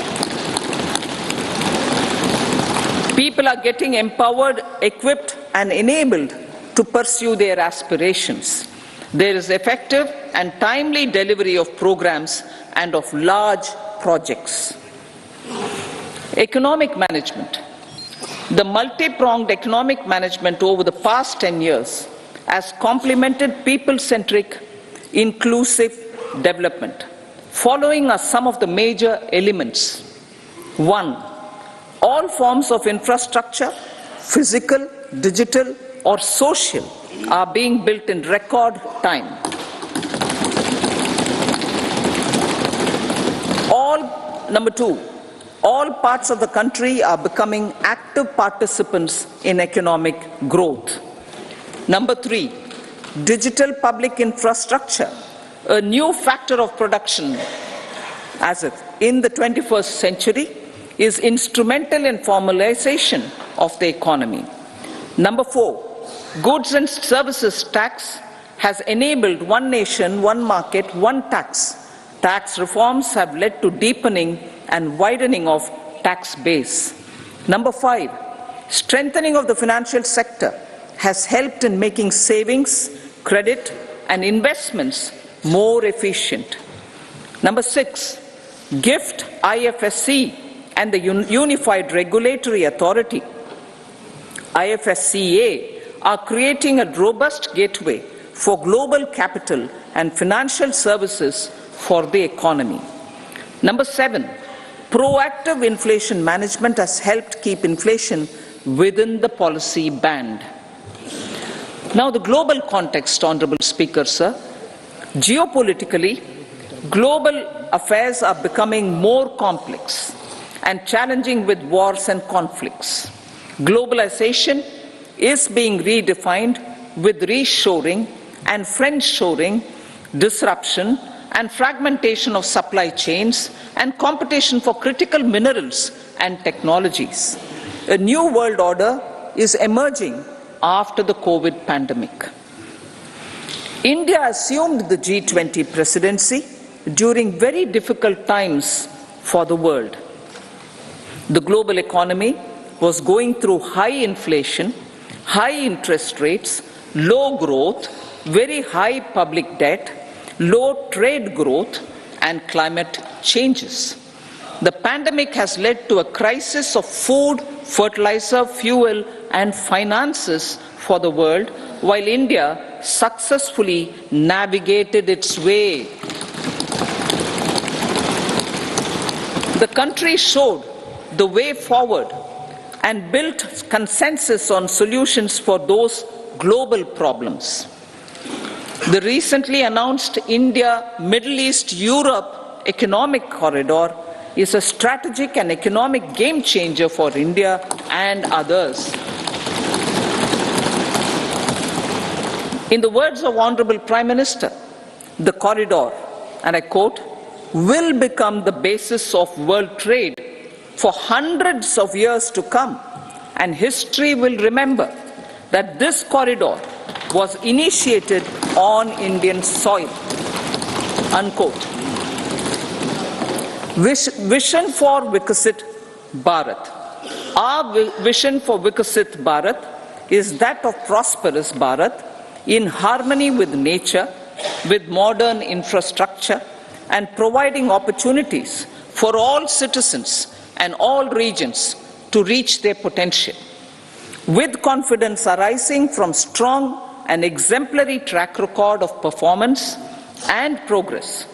People are getting empowered, equipped and enabled to pursue their aspirations. There is effective and timely delivery of programs and of large projects. Economic management. The multi-pronged economic management over the past 10 years has complemented people-centric, inclusive development. Following are some of the major elements. 1. All forms of infrastructure, physical, digital or social, are being built in record time. Number 2, all parts of the country are becoming active participants in economic growth. Number 3, digital public infrastructure, a new factor of production in the 21st century, is instrumental in formalization of the economy. Number 4, goods and services tax has enabled one nation, one market, one tax. Tax reforms have led to deepening and widening of tax base. Number 5, strengthening of the financial sector has helped in making savings, credit and investments more efficient. Number 6, GIFT, IFSC and the Unified Regulatory Authority, IFSCA, are creating a robust gateway for global capital and financial services for the economy. Number 7, proactive inflation management has helped keep inflation within the policy band. Now the global context, Honorable Speaker, sir. Geopolitically, global affairs are becoming more complex and challenging with wars and conflicts. Globalization is being redefined with reshoring and friendshoring, disruption and fragmentation of supply chains and competition for critical minerals and technologies. A new world order is emerging after the COVID pandemic. India assumed the G20 presidency during very difficult times for the world. The global economy was going through high inflation, high interest rates, low growth, very high public debt, low trade growth and climate changes. The pandemic has led to a crisis of food, fertilizer, fuel and finances for the world, while India successfully navigated its way. The country showed the way forward and built consensus on solutions for those global problems. The recently announced India-Middle East-Europe economic corridor is a strategic and economic game changer for India and others. In the words of Honorable Prime Minister, the corridor, and I quote, will become the basis of world trade for hundreds of years to come, and history will remember that this corridor was initiated on Indian soil. Unquote. Vision for Vikasit Bharat. Our vision for Vikasit Bharat is that of prosperous Bharat in harmony with nature, with modern infrastructure, and providing opportunities for all citizens and all regions to reach their potential. With confidence arising from strong and exemplary track record of performance and progress,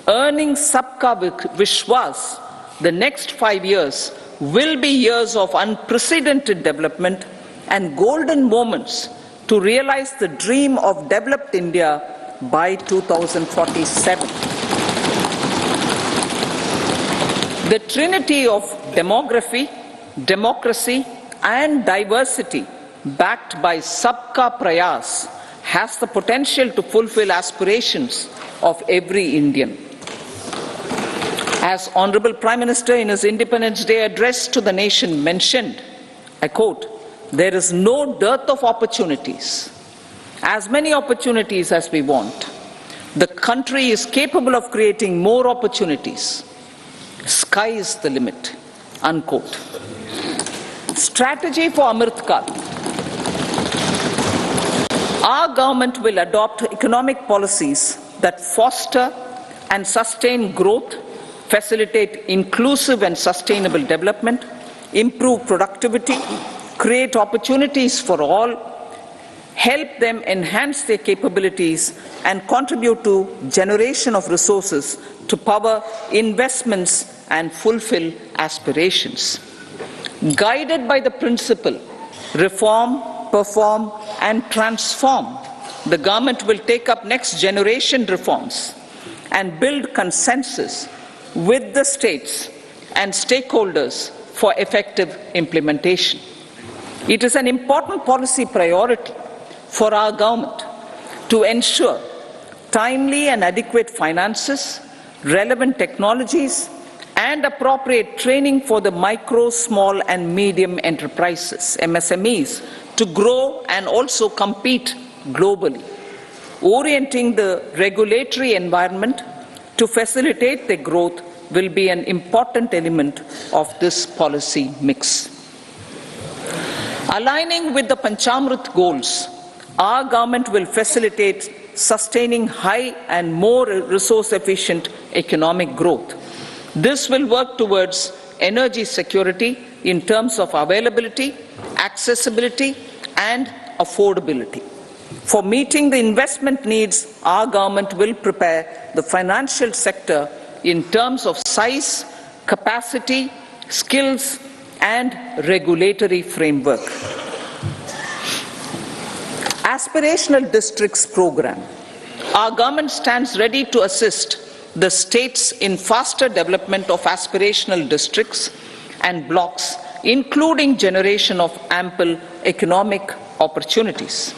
earning Sabka Vishwas, the next 5 years will be years of unprecedented development and golden moments to realize the dream of developed India by 2047. The trinity of demography, democracy, and diversity backed by Sabka Prayas has the potential to fulfill aspirations of every Indian. As Honorable Prime Minister in his Independence Day address to the nation mentioned, I quote, there is no dearth of opportunities, as many opportunities as we want. The country is capable of creating more opportunities. Sky is the limit. Unquote. Strategy for Amrit Kal. Our government will adopt economic policies that foster and sustain growth, facilitate inclusive and sustainable development, improve productivity, create opportunities for all, help them enhance their capabilities, and contribute to generation of resources to power investments and fulfill aspirations. Guided by the principle, reform, perform, and transform, the government will take up next generation reforms and build consensus with the states and stakeholders for effective implementation. It is an important policy priority for our government to ensure timely and adequate finances, relevant technologies, and appropriate training for the micro, small, and medium enterprises, MSMEs, to grow and also compete globally. Orienting the regulatory environment to facilitate their growth will be an important element of this policy mix. Aligning with the Panchamrit goals, our government will facilitate sustaining high and more resource-efficient economic growth. This will work towards energy security in terms of availability, accessibility, and affordability. For meeting the investment needs, our government will prepare the financial sector in terms of size, capacity, skills, and regulatory framework. Aspirational Districts Program. Our government stands ready to assist the states in faster development of aspirational districts and blocks, including generation of ample economic opportunities.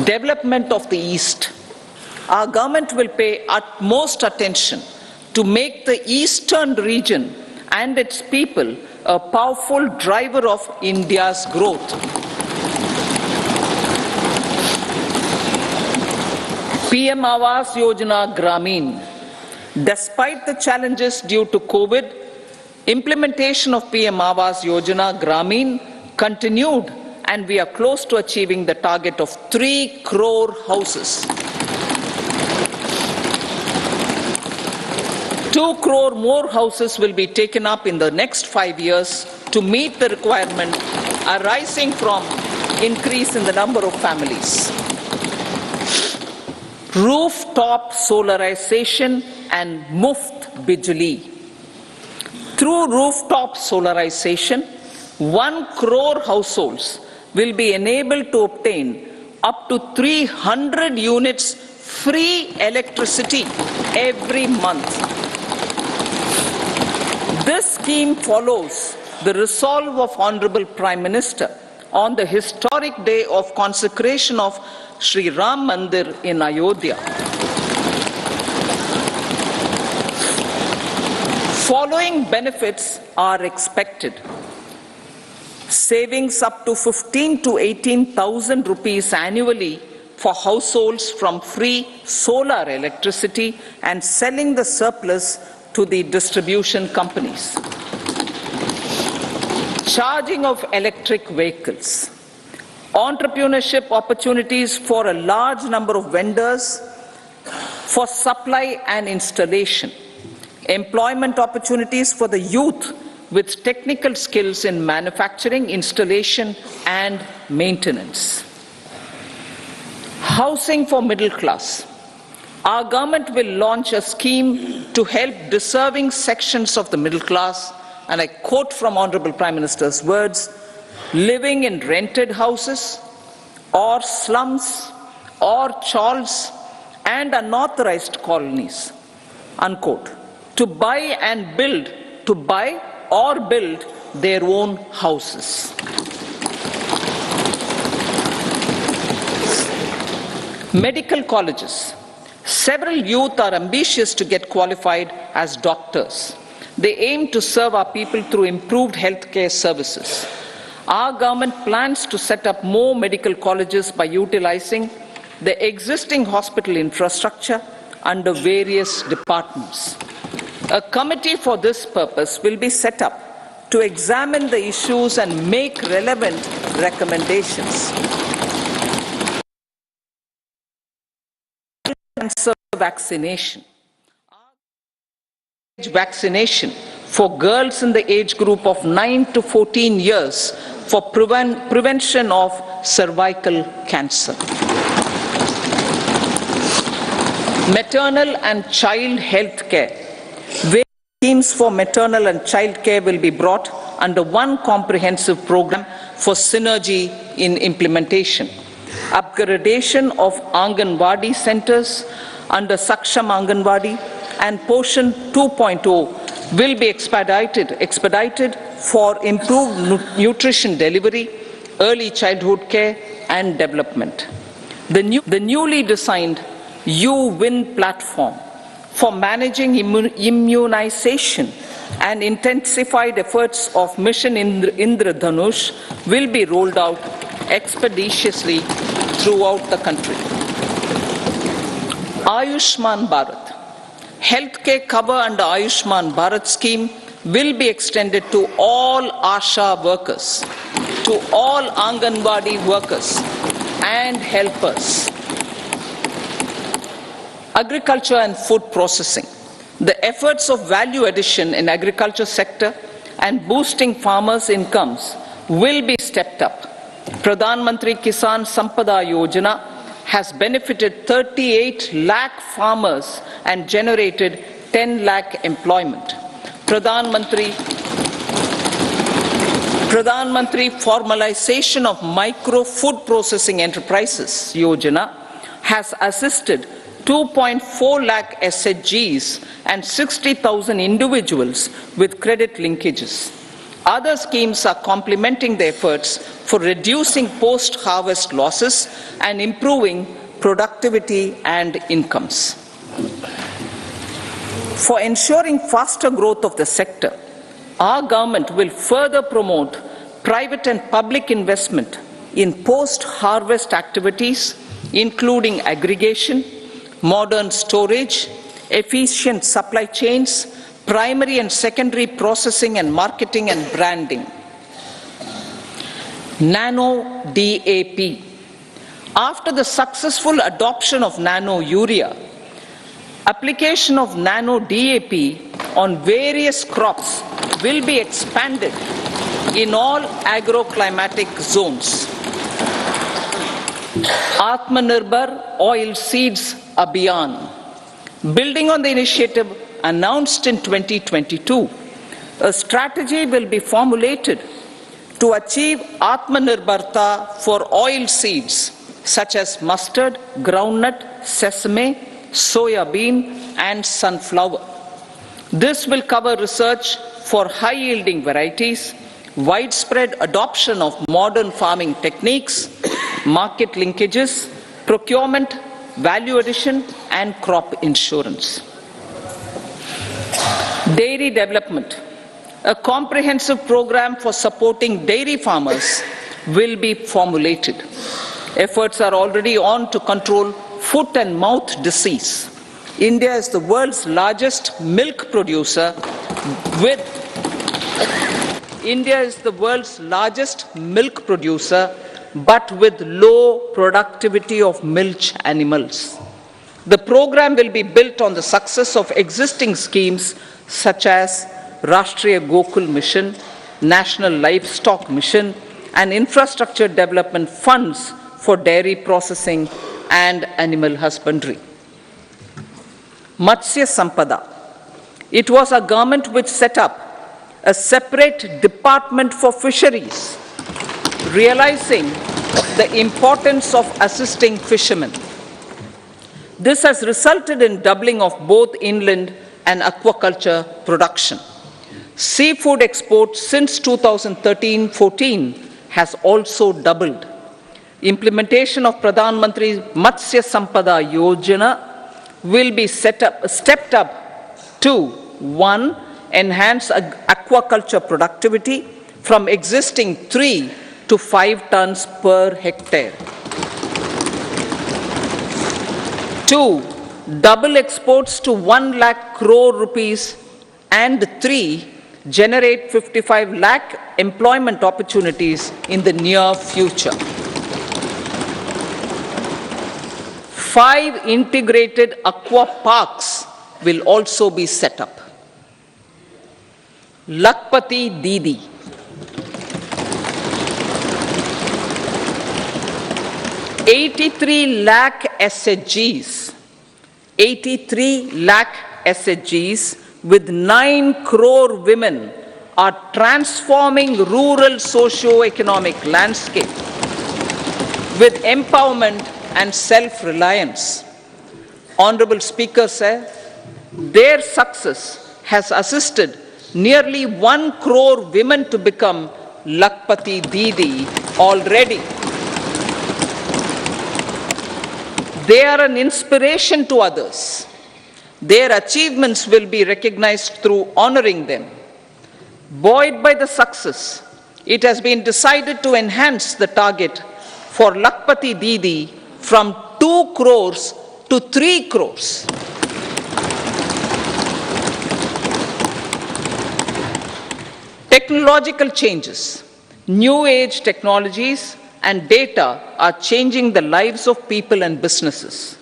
Development of the East. Our government will pay utmost attention to make the eastern region and its people a powerful driver of India's growth. PM Awas Yojana Gramin. Despite the challenges due to COVID, implementation of PM Awas Yojana Gramin continued, and we are close to achieving the target of 3 crore houses. 2 crore more houses will be taken up in the next 5 years to meet the requirement arising from increase in the number of families. Rooftop solarization and Muft Bijli. Through rooftop solarization, 1 crore households will be enabled to obtain up to 300 units free electricity every month. This scheme follows the resolve of Honorable Prime Minister on the historic day of consecration of Sri Ram Mandir in Ayodhya. Following benefits are expected. Savings up to 15 to 18,000 rupees annually for households from free solar electricity and selling the surplus to the distribution companies. Charging of electric vehicles. Entrepreneurship opportunities for a large number of vendors for supply and installation. Employment opportunities for the youth with technical skills in manufacturing, installation and maintenance. Housing for middle class. Our government will launch a scheme to help deserving sections of the middle class, and I quote from Honorable Prime Minister's words, living in rented houses or slums or chawls and unauthorized colonies, unquote, to buy or build their own houses. Medical colleges. Several youth are ambitious to get qualified as doctors. They aim to serve our people through improved healthcare services. Our government plans to set up more medical colleges by utilizing the existing hospital infrastructure under various departments. A committee for this purpose will be set up to examine the issues and make relevant recommendations. Cancer vaccination. Vaccination for girls in the age group of 9 to 14 years for prevention of cervical cancer. Maternal and child health care. Various schemes for maternal and child care will be brought under one comprehensive program for synergy in implementation. Upgradation of Anganwadi centers under Saksham Anganwadi and Poshan 2.0 will be expedited for improved nutrition delivery, early childhood care and development. The newly designed U-Win platform for managing immunization and intensified efforts of Mission Indradhanush will be rolled out expeditiously throughout the country. Ayushman Bharat. Healthcare cover under Ayushman Bharat scheme will be extended to all ASHA workers, to all Anganwadi workers and helpers. Agriculture and food processing. The efforts of value addition in agriculture sector and boosting farmers' incomes will be stepped up. Pradhan Mantri Kisan Sampada Yojana has benefited 38 lakh farmers and generated 10 lakh employment. Pradhan Mantri formalization of micro food processing enterprises Yojana has assisted 2.4 lakh SHGs and 60,000 individuals with credit linkages. Other schemes are complementing the efforts for reducing post-harvest losses and improving productivity and incomes. For ensuring faster growth of the sector, our government will further promote private and public investment in post-harvest activities, including aggregation, modern storage, efficient supply chains, primary and secondary processing and marketing and branding. Nano DAP. After the successful adoption of nano urea, application of nano DAP on various crops will be expanded in all agroclimatic zones. Atmanirbhar Oilseeds Abhiyan. Building on the initiative announced in 2022, A strategy will be formulated to achieve Atmanirbharta for oil seeds such as mustard, groundnut, sesame, soya bean and sunflower. This will cover research for high-yielding varieties, widespread adoption of modern farming techniques, market linkages, procurement, value addition and crop insurance. Dairy development. A comprehensive program for supporting dairy farmers will be formulated. Efforts are already on to control foot and mouth disease. India is the world's largest milk producer with but with low productivity of milch animals. The program will be built on the success of existing schemes such as Rashtriya Gokul Mission, National Livestock Mission, and infrastructure development funds for dairy processing and animal husbandry. Matsya Sampada. It was a government which set up a separate department for fisheries, realizing the importance of assisting fishermen. This has resulted in doubling of both inland and aquaculture production. Seafood exports since 2013-14 has also doubled. Implementation of Pradhan Mantri Matsya Sampada Yojana will be stepped up to 1. Enhance aquaculture productivity from existing 3 to 5 tons per hectare. 2. Double exports to 1 lakh crore rupees, and 3. Generate 55 lakh employment opportunities in the near future. 5 integrated aqua parks will also be set up. Lakpati Didi. 83 lakh SHGs. 83 lakh SHGs with 9 crore women are transforming rural socio-economic landscape with empowerment and self-reliance. Honorable Speaker said, their success has assisted nearly 1 crore women to become Lakpati Didi already. They are an inspiration to others. Their achievements will be recognized through honoring them. Buoyed by the success, it has been decided to enhance the target for Lakpati Didi from 2 crores to 3 crores. Technological changes, new age technologies and data are changing the lives of people and businesses.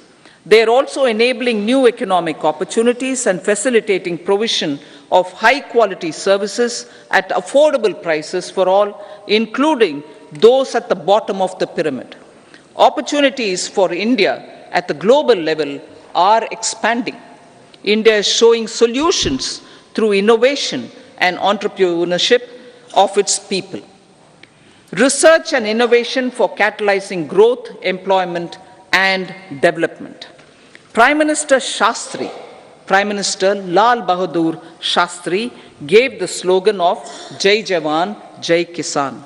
They are also enabling new economic opportunities and facilitating provision of high quality services at affordable prices for all, including those at the bottom of the pyramid. Opportunities for India at the global level are expanding. India is showing solutions through innovation and entrepreneurship of its people. Research and innovation for catalyzing growth, employment, and development. Prime Minister Lal Bahadur Shastri gave the slogan of Jai Jawan, Jai Kisan.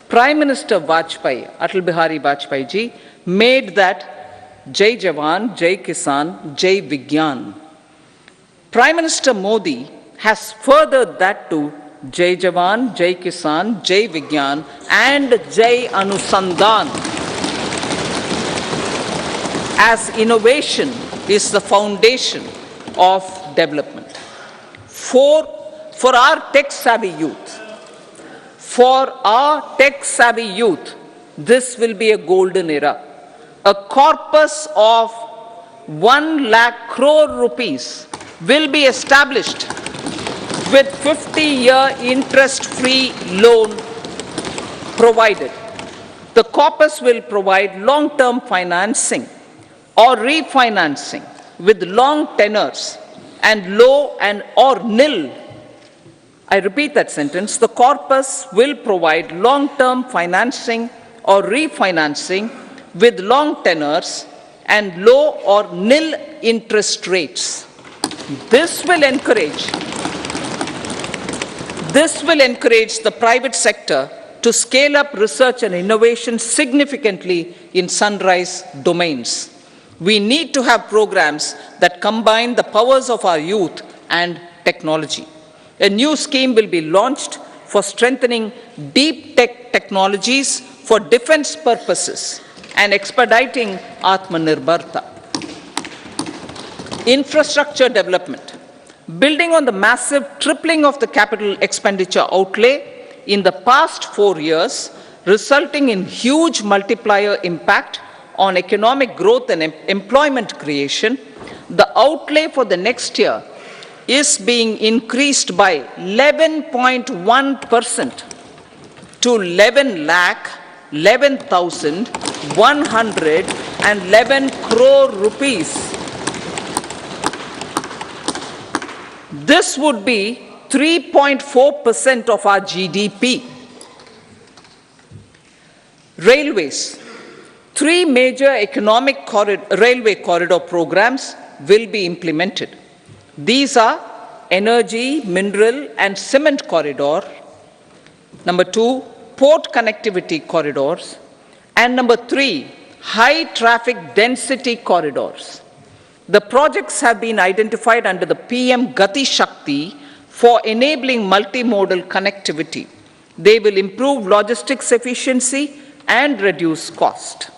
Prime Minister Atal Bihari Vajpayee ji, made that Jai Jawan, Jai Kisan, Jai Vigyan. Prime Minister Modi has furthered that to Jai Jawan, Jai Kisan, Jai Vigyan and Jai Anusandhan, as innovation is the foundation of development. For our tech-savvy youth, this will be a golden era. A corpus of 1 lakh crore rupees will be established with 50-year interest-free loan provided. The corpus will provide long-term financing or refinancing with long tenors and low and or nil I repeat that sentence, the corpus will provide long-term financing or refinancing with long tenors and low or nil interest rates. This will encourage the private sector to scale up research and innovation significantly in sunrise domains. We need to have programs that combine the powers of our youth and technology. A new scheme will be launched for strengthening deep tech technologies for defense purposes and expediting Atmanirbharta. Infrastructure development. Building on the massive tripling of the capital expenditure outlay in the past 4 years, resulting in huge multiplier impact on economic growth and employment creation, the outlay for the next year is being increased by 11.1% to 11,111 crore rupees. This would be 3.4% of our GDP. Railways. 3 major railway corridor programs will be implemented. These are energy, mineral and cement corridor. Number 2, port connectivity corridors. And number 3, high traffic density corridors. The projects have been identified under the PM Gati Shakti for enabling multimodal connectivity. They will improve logistics efficiency and reduce cost.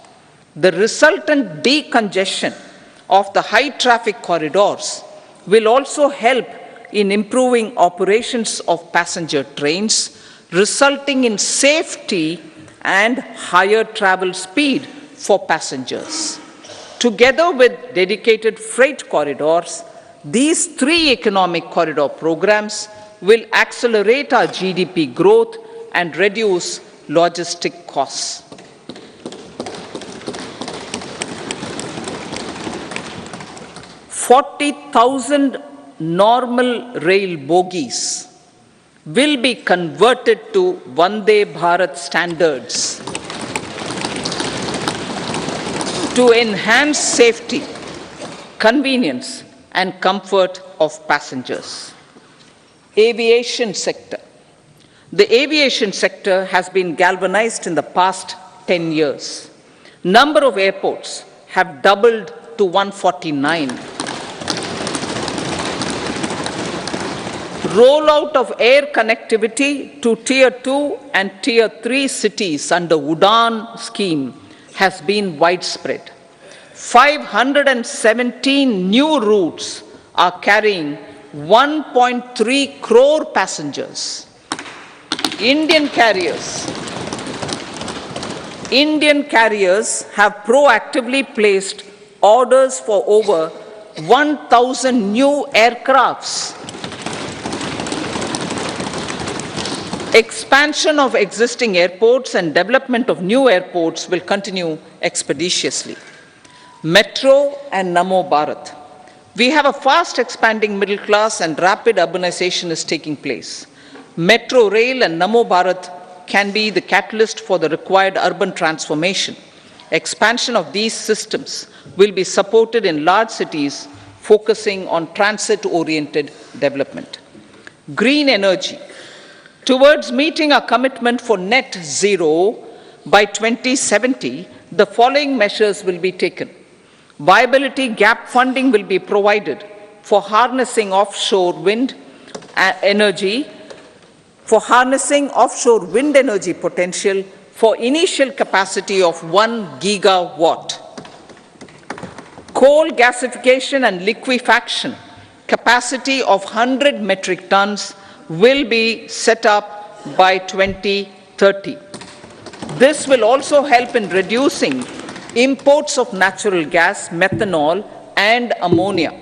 The resultant decongestion of the high traffic corridors will also help in improving operations of passenger trains, resulting in safety and higher travel speed for passengers. Together with dedicated freight corridors, these 3 economic corridor programs will accelerate our GDP growth and reduce logistic costs. 40,000 normal rail bogies will be converted to Vande Bharat standards to enhance safety, convenience and comfort of passengers. Aviation sector. The aviation sector has been galvanized in the past 10 years. Number of airports have doubled to 149. Rollout of air connectivity to Tier 2 and Tier 3 cities under UDAN scheme has been widespread. 517 new routes are carrying 1.3 crore passengers. Indian carriers have proactively placed orders for over 1,000 new aircrafts. Expansion of existing airports and development of new airports will continue expeditiously. Metro and Namo Bharat. We have a fast expanding middle class and rapid urbanization is taking place. Metro rail and Namo Bharat can be the catalyst for the required urban transformation. Expansion of these systems will be supported in large cities focusing on transit-oriented development. Green energy. Towards meeting our commitment for net zero by 2070, the following measures will be taken. Viability gap funding will be provided for harnessing offshore wind energy, potential for initial capacity of 1 gigawatt. Coal gasification and liquefaction capacity of 100 metric tons will be set up by 2030. This will also help in reducing imports of natural gas, methanol, and ammonia.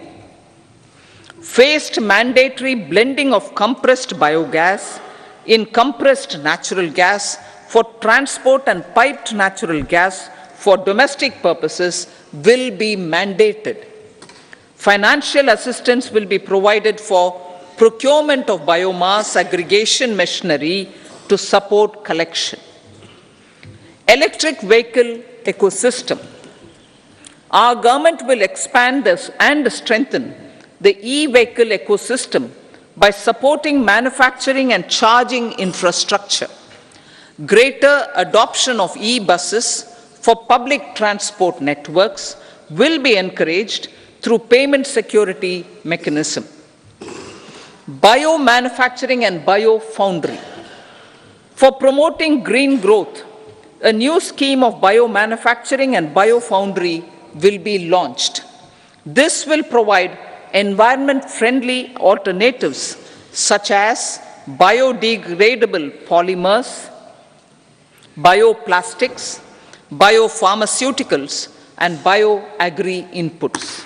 Phased mandatory blending of compressed biogas in compressed natural gas for transport and piped natural gas for domestic purposes will be mandated. Financial assistance will be provided for procurement of biomass aggregation machinery to support collection. Electric vehicle ecosystem. Our government will expand this and strengthen the e-vehicle ecosystem by supporting manufacturing and charging infrastructure. Greater adoption of e-buses for public transport networks will be encouraged through payment security mechanism. Biomanufacturing and biofoundry. For promoting green growth, a new scheme of biomanufacturing and biofoundry will be launched. This will provide environment-friendly alternatives such as biodegradable polymers, bioplastics, biopharmaceuticals, and bioagri inputs.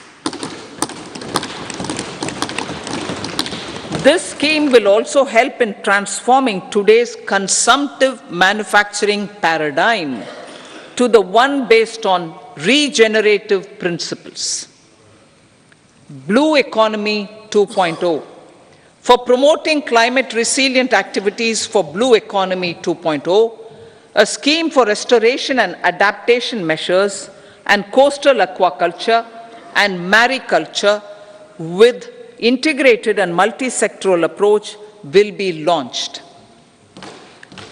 This scheme will also help in transforming today's consumptive manufacturing paradigm to the one based on regenerative principles. Blue Economy 2.0. For promoting climate resilient activities for Blue Economy 2.0, a scheme for restoration and adaptation measures and coastal aquaculture and mariculture with integrated and multi-sectoral approach will be launched.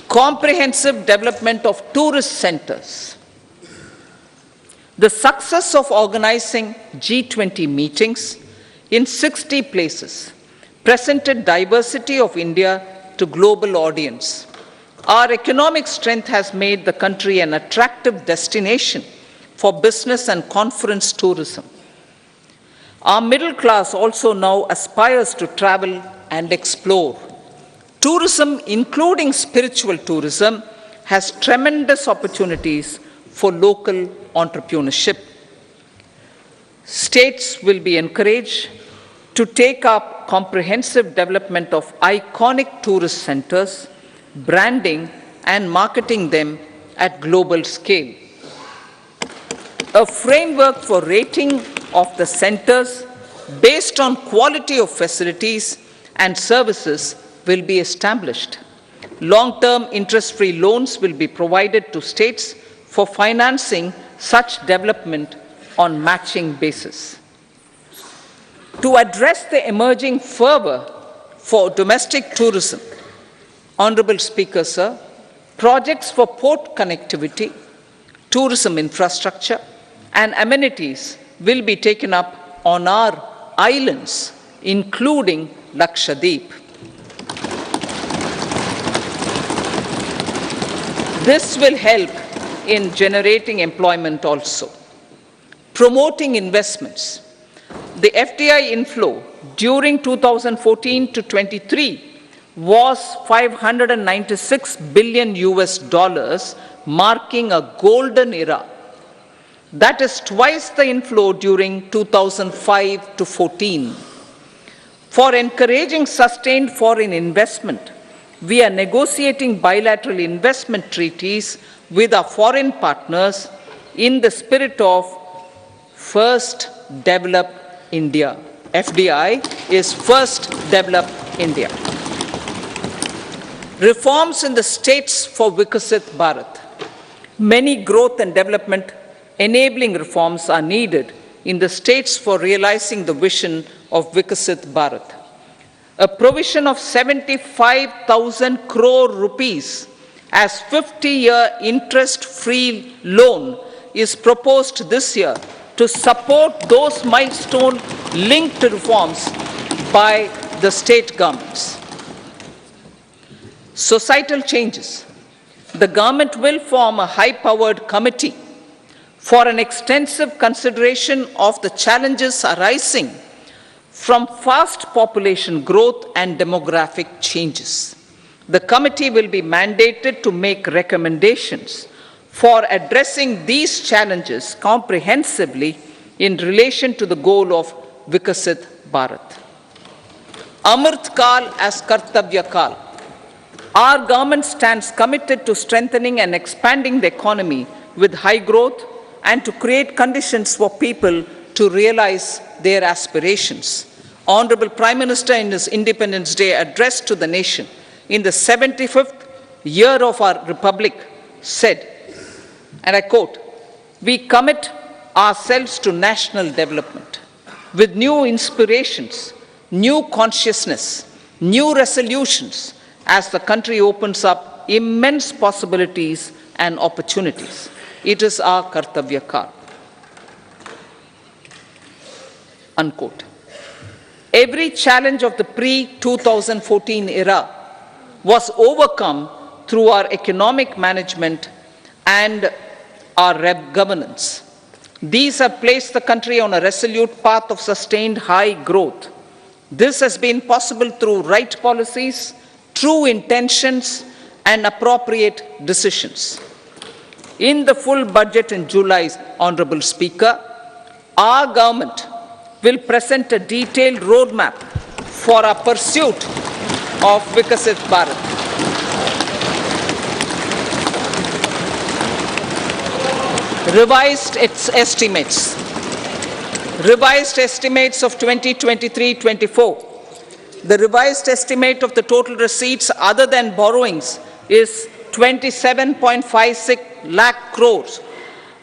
Comprehensive development of tourist centers. The success of organizing G20 meetings in 60 places presented diversity of India to global audience. Our economic strength has made the country an attractive destination for business and conference tourism. Our middle class also now aspires to travel and explore. Tourism, including spiritual tourism, has tremendous opportunities for local entrepreneurship. States will be encouraged to take up comprehensive development of iconic tourist centers, branding and marketing them at global scale. A framework for rating of the centers based on quality of facilities and services will be established. Long-term interest-free loans will be provided to states for financing such development on matching basis. To address the emerging fervor for domestic tourism, Honorable Speaker, sir, projects for port connectivity, tourism infrastructure, and amenities will be taken up on our islands, including Lakshadweep. This will help in generating employment also. Promoting investments. The FDI inflow during 2014 to 23 was $596 billion, marking a golden era. That is twice the inflow during 2005 to 14. For encouraging sustained foreign investment, we are negotiating bilateral investment treaties with our foreign partners in the spirit of First Develop India. FDI is First Develop India. Reforms in the states for Vikasit Bharat. Many growth and development enabling reforms are needed in the states for realizing the vision of Vikasit Bharat. A provision of 75,000 crore rupees as 50-year interest-free loan is proposed this year to support those milestone-linked reforms by the state governments. Societal changes. The government will form a high-powered committee for an extensive consideration of the challenges arising from fast population growth and demographic changes. The committee will be mandated to make recommendations for addressing these challenges comprehensively in relation to the goal of Vikasit Bharat. Amrit Kal as Kartavya Kal. Our government stands committed to strengthening and expanding the economy with high growth and to create conditions for people to realize their aspirations. Honorable Prime Minister in his Independence Day address to the nation in the 75th year of our Republic said, and I quote, "We commit ourselves to national development with new inspirations, new consciousness, new resolutions as the country opens up immense possibilities and opportunities. It is our Kartavya Kal." Unquote. Every challenge of the pre-2014 era was overcome through our economic management and our governance. These have placed the country on a resolute path of sustained high growth. This has been possible through right policies, true intentions, and appropriate decisions. In the full budget in July, Honorable Speaker, our government will present a detailed roadmap for our pursuit of Vikasit Bharat. Revised estimates of 2023-24. The revised estimate of the total receipts other than borrowings is 27.56 lakh crores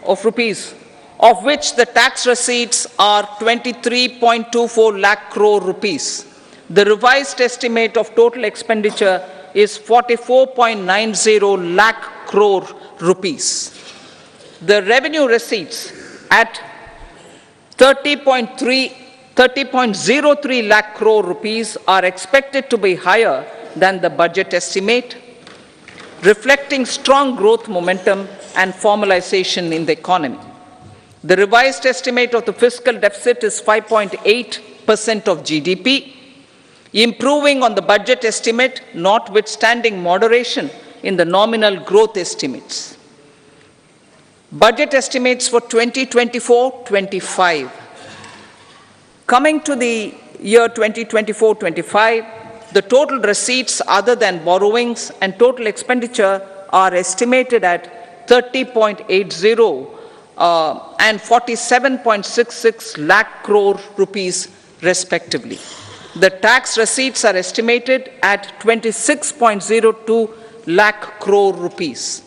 of rupees, of which the tax receipts are 23.24 lakh crore rupees. The revised estimate of total expenditure is 44.90 lakh crore rupees. The revenue receipts at 30.03 lakh crore rupees are expected to be higher than the budget estimate, reflecting strong growth momentum and formalization in the economy. The revised estimate of the fiscal deficit is 5.8% of GDP, improving on the budget estimate, notwithstanding moderation in the nominal growth estimates. Budget estimates for 2024-25. Coming to the year 2024-25, the total receipts other than borrowings and total expenditure are estimated at 30.80 and 47.66 lakh crore rupees respectively. The tax receipts are estimated at 26.02 lakh crore rupees.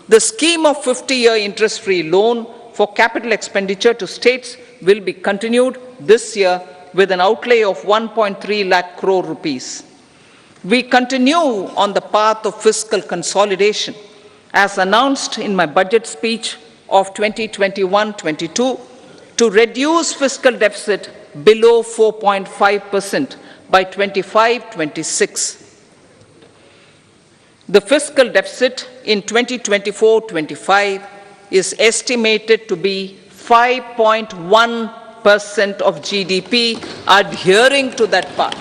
The scheme of 50-year interest-free loan for capital expenditure to states will be continued this year with an outlay of 1.3 lakh crore rupees. We continue on the path of fiscal consolidation as announced in my budget speech of 2021-22 to reduce fiscal deficit below 4.5% by 25-26. The fiscal deficit in 2024-25 is estimated to be 5.1% of GDP, adhering to that path.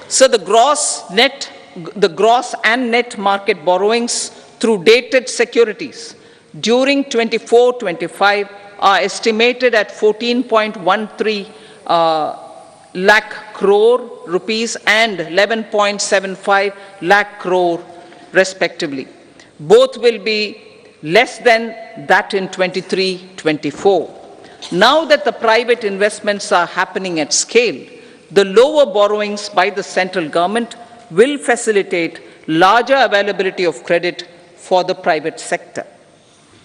So the gross and net market borrowings through dated securities during 24-25 are estimated at 14.13 lakh crore rupees and 11.75 lakh crore respectively. Both will be less than that in 23-24. Now that the private investments are happening at scale, the lower borrowings by the central government will facilitate larger availability of credit for the private sector.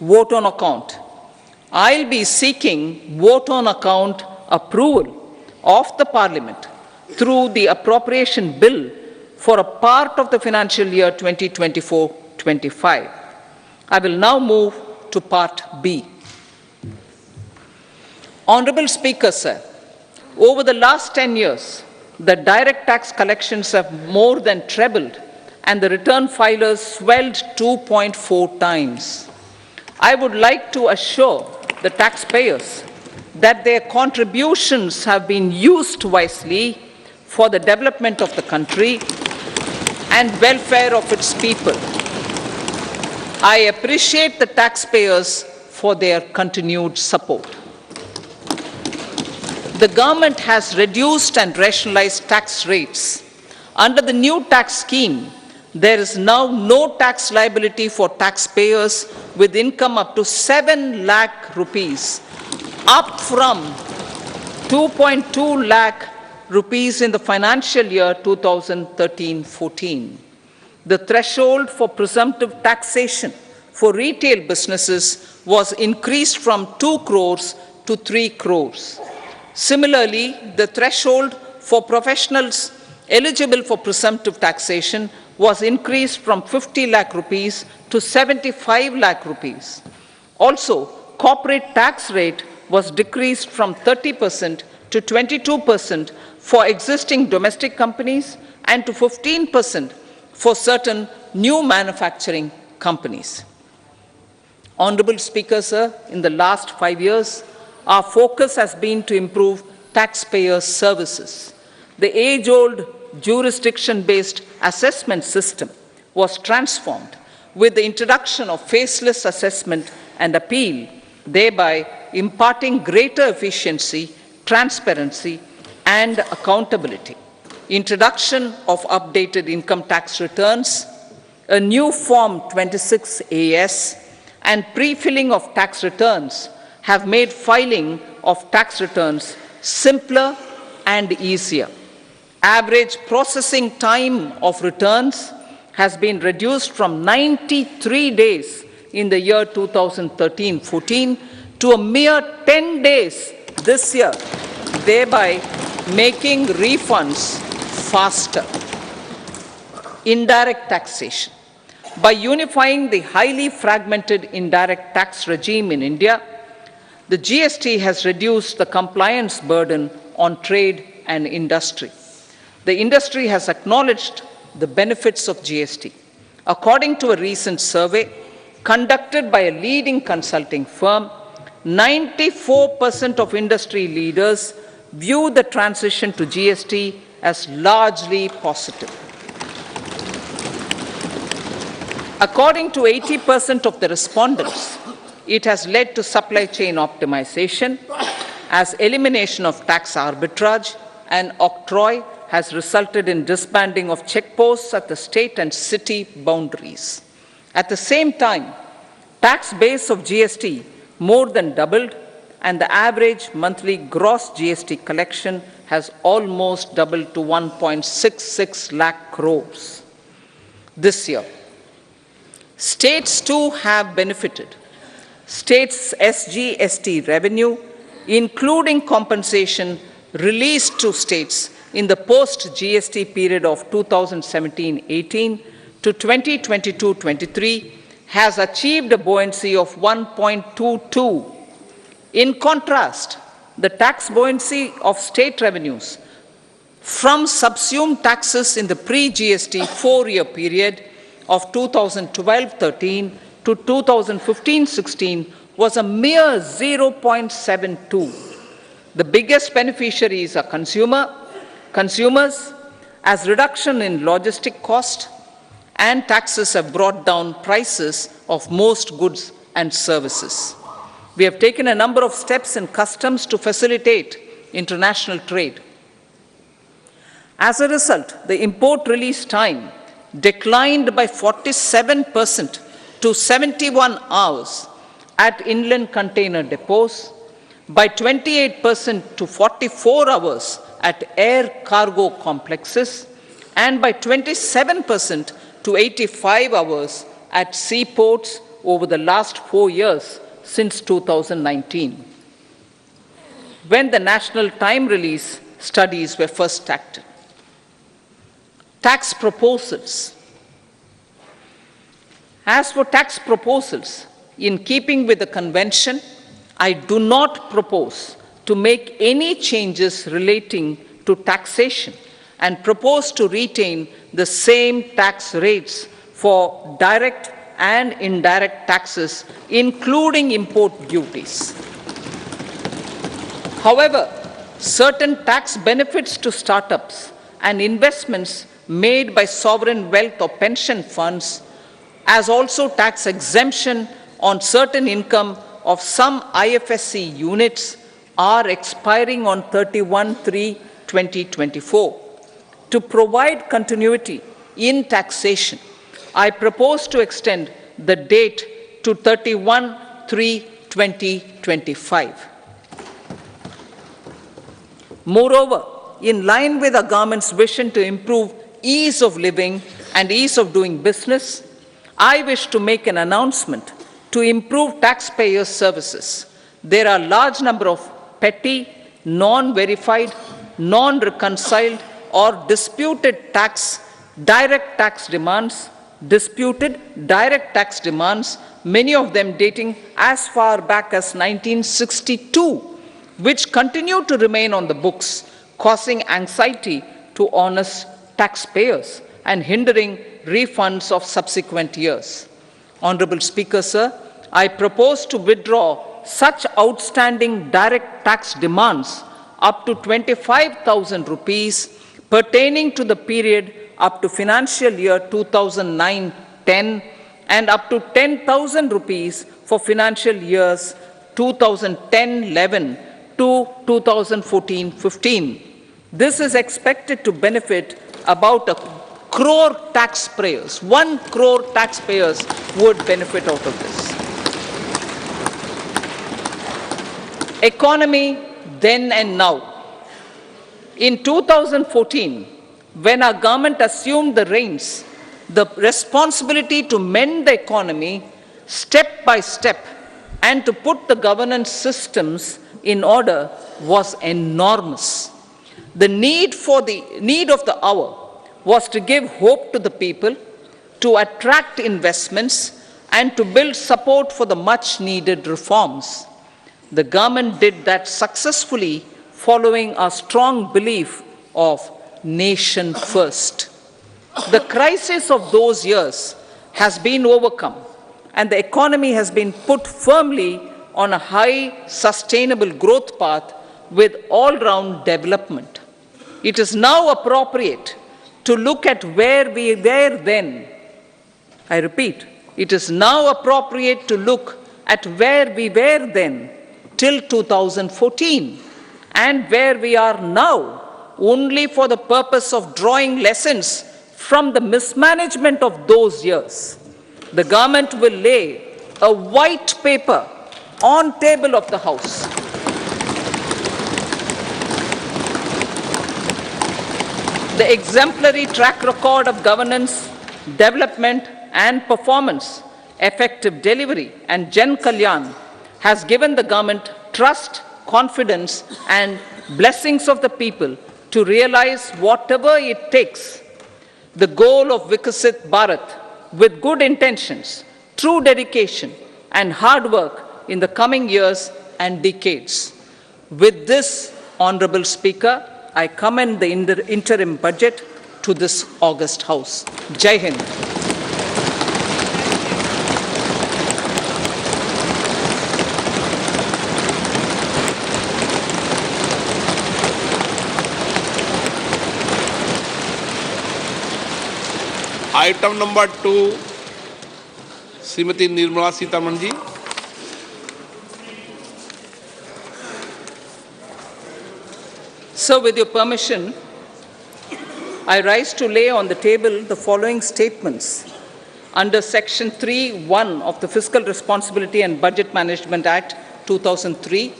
Vote on account. I'll be seeking vote on account approval of the Parliament through the appropriation bill for a part of the financial year 2024-25. I will now move to Part B. Honorable Speaker, sir, over the last 10 years, the direct tax collections have more than trebled and the return filers swelled 2.4 times. I would like to assure the taxpayers that their contributions have been used wisely for the development of the country and welfare of its people. I appreciate the taxpayers for their continued support. The government has reduced and rationalized tax rates. Under the new tax scheme, there is now no tax liability for taxpayers with income up to 7 lakh rupees, up from 2.2 lakh rupees in the financial year 2013-14. The threshold for presumptive taxation for retail businesses was increased from 2 crores to 3 crores. Similarly, the threshold for professionals eligible for presumptive taxation was increased from 50 lakh rupees to 75 lakh rupees. Also, corporate tax rate was decreased from 30% to 22% for existing domestic companies and to 15% for certain new manufacturing companies. Honorable Speaker, sir, in the last 5 years, our focus has been to improve taxpayer services. The age-old jurisdiction-based assessment system was transformed with the introduction of faceless assessment and appeal, thereby imparting greater efficiency, transparency, and accountability. Introduction of updated income tax returns, a new Form 26AS, and pre-filling of tax returns have made filing of tax returns simpler and easier. Average processing time of returns has been reduced from 93 days in the year 2013-14 to a mere 10 days this year, thereby making refunds faster. Indirect taxation. By unifying the highly fragmented indirect tax regime in India, the GST has reduced the compliance burden on trade and industry. The industry has acknowledged the benefits of GST. According to a recent survey conducted by a leading consulting firm, 94% of industry leaders view the transition to GST as largely positive. According to 80% of the respondents, it has led to supply chain optimization, as elimination of tax arbitrage and octroi has resulted in disbanding of checkposts at the state and city boundaries. At the same time, tax base of GST more than doubled, and the average monthly gross GST collection has almost doubled to 1.66 lakh crores this year. States too have benefited. States' SGST revenue, including compensation released to states in the post-GST period of 2017-18 to 2022-23, has achieved a buoyancy of 1.22. In contrast, the tax buoyancy of state revenues from subsumed taxes in the pre-GST 4-year period of 2012-13 to 2015-16 was a mere 0.72. The biggest beneficiaries are consumers, as reduction in logistic cost and taxes have brought down prices of most goods and services. We have taken a number of steps in customs to facilitate international trade. As a result, the import release time declined by 47% to 71 hours at inland container depots, by 28% to 44 hours at air cargo complexes, and by 27% to 85 hours at seaports over the last 4 years since 2019, when the national time release studies were first acted. Tax proposals. As for tax proposals, in keeping with the convention, I do not propose to make any changes relating to taxation and propose to retain the same tax rates for direct and indirect taxes, including import duties. However, certain tax benefits to startups and investments made by sovereign wealth or pension funds, as also tax exemption on certain income of some IFSC units, are expiring on 31/3/2024. To provide continuity in taxation, I propose to extend the date to 31/3/2025. Moreover, in line with our government's vision to improve ease of living and ease of doing business, I wish to make an announcement to improve taxpayers' services. There are a large number of petty, non-verified, non-reconciled or disputed direct tax demands, many of them dating as far back as 1962, which continue to remain on the books, causing anxiety to honest taxpayers and hindering refunds of subsequent years. Honorable Speaker, sir, I propose to withdraw such outstanding direct tax demands up to 25,000 rupees pertaining to the period up to financial year 2009-10 and up to 10,000 rupees for financial years 2010-11 to 2014-15. This is expected to benefit about 1 crore taxpayers. 1 crore taxpayers would benefit out of this. Economy then and now. In 2014, when our government assumed the reins, the responsibility to mend the economy step by step and to put the governance systems in order was enormous. The need of the hour was to give hope to the people, to attract investments, and to build support for the much needed reforms. The government did that successfully, following a strong belief of nation first. The crisis of those years has been overcome, and the economy has been put firmly on a high, sustainable growth path with all-round development. It is now appropriate to look at where we were then. I repeat, it is now appropriate to look at where we were then till 2014 and where we are now, only for the purpose of drawing lessons from the mismanagement of those years. The government will lay a white paper on table of the House. The exemplary track record of governance, development and performance, effective delivery and Jan Kalyan has given the government trust, confidence and blessings of the people to realize whatever it takes, the goal of Vikasit Bharat, with good intentions, true dedication and hard work in the coming years and decades. With this, Honorable Speaker, I commend the interim budget to this august House. Jai Hind. Item number 2 Shrimati Nirmala Sitharaman ji. So, with your permission, I rise to lay on the table the following statements under Section 3(1) of the Fiscal Responsibility and Budget Management Act 2003,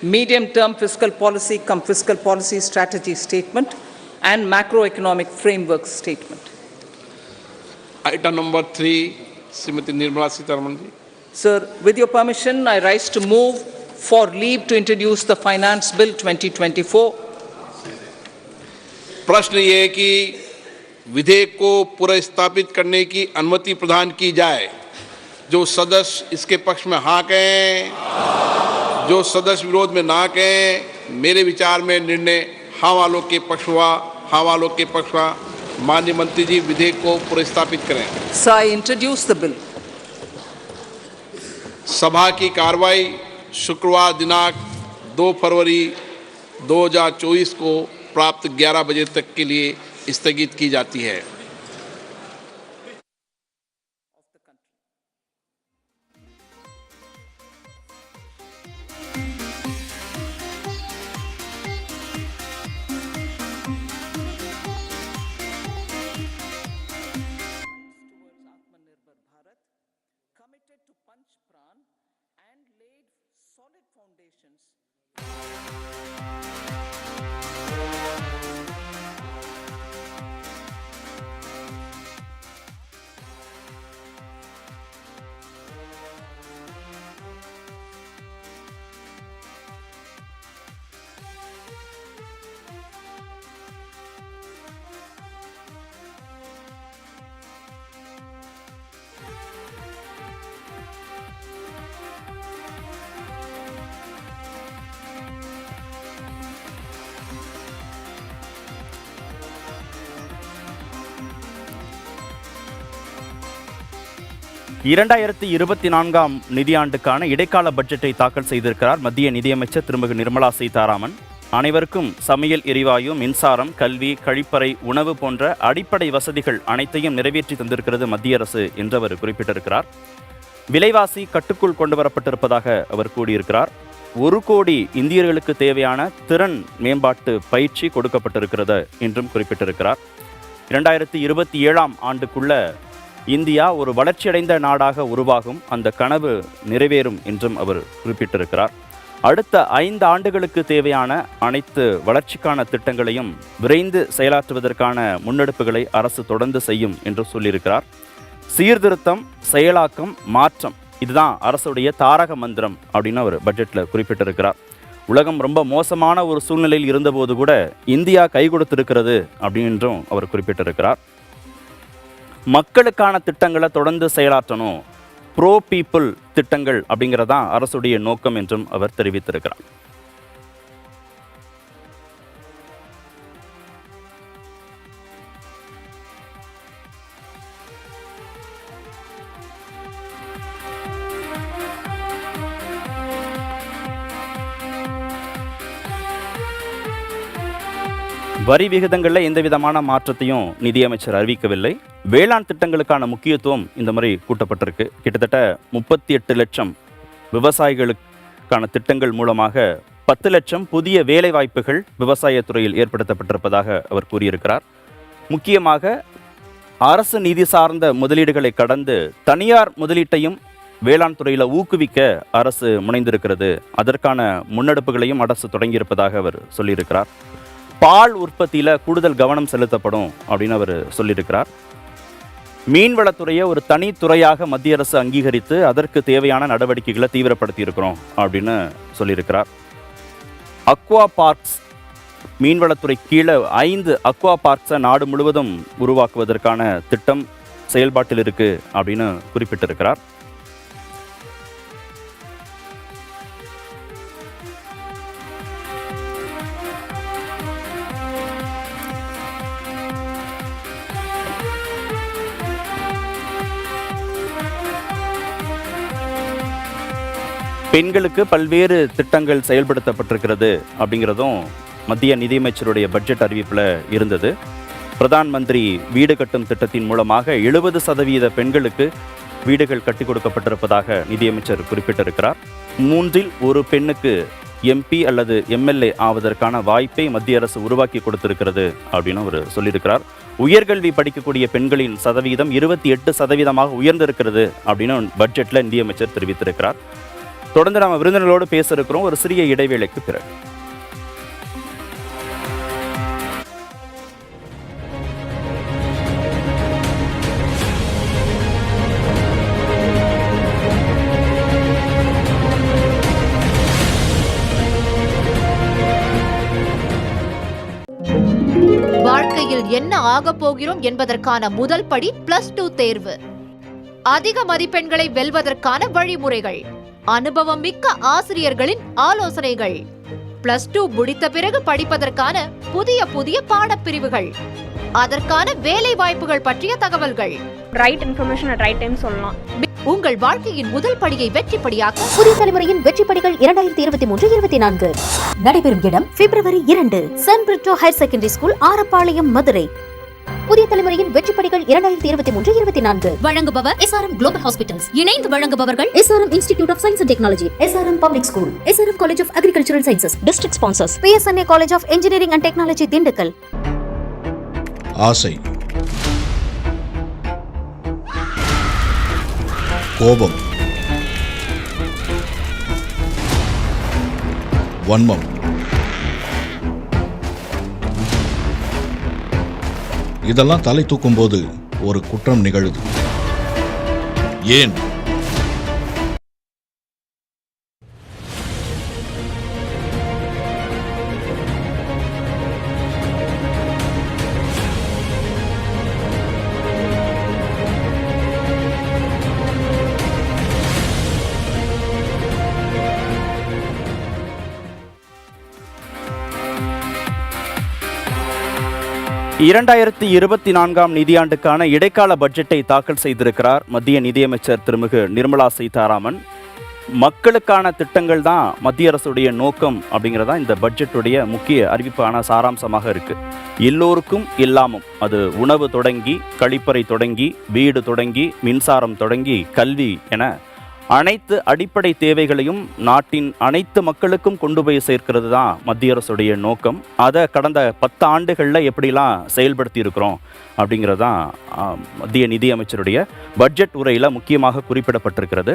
Medium-Term Fiscal Policy cum Fiscal Policy Strategy Statement and Macroeconomic Framework Statement. Item number 3, Srimati Nirmala Sitharaman ji. Sir, with your permission, I rise to move for leave to introduce the Finance Bill 2024. प्रश्न ये है कि विधेयक को पुनर्स्थापित करने की अनुमति प्रदान की जाए। जो सदस्य इसके पक्ष में हाँ कहें, जो सदस्य विरोध में ना कहें, मेरे विचार में निर्णय हाँ वालों के पक्ष हुआ, हाँ वालों के पक्ष हुआ। माननीय मंत्री जी विधेयक को पुनर्स्थापित करें। So I introduce the bill. सभा की कार्रवाई शुक्रवार दिनांक 2 फरवरी 2024 को प्राप्त 11 बजे तक के लिए स्थगित की जाती है। 2024ஆம் நிதியாண்டுக்கான இடைக்கால பட்ஜெட்டை தாக்கல் செய்திருக்கிறார் மத்திய நிதியமைச்சர் திருமதி நிர்மலா சீதாராமன். அனைவருக்கும் சமையல் எரிவாயு, மின்சாரம், கல்வி, கழிப்பறை, உணவு போன்ற அடிப்படை வசதிகள் அனைத்தையும் நிறைவேற்றி தந்திருக்கிறது மத்திய அரசு என்று அவர் குறிப்பிட்டிருக்கிறார். விலைவாசி கட்டுக்குள் கொண்டு வரப்பட்டிருப்பதாக அவர் கூறியிருக்கிறார். 1 கோடி இந்தியர்களுக்கு தேவையான திறன் மேம்பாட்டு பயிற்சி கொடுக்கப்பட்டிருக்கிறது என்றும் குறிப்பிட்டிருக்கிறார். 2027ஆம் ஆண்டுக்குள்ள இந்தியா ஒரு வளர்ச்சியடைந்த நாடாக உருவாகும், அந்த கனவு நிறைவேறும் என்றும் அவர் குறிப்பிட்டிருக்கிறார். அடுத்த 5 ஆண்டுகளுக்கு தேவையான அனைத்து வளர்ச்சிக்கான திட்டங்களையும் விரைந்து செயலாற்றுவதற்கான முன்னெடுப்புகளை அரசு தொடர்ந்து செய்யும் என்று சொல்லியிருக்கிறார். சீர்திருத்தம், செயலாக்கம், மாற்றம், இதுதான் அரசுடைய தாரக மந்திரம் அப்படின்னு அவர் பட்ஜெட்டில் குறிப்பிட்டிருக்கிறார். உலகம் ரொம்ப மோசமான ஒரு சூழ்நிலையில் இருந்தபோது கூட இந்தியா கை கொடுத்திருக்கிறது அப்படின்றும் அவர் குறிப்பிட்டிருக்கிறார். மக்களுக்கான திட்டங்களை தொடர்ந்து செயலாற்றணும், ப்ரோ பீப்புள் திட்டங்கள் அப்படிங்கிறதான் அரசுடைய நோக்கம் என்றும் அவர் தெரிவித்திருக்கிறார். வரி விகிதங்களில் எந்த விதமான மாற்றத்தையும் நிதியமைச்சர் அறிவிக்கவில்லை. வேளாண் திட்டங்களுக்கான முக்கியத்துவம் இந்த முறை கூட்டப்பட்டிருக்கு. கிட்டத்தட்ட 38 லட்சம் விவசாயிகளுக்கான திட்டங்கள் மூலமாக 10 லட்சம் புதிய வேலை வாய்ப்புகள் விவசாயத்துறையில் ஏற்படுத்தப்பட்டிருப்பதாக அவர் கூறியிருக்கிறார். முக்கியமாக அரசு நிதி சார்ந்த முதலீடுகளை கடந்து தனியார் முதலீட்டையும் வேளாண் துறையில் ஊக்குவிக்க அரசு முனைந்திருக்கிறது. அதற்கான முன்னெடுப்புகளையும் அரசு தொடங்கியிருப்பதாக அவர் சொல்லியிருக்கிறார். பால் உற்பத்தியில் கூடுதல் கவனம் செலுத்தப்படும் அப்படின்னு அவர் சொல்லியிருக்கிறார். மீன்வளத்துறையை ஒரு தனித்துறையாக மத்திய அரசு அங்கீகரித்து அதற்கு தேவையான நடவடிக்கைகளை தீவிரப்படுத்தி இருக்கிறோம் அப்படின்னு சொல்லியிருக்கிறார். அக்வா பார்க்ஸ், மீன்வளத்துறை கீழே 5 அக்வா பார்க்ஸை நாடு முழுவதும் உருவாக்குவதற்கான திட்டம் செயல்பாட்டில் இருக்கு அப்படின்னு குறிப்பிட்டிருக்கிறார். பெண்களுக்கு பல்வேறு திட்டங்கள் செயல்படுத்தப்பட்டிருக்கிறது அப்படிங்கிறதும் மத்திய நிதியமைச்சருடைய பட்ஜெட் அறிவிப்பில் இருந்தது. பிரதான் மந்திரி வீடு கட்டும் திட்டத்தின் மூலமாக 70% பெண்களுக்கு வீடுகள் கட்டி கொடுக்கப்பட்டிருப்பதாக நிதியமைச்சர் குறிப்பிட்டிருக்கிறார். 3இல் 1 பெண்ணுக்கு MP அல்லது MLA ஆவதற்கான வாய்ப்பை மத்திய அரசு உருவாக்கி கொடுத்திருக்கிறது அப்படின்னு அவர் சொல்லியிருக்கிறார். உயர்கல்வி படிக்கக்கூடிய பெண்களின் சதவீதம் 28% உயர்ந்திருக்கிறது அப்படின்னு பட்ஜெட்டில் நிதியமைச்சர் தெரிவித்திருக்கிறார். தொடர்ந்து நாம் விருந்தினர்களோடு பேச இருக்கிறோம் ஒரு சிறிய இடைவேளைக்கு பிறகு. வாழ்க்கையில் என்ன ஆகப் போகிறோம் என்பதற்கான முதல் படி +2 தேர்வு. அதிக மதிப்பெண்களை வெல்வதற்கான வழிமுறைகள், அனுபவம் மிக்க ஆசிரியர்களின் ஆலோசனைகள், +2 முடித்த பிறகு படிப்பதற்கான புதிய பாடப்பிரிவுகள், அதற்கான வேலை வாய்ப்புகள் பற்றிய தகவல்கள். Right information at right time சொல்லலாம். உங்கள் வாழ்க்கையின் முதல் படியை வெற்றிப்படியாக்க புதிய தலைமுறையின் வெற்றிப்படிகள் 2023-24 நடைபெறும் இடம் பிப்ரவரி 2, saint Britto higher secondary school, Arappalayam, Madurai. புதிய தலைமுறையின் வெற்றிப்படிகள் 2023-24 வழங்குபவர் SRM குளோபல் ஹாஸ்பிட்டல்ஸ். இணைந்து வழங்குபவர்கள் SRM institute of science and Technology, SRM Public School, SRM College of Agricultural Sciences. District sponsors PSNA College of Engineering and Technology, Dindigul. ஆசை, கோபம், வன்மம், இதெல்லாம் தலை தூக்கும் போது ஒரு குற்றம் நிகழுது. ஏன்? 2024 நிதியாண்டுக்கான இடைக்கால பட்ஜெட்டை தாக்கல் செய்திருக்கிறார் மத்திய நிதியமைச்சர் திருமிகு நிர்மலா சீதாராமன். மக்களுக்கான திட்டங்கள் தான் மத்திய அரசுடைய நோக்கம் அப்படிங்கிறதா இந்த பட்ஜெட்டுடைய முக்கிய அறிவிப்பான சாராம்சமாக இருக்கு. எல்லோருக்கும் எல்லாமும், அது உணவு தொடங்கி, கழிப்பறை தொடங்கி, வீடு தொடங்கி, மின்சாரம் தொடங்கி, கல்வி என அனைத்து அடிப்படை தேவைகளையும் நாட்டின் அனைத்து மக்களுக்கும் கொண்டு போய் சேர்க்கிறது தான் மத்திய அரசுடைய நோக்கம். அதை கடந்த 10 ஆண்டுகளில் எப்படிலாம் செயல்படுத்தி இருக்கிறோம் அப்படிங்கிறது தான் மத்திய நிதியமைச்சருடைய பட்ஜெட் உரையில் முக்கியமாக குறிப்பிடப்பட்டிருக்கிறது.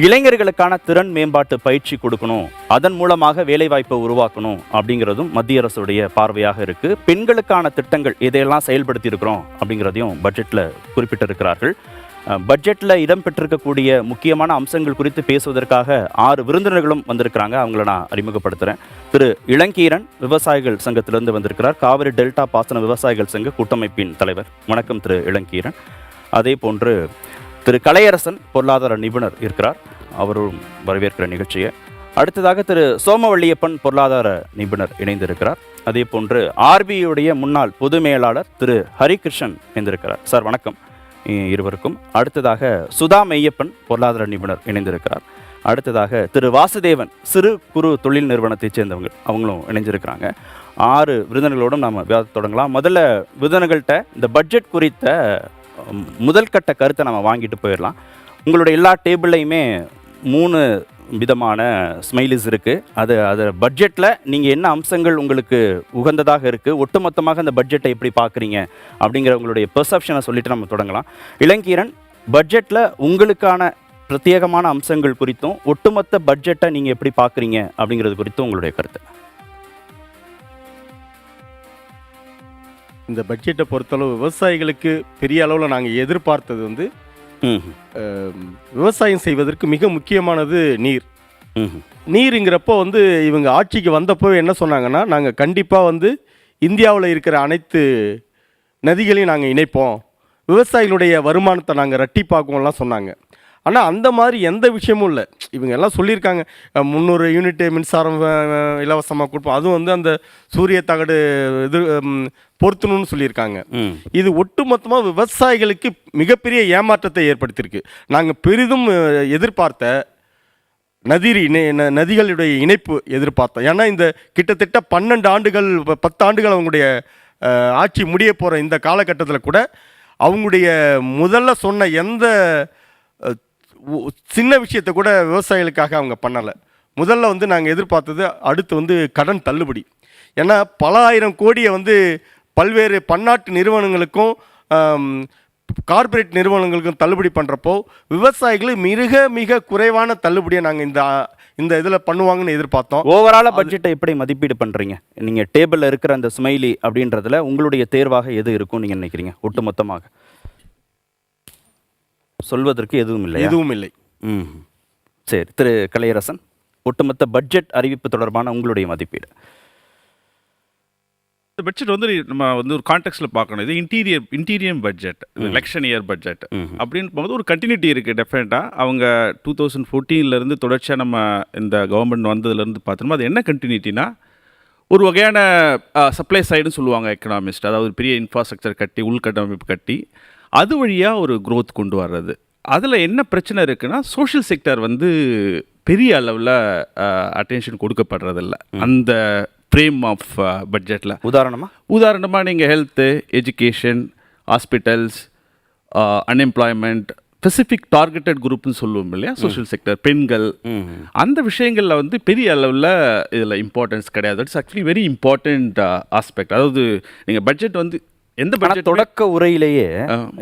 இளைஞர்களுக்கான திறன் மேம்பாட்டு பயிற்சி கொடுக்கணும், அதன் மூலமாக வேலைவாய்ப்பை உருவாக்கணும் அப்படிங்கிறதும் மத்திய அரசுடைய பார்வையாக இருக்குது. பெண்களுக்கான திட்டங்கள் இதையெல்லாம் செயல்படுத்தி இருக்கிறோம் அப்படிங்கிறதையும் பட்ஜெட்டில் குறிப்பிட்டிருக்கிறார்கள். பட்ஜெட்டில் இடம்பெற்றிருக்கக்கூடிய முக்கியமான அம்சங்கள் குறித்து பேசுவதற்காக 6 விருந்தினர்களும் வந்திருக்கிறாங்க. அவங்கள நான் அறிமுகப்படுத்துகிறேன். திரு இளங்கீரன் விவசாயிகள் சங்கத்திலிருந்து வந்திருக்கிறார், காவிரி டெல்டா பாசன விவசாயிகள் சங்க கூட்டமைப்பின் தலைவர். வணக்கம் திரு இளங்கீரன். அதே போன்று திரு கலையரசன் பொருளாதார நிபுணர் இருக்கிறார், அவரும் வரவேற்கிற நிகழ்ச்சியை. அடுத்ததாக திரு சோமவள்ளியப்பன் பொருளாதார நிபுணர் இணைந்திருக்கிறார். அதே போன்று ஆர்பிஐயுடைய முன்னாள் பொது மேலாளர் திரு ஹரிகிருஷ்ணன் இணைந்திருக்கிறார். சார் வணக்கம் இருவருக்கும். அடுத்ததாக சுதா மெய்யப்பன் பொருளாதார நிபுணர் இணைந்திருக்கிறார். அடுத்ததாக திரு வாசுதேவன் சிறு குறு தொழில் நிறுவனத்தைச் சேர்ந்தவங்க, அவங்களும் இணைஞ்சிருக்கிறாங்க. 6 விருந்தினர்களோடும் நாம் விவாதத்தை தொடங்கலாம். முதல்ல விருந்தினர்கள்ட்ட இந்த பட்ஜெட் குறித்த முதல் கட்ட கருத்தை நம்ம வாங்கிட்டு போயிடலாம். உங்களுடைய எல்லா டேபிள்லையுமே 3 விதமான ஸ்மைலிஸ் இருக்குது. அது பட்ஜெட்டில் நீங்கள் என்ன அம்சங்கள் உங்களுக்கு உகந்ததாக இருக்குது, ஒட்டுமொத்தமாக அந்த பட்ஜெட்டை எப்படி பார்க்குறீங்க அப்படிங்கிற உங்களுடைய பெர்செப்ஷனை சொல்லிட்டு நம்ம தொடங்கலாம். இளங்கீரன், பட்ஜெட்டில் உங்களுக்கான பிரத்யேகமான அம்சங்கள் குறித்தும் ஒட்டுமொத்த பட்ஜெட்டை நீங்கள் எப்படி பார்க்குறீங்க அப்படிங்கிறது குறித்தும் உங்களுடைய கருத்து. இந்த பட்ஜெட்டை பொறுத்தளவு விவசாயிகளுக்கு பெரிய அளவில் நாங்கள் எதிர்பார்த்தது வந்து விவசாயம் செய்வதற்கு மிக முக்கியமானது நீர். நீருங்கிறப்போ வந்து இவங்க ஆட்சிக்கு வந்தப்போ என்ன சொன்னாங்கன்னா, நாங்கள் கண்டிப்பாக வந்து இந்தியாவில் இருக்கிற அனைத்து நதிகளையும் நாங்கள் இணைப்போம், விவசாயிகளுடைய வருமானத்தை நாங்கள் ரெட்டிப்பாக்குவோம்லாம் சொன்னாங்க. ஆனால் அந்த மாதிரி எந்த விஷயமும் இல்லை. இவங்க எல்லாம் சொல்லியிருக்காங்க 300 யூனிட் மின்சாரம் இலவசமாக கொடுப்போம், அதுவும் வந்து அந்த சூரிய தகடு இது பொருத்தணும்னு சொல்லியிருக்காங்க. இது ஒட்டுமொத்தமாக விவசாயிகளுக்கு மிகப்பெரிய ஏமாற்றத்தை ஏற்படுத்தியிருக்கு. நாங்கள் பெரிதும் எதிர்பார்த்த நதிகளுடைய இணைப்பு எதிர்பார்த்தோம். ஏன்னா இந்த கிட்டத்தட்ட 12 ஆண்டுகள் 10 ஆண்டுகள் அவங்களுடைய ஆட்சி முடிய போகிற இந்த காலகட்டத்தில் கூட அவங்களுடைய முதல்ல சொன்ன எந்த சின்ன விஷயத்தை கூட விவசாயிகளுக்காக அவங்க பண்ணலை. முதல்ல வந்து நாங்கள் எதிர்பார்த்தது அடுத்து வந்து கடன் தள்ளுபடி. ஏன்னா பல ஆயிரம் கோடியை வந்து பல்வேறு பன்னாட்டு நிறுவனங்களுக்கும் கார்ப்பரேட் நிறுவனங்களுக்கும் தள்ளுபடி பண்ணுறப்போ விவசாயிகளுக்கு மிக மிக குறைவான தள்ளுபடியை நாங்கள் இந்த இதில் பண்ணுவாங்கன்னு எதிர்பார்த்தோம். ஓவராலாக பட்ஜெட்டை எப்படி மதிப்பீடு பண்ணுறீங்க நீங்கள்? டேபிளில் இருக்கிற அந்த ஸ்மைலி அப்படின்றதுல உங்களுடைய தேர்வாக எது இருக்கும்னு நீங்கள் நினைக்கிறீங்க? ஒட்டுமொத்தமாக சொல்வதற்கு எதுவும் இல்லை. எதுவும் இல்லை. சரி, திரு கலையரசன், ஒட்டுமொத்த பட்ஜெட் அறிவிப்பு தொடர்பான உங்களுடைய மதிப்பீடு. இந்த பட்ஜெட் வந்து நம்ம வந்து ஒரு கான்டெக்ட்ல பார்க்கணும். இது interior budget, election year budget அப்படின்னு போகும்போது ஒரு கண்டினியூட்டி இருக்குது. டெஃபினட்டாக அவங்க 2014 தொடர்ச்சியாக நம்ம இந்த கவர்மெண்ட் வந்ததுலேருந்து பார்த்தோம்னா அது என்ன கண்டினியூட்டினா, ஒரு வகையான சப்ளை சைடுன்னு சொல்லுவாங்க எக்கனாமிஸ்ட், அதாவது பெரிய இன்ஃப்ராஸ்ட்ரக்சர் கட்டி உள்கட்டமைப்பு கட்டி அது வழியாக ஒரு க்ரோத் கொண்டு வர்றது. அதில் என்ன பிரச்சனை இருக்குன்னா, சோஷியல் செக்டர் வந்து பெரிய அளவில் அட்டென்ஷன் கொடுக்கப்படுறதில்ல அந்த ஃப்ரேம் ஆஃப் பட்ஜெட்டில். உதாரணமாக நீங்கள் health, education, hospitals, unemployment, specific targeted குரூப்னு சொல்லுவோம் இல்லையா, சோஷியல் செக்டர், பெண்கள், அந்த விஷயங்களில் வந்து பெரிய அளவில் இதில் இம்பார்ட்டன்ஸ் கிடையாது. It's actually very important aspect. அதாவது நீங்கள் பட்ஜெட் வந்து எந்த பட்ஜெட் தொடக்க உரையிலேயே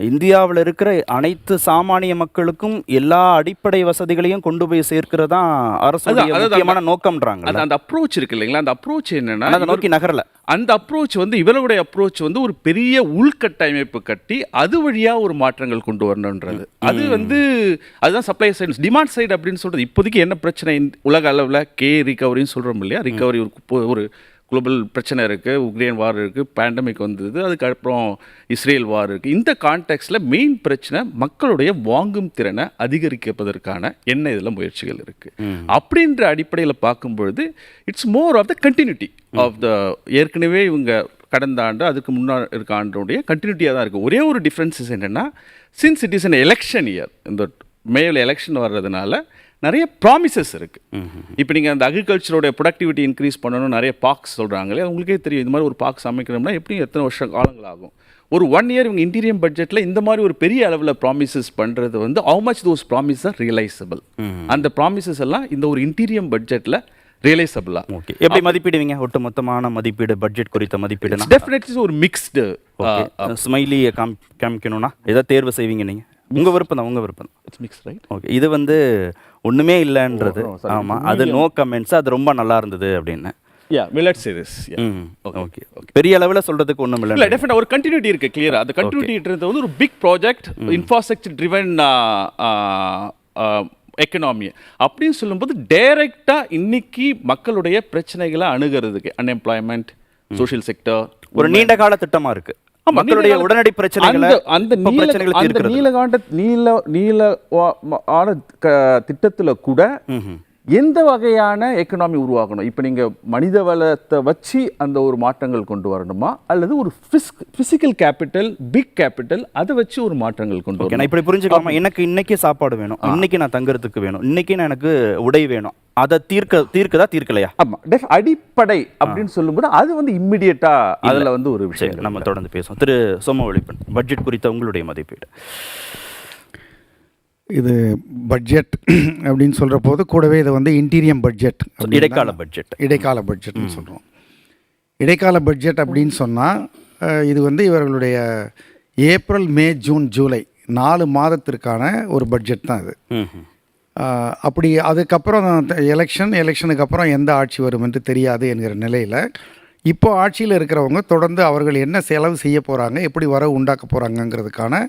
இந்தியாவில் இருக்கிற அனைத்து சாமானிய மக்களுக்கும் எல்லா அடிப்படை வசதிகளையும் கொண்டு போய் சேர்க்கிறதா அரசுடைய முக்கியமான நோக்கம்ன்றாங்க. அந்த அப்ரோச் இருக்கு இல்லைங்களா, அந்த அப்ரோச் என்னன்னா அதை நோக்கி நகரல. அந்த அப்ரோச் வந்து இவர்களுடைய அப்ரோச் வந்து ஒரு பெரிய உள்கட்டமைப்பு கட்டி அது வழியாக ஒரு மாற்றங்கள் கொண்டு வரணுன்றது. அது வந்து அதுதான் சப்ளை சைடு. டிமாண்ட் சைடு அப்படின்னு சொல்கிறது இப்போதைக்கு என்ன பிரச்சனை, உலக அளவில் ரிகவரின்னு சொல்கிறோம் இல்லையா, ரிகவரி ஒரு குளோபல் பிரச்சனை இருக்குது, உக்ரைன் வார் இருக்குது, பேண்டமிக் வந்தது, அதுக்கப்புறம் இஸ்ரேல் வார் இருக்குது. இந்த கான்டெக்ஸ்டில் மெயின் பிரச்சனை மக்களுடைய வாங்கும் திறனை அதிகரிப்பதற்கான என்ன இதில் முயற்சிகள் இருக்குது. அப்படின்ற அடிப்படையில் பார்க்கும்பொழுது it's more of the continuity of the ஏற்கனவே இவங்க கடந்த ஆண்டு அதுக்கு முன்னாடி இருக்க ஆண்டுடைய கண்டினியூட்டியாக தான் இருக்குது. ஒரே ஒரு டிஃப்ரென்சஸ் என்னென்னா, since it is an election year, இந்த மேல எலெக்ஷன் வர்றதுனால நிறைய ப்ராமிசஸ் இருக்குது. இப்போ நீங்கள் அந்த அக்ரிகல்ச்சரோட ப்ரொடக்டிவிட்டி இன்க்ரீஸ் பண்ணணும், நிறைய பார்க்ஸ் சொல்கிறாங்களே, உங்களுக்கே தெரியும் இந்த மாதிரி ஒரு பார்க்ஸ் அமைக்கணும்னா எப்படி எத்தனை வருஷம் காலங்கள் ஆகும். ஒரு 1 இயர் இவங்க இன்டீரியர் பட்ஜெட்டில் இந்த மாதிரி ஒரு பெரிய அளவில் ப்ராமிசஸ் பண்ணுறது வந்து how much those promises are realisable, அந்த ப்ராமிசஸ் எல்லாம் இந்த ஒரு இன்டீரியர் பட்ஜெட்டில் ரியலைசபிளா. ஓகே, எப்படி மதிப்பிடுவீங்க ஒட்டு மொத்தமான மதிப்பீடு, பட்ஜெட் குறித்த மதிப்பீடு? டெஃபினெட்லி ஒரு மிக்ஸ்டு. ஸ்மைலியை காமிக்கணும்னா எதாவது தேர்வு செய்வீங்க நீங்கள்? உங்கள் விருப்பம் தான், உங்கள் விருப்பம். It's mix, right? ஓகே, இது வந்து ஒன்றுமே இல்லைன்றது. ஆமாம், அது நோ கமெண்ட்ஸ், அது ரொம்ப நல்லா இருந்தது அப்படின்னு. Yeah, well, let's say this. Yeah. Okay. பெரிய அளவில் சொல்றதுக்கு ஒண்ணும் இல்ல. டெஃபினட்டா ஒரு கண்டினியூட்டி இருக்கு, கிளியரா. அந்த கண்டினியூட்டின்றது வந்து ஒரு big project, infrastructure driven economy அப்படின்னு சொல்லும்போது டைரக்டா இன்னைக்கு மக்களுடைய பிரச்சனைகளை அணுகிறதுக்கு, அன்எம்ப்ளாய்மெண்ட், சோஷியல் செக்டர், ஒரு நீண்ட கால திட்டமா இருக்கு. மக்களுடைய உடனடி பிரச்சனைகளை, அந்த நீள திட்டத்துல கூட எந்த வகையான எக்கனாமி உருவாக்கணும். இப்போ நீங்கள் மனித வளத்தை வச்சு அந்த ஒரு மாற்றங்கள் கொண்டு வரணுமா, அல்லது ஒரு ஃபிசிக்கல் கேபிட்டல், பிக் கேபிட்டல், அதை வச்சு ஒரு மாற்றங்கள் கொண்டு வரணும். நான் இப்படி புரிஞ்சுக்கலாமா? எனக்கு இன்னைக்கு சாப்பாடு வேணும், இன்னைக்கு நான் தங்குறதுக்கு வேணும், இன்னைக்கு எனக்கு உடை வேணும், அதை தீர்க்கதா தீர்க்கலையா? ஆமாம், அடிப்படை அப்படின்னு சொல்லும்போது அது வந்து இம்மிடியட்டா அதில் வந்து ஒரு விஷயம். நம்ம தொடர்ந்து பேசுவோம். திரு சோமவழிப்பன், பட்ஜெட் குறித்த உங்களுடைய மதிப்பீடு. இது பட்ஜெட் அப்படின்னு சொல்கிற போது கூடவே இதை வந்து இன்டீரியர் பட்ஜெட், இடைக்கால பட்ஜெட்னு சொல்கிறோம். இடைக்கால பட்ஜெட் அப்படின்னு சொன்னால் இது வந்து இவர்களுடைய ஏப்ரல், மே, ஜூன், ஜூலை 4 மாதத்திற்கான ஒரு பட்ஜெட் தான் இது. அப்படி அதுக்கப்புறம் எலெக்ஷனுக்கு அப்புறம் எந்த ஆட்சி வரும் என்று தெரியாது என்கிற நிலையில் இப்போ ஆட்சியில் இருக்கிறவங்க தொடர்ந்து அவர்கள் என்ன செலவு செய்ய போகிறாங்க, எப்படி வரவு உண்டாக்க போகிறாங்கங்கிறதுக்கான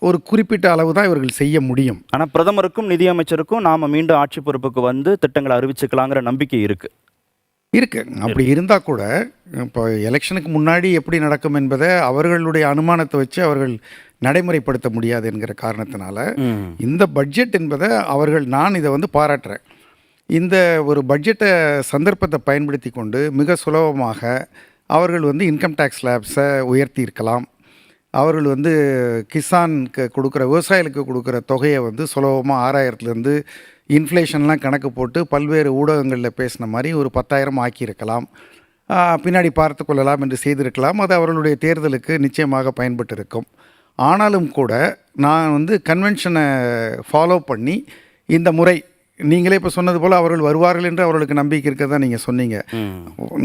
ஒரு குறிப்பிட்ட அளவு தான் இவர்கள் செய்ய முடியும். ஆனால் பிரதமருக்கும் நிதியமைச்சருக்கும் நாம் மீண்டும் ஆட்சி பொறுப்புக்கு வந்து திட்டங்களை அறிவிச்சுக்கலாங்கிற நம்பிக்கை இருக்குது. அப்படி இருந்தால் கூட இப்போ எலெக்ஷனுக்கு முன்னாடி எப்படி நடக்கும் என்பதை அவர்களுடைய அனுமானத்தை வச்சு அவர்கள் நடைமுறைப்படுத்த முடியாது என்கிற காரணத்தினால இந்த பட்ஜெட் என்பதை நான் இதை வந்து பாராட்டுறேன். இந்த ஒரு பட்ஜெட்டை சந்தர்ப்பத்தை பயன்படுத்தி கொண்டு மிக சுலபமாக அவர்கள் வந்து இன்கம் டேக்ஸ் ஸ்லாப்ஸை உயர்த்தி இருக்கலாம். அவர்கள் வந்து கிசானுக்கு கொடுக்குற, விவசாயிகளுக்கு கொடுக்குற தொகையை வந்து சுலபமாக 6000லேருந்து இன்ஃப்ளேஷன்லாம் கணக்கு போட்டு பல்வேறு ஊடகங்களில் பேசின மாதிரி ஒரு 10,000 ஆக்கியிருக்கலாம். பின்னாடி பார்த்து கொள்ளலாம் என்று செய்திருக்கலாம். அது அவர்களுடைய தேர்தலுக்கு நிச்சயமாக பயன்பட்டு இருக்கும். ஆனாலும் கூட நான் வந்து கன்வென்ஷனை ஃபாலோ பண்ணி இந்த முறை நீங்களே இப்போ சொன்னது போல் அவர்கள் வருவார்கள் என்று அவர்களுக்கு நம்பிக்கை இருக்கிறதா நீங்கள் சொன்னீங்க.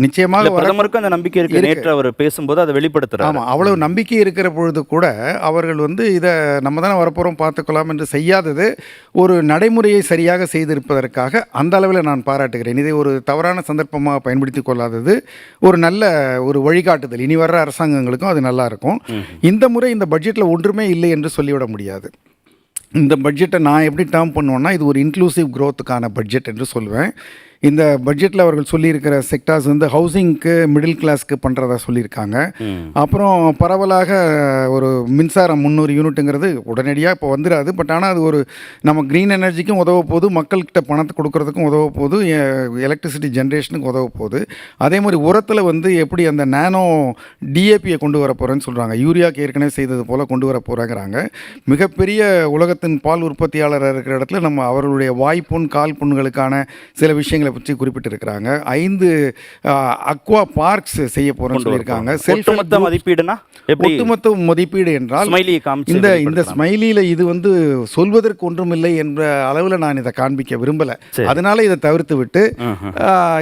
நிச்சயமாக பிரதமருக்கும் அந்த நம்பிக்கை இருக்கு. நேற்று அவர் பேசும்போது அதை வெளிப்படுத்துகிறார். ஆமாம், அவ்வளவு நம்பிக்கை இருக்கிற பொழுது கூட அவர்கள் வந்து இதை நம்ம தானே வரப்போகிறோம் பார்த்துக்கலாம் என்று செய்யாதது ஒரு நடைமுறையை சரியாக செய்திருப்பதற்காக அந்த அளவில் நான் பாராட்டுகிறேன். இதை ஒரு தவறான சந்தர்ப்பமாக பயன்படுத்தி கொள்ளாதது ஒரு நல்ல ஒரு வழிகாட்டுதல். இனி வர்ற அரசாங்கங்களுக்கும் அது நல்லா இருக்கும். இந்த முறை இந்த பட்ஜெட்டில் ஒன்றுமே இல்லை என்று சொல்லிவிட முடியாது. இந்த பட்ஜெட்டை நான் எப்படி டேர்ம் பண்ணுவேன்னா, இது ஒரு இன்க்ளூசிவ் க்ரோத்துக்கான பட்ஜெட் என்று சொல்லுவேன். இந்த பட்ஜெட்டில் அவர்கள் சொல்லியிருக்கிற செக்டார்ஸ் வந்து ஹவுசிங்க்கு, மிடில் கிளாஸ்க்கு பண்ணுறதா சொல்லியிருக்காங்க. அப்புறம் பரவலாக ஒரு மின்சாரம் 300 யூனிட்டுங்கிறது உடனடியாக இப்போ வந்துடாது. பட் ஆனால் அது ஒரு நம்ம க்ரீன் எனர்ஜிக்கும் உதவ போகுது, மக்கள்கிட்ட பணத்தை கொடுக்கறதுக்கும் உதவ போகுது, எலக்ட்ரிசிட்டி ஜென்ரேஷனுக்கு உதவ போகுது. அதே மாதிரி உரத்தில் வந்து எப்படி அந்த நானோ டிஏபியை கொண்டு வர போகிறேன்னு சொல்கிறாங்க, யூரியாவுக்கு ஏற்கனவே செய்தது போல் கொண்டு வர போகிறாங்கிறாங்க. மிகப்பெரிய உலகத்தின் பால் உற்பத்தியாளராக இருக்கிற இடத்துல நம்ம அவர்களுடைய வாய்ப்புண், கால் புண்களுக்கான சில விஷயங்கள் பற்றி குறிப்பிட்டிருக்கிறாங்க. 5 அக்வா பார்க்ஸ் செய்ய போறோம்னு சொல்லியிருக்காங்க. ஒட்டுமொத்த மதிப்பீடுனா ஒட்டுமொத்த மதிப்பீடு என்றால் இந்த ஸ்மைலியில் இது வந்து சொல்வதற்கு ஒன்றுமில்லை என்ற அளவில் நான் இதை காண்பிக்க விரும்பலை. அதனால இதை தவிர்த்து விட்டு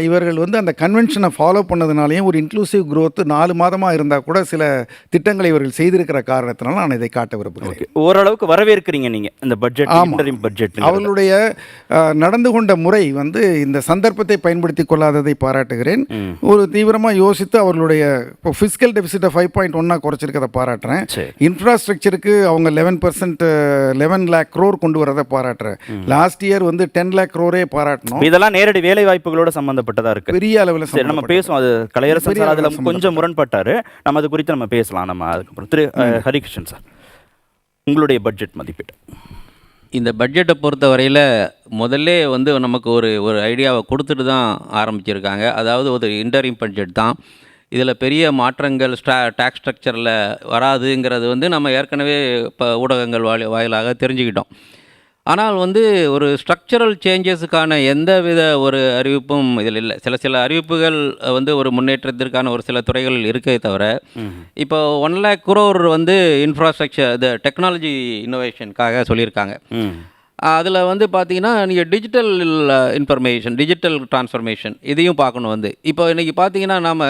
இவர்கள் வந்து அந்த கன்வென்ஷனை ஃபாலோ பண்ணதுனாலையும் ஒரு இன்க்ளூசிவ் growth 4 மாதமாக இருந்தால் கூட சில திட்டங்களை இவர்கள் செய்திருக்கிற காரணத்தினால நான் இதை காட்ட விரும்புகிறேன். ஓரளவுக்கு வரவேற்கிறீங்க நீங்க இந்த பட்ஜெட். அவர்களுடைய நடந்து கொண்ட முறை வந்து இந்த சந்தர்ப்பத்தை பயன்படுத்தி கொள்ளாததை பாராட்டுகிறேன். ஒரு தீவிரமாக யோசித்து அவர்களுடைய இப்போ ஃபிஸ்கல் டெபிசிட்டை 5.1 குறைச்சிருக்கதை பாராட்டுறேன். இன்ஃப்ராஸ்ட்ரக்சருக்கு அவங்க 11% 11 lakh crore கொண்டு வரதை பாராட்டுறேன். லாஸ்ட் இயர் வந்து 10 lakh crore பாராட்டணும். இதெல்லாம் நேரடி வேலை வாய்ப்புகளோட சம்பந்தப்பட்டதா இருக்கு, பெரிய அளவில். நம்ம பேசுவோம். அது கலையரசன் சார் அதில் கொஞ்சம் முரண்பட்டாரு. நம்ம அது குறித்து நம்ம பேசலாம். நம்ம அதுக்கப்புறம் திரு ஹரிகிருஷ்ணன் சார், உங்களுடைய பட்ஜெட் மதிப்பீடு. இந்த பட்ஜெட்டை பொறுத்த வரையில் முதல்ல வந்து நமக்கு ஒரு ஐடியாவை கொடுத்துட்டு தான் ஆரம்பிச்சிருக்காங்க. அதாவது ஒரு இன்டரிம் பட்ஜெட் தான். இதில் பெரிய மாற்றங்கள் டேக்ஸ் ஸ்ட்ரக்சரில் வராதுங்கிறது வந்து நம்ம ஏற்கனவே இப்போ ஊடகங்கள் வாயிலாக தெரிஞ்சுக்கிட்டோம். ஆனால் வந்து ஒரு ஸ்ட்ரக்சரல் சேஞ்சஸுக்கான எந்த வித ஒரு அறிவிப்பும் இதில் இல்லை. சில அறிவிப்புகள் வந்து ஒரு முன்னேற்றத்திற்கான ஒரு சில துறைகள் இருக்கே தவிர, இப்போ 1 lakh crore வந்து இன்ஃப்ராஸ்ட்ரக்சர் இது டெக்னாலஜி இன்னோவேஷனுக்காக சொல்லியிருக்காங்க. அதில் வந்து பார்த்தீங்கன்னா நீங்கள் டிஜிட்டல் இன்ஃபர்மேஷன், டிஜிட்டல் டிரான்ஸ்ஃபர்மேஷன் இதையும் பார்க்கணும். வந்து இப்போ இன்றைக்கி பார்த்தீங்கன்னா நாம்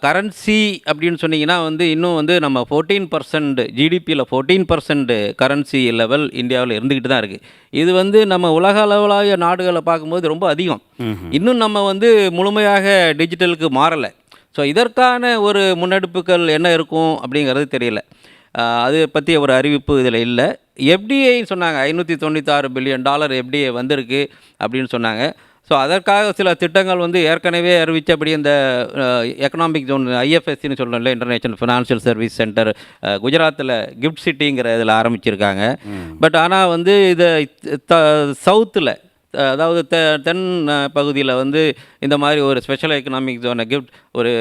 கரன்சி அப்படின்னு சொன்னிங்கன்னா வந்து இன்னும் வந்து நம்ம 14% ஜிடிபியில் 14% கரன்சி லெவல் இந்தியாவில் இருந்துக்கிட்டு தான் இருக்குது. இது வந்து நம்ம உலக அளவிலாக நாடுகளை பார்க்கும்போது ரொம்ப அதிகம். இன்னும் நம்ம வந்து முழுமையாக டிஜிட்டலுக்கு மாறலை. ஸோ இதற்கான ஒரு முன்னெடுப்புகள் என்ன இருக்கும் அப்படிங்கிறது தெரியல. அது பற்றிய ஒரு அறிவிப்பு இதில் இல்லை. எஃப்டிஐ சொன்னாங்க, $596 பில்லியன் எஃப்டிஐ வந்திருக்கு அப்படின்னு சொன்னாங்க. ஸோ அதற்காக சில திட்டங்கள் வந்து ஏற்கனவே அறிவித்தபடி இந்த எக்கனாமிக் ஜோன் ஐஎஃப்எஸ்சின்னு சொல்லல, இன்டர்நேஷ்னல் ஃபினான்ஷியல் சர்வீஸ் சென்டர், குஜராத்தில் கிஃப்ட் சிட்டிங்கிற இதில் ஆரம்பிச்சிருக்காங்க. பட் ஆனால் வந்து இதை சவுத்தில், அதாவது தென் பகுதியில் வந்து இந்த மாதிரி ஒரு ஸ்பெஷல் எக்கனாமிக் ஜோனை ஒரு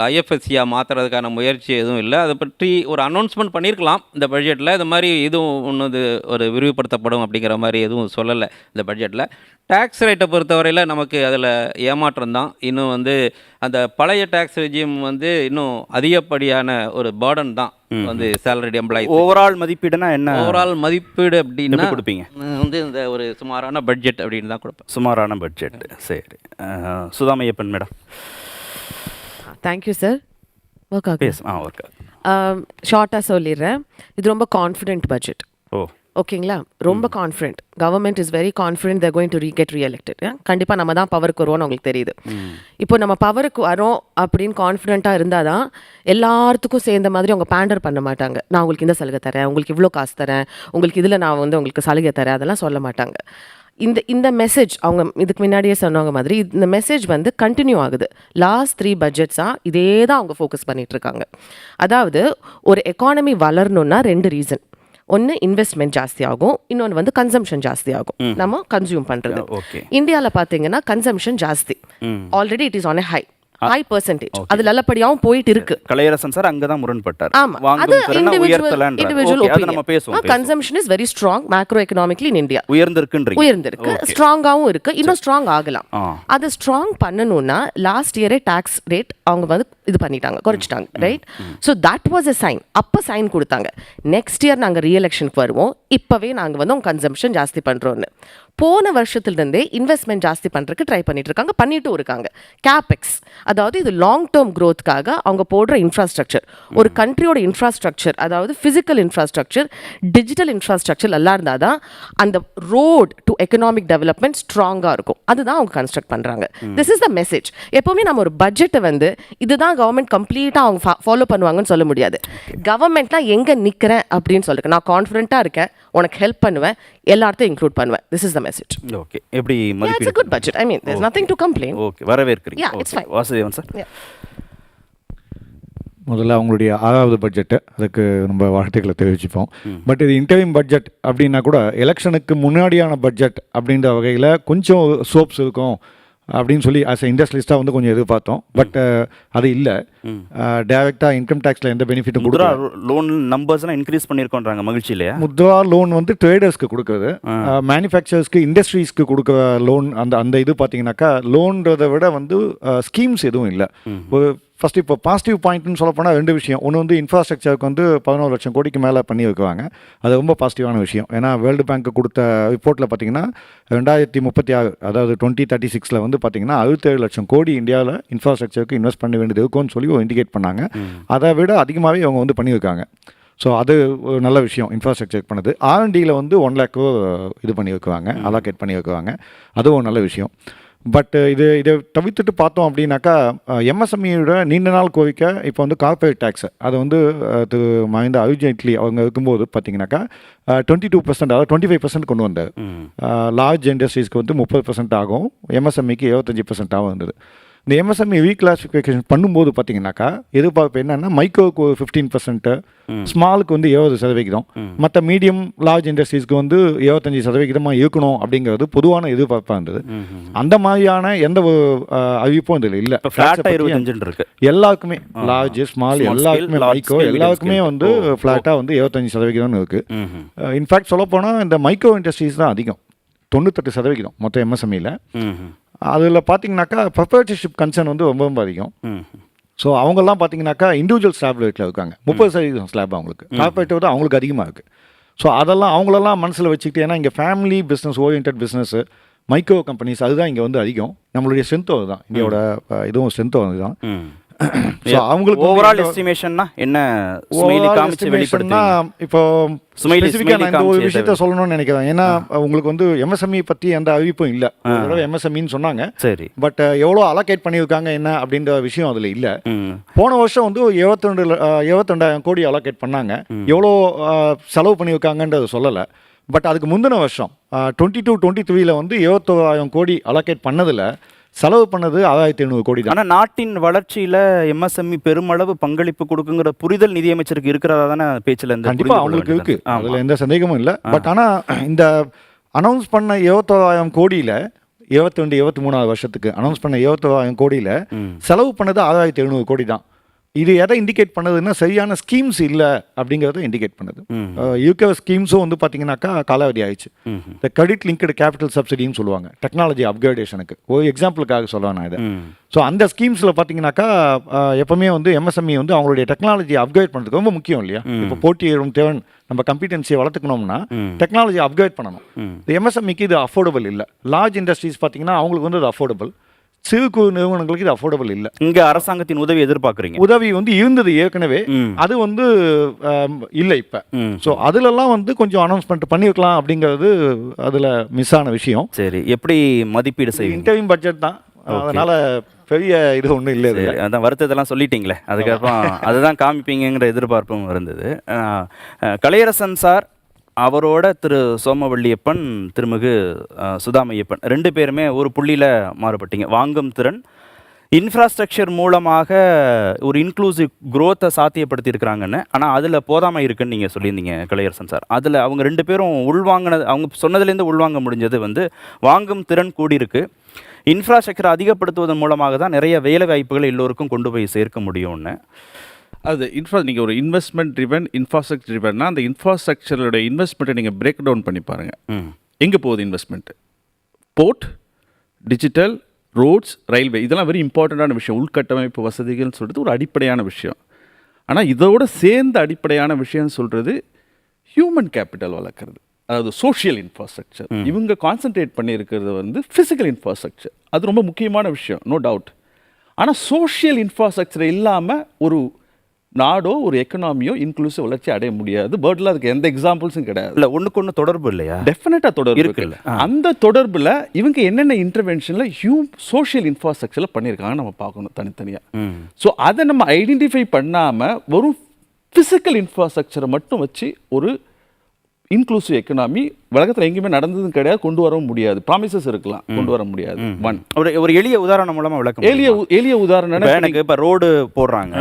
ஐஎஃப்எஸ்சியாக மாற்றுறதுக்கான முயற்சி எதுவும் இல்லை. அதை பற்றி ஒரு அனௌன்ஸ்மெண்ட் பண்ணியிருக்கலாம் இந்த பட்ஜெட்டில். இது மாதிரி இதுவும் ஒன்று ஒரு விரிவுபடுத்தப்படும் அப்படிங்கிற மாதிரி எதுவும் சொல்லலை இந்த பட்ஜெட்டில். டேக்ஸ் ரேட்டை பொறுத்தவரையில் நமக்கு அதில் ஏமாற்றம் தான். இன்னும் வந்து அந்த பழைய டேக்ஸ் ரெஜிம் வந்து இன்னும் அதிகப்படியான ஒரு பேர்டன் தான் வந்து சேலரிட் எம்ப்ளாயி. ஓவரால் மதிப்பீடுனா என்ன? ஓவரால் மதிப்பீடு அப்படின்னா கொடுப்பீங்க வந்து இந்த ஒரு சுமாரான பட்ஜெட் அப்படின்னு தான் கொடுப்பேன். சுமாரான பட்ஜெட். சரி, சுதாமையப்பன் மேடம். Thank you sir. ஒர்க் ஆகும். ஒர்க் ஷார்ட்டாக சொல்லிடுறேன். இது ரொம்ப கான்ஃபிடென்ட் பட்ஜெட். ஓகேங்களா? ரொம்ப confident. Government is very confident they're going to get re-elected. கண்டிப்பாக நம்ம தான் பவருக்கு வருவோம்னு உங்களுக்கு தெரியுது. இப்போ நம்ம பவருக்கு வரோம் அப்படின்னு கான்ஃபிடென்ட்டாக இருந்தால் தான் எல்லாத்துக்கும் சேர்ந்த மாதிரி அவங்க பேண்டர் பண்ண மாட்டாங்க. நான் உங்களுக்கு இந்த சலுகை தரேன், உங்களுக்கு இவ்வளோ காசு தரேன், உங்களுக்கு இதில் நான் வந்து உங்களுக்கு சலுகை தரேன், அதெல்லாம் சொல்ல மாட்டாங்க. இந்த மெசேஜ் அவங்க இதுக்கு முன்னாடியே சொன்னவங்க மாதிரி இந்த மெசேஜ் வந்து கண்டினியூ ஆகுது. லாஸ்ட் 3 பட்ஜெட்ஸாக இதே தான் அவங்க ஃபோக்கஸ் பண்ணிட்டு இருக்காங்க. அதாவது ஒரு எக்கானமி வளரணும்னா 2 ரீசன். ஒன்று இன்வெஸ்ட்மெண்ட் ஜாஸ்தி ஆகும், இன்னொன்று வந்து கன்சம்ஷன் ஜாஸ்தி ஆகும். நம்ம கன்சியூம் பண்ணுறது. இந்தியாவில் பார்த்தீங்கன்னா கன்சம்ஷன் ஜாஸ்தி. Already it is on a high percentage. அது நல்லபடியாகவும் போயிட்டு இருக்கு. கலையரசன் சார் அங்கதான் முரண்பட்டார். ஆமா, அது individual opinion. Consumption is very strong macro economically in India. உயர்ந்திருக்கு, ஸ்ட்ராங்காகவும் இருக்கு, இன்னும் ஸ்ட்ராங் ஆகலாம். அது ஸ்ட்ராங் பண்ணணும்னா லாஸ்ட் இயரே டாக்ஸ் ரேட் அவங்க வந்து இது பண்ணிட்டாங்க, குறைச்சிட்டாங்க, right? So that was a sign. அப்போ சைன் கொடுத்தாங்க, நெக்ஸ்ட் இயர் நாங்கள் ரீஎலெக்ஷனுக்கு வருவோம், இப்போவே நாங்கள் வந்து உங்க கன்சம்ஷன் ஜாஸ்தி பண்ணுறோன்னு. போன வருஷத்துலேருந்தே இன்வெஸ்ட்மெண்ட் ஜாஸ்தி பண்ணுறதுக்கு ட்ரை பண்ணிட்டு இருக்காங்க, பண்ணிட்டும் இருக்காங்க. கேபெக்ஸ், அதாவது இது லாங் டேர்ம் க்ரோத்துக்காக அவங்க போடுற இன்ஃப்ராஸ்ட்ரக்சர். ஒரு கண்ட்ரியோட இன்ஃப்ராஸ்ட்ரக்சர், அதாவது ஃபிசிக்கல் இன்ஃப்ராஸ்ட்ரக்சர், டிஜிட்டல் இன்ஃப்ராஸ்ட்ரக்சர் எல்லாம் இருந்தால் தான் அந்த ரோட் டு எக்கனாமிக் டெவலப்மெண்ட் ஸ்ட்ராங்காக இருக்கும். அதுதான் அவங்க கன்ஸ்ட்ரக்ட் பண்ணுறாங்க. This is the message. எப்போவுமே நம்ம ஒரு பட்ஜெட்டை வந்து இதுதான் கவர்மெண்ட் கம்ப்ளீட்டாக அவங்க ஃபாலோ பண்ணுவாங்கன்னு சொல்ல முடியாது. கவர்மெண்ட்லாம் எங்கே நிற்கிறேன் அப்படின்னு சொல்லிருக்கு, நான் கான்ஃபிடென்ட்டாக இருக்கேன், உனக்கு ஹெல்ப் பண்ணுவேன், எல்லாத்தையும் இன்க்ளூட் பண்ணுவேன். This is the message. Okay, எப்படி மதிப்பீடு? It's a good budget. I mean, there's nothing to complain. Okay, வரவேற்கிறீங்க. Yeah, it's fine. Vasudevan sir. முதல்ல அவங்களுடைய 6வது பட்ஜெட்டு, அதுக்கு நம்ம வாழ்த்துக்களை தெரிவிச்சுப்போம். பட் இது இன்டர்வியூம் பட்ஜெட் அப்படின்னா கூட எலெக்ஷனுக்கு முன்னாடியான பட்ஜெட் அப்படின்ற வகையில் கொஞ்சம் சோப்ஸ் இருக்கும் அப்படின்னு சொல்லி ஆஸ் இண்டஸ்ட்ரியலிஸ்ட்டாக வந்து கொஞ்சம் எதிர்பார்த்தோம். பட் அது இல்லை. டைரெக்டாக இன்கம் டேக்ஸில் எந்த பெனிஃபிட்டும் முத்ரா லோன் நம்பர்ஸ்லாம் இன்க்ரீஸ் பண்ணியிருக்கோன்றாங்க, மகிழ்ச்சி இல்லையா? முத்ரா லோன் வந்து ட்ரேடர்ஸ்க்கு கொடுக்குறது, மேனுஃபேக்சரர்ஸ்க்கு, இண்டஸ்ட்ரீஸ்க்கு கொடுக்குற லோன். அந்த இது பார்த்தீங்கன்னாக்கா லோன்றதை விட வந்து ஸ்கீம்ஸ் எதுவும் இல்லை. ஒரு ஃபஸ்ட்டு இப்போ பாசிட்டிவ் பாயிண்ட்னு சொல்ல போனால் 2 விஷயம். ஒன்று வந்து இன்ஃப்ராஸ்ட்ரக்சருக்கு வந்து 11 லட்சம் கோடிக்கு மேலே பண்ணி வைக்குவாங்க. அது ரொம்ப பாசிட்டிவான விஷயம். ஏன்னா வேர்ல்டு பேங்க் கொடுத்த ரிப்போர்ட்டில் பார்த்தீங்கன்னா 2036, அதாவது 2036 வந்து பார்த்தீங்கன்னா 67 லட்சம் கோடி இந்தியாவில் இன்ஃப்ராஸ்ட்ரக்சருக்கு இன்வெஸ்ட் பண்ண வேண்டியது இருக்கும்னு சொல்லி இண்டிகேட் பண்ணாங்க. அதை விட அதிகமாகவே அவங்க வந்து பண்ணியிருக்காங்க. ஸோ அது ஒரு நல்ல விஷயம். இன்ஃப்ராஸ்ட்ரக்சர் பண்ணது. R&Dயில் வந்து 1 lakh இது பண்ணி வைக்குவாங்க, அலோகேட் பண்ணி வைக்குவாங்க. அதுவும் ஒரு நல்ல விஷயம். பட் இதை தவிர்த்துட்டு பார்த்தோம் அப்படின்னாக்கா எம்எஸ்எம்இயோட நீண்ட நாள் கோரிக்கை இப்போ வந்து கார்பரேட் டேக்ஸ், அதை வந்து திரு மஹிந்த அருண்ஜேட்லி அவங்க இருக்கும்போது பார்த்தீங்கன்னாக்கா 22%, அதாவது 25% கொண்டு வந்தார். லார்ஜ் இண்டஸ்ட்ரீஸ்க்கு வந்து 30% ஆகும், எம்எஸ்எம்இக்கு 75% ஆகும் இருந்தது. இந்த எம்எஸ்எம்இ ரீக்ளாசிஃபிகேஷன் பண்ணும்போது பார்த்தீங்கன்னாக்கா எதிர்பார்ப்பு என்னன்னா மைக்ரோக்கு 15%, ஸ்மாலுக்கு வந்து 70%, மற்ற மீடியம் லார்ஜ் இண்டஸ்ட்ரீஸ்க்கு வந்து 75% இருக்கணும் அப்படிங்கிறது பொதுவான எதிர்பார்ப்பாக இருந்தது. அந்த மாதிரியான எந்த ஒரு அறிவிப்பும் இதில் இல்லை. எல்லாருக்குமே லார்ஜ் ஸ்மால் எல்லாருக்குமே மைக்ரோ எல்லாருக்குமே வந்து ஃப்ளாட்டாக வந்து 75% இருக்கு. இன்ஃபேக்ட் சொல்லப்போனால் இந்த மைக்ரோ இண்டஸ்ட்ரீஸ் தான் அதிகம், 98% மொத்தம் எம்எஸ்எம்இல. அதில் பார்த்தீங்கன்னாக்கா ப்ரொப்ரைட்டர்ஷிப் கன்சர்ன் வந்து ரொம்ப ரொம்ப அதிகம். ஸோ அவங்கெல்லாம் பார்த்தீங்கன்னாக்கா இண்டிவிஜுவல் ஸ்லாப் ரேட்டில் இருக்காங்க, 30% ஸ்லாப் அவங்களுக்கு. கார்பரேட்டிவ் தான் அவங்களுக்கு அதிகமாக இருக்குது. ஸோ அதெல்லாம் அவங்களெல்லாம் மனசில் வச்சுக்கிட்டு, ஏன்னா இங்கே family business orient business micro companies அதுதான் இங்கே வந்து அதிகம். நம்மளுடைய ஸ்ட்ரென்த்தோ அதுதான், இந்தியாவோட இதுவும் ஸ்ட்ரென்த்தோ அதுதான். ஸோ அவங்களுக்கு ஓவரால் எஸ்டிமேஷன்னா என்ன வெளிப்படுத்தினா இப்போ ஸ்பெசிஃபிக்காக நான் இந்த ஒரு விஷயத்த சொல்லணும்னு நினைக்கிறேன். ஏன்னா உங்களுக்கு வந்து எம்எஸ்எம்இ பற்றி எந்த அறிவிப்பும் இல்லை. ஒரு தடவை எம்எஸ்எம்இன்னு சொன்னாங்க, சரி, பட் எவ்வளோ அலோகேட் பண்ணியிருக்காங்க என்ன அப்படின்ற விஷயம் அதில் இல்லை. போன வருஷம் வந்து 72,000 கோடி அலோகேட் பண்ணாங்க. எவ்வளோ செலவு பண்ணியிருக்காங்கன்றது சொல்லலை. பட் அதுக்கு முந்தின வருஷம் 22-23 வந்து 71,000 கோடி அலோகேட் பண்ணதில் செலவு பண்ணது 6,500 கோடி தான். ஆனால் நாட்டின் வளர்ச்சியில் எம்எஸ்எம்இ பெருமளவு பங்களிப்பு கொடுக்குங்கிற புரிதல் நிதியமைச்சருக்கு இருக்கிறதா தானே பேச்சில் இந்த கண்டிப்பாக அவங்களுக்கு இருக்குது, அதில் எந்த சந்தேகமும் இல்லை. பட் ஆனால் இந்த அனௌன்ஸ் பண்ண 71,000 கோடியில் 22-23 வருஷத்துக்கு அனௌன்ஸ் பண்ண 71,000 கோடியில் செலவு பண்ணது 6,700 கோடி தான். இது எதை இண்டிகேட் பண்ணுதுன்னா சரியான ஸ்கீம்ஸ் இல்லை அப்படிங்கிறத இண்டிகேட் பண்ணுது. இருக்கிற ஸ்கீம்ஸும் வந்து பார்த்தீங்கன்னாக்கா காலாவதி ஆயிடுச்சு. இந்த கிரெடிட் லிங்க்டு கேபிட்டல் சப்சிடின்னு சொல்லுவாங்க, டெக்னாலஜி அப்கிரேடேஷனுக்கு. ஒரு எக்ஸாம்பிளுக்காக சொல்லுவேன் நான் இதை. ஸோ அந்த ஸ்கீம்ஸில் பார்த்தீங்கன்னாக்கா எப்பவுமே வந்து எம்எஸ்எம்இ வந்து அவங்களுடைய டெக்னாலஜி அப்கிரேட் பண்ணுறதுக்கு ரொம்ப முக்கியம் இல்லையா? இப்போ போட்டியும் தேவை, நம்ம கம்பிட்டன்சியை வளர்த்துக்கணும்னா டெக்னாலஜி அப்கிரேட் பண்ணணும். இந்த எம்எஸ்எம்இக்கு இது அஃபோர்டபுள் இல்லை. லார்ஜ் இண்டஸ்ட்ரீஸ் பார்த்தீங்கன்னா அவங்களுக்கு வந்து இது அஃபோர்டபுள், சிறு குறு நிறுவனங்களுக்கு இது அஃபோர்டபுள் இல்லை. இங்கே அரசாங்கத்தின் உதவி எதிர்பார்க்குறீங்க? உதவி வந்து இருந்தது ஏற்கனவே, அது வந்து இல்லை இப்போ. ஸோ அதுலலாம் வந்து கொஞ்சம் அனௌன்ஸ்மெண்ட் பண்ணியிருக்கலாம் அப்படிங்கிறது அதில் மிஸ் ஆன விஷயம். சரி, எப்படி மதிப்பீடு செய்யும்? இன்டர்வியூ பட்ஜெட் தான், அதனால பெரிய இது ஒன்றும் இல்லை. அதான் வருத்தத்தெல்லாம் சொல்லிட்டீங்களே, அதுக்கப்புறம் அதுதான் காமிப்பீங்கிற எதிர்பார்ப்பும் இருந்தது. கலையரசன் சார், அவரோட திரு சோமவள்ளியப்பன், திருமிகு சுதாமையப்பன், 2 பேருமே ஒரு புள்ளியில் மாறுபட்டீங்க. வாங்கும் திறன், இன்ஃப்ராஸ்ட்ரக்சர் மூலமாக ஒரு இன்க்ளூசிவ் குரோத்தை சாத்தியப்படுத்தியிருக்கிறாங்கன்னு. ஆனால் அதில் போதாமல் இருக்குன்னு நீங்கள் சொல்லியிருந்தீங்க கலையரசன் சார். அதில் அவங்க 2 பேரும் உள்வாங்கினது, அவங்க சொன்னதுலேருந்து உள்வாங்க முடிஞ்சது வந்து வாங்கும் திறன் கூடியிருக்கு, இன்ஃப்ராஸ்ட்ரக்சரை அதிகப்படுத்துவதன் மூலமாக தான் நிறைய வேலை வாய்ப்புகளை எல்லோருக்கும் கொண்டு போய் சேர்க்க முடியும்னு. அது நீங்கள் ஒரு இன்வெஸ்ட்மெண்ட் ட்ரிவன், இன்ஃப்ராஸ்ட்ரக்சர் ட்ரிவன்னா அந்த இன்ஃப்ராஸ்ட்ரக்சரோட இன்வெஸ்ட்மெண்ட்டை நீங்கள் பிரேக் டவுன் பண்ணி பாருங்கள். எங்கே போகுது investment? Port, digital, roads, railway, இதெல்லாம் வெரி இம்பார்ட்டண்ட்டான விஷயம். உள்கட்டமைப்பு வசதிகள்னு சொல்கிறது ஒரு அடிப்படையான விஷயம். ஆனால் இதோட சேர்ந்த அடிப்படையான விஷயம்னு சொல்கிறது ஹியூமன் கேபிட்டல் வளர்க்குறது, அதாவது சோஷியல் இன்ஃப்ராஸ்ட்ரக்சர். இவங்க கான்சன்ட்ரேட் பண்ணியிருக்கிறது வந்து ஃபிசிக்கல் இன்ஃப்ராஸ்ட்ரக்சர், அது ரொம்ப முக்கியமான விஷயம், நோ டவுட். ஆனால் சோஷியல் இன்ஃப்ராஸ்ட்ரக்சர் இல்லாமல் ஒரு நாடோ ஒரு எக்கனாமியோ இன்க்ளூசிவ் வளர்ச்சி அடைய முடியாது. வேர்ல்டில் அதுக்கு எந்த எக்ஸாம்பிள்ஸும் கிடையாது. இல்லை, ஒன்றுக்கு ஒன்று தொடர்பு இல்லையா? டெஃபினட்டாக தொடர்பு இருக்குல்ல. அந்த தொடர்பில் இவங்க என்னென்ன இன்டர்வென்ஷனில் சோஷியல் இன்ஃப்ராஸ்ட்ரக்சரில் பண்ணியிருக்காங்க நம்ம பார்க்கணும் தனித்தனியாக. ஸோ அதை நம்ம ஐடென்டிஃபை பண்ணாமல் வெறும் ஃபிசிக்கல் இன்ஃப்ராஸ்ட்ரக்சரை மட்டும் வச்சு ஒரு இன்க்ளூசிவ் எக்கனாமி உலகத்தில் எங்கேயுமே நடந்ததும் கிடையாது, கொண்டு வரவும் முடியாது. ப்ராமிசஸ் இருக்கலாம், கொண்டு வர முடியாது. ஒரு எளிய உதாரணம் மூலமாக விளக்கம். எளிய உதாரணம், எனக்கு இப்போ ரோடு போடுறாங்க,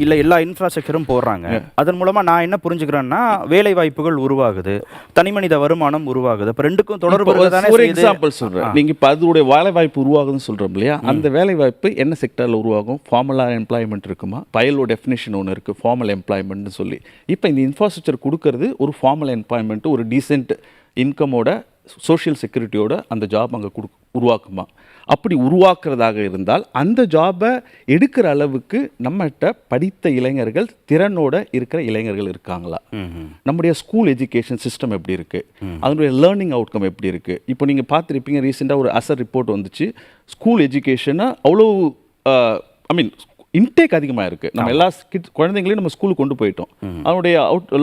இல்லை எல்லா இன்ஃப்ராஸ்ட்ரக்சரும் போடுறாங்க, அதன் மூலமாக நான் என்ன புரிஞ்சுக்கிறேன்னா வேலை வாய்ப்புகள் உருவாகுது, தனிமனித வருமானம் உருவாகுது. இப்போ ரெண்டுக்கும் தொடர்பு. ஒரு எக்ஸாம்பிள் சொல்கிறேன். நீங்கள் இப்போ அதோடைய வேலை வாய்ப்பு உருவாகுதுன்னு சொல்கிறோம் இல்லையா? அந்த வேலை வாய்ப்பு என்ன செக்டரில் உருவாகும்? ஃபார்மலாக எம்ப்ளாய்மெண்ட் இருக்குமா? பயலோ டெஃபினேஷன் ஒன்று இருக்குது, ஃபார்மல் எம்ப்ளாய்மெண்ட்னு சொல்லி. இப்போ இந்த இன்ஃப்ராஸ்ட்ரக்சர் கொடுக்கறது ஒரு ஃபார்மல் எம்ப்ளாய்மெண்ட், ஒரு டீசென்ட் இன்கமோட, சோஷியல் செக்யூரிட்டியோட அந்த ஜாப் அங்கே உருவாக்குமா? அப்படி உருவாக்குறதாக இருந்தால் அந்த ஜாபை எடுக்கிற அளவுக்கு நம்மகிட்ட படித்த இளைஞர்கள், திறனோட இருக்கிற இளைஞர்கள் இருக்காங்களா? நம்முடைய ஸ்கூல் எஜுகேஷன் சிஸ்டம் எப்படி இருக்குது? அதனுடைய லேர்னிங் அவுட்கம் எப்படி இருக்குது? இப்போ நீங்கள் பார்த்துருப்பீங்க, ரீசெண்டாக ஒரு அசர் ரிப்போர்ட் வந்துச்சு. ஸ்கூல் எஜுகேஷனை அவ்வளோ இன்டேக் அதிகமாக இருக்குது. நம்ம எல்லா குழந்தைங்களையும் நம்ம ஸ்கூலுக்கு கொண்டு போயிட்டோம். அதனுடைய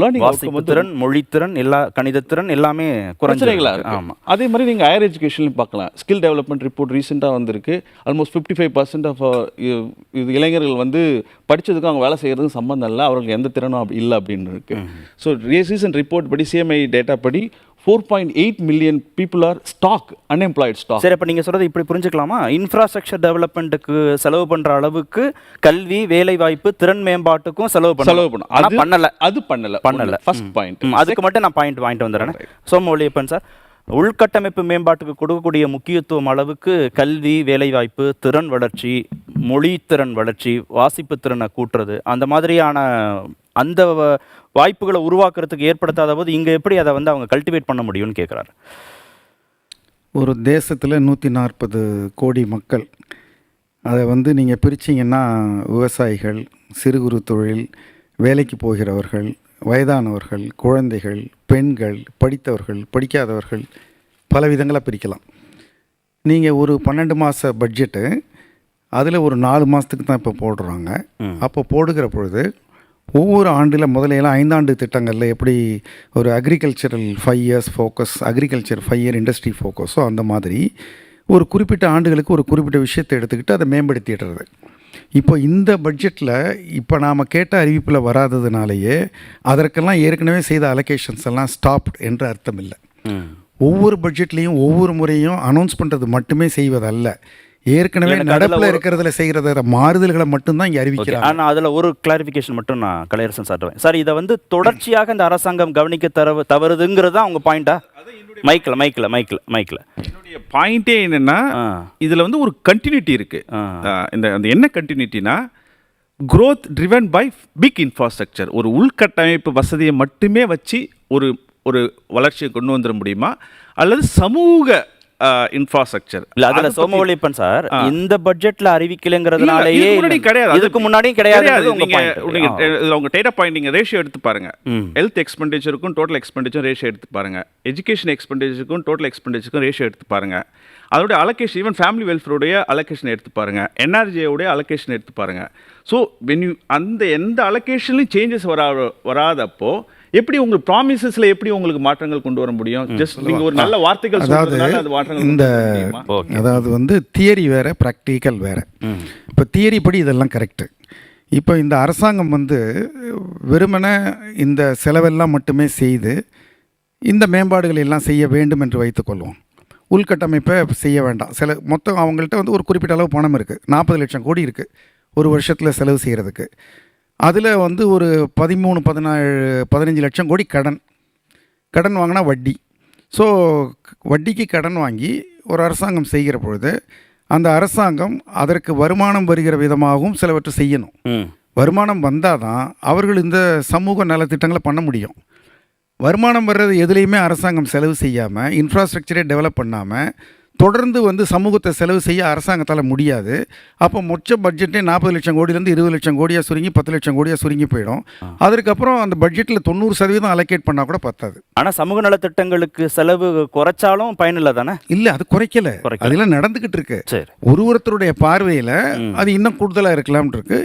லேர்னிங் திறன், மொழித்திறன், எல்லா கணிதத்திறன் எல்லாமே குறைஞ்சலைகளாக இருக்குது. ஆமாம். அதே மாதிரி நீங்கள் ஹையர் எஜுகேஷன்லையும் பார்க்கலாம். ஸ்கில் டெவலப்மெண்ட் ரிப்போர்ட் ரீசெண்டாக வந்திருக்கு. ஆல்மோஸ்ட் 55% ஆஃப் இது இளைஞர்கள் வந்து படித்ததுக்கு அவங்க வேலை செய்கிறதுக்கு சம்மந்தம் இல்லை, அவர்களுக்கு எந்த திறனும் இல்லை அப்படின்னு இருக்குது. ஸோ ரீசன்ட் ரிப்போர்ட் படி, சிஎம்ஐ டேட்டா படி 4.8 million people are stock unemployed stock. சரி, அப்போ நீங்கள் சொல்கிறது இப்படி புரிஞ்சுக்கலாமா? இன்ஃப்ராஸ்ட்ரக்சர் டெவலப்மெண்ட்டுக்கு செலவு பண்ணுற அளவுக்கு கல்வி, வேலைவாய்ப்பு, திறன் மேம்பாட்டுக்கும் செலவு பண்ணும். அது பண்ணல ஃபர்ஸ்ட் பாயிண்ட். அதுக்கு மட்டும் நான் பாயிண்ட் வாங்கிட்டு வந்துடுறேன். சோமவழியப்பன் சார், உள்கட்டமைப்பு மேம்பாட்டுக்கு கொடுக்கக்கூடிய முக்கியத்துவம் அளவுக்கு கல்வி, வேலைவாய்ப்பு, திறன் வளர்ச்சி, மொழி திறன் வளர்ச்சி, வாசிப்பு திறனை கூட்டுறது, அந்த மாதிரியான அந்த வாய்ப்புகளை உருவாக்குறதுக்கு ஏற்படுத்தாத போது இங்கே எப்படி அதை வந்து அவங்க கல்டிவேட் பண்ண முடியும்னு கேட்குறாரு. ஒரு தேசத்தில் 140 கோடி மக்கள், அதை வந்து நீங்கள் பிரிச்சிங்கன்னா விவசாயிகள், சிறு குறு தொழில், வேலைக்கு போகிறவர்கள், வயதானவர்கள், குழந்தைகள், பெண்கள், படித்தவர்கள், படிக்காதவர்கள், பல விதங்களாக பிரிக்கலாம். நீங்கள் ஒரு 12 மாத பட்ஜெட்டு அதில் ஒரு 4 மாதத்துக்கு தான் இப்போ போடுறாங்க. அப்போ போடுகிற பொழுது ஒவ்வொரு ஆண்டில் முதலையெல்லாம் 5 ஆண்டு திட்டங்களில் எப்படி ஒரு agricultural 5 years focus, agriculture 5 year industry ஃபோக்கஸோ அந்த மாதிரி ஒரு குறிப்பிட்ட ஆண்டுகளுக்கு ஒரு குறிப்பிட்ட விஷயத்தை எடுத்துக்கிட்டு அதை மேம்படுத்திடுறது. இப்போ இந்த பட்ஜெட்டில் இப்போ நாம் கேட்ட அறிவிப்பில் வராததுனாலேயே அதற்கெல்லாம் ஏற்கனவே செய்த அலோகேஷன்ஸ் எல்லாம் ஸ்டாப் என்று அர்த்தம் இல்லை. ஒவ்வொரு பட்ஜெட்லேயும் ஒவ்வொரு முறையும் அனௌன்ஸ் பண்ணுறது மட்டுமே செய்வதல்ல, ஏற்கனவே நடப்பில் இருக்கிறதுல செய்கிறத மாறுதல்களை மட்டும்தான் இங்கே அறிவிக்கிறாங்க. ஆனால் அதில் ஒரு கிளாரிஃபிகேஷன் மட்டும் நான் கலையரசன் சாட்டுவேன் சார். இதை வந்து தொடர்ச்சியாக இந்த அரசாங்கம் கவனிக்க தவறுதுங்கிறது தான் அவங்க பாயிண்டா? மைக்கில் என்னுடைய பாயிண்டே என்னன்னா, இதில் வந்து ஒரு கண்டினியூட்டி இருக்கு. இந்த என்ன கண்டினியூட்டினா, growth driven by big infrastructure. ஒரு உள்கட்டமைப்பு வசதியை மட்டுமே வச்சு ஒரு வளர்ச்சியை கொண்டு வந்துட முடியுமா, அல்லது சமூக இன்ஃப்ராஸ்ட்ரக்சர் இல்ல அதுல சோமவழிப்பன் சார் இந்த பட்ஜெட்ல அறிவிக்கலங்கிறதுனாலயே இதுக்கு முன்னாடியும் கிடையாது. உங்க டேட்டா பாயிண்ட் நீங்க ரேஷியோ எடுத்து பாருங்க. ஹெல்த் எக்ஸ்பெண்டிச்சருக்கும் டோட்டல் எக்ஸ்பெண்டிச்சர் ரேஷியோ எடுத்து பாருங்க. எஜுகேஷன் எக்ஸ்பெண்டிச்சருக்கும் டோட்டல் எக்ஸ்பெண்டிச்சருக்கும் ரேஷியோ எடுத்து பாருங்க. அதோட அலோகேஷன், ஈவன் ஃபேமிலி வெல்ஃபேருடைய அலோகேஷன் எடுத்து பாருங்க, என்ஆர்ஜியோடைய அலோகேஷன் எடுத்து பாருங்க. ஸோ வென் யூ அந்த எந்த அலோகேஷன்லையும் சேஞ்சஸ் வராதப்போ எப்படி உங்களுக்கு ப்ராமிசஸ்ல எப்படி உங்களுக்கு மாற்றங்கள் கொண்டு வர முடியும்? ஜஸ்ட் நீங்க ஒரு நல்ல வார்த்தைகள் சொல்றதுனால அது மாற்றங்கள் இந்த அதாவது வந்து தியரி வேற, ப்ராக்டிக்கல் வேற. இப்போ தியரி படி இதெல்லாம் கரெக்டு. இப்போ இந்த அரசாங்கம் வந்து வெறுமனே இந்த செலவெல்லாம் மட்டுமே செய்து இந்த மேம்பாடுகள் எல்லாம் செய்ய வேண்டும் என்று வைத்துக்கொள்வோம். உள்கட்டமைப்பை செய்ய வேண்டாம். மொத்தம் அவங்கள்ட்ட வந்து ஒரு குறிப்பிட்ட அளவு பணம் இருக்குது, 40 லட்சம் கோடி இருக்குது ஒரு வருஷத்தில் செலவு செய்கிறதுக்கு. அதில் வந்து ஒரு 13-15 லட்சம் கோடி கடன் வாங்கினா வட்டி. ஸோ வட்டிக்கு கடன் வாங்கி ஒரு அரசாங்கம் செய்கிற பொழுது அந்த அரசாங்கம் அதற்கு வருமானம் வருகிற விதமாகவும் சிலவற்றை செய்யணும். வருமானம் வந்தால் தான் அவர்கள் இந்த சமூக நலத்திட்டங்களை பண்ண முடியும். வருமானம் வர்றது எதுலேயுமே அரசாங்கம் செலவு செய்யாமல், இன்ஃப்ராஸ்ட்ரக்சரே டெவலப் பண்ணாமல் தொடர்ந்து வந்து சமூகத்தை செலவு செய்ய அரசாங்கத்தால் முடியாது. அப்போ மொத்த பட்ஜெட்டே 40 லட்சம் கோடியிலேருந்து 20 லட்சம் கோடியாக சுருங்கி 10 லட்சம் கோடியாக சுருங்கி போயிடும். அதுக்கப்புறம் அந்த பட்ஜெட்டில் 90% அலோகேட் பண்ணால் கூட பத்தாது. ஆனால் சமூக நலத்திட்டங்களுக்கு செலவு குறைச்சாலும் பயனில்லை தானே? இல்லை, அது குறைக்கல, அதெல்லாம் நடந்துக்கிட்டு இருக்கு. ஒருத்தருடைய பார்வையில் அது இன்னும் கூடுதலாக இருக்கலாம்னு இருக்கு.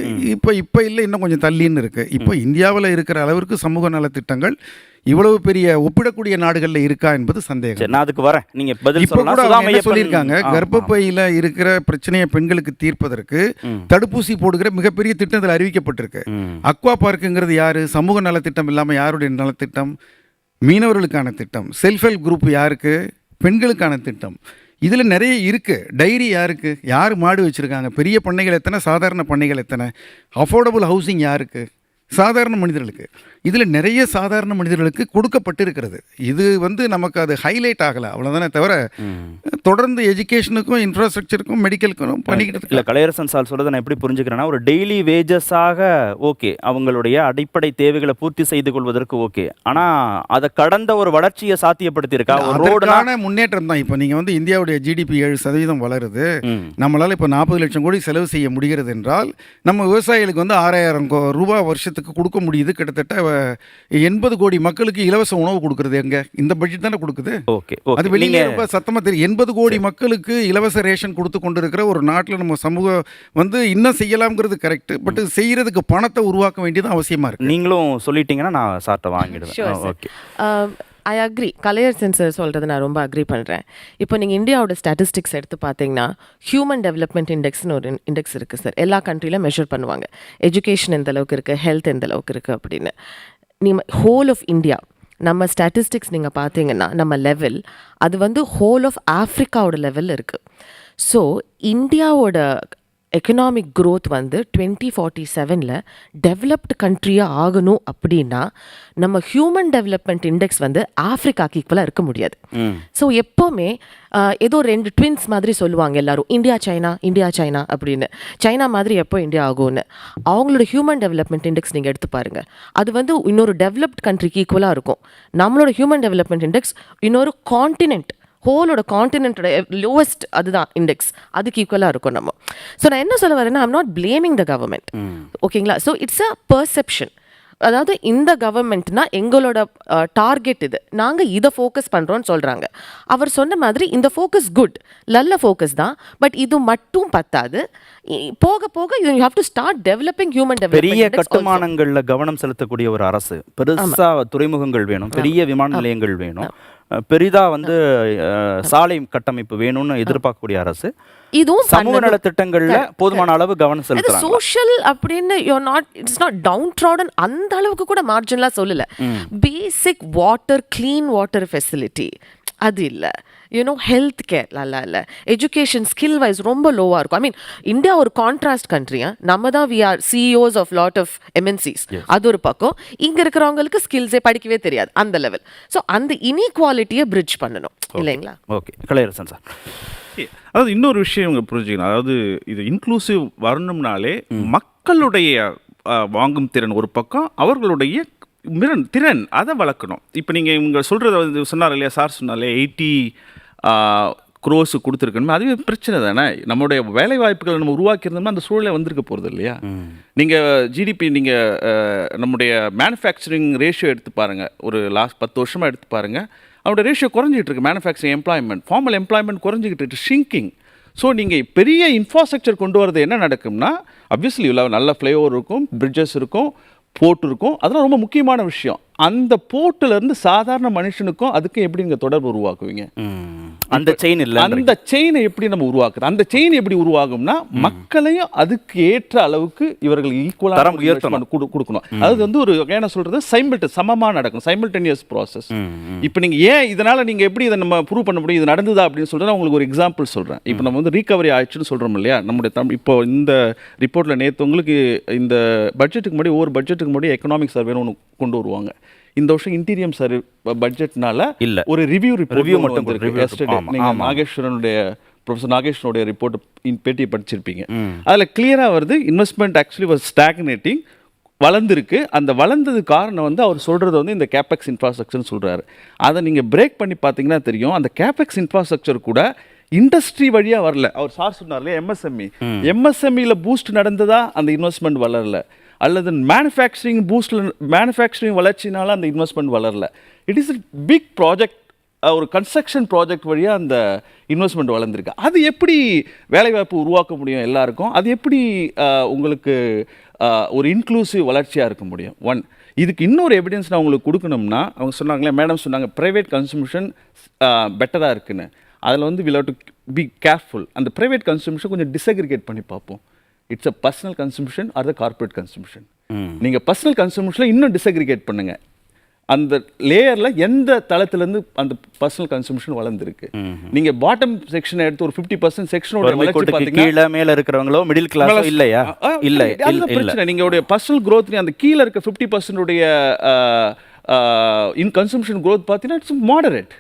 இப்போ இல்லை, இன்னும் கொஞ்சம் தள்ளின்னு இருக்கு. இப்போ இந்தியாவில் இருக்கிற அளவிற்கு சமூக நலத்திட்டங்கள் இவ்வளவு பெரிய ஒப்பிடக்கூடிய நாடுகளில் இருக்கா என்பது சந்தேகம். நான் அதுக்கு வரேன், நீங்க பதில் சொல்லியிருக்காங்க. கர்ப்பப்பையில இருக்கிற பிரச்சனையை பெண்களுக்கு தீர்ப்பதற்கு தடுப்பூசி போடுகிற மிகப்பெரிய திட்டத்தில் அறிவிக்கப்பட்டிருக்கு. அக்வா பார்க்குங்கிறது யாரு? சமூக நலத்திட்டம் இல்லாமல் யாருடைய நலத்திட்டம்? மீனவர்களுக்கான திட்டம். செல்ஃப் ஹெல்ப் குரூப் யாருக்கு? பெண்களுக்கான திட்டம். இதில் நிறைய இருக்குது. டைரி யாருக்கு? யார் மாடு வச்சுருக்காங்க? பெரிய பண்ணைகள் எத்தனை, சாதாரண பண்ணைகள் எத்தனை? அஃபோர்டபுள் ஹவுசிங் யாருக்கு? சாதாரண மனிதர்களுக்கு. இதில் நிறைய சாதாரண மனிதர்களுக்கு கொடுக்கப்பட்டிருக்கிறது. இது வந்து நமக்கு அது ஹைலைட் ஆகலை, அவ்வளோதானே தவிர தொடர்ந்து எஜுகேஷனுக்கும் இன்ஃப்ராஸ்ட்ரக்சருக்கும் மெடிக்கலுக்கும் பண்ணிக்கிட்டு இல்லை. கலையரசன் சார் சொல்கிறத நான் எப்படி புரிஞ்சுக்கிறேன்னா, ஒரு டெய்லி வேஜஸாக ஓகே, அவங்களுடைய அடிப்படை தேவைகளை பூர்த்தி செய்து கொள்வதற்கு ஓகே, ஆனால் அதை கடந்த ஒரு வளர்ச்சியை சாத்தியப்படுத்தியிருக்கா? ரோடான முன்னேற்றம் தான். இப்போ நீங்கள் வந்து இந்தியாவுடைய ஜிடிபி 7% வளருது, நம்மளால் இப்போ 40 லட்சம் கோடி செலவு செய்ய முடிகிறது என்றால் நம்ம விவசாயிகளுக்கு வந்து 6000 ரூபாய் வருஷத்துக்கு கொடுக்க முடியுது. கிட்டத்தட்ட 80 கோடி மக்களுக்கு இலவச உணவு கொடுக்கறது எங்க? இந்த பட்ஜெட் தானே கொடுக்குது. அது வெளியே ரொம்ப சத்தமா தெரியும். 80 கோடி மக்களுக்கு இலவச ரேஷன் கொடுத்து கொண்டு இருக்கிற ஒரு நாட்டில் நம்ம சமூகம் வந்து இன்னும் செய்யலாம்ங்கிறது கரெக்ட். பட் செய்யறதுக்கு பணத்தை உருவாக்க வேண்டியது அவசியமா இருக்கு. நீங்களும் சொல்லிட்டீங்கன்னா நான் சார்ட்ட வாங்கிடுவேன். Okay, I agree. Kalaiyarasan sir சொல்கிறது நான் ரொம்ப அக்ரி பண்ணுறேன். இப்போ நீங்கள் இந்தியாவோட ஸ்டாட்டிஸ்டிக்ஸ் எடுத்து பார்த்தீங்கன்னா ஹியூமன் டெவலப்மெண்ட் இண்டெக்ஸ்னு ஒரு இண்டெக்ஸ் இருக்குது சார். எல்லா கண்ட்ரியிலும் மெஷர் பண்ணுவாங்க எஜுகேஷன் எந்த அளவுக்கு இருக்குது, ஹெல்த் எந்த அளவுக்கு இருக்குது அப்படின்னு. ஹோல் ஆஃப் இந்தியா நம்ம ஸ்டாட்டிஸ்டிக்ஸ் நீங்கள் பார்த்தீங்கன்னா நம்ம லெவல் அது வந்து ஹோல் ஆஃப் ஆஃப்ரிக்காவோட லெவல் இருக்குது. ஸோ இந்தியாவோட எக்கனாமிக் க்ரோத் வந்து 2047 டெவலப்டு கண்ட்ரியாக ஆகணும் அப்படின்னா நம்ம ஹியூமன் டெவலப்மெண்ட் இண்டெக்ஸ் வந்து ஆஃப்ரிக்காக்கு ஈக்குவலாக இருக்க முடியாது. ஸோ எப்போவுமே ஏதோ 2 ட்வின்ஸ் மாதிரி சொல்லுவாங்க எல்லாரும், இந்தியா சைனா அப்படின்னு. சைனா மாதிரி எப்போ இந்தியா ஆகும்னு. அவங்களோட ஹியூமன் டெவலப்மெண்ட் இண்டெக்ஸ் நீங்கள் எடுத்து பாருங்கள், அது வந்து இன்னொரு டெவலப்ட் கண்ட்ரிக்கு ஈக்குவலாக இருக்கும். நம்மளோட ஹியூமன் டெவலப்மெண்ட் இண்டெக்ஸ் இன்னொரு காண்டினென்ட், ஹோலோட காண்டினென்ட்டோட லோவஸ்ட் அதுதான் இண்டெக்ஸ், அதுக்கு ஈக்குவலாக இருக்கும் நம்ம. ஸோ நான் என்ன சொல்ல வரேன்னா, I'm not blaming the government, ஓகேங்களா. So it's a perception. அதாவது இந்த கவர்மெண்ட்னா எங்களோட டார்கெட் இது, நாங்கள் இதை ஃபோக்கஸ் பண்ணுறோன்னு சொல்கிறாங்க. அவர் சொன்ன மாதிரி இந்த ஃபோக்கஸ் குட், நல்ல ஃபோக்கஸ் தான். பட் இது மட்டும் பத்தாது. போக போக you have to start developing human development. பெரிய கட்டுமானங்களில் கவனம் செலுத்தக்கூடிய ஒரு அரசு, பெருசாக துறைமுகங்கள் வேணும், பெரிய விமான நிலையங்கள் வேணும், பெரிதா வந்து சாலை கட்டமைப்பு வேணும்னு எதிர்பார்க்கக்கூடிய அரசு இதுவும் சமூக நல திட்டங்கள்ல போதுமான அளவு கவனம் செலுத்துறாங்க. சோஷியல் அப்படின்னு இட்ஸ் நாட் டவுன் ட்ராடன், அந்த அளவுக்கு கூட மார்ஜினலா சொல்லல. பேசிக் வாட்டர், கிளீன் வாட்டர் ஃபெசிலிட்டி அது இல்லை. ஹெல்த் கேர் நல்லா இல்லை. எஜுகேஷன் ஸ்கில் வைஸ் ரொம்ப லோவாக இருக்கும். ஐ மீன் இந்தியா ஒரு கான்ட்ராஸ்ட் கண்ட்ரியா, நம்ம தான் we are CEOs of lot of MNCs. அது ஒரு பக்கம். இங்கே இருக்கிறவங்களுக்கு ஸ்கில்ஸே படிக்கவே தெரியாது அந்த லெவல். ஸோ அந்த இன்இக்வாலிட்டியை பிரிட்ஜ் பண்ணணும் இல்லைங்களா? Okay, Kalaiyarasan sir. அதாவது இன்னொரு விஷயம் இவங்க புரிஞ்சுக்கணும். அதாவது இது இன்க்ளூசிவ் வரணும்னாலே மக்களுடைய வாங்கும் திறன் ஒரு பக்கம், அவர்களுடைய திறன் அதை வளர்க்கணும். இப்போ நீங்கள் இவங்க சொல்கிறத வந்து சொன்னார் இல்லையா, சார் சொன்னாலே 80 crores கொடுத்துருக்கணுமே, அதுவே பிரச்சனை தானே. நம்மளுடைய வேலை வாய்ப்புகளை நம்ம உருவாக்கியிருந்தோம்னா அந்த சூழலை வந்திருக்க போகிறது இல்லையா. நீங்கள் ஜிடிபி, நீங்கள் நம்முடைய மேனுஃபேக்சரிங் ரேஷியோ எடுத்து பாருங்கள், ஒரு லாஸ்ட் 10 வருஷமாக எடுத்து பாருங்கள், அவரோட ரேஷியோ குறைஞ்சிட்டு இருக்கு. மேனுஃபேக்சரிங் எம்ப்ளாய்மெண்ட், ஃபார்மல் எம்ப்ளாய்மெண்ட் குறைஞ்சிக்கிட்டு இருக்கு, ஷிங்கிங். ஸோ நீங்கள் பெரிய இன்ஃப்ராஸ்ட்ரக்சர் கொண்டு வரது என்ன நடக்கும்னா, அப்வியஸ்லி இவ்வளோ நல்ல ஃப்ளைஓவர் இருக்கும், பிரிட்ஜஸ் இருக்கும், போர்ட் இருக்கும், அதெல்லாம் ரொம்ப முக்கியமான விஷயம். அந்த போர்ட்டிலேருந்து சாதாரண மனுஷனுக்கும் அதுக்கும் எப்படி நீங்கள் தொடர்பு உருவாக்குவீங்க? அந்த செயின் இல்லை, அந்த செயினை எப்படி நம்ம உருவாக்குறது? அந்த செயின் எப்படி உருவாகும்னா, மக்களையும் அதுக்கு ஏற்ற அளவுக்கு இவர்கள் ஈக்குவலாக உயர்த்தணும், கொடுக்கணும். அது வந்து ஒரு என்ன சொல்றது, சமமாக நடக்கும், சைமல்டேனியஸ் ப்ராசஸ். இப்போ நீங்கள் ஏன் இதனால் நீங்கள் எப்படி இதை நம்ம ப்ரூவ் பண்ண முடியும், இது நடந்ததா அப்படின்னு சொல்லிட்டு உங்களுக்கு ஒரு எக்ஸாம்பிள் சொல்கிறேன். இப்போ நம்ம வந்து ரீகவரி ஆயிடுச்சுன்னு சொல்கிறோம் இல்லையா, நம்முடைய இப்போ இந்த ரிப்போர்ட்டில் நேற்று உங்களுக்கு இந்த பட்ஜெட்டுக்கு முன்னாடி, ஒவ்வொரு பட்ஜெட்டுக்கு முன்னாடி எக்கனாமிக் சர்வேன்னு ஒன்று கொண்டு வருவாங்க. இந்த வருஷம் இன்டீரியம் சர்வே பட்ஜெட்னால இல்லை, ஒரு ரிவ்யூ மட்டும் நீங்கள் நாகேஸ்வரனுடைய ப்ரொஃபஸர் நாகேஸ்வரனுடைய ரிப்போர்ட் பேட்டியை படிச்சிருப்பீங்க. அதில் கிளியராக வருது, இன்வெஸ்ட்மெண்ட் ஆக்சுவலி வாஸ் ஸ்டாக்னேட்டிங், வளர்ந்துருக்கு. அந்த வளர்ந்தது காரணம் வந்து அவர் சொல்கிறது வந்து இந்த கேபெக்ஸ் இன்ஃப்ராஸ்ட்ரக்சர்னு சொல்கிறாரு. அதை நீங்கள் பிரேக் பண்ணி பார்த்தீங்கன்னா தெரியும், அந்த கேபெக்ஸ் இன்ஃப்ராஸ்ட்ரக்சர் கூட இண்டஸ்ட்ரி வழியாக வரல. அவர் சார் சொன்னார் இல்லையா, எம்எஸ்எம்இயில் பூஸ்ட் நடந்ததா அந்த இன்வெஸ்ட்மெண்ட் வளரல, அல்லது மேனுஃபேக்சரிங் வளர்ச்சினால அந்த இன்வெஸ்ட்மெண்ட் வளரல. இட் இஸ் பிக் ப்ராஜெக்ட், ஒரு கன்ஸ்ட்ரக்ஷன் ப்ராஜெக்ட் வழியாக அந்த இன்வெஸ்ட்மெண்ட் வளர்ந்துருக்கு. அது எப்படி வேலைவாய்ப்பு உருவாக்க முடியும் எல்லாருக்கும்? அது எப்படி உங்களுக்கு ஒரு இன்க்ளூசிவ் வளர்ச்சியாக இருக்க முடியும்? இதுக்கு இன்னொரு எவிடன்ஸ் நான் உங்களுக்கு கொடுக்கணும்னா, அவங்க சொன்னாங்களே, மேடம் சொன்னாங்க ப்ரைவேட் கன்சம்ஷன் பெட்டராக இருக்குன்னு. அதில் வந்து will have to be careful. அந்த ப்ரைவேட் கன்சம்ஷன் கொஞ்சம் டிஸ்அக்ரிகேட் பண்ணி பார்ப்போம். It's a personal consumption or the corporate consumption. நீங்கள் பர்சனல் கன்சம்ஷனில் இன்னும் டிஸ்அக்ரிகேட் பண்ணுங்கள். அந்த லேயரில் எந்த தளத்திலேருந்து அந்த பர்சனல் கன்சம்ஷன் வளர்ந்துருக்கு. நீங்கள் பாட்டம் செக்ஷனை எடுத்து ஒரு 50% செக்ஷனோட கீழே மேலே இருக்கிறவங்களோ மிடில் கிளாஸோ இல்லையா? இல்லை, பிரச்சனை. நீங்களுடைய பர்சனல் க்ரோத் அந்த கீழே இருக்க 50% உடைய இன் கன்சம்ஷன் க்ரோத் பார்த்தீங்கன்னா இட்ஸ் மாடரேட்.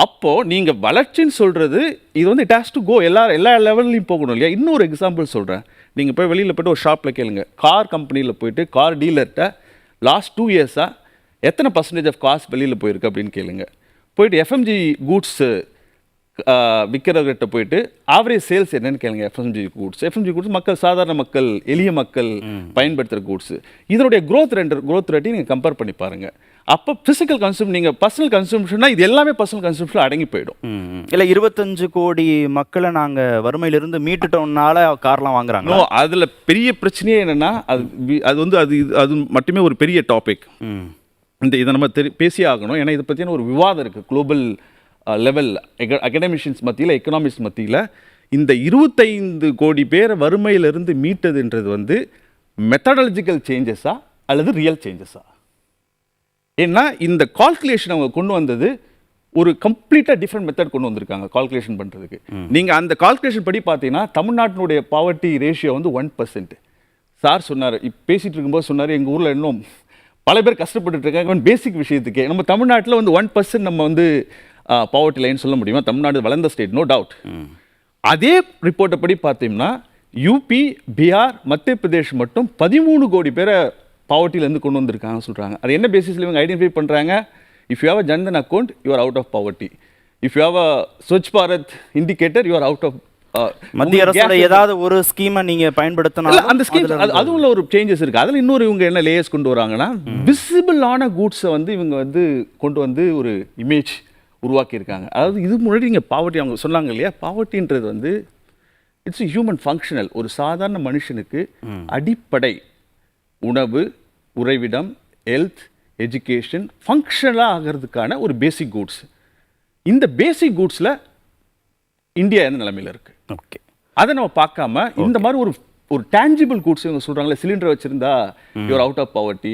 அப்போது நீங்கள் வளர்ச்சின்னு சொல்கிறது இது வந்து இட் ஹேஸ் டு கோ, எல்லா லெவல்லையும் போகணும் இல்லையா? இன்னொரு எக்ஸாம்பிள் சொல்கிறேன். நீங்கள் போய் வெளியில் போய்ட்டு ஒரு ஷாப்பில் கேளுங்க, கார் கம்பெனியில் போயிட்டு கார் டீலர்கிட்ட லாஸ்ட் 2 இயர்ஸாக எத்தனை % ஆஃப் காஸ்ட் வெளியில் போயிருக்கு அப்படின்னு கேளுங்க. போயிட்டு எஃப்எம்ஜி கூட்ஸு விற்கிறவர்கிட்ட போயிட்டு ஆவரேஜ் சேல்ஸ் என்னன்னு கேளுங்க. எஃப்எம்ஜி கூட்ஸ் மக்கள், சாதாரண மக்கள், எளிய மக்கள் பயன்படுத்துகிற கூட்ஸு, இதனுடைய க்ரோத் ரேட்டையும் நீங்கள் கம்பேர் பண்ணி பாருங்கள். அப்போ ஃபிசிக்கல் நீங்கள் பர்சனல் கன்சம்ஷன்னா இது எல்லாமே பர்சனல் கன்சம்ஷன் அடங்கி போயிடும். இல்லை, 25 கோடி மக்களை நாங்கள் வறுமையிலிருந்து மீட்டுட்டோம்னால கார்லாம் வாங்குறாங்க. அதில் பெரிய பிரச்சனையே என்னென்னா, அது வந்து அது மட்டுமே ஒரு பெரிய டாபிக். இதை நம்ம பேசியே ஆகணும். ஏன்னா இதை பற்றின ஒரு விவாதம் இருக்குது குளோபல் லெவல், அகடமிஷியன்ஸ் மத்தியில், எக்கனாமிக்ஸ் மத்தியில். இந்த 25 கோடி பேரை வறுமையிலிருந்து மீட்டதுன்றது வந்து மெத்தடாலஜிக்கல் சேஞ்சஸா அல்லது ரியல் சேஞ்சஸா? ஏன்னா இந்த கால்குலேஷன் அவங்க கொண்டு வந்தது ஒரு கம்ப்ளீட்டாக டிஃப்ரெண்ட் மெத்தட் கொண்டு வந்திருக்காங்க கால்குலேஷன் பண்ணுறதுக்கு. நீங்கள் அந்த கால்குலேஷன் படி பார்த்தீங்கன்னா தமிழ்நாட்டினுடைய பாவர்ட்டி ரேஷியோ வந்து 1%. சார் சொன்னார், இப்போ பேசிகிட்டு இருக்கும்போது சொன்னார், எங்கள் ஊரில் இன்னும் பல பேர் கஷ்டப்பட்டு இருக்காங்க பேசிக் விஷயத்துக்கே. நம்ம தமிழ்நாட்டில் வந்து 1% நம்ம வந்து பாவர்ட்டி லைன் சொல்ல முடியுமா? தமிழ்நாடு வளர்ந்த ஸ்டேட், நோ டவுட். அதே ரிப்போர்ட்டை படி பார்த்தீங்கன்னா யூபி, பீகார், மத்திய பிரதேஷ் மட்டும் 13 கோடி பேரை பாவர்ட்டிலேருந்து கொண்டு வந்திருக்காங்கன்னு சொல்கிறாங்க. அது என்ன பேசிஸில் இவங்க ஐடென்டிஃபை பண்ணுறாங்க? If you have a Jan Dhan account, you are out of poverty. If you have a Swachh Bharat indicator, you are out of மத்திய அரசோட ஏதாவது ஒரு ஸ்கீமை நீங்க பயன்படுத்தினாலும் அந்த ஸ்கீம் அதுல ஒரு சேஞ்சஸ் இருக்கு. அதுல இன்னொரு இவங்க என்ன லேயர்ஸ் கொண்டு வராங்கன்னா விசிபிளான கூட்ஸை வந்து இவங்க வந்து கொண்டு வந்து ஒரு இமேஜ் உருவாக்கி இருக்காங்க. அதாவது இது முன்னாடி நீங்கள் பாவர்ட்டி அவங்க சொன்னாங்க இல்லையா, பாவர்ட்டின்றது வந்து இட்ஸ் ஹியூமன் ஃபங்க்ஷனல். ஒரு சாதாரண மனுஷனுக்கு அடிப்படை உணவு, உறைவிடம், ஹெல்த், எஜுகேஷன் ஃபங்க்ஷனலாக ஆகிறதுக்கான ஒரு பேசிக் கூட்ஸ். இந்த பேசிக் கூட்ஸில் இந்தியா எந்த நிலைமையில் இருக்குது? ஓகே, அதை நம்ம பார்க்காம இந்த மாதிரி ஒரு டேஞ்சிபிள் கூட்ஸ் இவங்க சொல்கிறாங்களே, சிலிண்டர் வச்சுருந்தா யூஆர் அவுட் ஆஃப் பவர்ட்டி,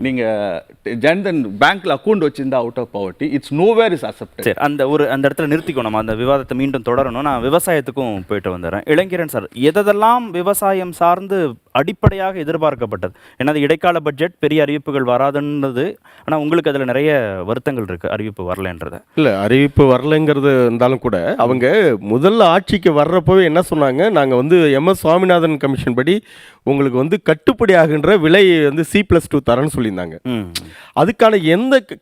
நீங்கள் ஜன்தன் பேங்க்கில் அக்கௌண்ட் வச்சுருந்தா out of poverty, it's nowhere is accepted. சரி, அந்த இடத்துல நிறுத்திக்கணும். நம்ம அந்த விவாதத்தை மீண்டும் தொடரணும். நான் விவசாயத்துக்கும் போயிட்டு வந்துடுறேன். இளைஞரன் சார், எதெல்லாம் விவசாயம் சார்ந்து அடிப்படையாக எதிர்பார்க்கப்பட்டது? ஏன்னா இடைக்கால பட்ஜெட் பெரிய அறிவிப்புகள் வராதுன்றது, ஆனால் உங்களுக்கு அதில் நிறைய வருத்தங்கள் இருக்குது அறிவிப்பு வரலன்றது. இல்லை, அறிவிப்பு வரலைங்கிறது இருந்தாலும் கூட அவங்க முதல்ல ஆட்சிக்கு வர்றப்பவே என்ன சொன்னாங்க, நாங்கள் வந்து MS சுவாமிநாதன் கமிஷன் படி உங்களுக்கு வந்து கட்டுப்படி ஆகின்ற விலை வந்து C+2 தரேன்னு சொல்லியிருந்தாங்க. அதுக்கான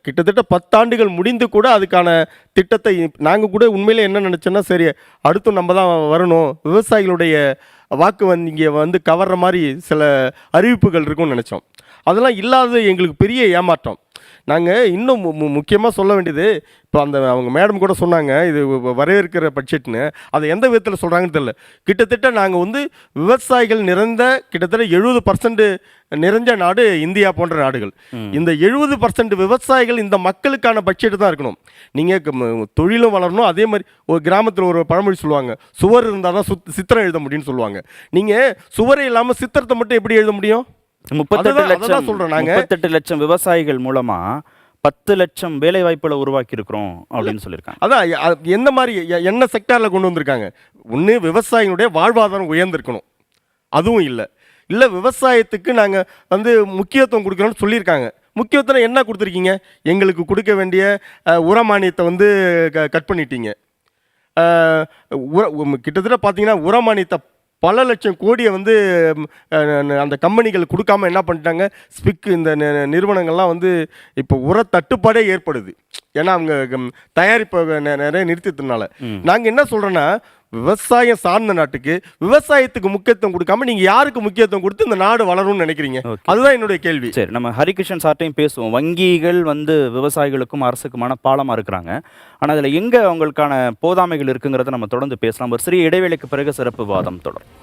கிட்டத்தட்ட 10 ஆண்டுகள் முடிந்து கூட அதுக்கான திட்டத்தை நாங்கள் கூட உண்மையிலே என்ன நினச்சோன்னா, சரி அடுத்தும் நம்ம தான் வரணும், விவசாயிகளுடைய வாக்கு வந்து இங்கே வந்து கவர்ற மாதிரி சில அறிவிப்புகள் இருக்கும்னு நினச்சோம். அதெல்லாம் இல்லாதது எங்களுக்கு பெரிய ஏமாற்றம். நாங்கள் இன்னும் முக்கியமாக சொல்ல வேண்டியது, இப்போ அவங்க மேடம் கூட சொன்னாங்க இது வரவேற்கிற பட்ஜெட்னு. அதை எந்த விதத்தில் சொல்கிறாங்கன்னு தெரியல. கிட்டத்தட்ட நாங்கள் வந்து விவசாயிகள் நிறைந்த கிட்டத்தட்ட 70% நிறைஞ்ச நாடு இந்தியா போன்ற நாடுகள். இந்த 70% விவசாயிகள் இந்த மக்களுக்கான பட்ஜெட் தான் இருக்கணும். நீங்கள் தொழிலும் வளரணும். அதே மாதிரி ஒரு கிராமத்தில் ஒரு பழமொழி சொல்லுவாங்க, சுவர் இருந்தால் தான் சித்திரம் எழுத முடியும்னு சொல்லுவாங்க. நீங்கள் சுவரே இல்லாமல் சித்திரத்தை மட்டும் எப்படி எழுத முடியும்? 38 லட்சம் விவசாயிகள் மூலமா 10 லட்சம் வேலை வாய்ப்புகளை உருவாக்கி இருக்கிறோம் அப்படின்னு சொல்லியிருக்காங்க. அதான் எந்த மாதிரி என்ன செக்டாரில் கொண்டு வந்திருக்காங்க? ஒன்று விவசாயிகளுடைய வாழ்வாதாரம் உயர்ந்திருக்கணும், அதுவும் இல்லை விவசாயத்துக்கு நாங்கள் வந்து முக்கியத்துவம் கொடுக்குறோன்னு சொல்லியிருக்காங்க. முக்கியத்துவம் என்ன கொடுத்துருக்கீங்க? எங்களுக்கு கொடுக்க வேண்டிய உரமானியத்தை வந்து கட் பண்ணிட்டீங்க. கிட்டத்தட்ட பார்த்தீங்கன்னா உரமானியத்தை பல லட்சம் கோடியை வந்து அந்த கம்பெனிகள் கொடுக்காம என்ன பண்ணிட்டாங்க, ஸ்பிக் இந்த நிறுவனங்கள்லாம் வந்து இப்போ உர தட்டுப்பாடே ஏற்படுது. ஏன்னா அவங்க தயாரிப்பை நிறைய நிறுத்திட்டதுனால. நாங்கள் என்ன சொல்கிறோன்னா, விவசாயம் சார்ந்த நாட்டுக்கு விவசாயத்துக்கு முக்கியத்துவம் கொடுக்காம நீங்கள் யாருக்கு முக்கியத்துவம் கொடுத்து இந்த நாடு வளரும்னு நினைக்கிறீங்க? அதுதான் என்னுடைய கேள்வி. சரி, நம்ம ஹரிகிருஷ்ணன் சார்ட்டையும் பேசுவோம். வங்கிகள் வந்து விவசாயிகளுக்கும் அரசுக்குமான பாலமாக இருக்கிறாங்க. ஆனால் அதில் எங்கே அவங்களுக்கான போதாமைகள் இருக்குங்கிறத நம்ம தொடர்ந்து பேசலாம். ஒரு சிறிய இடைவேளைக்கு பிறகு சிறப்பு வாதம் தொடரும்.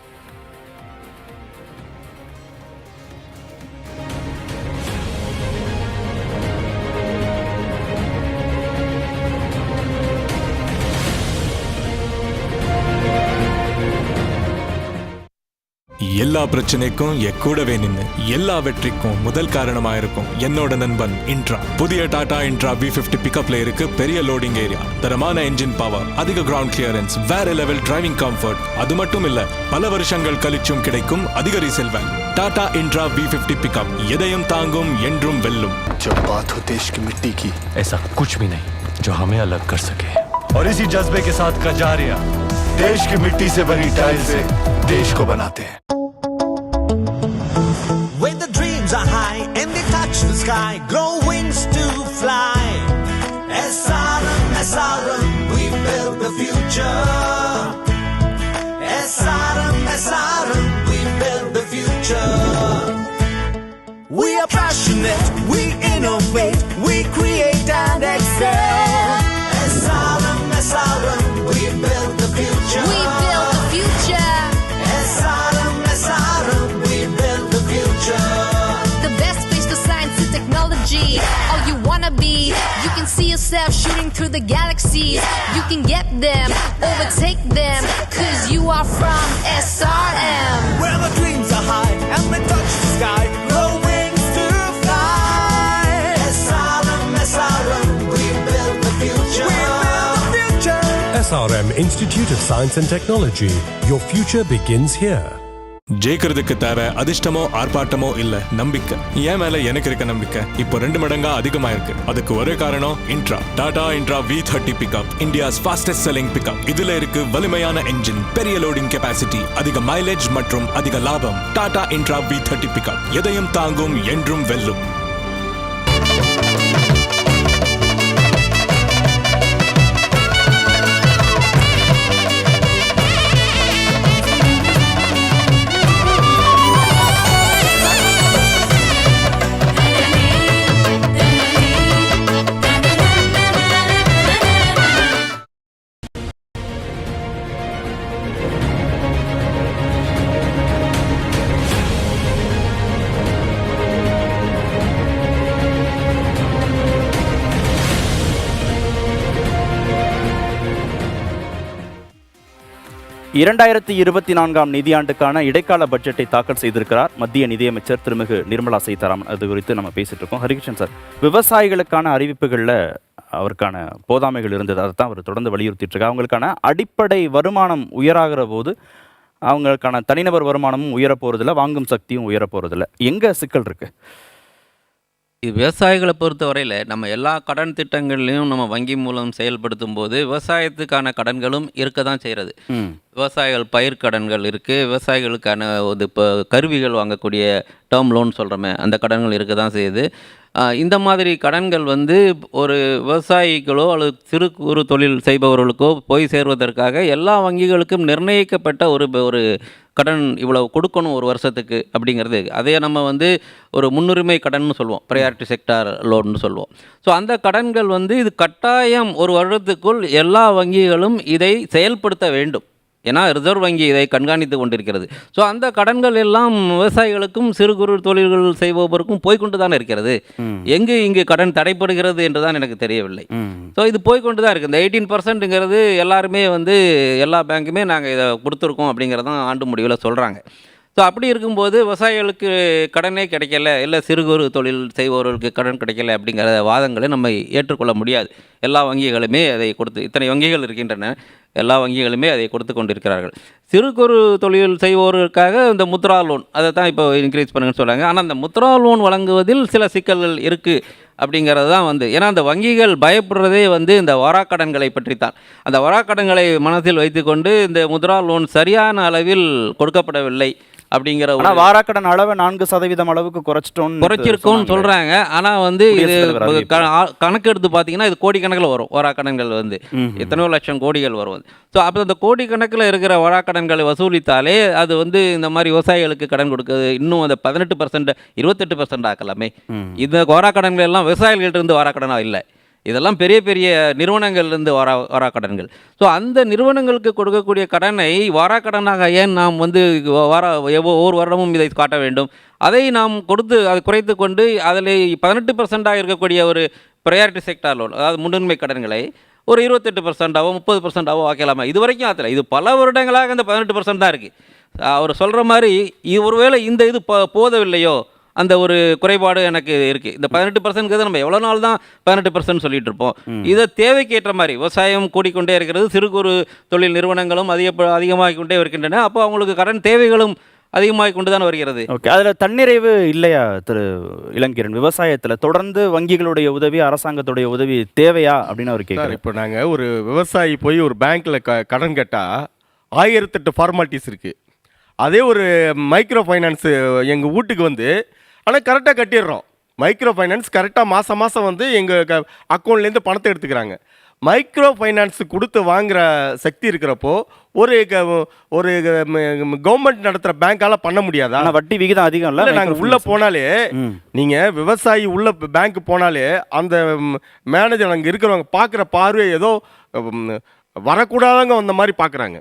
எல்லா பிரச்சனைக்கும் கூடவே நின்று எல்லா வெற்றிக்கும் முதல் காரணமா இருக்கும் என்னோட நண்பன் இன்ட்ரா. புதிய டாடா இன்ட்ரா V50 பிக்கப்ல இருக்கு பெரிய லோடிங் ஏரியா, தரமான என்ஜின் பவர், அதிக கிரவுண்ட் கிளியரன்ஸ், வேற லெவல் டிரைவிங் கம்ஃபர்ட். அது மட்டும் இல்ல, பல வருஷங்கள் கழிச்சும் கிடைக்கும் அதிக resale value. Tata Intra V50 pickup எதையும் தாங்கும், என்றும் வெல்லும். जब बात हो देश की मिट्टी की, ऐसा कुछ भी नहीं जो हमें अलग कर सके. और इसी जज्बे के साथ कजारिया देश की मिट्टी से बनी टाइल से देश को बनाते हैं. When the dreams are high and they touch the sky, grow wings to fly. SRM, we build the future. SRM, we build the future. We are passionate, we innovate, we create and excel. SRM, we build the future. We build the future. SRM, we build the future. The best space for science and technology. All you wanna be, you can see yourself shooting through the galaxies. You can get them, overtake them, 'cause you are from SRM. Where the dreams are high and they touch the sky, grow wings to fly. SRM. SRM Institute of Science and Technology. Your future begins here. ஜெயிக்கிறதுக்கு தேவை அதிர்ஷ்டமோ ஆர்ப்பாட்டமோ இல்ல, நம்பிக்கை. என் மேல எனக்கு இருக்க நம்பிக்கை இப்போ 2 மடங்கா அதிகமா இருக்கு. அதுக்கு ஒரே காரணம் Intra. Tata Intra V30 pickup, India's fastest selling pickup. இதுல இருக்கு வலிமையான என்ஜின், பெரிய லோடிங் கெபாசிட்டி, அதிக மைலேஜ் மற்றும் அதிக லாபம். டாடா இன்ட்ரா V30 பிக்கப் எதையும் தாங்கும், என்றும் வெல்லும். இரண்டாயிரத்தி 24ஆம் நிதியாண்டுக்கான இடைக்கால பட்ஜெட்டை தாக்கல் செய்திருக்கிறார் மத்திய நிதியமைச்சர் திருமிகு நிர்மலா சீதாராமன். அது குறித்து நம்ம பேசிட்டு இருக்கோம். ஹரிகிருஷ்ணன் சார், விவசாயிகளுக்கான அறிவிப்புகளில் அவருக்கான போதாமைகள் இருந்தது, அதை தான் அவர் தொடர்ந்து வலியுறுத்திட்டு இருக்கார். அவங்களுக்கான அடிப்படை வருமானம் உயராகிற போது அவங்களுக்கான தனிநபர் வருமானமும் உயரப்போறதில்ல, வாங்கும் சக்தியும் உயரப்போறதில்ல. எங்கே சிக்கல் இருக்கு? இது விவசாயிகளை பொறுத்தவரையில் நம்ம எல்லா கடன் திட்டங்கள்லையும் நம்ம வங்கி மூலம் செயல்படுத்தும் போது விவசாயத்துக்கான கடன்களும் இருக்க தான் செய்கிறது. விவசாயிகள் பயிர் கடன்கள் இருக்குது, விவசாயிகளுக்கான இப்போ கருவிகள் வாங்கக்கூடிய டேர்ம் லோன் சொல்கிறோமே அந்த கடன்கள் இருக்க தான் செய்யுது. இந்த மாதிரி கடன்கள் ஒரு விவசாயிகளோ அல்லது சிறு குறு தொழில் செய்பவர்களுக்கோ போய் சேர்வதற்காக எல்லா வங்கிகளுக்கும் நிர்ணயிக்கப்பட்ட ஒரு கடன் இவ்வளவு கொடுக்கணும் ஒரு வருஷத்துக்கு அப்படிங்கிறது. அதே நம்ம ஒரு முன்னுரிமை கடன்னு சொல்லுவோம், ப்ரையாரிட்டி செக்டார் லோன்னு சொல்லுவோம். ஸோ அந்த கடன்கள் இது கட்டாயம் ஒரு வருடத்துக்குள் எல்லா வங்கிகளும் இதை செயல்படுத்த வேண்டும். ஏன்னா ரிசர்வ் வங்கி இதை கண்காணித்து கொண்டிருக்கிறது. ஸோ அந்த கடன்கள் எல்லாம் விவசாயிகளுக்கும் சிறு குறு தொழில்கள் செய்பவருக்கும் போய்கொண்டு தான் இருக்கிறது. இங்கு கடன் தடைப்படுகிறது என்று தான் எனக்கு தெரியவில்லை. ஸோ இது போய்கொண்டு தான் இருக்குது. இந்த 18%ங்கிறது எல்லாருமே எல்லா பேங்க்குமே நாங்கள் இதை கொடுத்துருக்கோம் அப்படிங்கிறதான் ஆண்டு முடிவில் சொல்கிறாங்க. ஸோ அப்படி இருக்கும்போது விவசாயிகளுக்கு கடனே கிடைக்கல, இல்லை சிறு குறு தொழில் செய்பவர்களுக்கு கடன் கிடைக்கல அப்படிங்கிற வாதங்களை நம்ம ஏற்றுக்கொள்ள முடியாது. எல்லா வங்கிகளுமே அதை கொடுத்து, இத்தனை வங்கிகள் இருக்கின்றன, எல்லா வங்கிகளுமே அதை கொடுத்து கொண்டிருக்கிறார்கள். சிறு குறு தொழில் செய்வோருக்காக இந்த முத்ரா லோன் அதை தான் இப்போ இன்க்ரீஸ் பண்ணுங்கன்னு சொல்கிறாங்க. ஆனால் அந்த முத்ரா லோன் வழங்குவதில் சில சிக்கல்கள் இருக்குது அப்படிங்கிறது தான் ஏன்னா அந்த வங்கிகள் பயப்படுறதே இந்த வராக்கடன்களை பற்றி தான். அந்த வராக்கடன்களை மனதில் வைத்துக்கொண்டு இந்த முத்ரா லோன் சரியான அளவில் கொடுக்கப்படவில்லை அப்படிங்கிற வாராக்கடன் அளவை 4% அளவுக்கு குறைச்சிருக்கோம்னு சொல்கிறாங்க. ஆனால் இது கணக்கு எடுத்து பார்த்தீங்கன்னா இது கோடிக்கணக்கில் வரும். வராக்கடன்கள் எத்தனையோ லட்சம் கோடிகள் வரும். ஸோ அப்போ அந்த கோடிக்கணக்கில் இருக்கிற வராக்கடன்களை வசூலித்தாலே அது இந்த மாதிரி விவசாயிகளுக்கு கடன் கொடுக்குது. இன்னும் அந்த 18% 28% ஆக்கலாமே. இந்த வராக்கடன்கள் எல்லாம் விவசாயிகள்கிட்ட வராக்கடனாக இல்லை, இதெல்லாம் பெரிய பெரிய நிறுவனங்கள்லேருந்து வராக்கடன்கள். ஸோ அந்த நிறுவனங்களுக்கு கொடுக்கக்கூடிய கடனை வாராக்கடனாக ஏன் நாம் ஒவ்வொரு வருடமும் இதை காட்ட வேண்டும்? அதை நாம் கொடுத்து அதை குறைத்து கொண்டு அதில் 18% இருக்கக்கூடிய ஒரு ப்ரையாரிட்டி செக்டார் லோன், அதாவது முன்னுரிமை கடன்களை ஒரு 28%ஆவோ 30%ஆவோ ஆக்கலாமா? இது வரைக்கும் ஆற்றலை. இது பல வருடங்களாக இந்த 18% தான் இருக்குது. அவர் சொல்கிற மாதிரி ஒருவேளை இந்த இது போதவில்லையோ அந்த ஒரு குறைபாடு எனக்கு இருக்குது. இந்த 18% நம்ம எவ்வளோ நாள் தான் 18% சொல்லிட்டு இருப்போம். இதை தேவைக்கேற்ற மாதிரி விவசாயம் கூடிக்கொண்டே இருக்கிறது, சிறு குறு தொழில் நிறுவனங்களும் அதிகமாகிக் கொண்டே இருக்கின்றன. அப்போ அவங்களுக்கு கடன் தேவைகளும் அதிகமாகிக் கொண்டு தான் வருகிறது. ஓகே, அதில் தன்னிறைவு இல்லையா திரு இளங்கிரண்? விவசாயத்தில் தொடர்ந்து வங்கிகளுடைய உதவி, அரசாங்கத்துடைய உதவி தேவையா அப்படின்னு அவர் கேட்குறாரு. இப்போ நாங்கள் ஒரு விவசாயி போய் ஒரு பேங்க்கில் கடன் கேட்டால் 1008 ஃபார்மாலிட்டிஸ் இருக்குது. அதே ஒரு மைக்ரோ ஃபைனான்ஸு எங்கள் வீட்டுக்கு ஆனால் கரெக்டாக கட்டிடுறோம். மைக்ரோ ஃபைனான்ஸ் கரெக்டாக மாதம் எங்கள் அக்கௌண்ட்லேருந்து பணத்தை எடுத்துக்கிறாங்க. மைக்ரோ ஃபைனான்ஸ் கொடுத்து வாங்குகிற சக்தி இருக்கிறப்போ ஒரு கவர்மெண்ட் நடத்துகிற பேங்கால் பண்ண முடியாதா? ஆனால் வட்டி விகிதம் அதிகம் இல்லை. நாங்கள் உள்ளே போனாலே, நீங்கள் விவசாயி உள்ள பேங்க் போனாலே அந்த மேனேஜர் அங்கே இருக்கிறவங்க பார்க்குற பார்வை ஏதோ வரக்கூடாதவங்க அந்த மாதிரி பார்க்குறாங்க.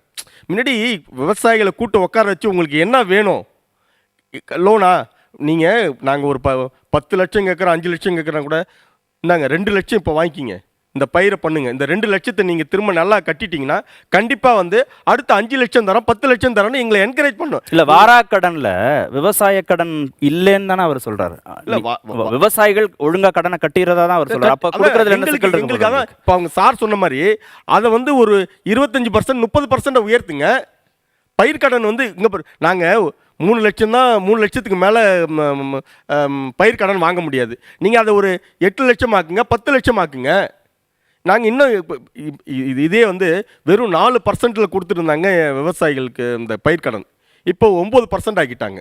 முன்னாடி விவசாயிகளை கூட்டு உட்கார வச்சு உங்களுக்கு என்ன வேணும், லோனா நாங்கள் ஒரு 10 லட்சம் கேட்குறோம், 5 லட்சம் கேட்குறோம் கூட, இந்தாங்க 2 லட்சம் இப்போ வாங்கிக்கிங்க, இந்த பயிரை பண்ணுங்க, இந்த 2 லட்சத்தை நீங்கள் திரும்ப நல்லா கட்டிட்டீங்கன்னா கண்டிப்பாக வந்து அடுத்த 5 லட்சம் தரோம் 10 லட்சம் தரோம்னு எங்களை என்கரேஜ் பண்ணும். இல்லை வாராக்கடனில் விவசாய கடன் இல்லைன்னு தானே அவர் சொல்கிறாரு. இல்லை விவசாயிகள் ஒழுங்காக கடனை கட்டிடுறதா தான் அவர் சொல்கிறார். அப்போ கொடுக்குறதுல என்ன சிக்கல் இருக்கு? எங்களுக்கு அதான் இப்போ அவங்க சார் சொன்ன மாதிரி அதை வந்து ஒரு 25% 30% உயர்த்துங்க. பயிர்க்கடன் வந்து இங்கே நாங்கள் 3 லட்சம் தான், 3 லட்சத்துக்கு மேலே பயிர்க்கடன் வாங்க முடியாது. நீங்கள் அதை ஒரு 8 லட்சம் ஆக்குங்க, 10 லட்சம் ஆக்குங்க. நாங்கள் இன்னும் இதே வந்து வெறும் 4% கொடுத்துருந்தாங்க விவசாயிகளுக்கு இந்த பயிர்க்கடன். இப்போ 9% ஆக்கிட்டாங்க.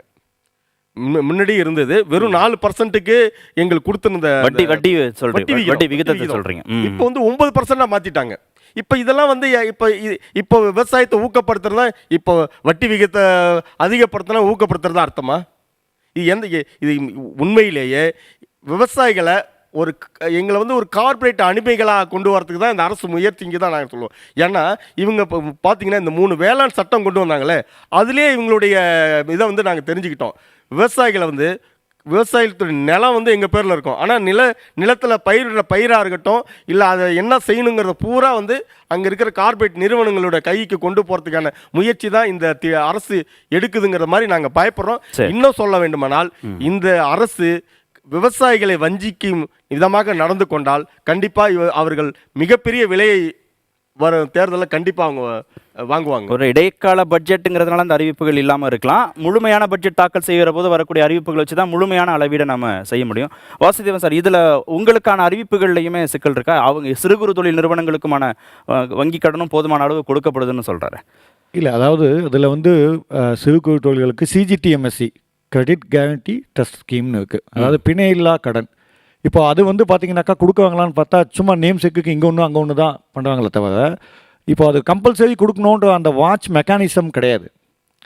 முன்னாடி இருந்தது வெறும் 4%க்கு எங்களுக்கு கொடுத்துருந்த வட்டி விகிதத்தை சொல்கிறீங்க. இப்போ வந்து 9% மாற்றிட்டாங்க. இப்போ இதெல்லாம் வந்து இப்போ விவசாயத்தை ஊக்கப்படுத்துறதா, இப்போ வட்டி விகிதத்தை அதிகப்படுத்தினா ஊக்கப்படுத்துறதா அர்த்தமா? இது உண்மையிலேயே விவசாயிகளை எங்களை வந்து ஒரு கார்பரேட் அடிமைகளாக கொண்டு வரதுக்கு தான் இந்த அரசு முயற்சிங்க தான் நாங்கள் சொல்லுவோம். ஏன்னா இவங்க இப்போ பார்த்தீங்கன்னா இந்த 3 வேளாண் சட்டம் கொண்டு வந்தாங்களே, அதுலேயே இவங்களுடைய இதை வந்து நாங்கள் தெரிஞ்சுக்கிட்டோம். விவசாயிகளை வந்து விவசாயத்துடைய நிலம் வந்து எங்கள் பேரில் இருக்கும், ஆனால் நிலத்தில் பயிரிடுற பயிராக இருக்கட்டும் இல்லை அதை என்ன செய்யணுங்கிறத பூரா வந்து அங்கே இருக்கிற கார்பரேட் நிறுவனங்களோட கைக்கு கொண்டு போகிறதுக்கான முயற்சி தான் இந்த அரசு எடுக்குதுங்கிற மாதிரி நாங்கள் பயப்படுறோம். இன்னும் சொல்ல வேண்டுமானால் இந்த அரசு விவசாயிகளை வஞ்சிக்கும் விதமாக நடந்து கொண்டால் கண்டிப்பாக அவர்கள் மிகப்பெரிய விலையை வரும் தேர்தலில் கண்டிப்பாக அவங்க வாங்குவாங்க. ஒரு இடைக்கால பட்ஜெட்டுங்கிறதுனால அந்த அறிவிப்புகள் இல்லாமல் இருக்கலாம். முழுமையான பட்ஜெட் தாக்கல் செய்கிற போது வரக்கூடிய அறிவிப்புகள் வச்சு தான் முழுமையான அளவீடை நம்ம செய்ய முடியும். வாசுதேவன் சார், இதில் உங்களுக்கான அறிவிப்புகள்லையுமே சிக்கல் இருக்கா? அவங்க சிறு குறு தொழில் நிறுவனங்களுக்குமான வங்கி கடனும் போதுமான அளவு கொடுக்கப்படுதுன்னு சொல்கிறாரு. இல்லை, அதாவது இதில் வந்து சிறு குறு தொழில்களுக்கு சிஜிடிஎம்எஸ்சி கிரெடிட் கேரண்டி ட்ரஸ்ட் ஸ்கீம்னு இருக்குது. அதாவது பிணையில்லா கடன். இப்போ அது வந்து பார்த்தீங்கன்னாக்கா கொடுக்குவாங்களான்னு பார்த்தா சும்மா நேம் செக்குக்கு இங்கே ஒன்று அங்கே ஒன்று தான் பண்ணுறாங்களே தவிர இப்போ அது கம்பல்சரி கொடுக்கணுன்ற அந்த வாட்ச் மெக்கானிசம் கிடையாது.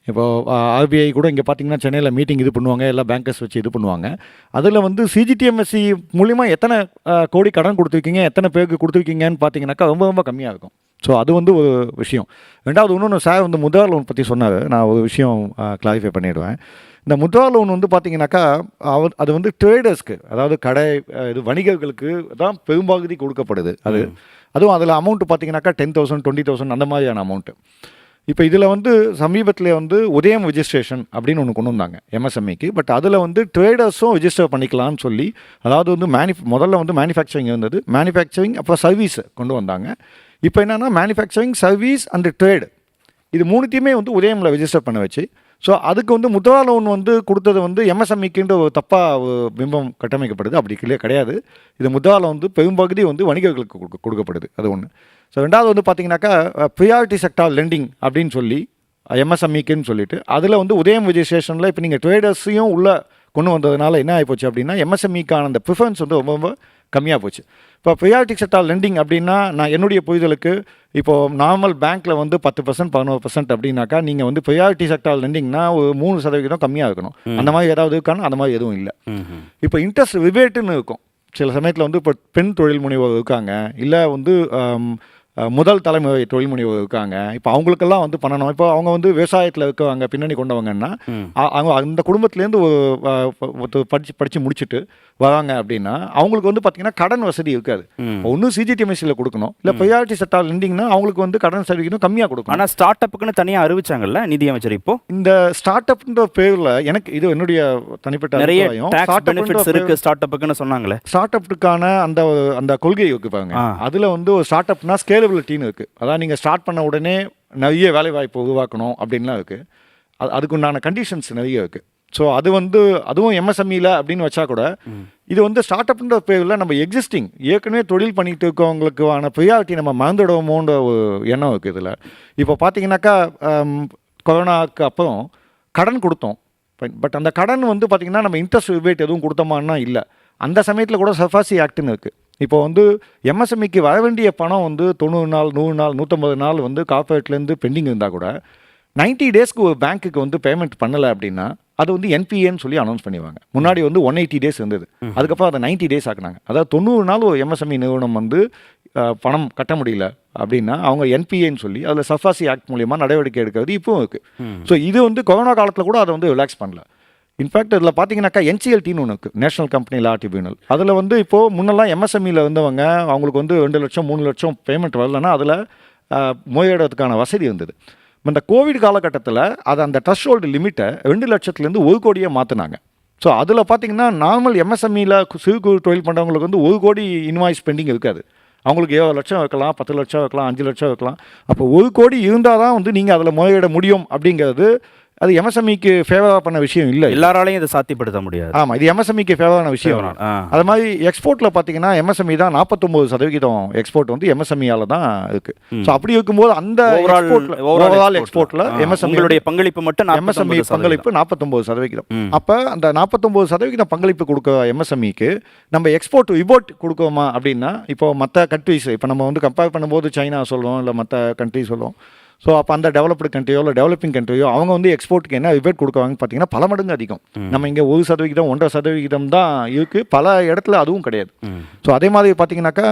இப்போது ஆர்பிஐ கூட இங்கே பார்த்தீங்கன்னா சென்னையில் மீட்டிங் இது பண்ணுவாங்க, எல்லா பேங்கர்ஸ் வச்சு இது பண்ணுவாங்க. அதில் வந்து சிஜிடிஎம்எஸ்சி மூலிமா எத்தனை கோடி கடன் கொடுத்துருக்கீங்க, எத்தனை பேருக்கு கொடுத்துருக்கீங்கன்னு பார்த்தீங்கன்னாக்கா ரொம்ப ரொம்ப கம்மியாக இருக்கும். ஸோ அது வந்து ஒரு விஷயம். ரெண்டாவது இன்னொன்று சார் வந்து முத்ரா லோன் பற்றி சொன்னார். நான் ஒரு விஷயம் கிளாரிஃபை பண்ணிவிடுவேன். இந்த முத்ரா லோன் வந்து பார்த்தீங்கன்னாக்கா அது வந்து ட்ரேடர்ஸ்க்கு, அதாவது கடை இது வணிகர்களுக்கு தான் பெரும்பகுதி கொடுக்கப்படுது. அதுவும் அதில் அமௌண்ட்டு பார்த்தீங்கன்னாக்கா 10,000 20,000 அந்த மாதிரியான அமௌண்ட்டு. இப்போ இதில் வந்து சமீபத்தில் வந்து உதயம் ரிஜிஸ்ட்ரேஷன் அப்படின்னு ஒன்று கொண்டு வந்தாங்க எம்எஸ்எம்இக்கு. பட் அதில் வந்து ட்ரேடர்ஸும் ரிஜிஸ்டர் பண்ணிக்கலாம்னு சொல்லி, அதாவது வந்து முதல்ல வந்து மேனுஃபேக்சரிங் இருந்தது, மேனுஃபேக்சரிங் அப்புறம் சர்வீஸ் கொண்டு வந்தாங்க. இப்போ என்னென்னா மேனுஃபேக்சரிங், சர்வீஸ் அண்ட் ட்ரேடு இது மூணுத்தையுமே வந்து உதயமில் ரிஜிஸ்டர் பண்ண வச்சு, ஸோ அதுக்கு வந்து முத்ரா லோன் வந்து கொடுத்தது வந்து எம்எஸ்எம்இக்குன்ற ஒரு தப்பாக பிம்பம் கட்டமைக்கப்படுது. அப்படி கிடையாது. இது முத்ரா லோன் வந்து பெரும்பகுதி வந்து வணிகர்களுக்கு கொடுக்கப்படுது. அது ஒன்று. ஸோ ரெண்டாவது வந்து பார்த்தீங்கன்னாக்கா ப்ரியாரிட்டி செக்டார் லெண்டிங் அப்படின்னு சொல்லி எம்எஸ்எம்இக்குன்னு சொல்லிட்டு அதில் வந்து உதயம் ரிஜிஸ்ட்ரேஷனில் இப்போ நீங்கள் ட்ரேடர்ஸையும் உள்ளே கொண்டு வந்ததுனால என்ன ஆகிப்போச்சு அப்படின்னா எம்எஸ்எம்இக்கான அந்த ப்ரிஃபரன்ஸ் வந்து ரொம்ப ரொம்ப கம்மியாக போச்சு. இப்போ ப்ரியாரிட்டி செக்டார் லெண்டிங் அப்படின்னா நான் என்னுடைய புரிதலுக்கு இப்போது நார்மல் பேங்க்கில் வந்து 10% 11% அப்படின்னாக்கா நீங்கள் வந்து ப்ரியாரிட்டி செக்டார் லெண்டிங்னா ஒரு 3% கம்மியாக இருக்கணும். அந்த மாதிரி ஏதாவது இருக்கானா? அந்த மாதிரி எதுவும் இல்லை. இப்போ இன்ட்ரெஸ்ட் ரிபேட்டுன்னு இருக்கும். சில சமயத்தில் வந்து இப்போ பெண் தொழில் முனைவோர் இருக்காங்க, இல்லை வந்து முதல் தலைமுறை தொழில் முனைவோர் இருக்காங்க. இப்போ அவங்களுக்கெல்லாம் வந்து பண்ணணும். இப்போ அவங்க வந்து விவசாயத்தில் இருக்கவங்க பின்னணி கொண்டவங்கன்னா அவங்க அந்த குடும்பத்துலேருந்து ஒரு படித்து முடிச்சுட்டு வராங்க அப்படின்னா அவங்களுக்கு வந்து பார்த்தீங்கன்னா கடன் வசதி இருக்காது. ஒன்றும் சிஜிடிஎம்எஸ்சியில் கொடுக்கணும், இல்லை ப்ரியாரிட்டி செக்டார் லெண்டிங்னா அவங்களுக்கு வந்து கடன் சர்வீஸும் கம்மியாக கொடுக்கணும். ஆனால் ஸ்டார்ட் அப்புக்குன்னு தனியாக அறிவிச்சாங்கல்ல நிதியமைச்சர். இப்போ இந்த ஸ்டார்ட் அப்ன்ற பேரில் எனக்கு இது என்னுடைய தனிப்பட்ட நிறைய பெனிஃபிட்ஸ் இருக்கு ஸ்டார்ட் அப்புக்குன்னு சொன்னாங்களே. ஸ்டார்ட் அப்புக்கான அந்த கொள்கை இருக்குப்பாங்க. அதில் வந்து ஒரு ஸ்டார்ட் அப்னா ஸ்கேலபிலிட்டின்னு இருக்குது. அதான் நீங்கள் ஸ்டார்ட் பண்ண உடனே நிறைய வேலைவாய்ப்பு உருவாக்கணும் அப்படின்லாம் இருக்குது. அதுக்குண்டான கண்டிஷன்ஸ் நிறைய இருக்குது. ஸோ அது வந்து அதுவும் எம்எஸ்எம்இல அப்படின்னு வச்சா கூட இது வந்து ஸ்டார்ட் அப்ன்ற பேரில் நம்ம எக்ஸிஸ்டிங் ஏற்கனவே தொழில் பண்ணிட்டு இருக்கவங்களுக்கான ப்ரியாரிட்டி நம்ம மறந்துடுவோமோன்ற ஒரு எண்ணம் இருக்குது இதில். இப்போ பார்த்தீங்கன்னாக்கா கொரோனாவுக்கு அப்புறம் கடன் கொடுத்தோம். பட் அந்த கடன் வந்து பார்த்திங்கன்னா நம்ம இன்ட்ரெஸ்ட் ரிபேட் எதுவும் கொடுத்தோமான்னா இல்லை. அந்த சமயத்தில் கூட சர்ஃபாசி ஆக்ட்னு இருக்குது. இப்போ வந்து எம்எஸ்எம்இக்கு வர வேண்டிய பணம் வந்து 90 நாள் 100 நாள் 150 நாள் வந்து கார்பரேட்லேருந்து பெண்டிங் இருந்தால் கூட 90 டேஸ்க்கு ஒரு பேங்க்குக்கு வந்து பேமெண்ட் பண்ணலை அப்படின்னா அது வந்து என்பிஏன்னு சொல்லி அனௌன்ஸ் பண்ணிடுவாங்க. முன்னாடி வந்து 180 டேஸ் இருந்தது, அதுக்கப்புறம் அதை 90 டேஸ் ஆக்குனாங்க. அதாவது 90 நாள் ஒரு எம்எஸ்எம்இ நிறுவனம் வந்து பணம் கட்ட முடியல அப்படின்னா அவங்க என்பிஏன்னு சொல்லி அதில் சர்ஃபாசி ஆக்ட் மூலியமாக நடவடிக்கை எடுக்கிறது இப்போவும் இருக்குது. ஸோ இது வந்து கொரோனா காலத்தில் கூட அதை வந்து ரிலாக்ஸ் பண்ணல. இன்ஃபேக்ட் இதில் பார்த்தீங்கன்னாக்கா என்சிஎல்டின்னு ஒன்று இருக்குது, நேஷனல் கம்பெனி லா ட்ரிபியூனல். அதில் வந்து இப்போது முன்னெல்லாம் எம்எஸ்எம்இயில் வந்தவங்க அவங்களுக்கு வந்து 2 லட்சம் 3 லட்சம் பேமெண்ட் வரலன்னா அதில் முறையிடறதுக்கான வசதி இருந்தது. இந்த கோவிட் காலகட்டத்தில் அதை அந்த ட்ரஸ்ட் ஹோல்டு லிமிட்டை 2 லட்சத்துலேருந்து 1 கோடியே மாற்றினாங்க. ஸோ அதில் பார்த்தீங்கன்னா நார்மல் எம்எஸ்எம்இயில் சிறு குறு தொழில் பண்ணுறவங்களுக்கு வந்து 1 கோடி இன்வாய்ஸ் பெண்டிங் இருக்காது. அவங்களுக்கு 7 லட்சம் வைக்கலாம், 10 லட்சம் வைக்கலாம், 5 லட்சம் வைக்கலாம். அப்போ 1 கோடி இருந்தால் தான் வந்து நீங்கள் அதில் முறையிட முடியும் அப்படிங்கிறது அது எம்எஸ்எம்இக்கு ஃபேவராக பண்ண விஷயம் இல்லை. எல்லாராலையும் இதை சாத்தியப்படுத்த முடியாது. ஆமாம், இது எம்எஸ்எம்இக்கு ஃபேவரான விஷயம். அது மாதிரி எக்ஸ்போர்ட்டில் பார்த்தீங்கன்னா எம்எஸ்எம்இ தான் 49% எக்ஸ்போர்ட் வந்து எம்எஸ்எம்இயால் தான் இருக்குது. ஸோ அப்படி இருக்கும்போது அந்த ஓவரால் எக்ஸ்போர்ட்டில் எம்எஸ்எம்இ பங்களிப்பு மட்டும் எம்எஸ்எம்இ பங்களிப்பு 49%. அப்போ அந்த 49% பங்களிப்பு கொடுக்க எம்எஸ்எம்இக்கு நம்ம எக்ஸ்போர்ட் இம்போர்ட் கொடுக்கோமா அப்படின்னா, இப்போ மற்ற கண்ட்ரிஸ் இப்போ நம்ம வந்து கம்பேர் பண்ணும்போது சைனா சொல்லுவோம், இல்லை மற்ற கண்ட்ரி சொல்லுவோம். ஸோ அப்போ அந்த டெவலப்டு கண்ட்ரியோ இல்லை டெவலப்பிங் கண்ட்ரியோ அவங்க வந்து எக்ஸ்போர்ட்டுக்கு என்ன ரிபேட் கொடுக்குவாங்கன்னு பார்த்தீங்கன்னா பல மடங்கு அதிகம். நம்ம இங்கே 1%, 1.5% தான் இருக்குது, பல இடத்துல அதுவும் கிடையாது. ஸோ அதே மாதிரி பார்த்தீங்கன்னாக்கா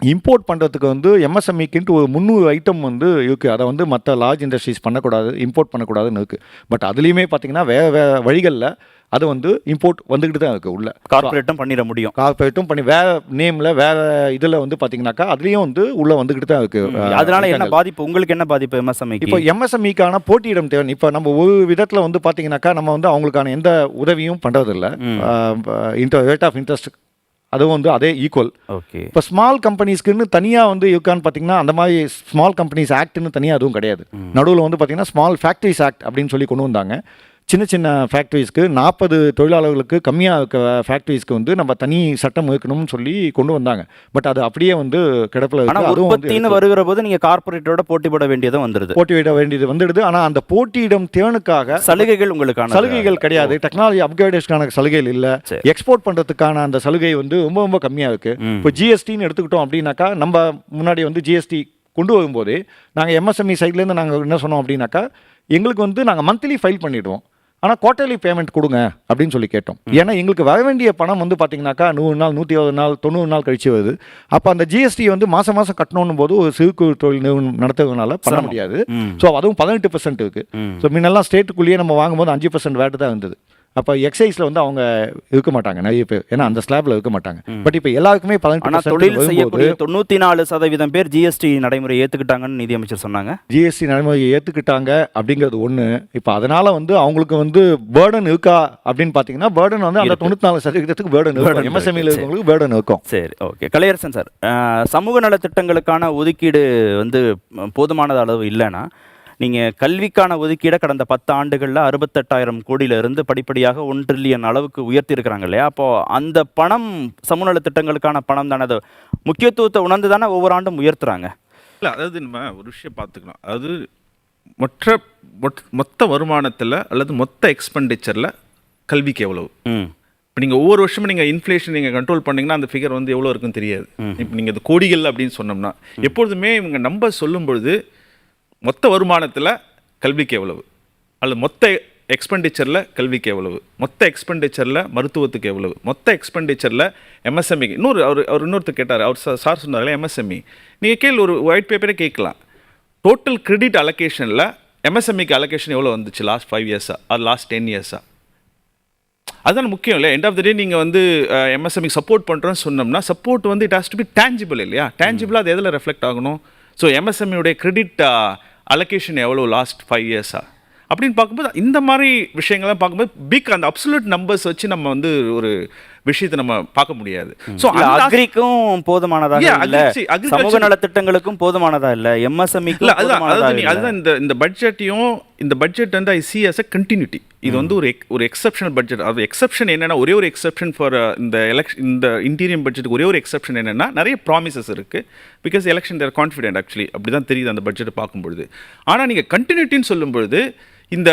இம்போர்ட் பண்ணுறதுக்கு வந்து எம்எஸ்எம்இக்குன்ட்டு ஒரு 300 ஐட்டம் வந்து இருக்குது. அதை வந்து மற்ற லார்ஜ் இண்டஸ்ட்ரீஸ் பண்ணக்கூடாது, இம்போர்ட் பண்ணக்கூடாதுன்னு இருக்குது. பட் அதுலேயுமே பார்த்தீங்கன்னா வேறு வழிகளில் அது வந்து இம்போர்ட் வந்துக்கிட்டு தான் இருக்குது. உள்ள கார்பரேட்டும் பண்ணிட முடியும், கார்பரேட்டும் பண்ணி வேறு நேமில் வேறு இதில் வந்து பார்த்தீங்கன்னாக்கா அதுலேயும் வந்து உள்ளே வந்துக்கிட்டு தான் இருக்குது. அதனால என்ன பாதிப்பு, உங்களுக்கு என்ன பாதிப்பு எம்எஸ்எம்இ? இப்போ எம்எஸ்எம்இக்கான போட்டியிடம் தேவை. இப்போ நம்ம ஒரு விதத்தில் வந்து பார்த்தீங்கன்னாக்கா நம்ம வந்து அவங்களுக்கான எந்த உதவியும் பண்ணுறதில்ல. ரேட் ஆஃப் இன்ட்ரெஸ்ட் அதுவும் வந்து அதே ஈக்குவல். ஓகே. இப்போ ஸ்மால் கம்பெனிஸ்க்குன்னு தனியாக வந்து இருக்கான்னு பார்த்தீங்கன்னா அந்த மாதிரி ஸ்மால் கம்பெனிஸ் ஆக்ட்னு தனியாக அதுவும் கிடையாது. நடுவில் வந்து பார்த்தீங்கன்னா ஸ்மால் ஃபேக்ட்ரிஸ் ஆக்ட் அப்படின்னு சொல்லி கொண்டு வந்தாங்க. சின்ன சின்ன ஃபேக்ட்ரிஸ்க்கு 40 தொழிலாளர்களுக்கு கம்மியாக இருக்க ஃபேக்ட்ரிஸ்க்கு வந்து நம்ம தனி சட்டம் இருக்கணும்னு சொல்லி கொண்டு வந்தாங்க. பட் அது அப்படியே வந்து கிடப்பில் உற்பத்தின்னு வருகிற போது நீங்கள் கார்பரேட்டோட போட்டி போட வேண்டியதும் வந்துடுது. ஆனால் அந்த போட்டியிடம் தேனுக்காக சலுகைகள் உங்களுக்கான சலுகைகள் கிடையாது. டெக்னாலஜி அப்கிரேடேஷனுக்கான சலுகைகள் இல்லை. எக்ஸ்போர்ட் பண்ணுறதுக்கான அந்த சலுகை வந்து ரொம்ப ரொம்ப கம்மியாக இருக்குது. இப்போ ஜிஎஸ்டின்னு எடுத்துக்கிட்டோம் அப்படின்னாக்கா நம்ம முன்னாடி வந்து ஜிஎஸ்டி கொண்டு வரும்போது நாங்கள் எம்எஸ்எம்இ சைட்லேருந்து நாங்கள் என்ன சொன்னோம் அப்படின்னாக்கா எங்களுக்கு வந்து நாங்கள் மந்த்லி ஃபைல் பண்ணிவிடுவோம், ஆனால் குவார்ட்டர்லி பேமெண்ட் கொடுங்க அப்படின்னு சொல்லி கேட்டோம். ஏன்னா எங்களுக்கு வர வேண்டிய பணம் வந்து பார்த்தீங்கன்னாக்கா 100 நாள் 120 நாள் 90 நாள் கழிச்சு வருது. அப்போ அந்த ஜிஎஸ்டி வந்து மாதம் மாதம் கட்டணும் போது ஒரு சிறு குறு தொழில் நிறுவனம் நடத்துறதுனால பண்ண முடியாது. ஸோ அதுவும் 18% இருக்குது. ஸோ முன்னெல்லாம் ஸ்டேட்டுக்குள்ளேயே நம்ம வாங்கும்போது 5% வேட்டு தான் இருந்தது. அப்போ எக்ஸைஸில் வந்து அவங்க இருக்க மாட்டாங்க நிறைய பேர், ஏன்னா அந்த ஸ்லாப்ல இருக்க மாட்டாங்க. பட் இப்போ எல்லாருக்குமே 18% தொழில் செய்யக்கூடிய 94% பேர் ஜிஎஸ்டி நடைமுறை ஏற்றுக்கிட்டாங்கன்னு நிதியமைச்சர் சொன்னாங்க. ஜிஎஸ்டி நடைமுறையை ஏற்றுக்கிட்டாங்க அப்படிங்கிறது ஒன்று. இப்போ அதனால வந்து அவங்களுக்கு வந்து பேர்டன் இருக்கா அப்படின்னு பார்த்தீங்கன்னா பேர்டன் வந்து அந்த 94% பேர்டன் இருக்கும், எம்எஸ்எம்இல இருக்கவங்களுக்கு பேர்டன் இருக்கும். சரி, ஓகே. கலையரசன் சார், சமூக நல திட்டங்களுக்கான ஒதுக்கீடு வந்து போதுமான அளவு இல்லைன்னா நீங்கள் கல்விக்கான ஒதுக்கீடை கடந்த 10 ஆண்டுகளில் 68,000 கோடியிலிருந்து படிப்படியாக 1 ட்ரில்லியன் அளவுக்கு உயர்த்தியிருக்கிறாங்க இல்லையா? அப்போது அந்த பணம் சமூக திட்டங்களுக்கான பணம் தானே, அது முக்கியத்துவத்தை உணர்ந்து தானே ஒவ்வொரு ஆண்டும் உயர்த்துறாங்க. இல்லை, அதாவது நம்ம ஒரு விஷயம் பார்த்துக்கலாம். அதாவது மொத்த வருமானத்தில் அல்லது மொத்த எக்ஸ்பெண்டிச்சரில் கல்விக்கு எவ்வளவு? இப்போ நீங்கள் ஒவ்வொரு வருஷமும் நீங்கள் இன்ஃப்ளேஷன் நீங்கள் கண்ட்ரோல் பண்ணிங்கன்னா அந்த ஃபிகர் வந்து எவ்வளோ இருக்குன்னு தெரியாது. இப்போ நீங்கள் இது கோடிகள் அப்படின்னு சொன்னோம்னா எப்பொழுதுமே இவங்க நம்பர் சொல்லும் பொழுது மொத்த வருமானத்தில் கல்விக்கு எவ்வளவு, அல்லது மொத்த எக்ஸ்பெண்டிச்சரில் கல்விக்கு எவ்வளவு, மொத்த எக்ஸ்பெண்டிச்சரில் மருத்துவத்துக்கு எவ்வளவு, மொத்த எக்ஸ்பெண்டிச்சரில் எம்எஸ்எம்இ. இன்னொருத்தர் கேட்டார், அவர் சார் சொன்னார்களே எம்எஸ்எம்இ. நீங்கள் கேள்வி ஒரு ஒயிட் பேப்பரே கேட்கலாம். டோட்டல் கிரெடிட் அலோகேஷனில் எம்எஸ்எம்இக்கு அலோகேஷன் எவ்வளோ வந்துச்சு லாஸ்ட் 5 இயர்ஸாக, அது லாஸ்ட் 10 இயர்ஸாக? அதுதான் முக்கியம் இல்லை. எண்ட் ஆஃப் த டே நீங்கள் வந்து எம்எஸ்எம்இ சப்போர்ட் பண்ணுறோன்னு சொன்னோம்னா சப்போர்ட் வந்து it has to be tangible இல்லையா? டேஞ்சிபிளாக அது எதில் ரெஃப்ளெக்ட் ஆகணும்? ஸோ எம்எஸ்எம்இயோடைய கிரெடிட் அலோகேஷன் எவ்வளோ லாஸ்ட் 5 இயர்ஸாக அப்படின்னு பார்க்கும்போது இந்த மாதிரி விஷயங்கள்லாம் பார்க்கும்போது அந்த அப்சல்யூட் நம்பர்ஸ் வச்சு நம்ம வந்து ஒரு விஷயத்தை நம்ம பார்க்க முடியாது. ஸோ அக்ரிக்கும் போதுமானதாக இல்லை, சமூக நலத்திட்டங்களுக்கும் போதுமானதா இல்லை, எம்எஸ்எம்இக்கு அதுதான் இந்த பட்ஜெட்டையும் இந்த பட்ஜெட் வந்து ஐ சி அஸ் அ கண்டினியூட்டி. இது வந்து ஒரு எக்ஸப்ஷனல் பட்ஜெட். அது எக்ஸப்ஷன் என்னென்னா ஒரே ஒரு எக்ஸப்ஷன் ஃபார் இந்த இன்டீரியர் பட்ஜெட்டுக்கு ஒரே ஒரு எக்ஸப்ஷன் என்னென்னா நிறைய ப்ராமிசஸ் இருக்குது. Because election they're confident actually அப்படி தான் தெரியுது அந்த பட்ஜெட்டை பார்க்கும்பொழுது. ஆனால் நீங்கள் கண்டினியூட்டின்னு சொல்லும்பொழுது இந்த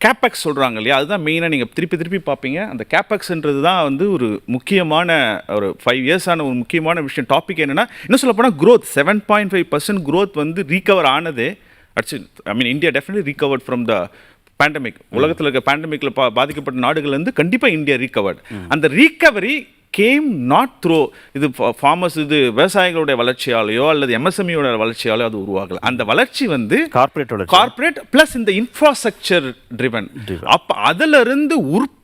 கேப்பெக்ஸ் சொல்கிறாங்க இல்லையா, அதுதான் மெயினாக நீங்கள் திருப்பி பார்ப்பீங்க. அந்த கேப்பெக்ஸ்ன்றது தான் வந்து ஒரு முக்கியமான ஒரு 5 இயர்ஸான ஒரு முக்கியமான விஷயம். டாபிக் என்னென்னா இன்னும் சொல்ல போனால் க்ரோத் 7.5% க்ரோத் வந்து ரீகவர் ஆனதே. India definitely recovered from the pandemic. உலகத்தில் இருக்க பேண்டமிக்கில் பாதிக்கப்பட்ட நாடுகள்லேருந்து கண்டிப்பாக இந்தியா ரீகவர்ட். அந்த ரீகவரி கேம் நாட் த்ரோ இது ஃபார்மர்ஸ் இது விவசாயிகளுடைய வளர்ச்சியாலேயோ அல்லது எம்எஸ்எம்இயோட வளர்ச்சியாலேயோ அது உருவாகலை. அந்த வளர்ச்சி வந்து கார்பரேட் ப்ளஸ் இந்த இன்ஃப்ராஸ்ட்ரக்சர் ட்ரிவன். அப்போ அதிலிருந்து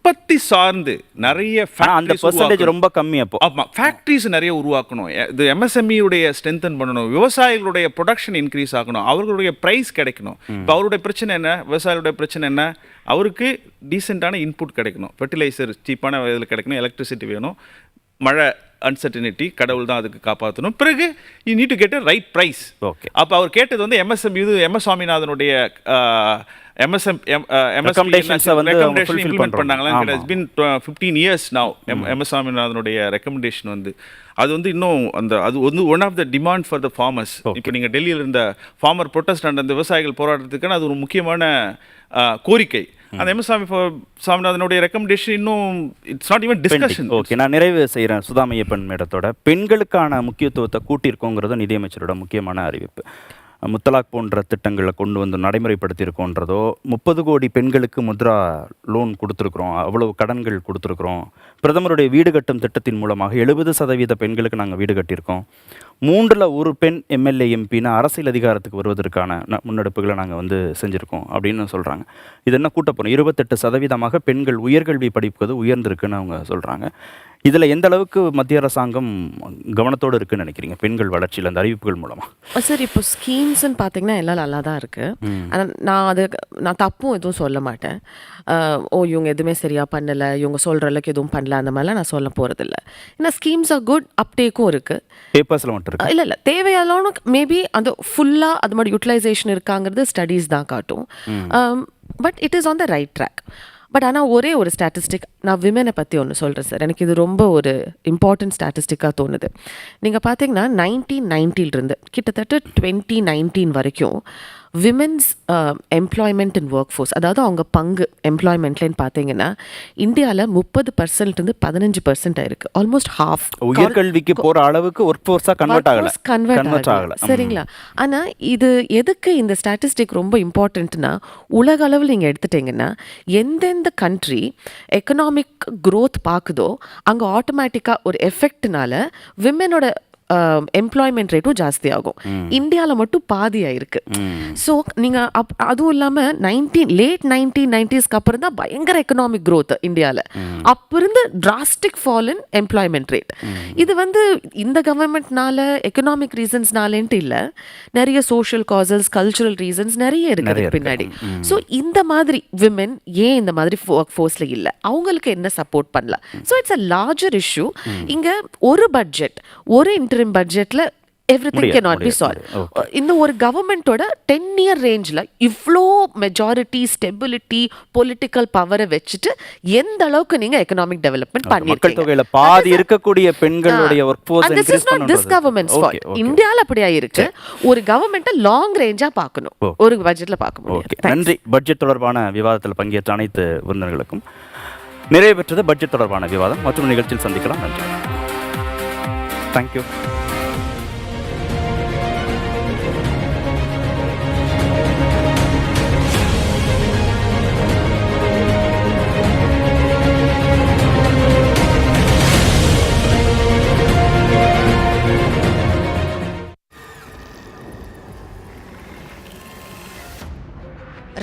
உற்பத்தி சார்ந்து நிறைய அந்த பெர்சன்டேஜ் ரொம்ப கம்மி. அப்போ ஆமாம், ஃபேக்ட்ரிஸ் நிறைய உருவாக்கணும். இது எம்எஸ்எம்இ ஸ்ட்ரென்தன் பண்ணணும், விவசாயிகளுடைய ப்ரொடக்ஷன் இன்க்ரீஸ் ஆகணும், அவர்களுடைய ப்ரைஸ் கிடைக்கணும். இப்போ அவருடைய பிரச்சனை என்ன, விவசாயிகளுடைய பிரச்சனை என்ன, அவருக்கு டீசெண்டான இன்புட் கிடைக்கணும், ஃபெர்டிலைசர் சீப்பான இதில் கிடைக்கணும், எலக்ட்ரிசிட்டி வேணும், மழை அன்சர்டினிட்டி கடவுள் தான் அதுக்கு காப்பாற்றணும். பிறகு you need to get a right price. Okay, அப்போ அவர் கேட்டது வந்து எம்எஸ்எம் இது எம்எஸ் சுவாமிநாதனுடைய இம்ப்ளிமெண்ட் பண்ணாங்களா? It's been 15 years now. MS சுவாமிநாதனுடைய ரெக்கமெண்டேஷன் வந்து அது வந்து இன்னும் அது வந்து one of the demand for the farmers. இப்போ நீங்கள் டெல்லியில் இருந்த ஃபார்மர் ப்ரொட்டஸ்ட் அந்த விவசாயிகள் போராட்டத்துக்கான அது ஒரு முக்கியமான கோரிக்கை. அந்த எம்எஸ் சாமிநாதனுடைய ரெக்கமெண்டேஷன் இன்னும் it's not even discussion. Okay, நான் நிறைவு செய்கிறேன். சுதாமையப்பன் மேடத்தோட பெண்களுக்கான முக்கியத்துவத்தை கூட்டியிருக்கோங்கிறத நிதியமைச்சரோட முக்கியமான அறிவிப்பு. முத்தலாக் போன்ற திட்டங்களை கொண்டு வந்து நடைமுறைப்படுத்தியிருக்கோன்றதோ, 30 கோடி பெண்களுக்கு முத்ரா லோன் கொடுத்துருக்குறோம், அவ்வளவு கடன்கள் கொடுத்துருக்குறோம், பிரதமருடைய வீடு கட்டும் திட்டத்தின் மூலமாக 70% பெண்களுக்கு நாங்கள் வீடு கட்டியிருக்கோம், 3ல் 1 பெண் எம்எல்ஏ எம்பின்னு அரசியல் அதிகாரத்துக்கு வருவதற்கான முன்னெடுப்புகளை நாங்கள் வந்து செஞ்சுருக்கோம் அப்படின்னு சொல்கிறாங்க. இது என்ன கூட்ட போகிறோம், 28% பெண்கள் உயர்கல்வி படிப்பது உயர்ந்திருக்குன்னு அவங்க சொல்கிறாங்க. இதில் எந்த அளவுக்கு மத்திய அரசாங்கம் கவனத்தோடு இருக்குன்னு நினைக்கிறீங்க பெண்கள் வளர்ச்சியில் அந்த அறிவிப்புகள் மூலமாக? சார், இப்போ ஸ்கீம்ஸ்ன்னு பார்த்தீங்கன்னா எல்லாம் நல்லா தான் இருக்குது. ஆனால் நான் தப்பும் எதுவும் சொல்ல மாட்டேன். இவங்க எதுவுமே சரியாக பண்ணலை, இவங்க சொல்கிற அளவுக்கு எதுவும் பண்ணல, அந்த மாதிரிலாம் நான் சொல்ல போகிறதில்ல. ஏன்னா ஸ்கீம்ஸ் ஆர் குட், அப்டேக்கும் இருக்குது, பேப்பர்ஸில் மட்டும் இருக்கு. இல்லை தேவையான மேபி அந்த ஃபுல்லாக அது மாதிரி யூட்டிலைசேஷன் இருக்காங்கிறது ஸ்டடீஸ் தான் காட்டும். But it is on the right track. But ஆனால் ஒரே ஒரு ஸ்டாட்டிஸ்டிக் நான் விமனை பற்றி ஒன்று சொல்கிறேன் சார். எனக்கு இது ரொம்ப ஒரு இம்பார்ட்டன்ட் ஸ்டாட்டிஸ்டிக்காக தோணுது. நீங்கள் பார்த்தீங்கன்னா 1990 கிட்டத்தட்ட 2019 வரைக்கும் women's employment in work force, அதாவது அவங்க பங்கு எம்ப்ளாய்மெண்ட்லன்னு பார்த்தீங்கன்னா இந்தியாவில் 30% 15% ஆயிருக்கு. Almost half. உயர்கல்விக்கு போகிற அளவுக்கு ஒர்க் ஃபோர்ஸாக கன்வெர்ட் ஆகலை. சரிங்களா? ஆனால் இது எதுக்கு இந்த ஸ்டாட்டிஸ்டிக் ரொம்ப இம்பார்ட்டன்ட்னா, உலக அளவில் நீங்கள் எடுத்துட்டிங்கன்னா எந்தெந்த கண்ட்ரி எக்கனாமிக் க்ரோத் பார்க்குதோ அங்கே ஆட்டோமேட்டிக்காக ஒரு எஃபெக்ட்னால விமெனோட எம்ப்ளாய்மெண்ட் ரேட்டும் ஜாஸ்தி ஆகும். இந்தியாவில் மட்டும் பாதியாக இருக்கு. ஸோ நீங்கள் அதுவும் இல்லாமல் லேட் 1990s அப்புறம் தான் பயங்கர எக்கனாமிக் க்ரோத் இந்தியாவில். அப்போ இருந்து drastic fall in employment rate. இது வந்து இந்த கவர்மெண்ட்னால எக்கனாமிக் ரீசன்ஸ்னாலேன்ட்டு இல்லை, நிறைய சோஷியல் காசஸ், கல்ச்சுரல் ரீசன்ஸ் நிறைய இருக்குது பின்னாடி. ஸோ இந்த மாதிரி விமென் ஏன் இந்த மாதிரி ஒர்க் ஃபோர்ஸில் இல்லை, அவங்களுக்கு என்ன சப்போர்ட் பண்ணலாம்? So it's a larger issue. இங்கே ஒரு பட்ஜெட், ஒரு பட்ஜெட்ல everything cannot be solved. இந்த ஒரு கவர்மெண்டோட 10-year ரேஞ்சில் இவ்வளோ மெஜாரிட்டி, ஸ்டெபிலிட்டி, பொலிட்டிக்கல் பவரை வச்சுட்டு எந்த அளவுக்கு நீங்க எக்கனாமிக் டெவலப்மெண்ட் பண்ணிருக்கீங்க? மக்கள் தொகையில பாதி இருக்கக்கூடிய பெண்களுடைய ஒர்க் ஃபோர்ஸ் இன்கிரீஸ் பண்ணனும். This governments fault. இந்தியால அப்படியே இருக்கு. ஒரு கவர்மெண்ட்டை லாங் ரேஞ்சா பார்க்கணும், ஒரு பட்ஜெட்ல பார்க்க முடியாது. நன்றி. பட்ஜெட் தொடர்பான விவாதத்தில் பங்கேற்ற அனைத்து விருந்தினர்களுக்கும் நிறைவு பெற்றது பட்ஜெட் தொடர்பான விவாதம். மற்றொரு நிகழ்ச்சியில் சந்திக்கலாம். நன்றி. தேங்க்யூ.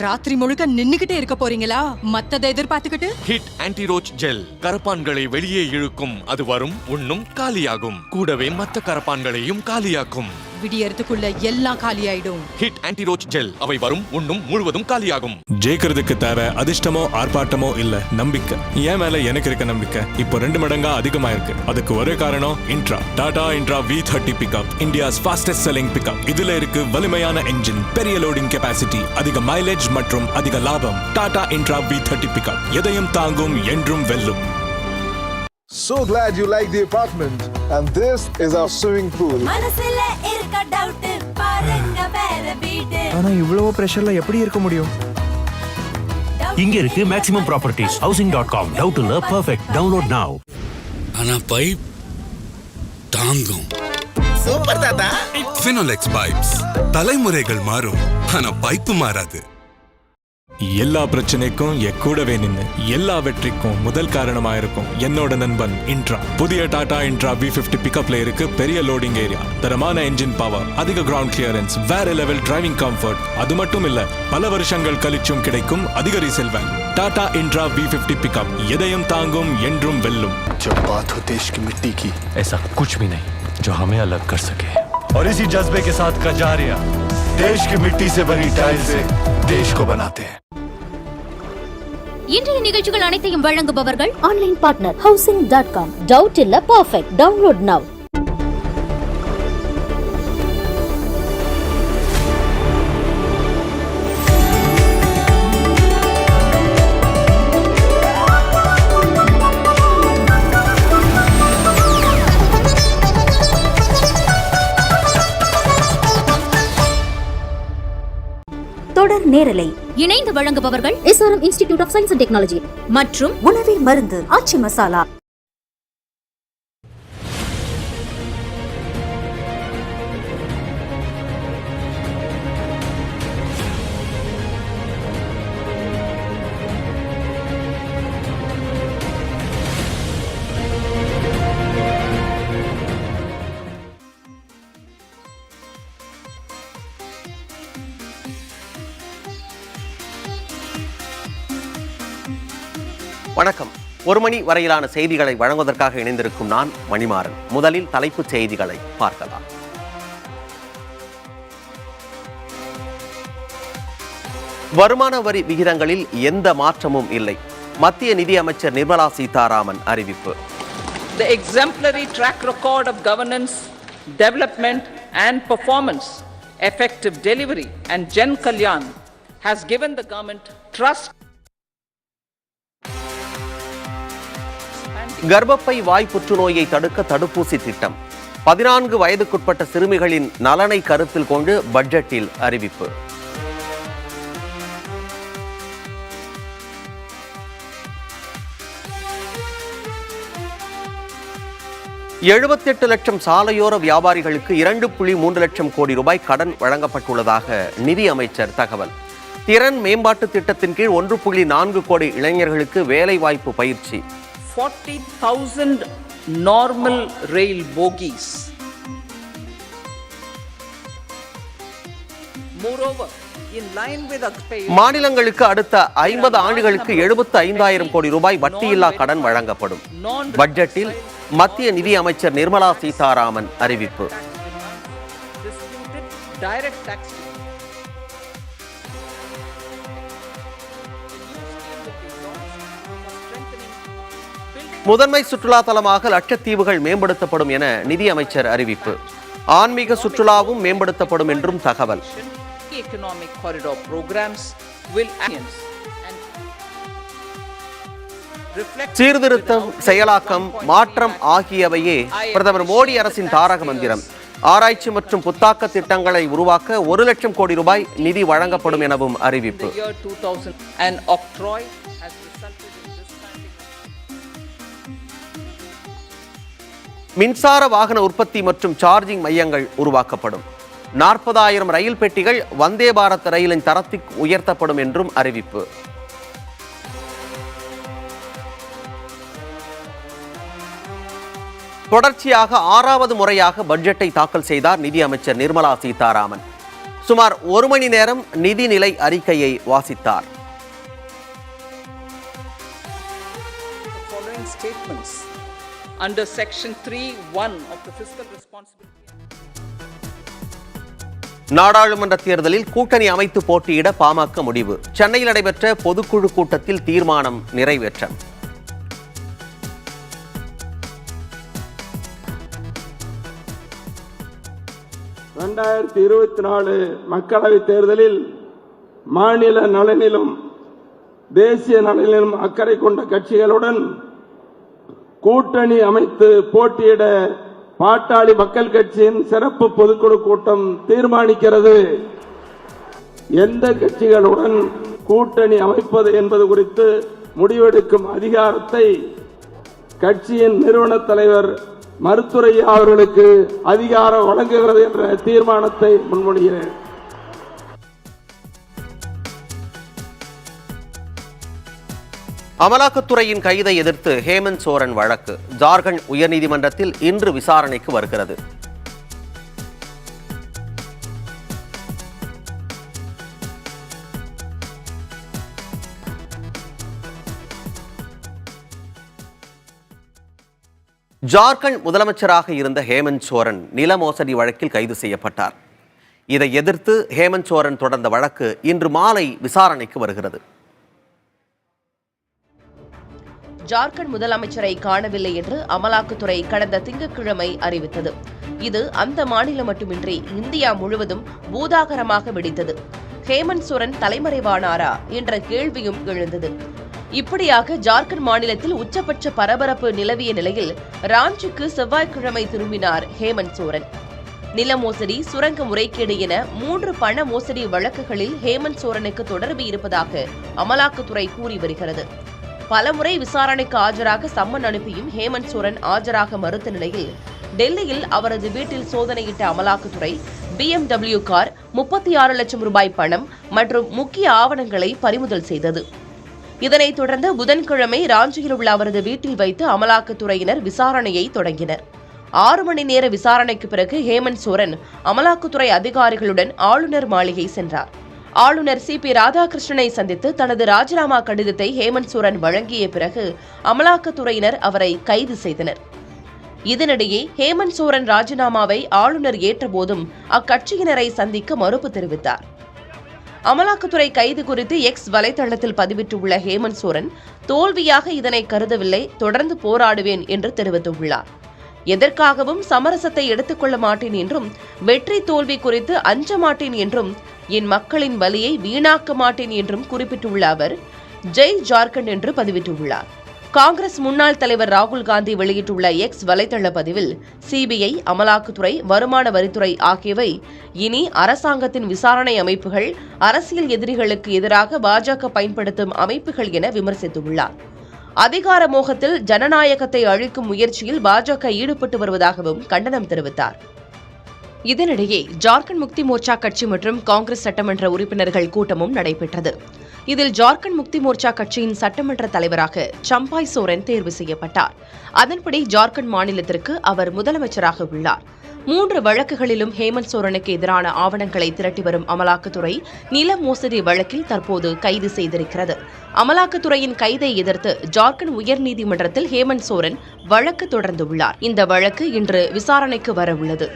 ராத்திரி முழுக்க நின்னுகிட்டே இருக்க போறீங்களா? மத்ததை எதிர்பார்த்துக்கிட்டு ஹிட் ஆன்டி ரோச் ஜெல் கரப்பான்களை வெளியே இழுக்கும். அது வரும், உண்ணும், காலியாகும். கூடவே மற்ற கரப்பான்களையும் காலியாக்கும். விடியறதுக்குள்ள எல்லாம் காலியாயிடும். ஹிட் ஆன்டி ரோச் ஜெல் அவை வரும், உண்ணும், முழுவதும் காலியாகும். ஜெயிக்கிறதுக்கு தேவை அதிர்ஷ்டமோ ஆர்ப்பாட்டமோ இல்ல, நம்பிக்கை. என் மேல எனக்கு இருக்க நம்பிக்கை இப்போ 2 மடங்கா அதிகமா இருக்கு. அதுக்கு ஒரே காரணம் Intra. Tata Intra V30 pickup, India's fastest selling pickup. இதுல இருக்கு வலிமையான என்ஜின், பெரிய லோடிங் கெபாசிட்டி, அதிக மைலேஜ் மற்றும் அதிக லாபம். டாடா இன்ட்ரா V30 பிக்கப் எதையும் தாங்கும், என்றும் வெல்லும். So glad you like the apartment, and this is our swimming pool. மனசுல இருக்க டவுட் பாருங்க வேற வீடு. ஆனா இவ்வளவு பிரஷர்ல எப்படி இருக்க முடியும்? இங்க இருக்கு மேக்ஸிமம் ப்ராப்பர்ட்டிஸ் housing.com. டவுட் இல்ல, பெர்ஃபெக்ட். Download now. ஆனா பைப் தாங்கும். சூப்பர் தாத்தா. Finolex pipes. தலைமுறைகள் மாறும், ஆனா பைப் மாறாது. எல்லா பிரச்சனைக்கும் கூடவே நின்னு எல்லா வெற்றிக்கும் முதல் காரணமா இருக்கும் என்னோட நண்பன் இன்ட்ரா. புதிய டாடா இன்ட்ரா V50 பிக்கப்ல இருக்கு பெரிய லோடிங் ஏரியா, தரமான என்ஜின் பவர், அதிக கிரவுண்ட் கிளியரன்ஸ், வேற லெவல் டிரைவிங் கம்ஃபர்ட். அது மட்டும் இல்ல, பல வருஷங்கள் கழிச்சும் கிடைக்கும் அதிக resale value. Tata Intra V50 pickup எதையும் தாங்கும், என்றும் வெல்லும். जब बात हो देश की मिट्टी की, ऐसा कुछ भी नहीं जो हमें अलग कर सके। और इसी जज्बे के साथ कजारिया देश की मिट्टी से बनी टाइल से देश को बनाते हैं. இன்றைய நிகழ்ச்சிகள் அனைத்தையும் வழங்குபவர்கள் ஆன்லைன் பார்ட்னர் housing.com. டவுட் இல்ல, பர்ஃபெக்ட். Download now. தொடர் நேரலை இணைந்து வழங்குபவர்கள் SRM institute of science and Technology மற்றும் உணவே மருந்து ஆச்சி மசாலா. வணக்கம். ஒரு மணி வரையிலான செய்திகளை வழங்குவதற்காக இணைந்திருக்கும் நான் மணிமாறன். முதலில் தலைப்புச் செய்திகளை பார்க்கலாம். வருமான வரி விகிதங்களில் எந்த மாற்றமும் இல்லை, மத்திய நிதி அமைச்சர் நிர்மலா சீதாராமன் அறிவிப்பு. The exemplary track record of governance, development and performance, effective delivery and Jan Kalyan has given the government trust. கர்ப்பப்பை வாய் புற்றுநோயை தடுக்க தடுப்பூசி திட்டம் 14 வயதுக்குட்பட்ட சிறுமிகளின் நலனை கருத்தில் கொண்டு பட்ஜெட்டில் அறிவிப்பு. $78 லட்சம் சாலையோர வியாபாரிகளுக்கு 2.3 லட்சம் கோடி ரூபாய் கடன் வழங்கப்பட்டுள்ளதாக நிதி அமைச்சர் தகவல். திறன் மேம்பாட்டு திட்டத்தின் கீழ் 1.4 கோடி இளைஞர்களுக்கு வேலை வாய்ப்பு பயிற்சி. 40,000 normal rail bogies. Moreover, in line with மாநிலங்களுக்கு அடுத்த 50 ஆண்டுகளுக்கு 75,000 கோடி ரூபாய் வட்டியில்லா கடன் வழங்கப்படும். பட்ஜெட்டில் மத்திய நிதி அமைச்சர் நிர்மலா சீதாராமன் அறிவிப்பு. முதன்மை சுற்றுலா தலமாக லட்சத்தீவுகள் மேம்படுத்தப்படும் என நிதி அமைச்சர் அறிவிப்பு. ஆன்மீக சுற்றுலாவும் மேம்படுத்தப்படும் என்றும் தகவல். சீர்திருத்தம், செயலாக்கம், மாற்றம் ஆகியவையே பிரதமர் மோடி அரசின் தாரக மந்திரம். ஆராய்ச்சி மற்றும் புத்தாக்க திட்டங்களை உருவாக்க 1 லட்சம் கோடி ரூபாய் நிதி வழங்கப்படும் எனவும் அறிவிப்பு. மின்சார வாகன உற்பத்தி மற்றும் சார்ஜிங் மையங்கள் உருவாக்கப்படும். 40,000 ரயில் பெட்டிகள் வந்தே பாரத் ரயிலின் தரத்திற்கு உயர்த்தப்படும் என்றும் அறிவிப்பு. தொடர்ச்சியாக 6வது முறையாக பட்ஜெட்டை தாக்கல் செய்தார் நிதி அமைச்சர் நிர்மலா சீதாராமன். சுமார் 1 மணி நேரம் நிதிநிலை அறிக்கையை வாசித்தார். Under section 3(1) of the fiscal responsibility. நாடாளுமன்ற தேர்தலில் கூட்டணி அமைத்து போட்டியிட பாமக முடிவு. சென்னையில் நடைபெற்ற பொதுக்குழு கூட்டத்தில் தீர்மானம் நிறைவேற்றம். மக்களவைத் தேர்தலில் மாநில நலனிலும் தேசிய நலனிலும் அக்கறை கொண்ட கட்சிகளுடன் கூட்டணி அமைத்து போட்டியிட பாட்டாளி மக்கள் கட்சியின் சிறப்பு பொதுக்குழு கூட்டம் தீர்மானிக்கிறது. எந்த கட்சிகளுடன் கூட்டணி அமைப்பது என்பது குறித்து முடிவெடுக்கும் அதிகாரத்தை கட்சியின் நிறுவன தலைவர் மருத்துரையா அவர்களுக்கு அதிகாரம் வழங்குகிறது என்ற தீர்மானத்தை முன்மொழிகிறேன். அமலாக்கத்துறையின் கைதை எதிர்த்து ஹேமந்த் சோரன் வழக்கு ஜார்க்கண்ட் உயர்நீதிமன்றத்தில் இன்று விசாரணைக்கு வருகிறது. ஜார்க்கண்ட் முதலமைச்சராக இருந்த ஹேமந்த் சோரன் நில மோசடி வழக்கில் கைது செய்யப்பட்டார். இதை எதிர்த்து ஹேமந்த் சோரன் தொடர்ந்த வழக்கு இன்று மாலை விசாரணைக்கு வருகிறது. ஜார்க்கண்ட் முதலமைச்சரை காணவில்லை என்று அமலாக்கத்துறை கடந்த திங்கட்கிழமை அறிவித்தது. இது அந்த மாநிலம் மட்டுமின்றி இந்தியா முழுவதும் பூதாகரமாக வெடித்தது. ஹேமந்த் சோரன் தலைமறைவானாரா என்ற கேள்வியும் எழுந்தது. இப்படியாக ஜார்க்கண்ட் மாநிலத்தில் உச்சபட்ச பரபரப்பு நிலவிய நிலையில் ராஞ்சிக்கு செவ்வாய்க்கிழமை திரும்பினார் ஹேமந்த் சோரன். நில மோசடி, சுரங்க முறைகேடு என 3 பண மோசடி வழக்குகளில் ஹேமந்த் சோரனுக்கு தொடர்பு இருப்பதாக அமலாக்கத்துறை கூறி வருகிறது. பலமுறை விசாரணைக்கு ஆஜராக சம்மன் அனுப்பியும் ஹேமந்த் சோரன் ஆஜராக மறுத்த நிலையில் டெல்லியில் அவரது வீட்டில் சோதனையிட்ட அமலாக்கத்துறை BMW கார், 36 லட்சம் ரூபாய் பணம் மற்றும் முக்கிய ஆவணங்களை பறிமுதல் செய்தது. இதனைத் தொடர்ந்து புதன்கிழமை ராஞ்சியில் உள்ள அவரது வீட்டில் வைத்து அமலாக்கத்துறையினர் விசாரணையை தொடங்கினர். 6 மணி நேர விசாரணைக்கு பிறகு ஹேமந்த் சோரன் அமலாக்கத்துறை அதிகாரிகளுடன் ஆளுநர் மாளிகை சென்றார். ஆளுநர் CP ராதாகிருஷ்ணனை சந்தித்து தனது ராஜினாமா கடிதத்தை ஹேமந்த் சோரன் வழங்கிய பிறகு அமலாக்கத்துறையினர் அவரை கைது செய்தனர். இதனிடையே ஹேமந்த் சோரன் ராஜினாமாவை ஆளுநர் ஏற்றபோதும் அக்கட்சியினரை சந்திக்க மறுப்பு தெரிவித்தார். அமலாக்கத்துறை கைது குறித்து எக்ஸ் வலைதளத்தில் பதிவிட்டுள்ள ஹேமந்த் சோரன் தோல்வியாக இதனை கருதவில்லை, தொடர்ந்து போராடுவேன் என்று தெரிவித்துள்ளார். எதற்காகவும் சமரசத்தை எடுத்துக்கொள்ள மாட்டேன் என்றும், வெற்றி தோல்வி குறித்து அஞ்ச மாட்டேன் என்றும், என் மக்களின் வலியை வீணாக்க மாட்டேன் என்றும் குறிப்பிட்டுள்ள அவர் ஜெய் ஜார்க்கண்ட் என்று பதிவிட்டுள்ளார். காங்கிரஸ் முன்னாள் தலைவர் ராகுல் காந்தி வெளியிட்டுள்ள எக்ஸ் வலைதள பதிவில் CBI, அமலாக்கத்துறை, வருமான வரித்துறை ஆகியவை இனி அரசாங்கத்தின் விசாரணை அமைப்புகள், அரசியல் எதிரிகளுக்கு எதிராக பாஜக பயன்படுத்தும் அமைப்புகள் என விமர்சித்துள்ளார். அதிகார மோகத்தில் ஜனநாயகத்தை அழிக்கும் முயற்சியில் பாஜக ஈடுபட்டு வருவதாகவும் கண்டனம் தெரிவித்தார். இதனிடையே ஜார்க்கண்ட் முக்தி மோர்ச்சா கட்சி மற்றும் காங்கிரஸ் சட்டமன்ற உறுப்பினர்கள் கூட்டமும் நடைபெற்றது. இதில் ஜார்க்கண்ட் முக்தி மோர்ச்சா கட்சியின் சட்டமன்ற தலைவராக சம்பாய் சோரன் தேர்வு செய்யப்பட்டார். அதன்படி ஜார்க்கண்ட் மாநிலத்திற்கு அவர் முதலமைச்சராக உள்ளார். 3 வழக்குகளிலும் ஹேமந்த் சோரனுக்கு எதிரான ஆவணங்களை திரட்டி வரும் அமலாக்கத்துறை நில மோசடி வழக்கில் தற்போது கைது செய்திருக்கிறது. அமலாக்கத்துறையின் கைதை எதிர்த்து ஜார்க்கண்ட் உயர்நீதிமன்றத்தில் ஹேமந்த் சோரன் வழக்கு தொடர்ந்துள்ளார். இந்த வழக்கு இன்று விசாரணைக்கு வரவுள்ளது.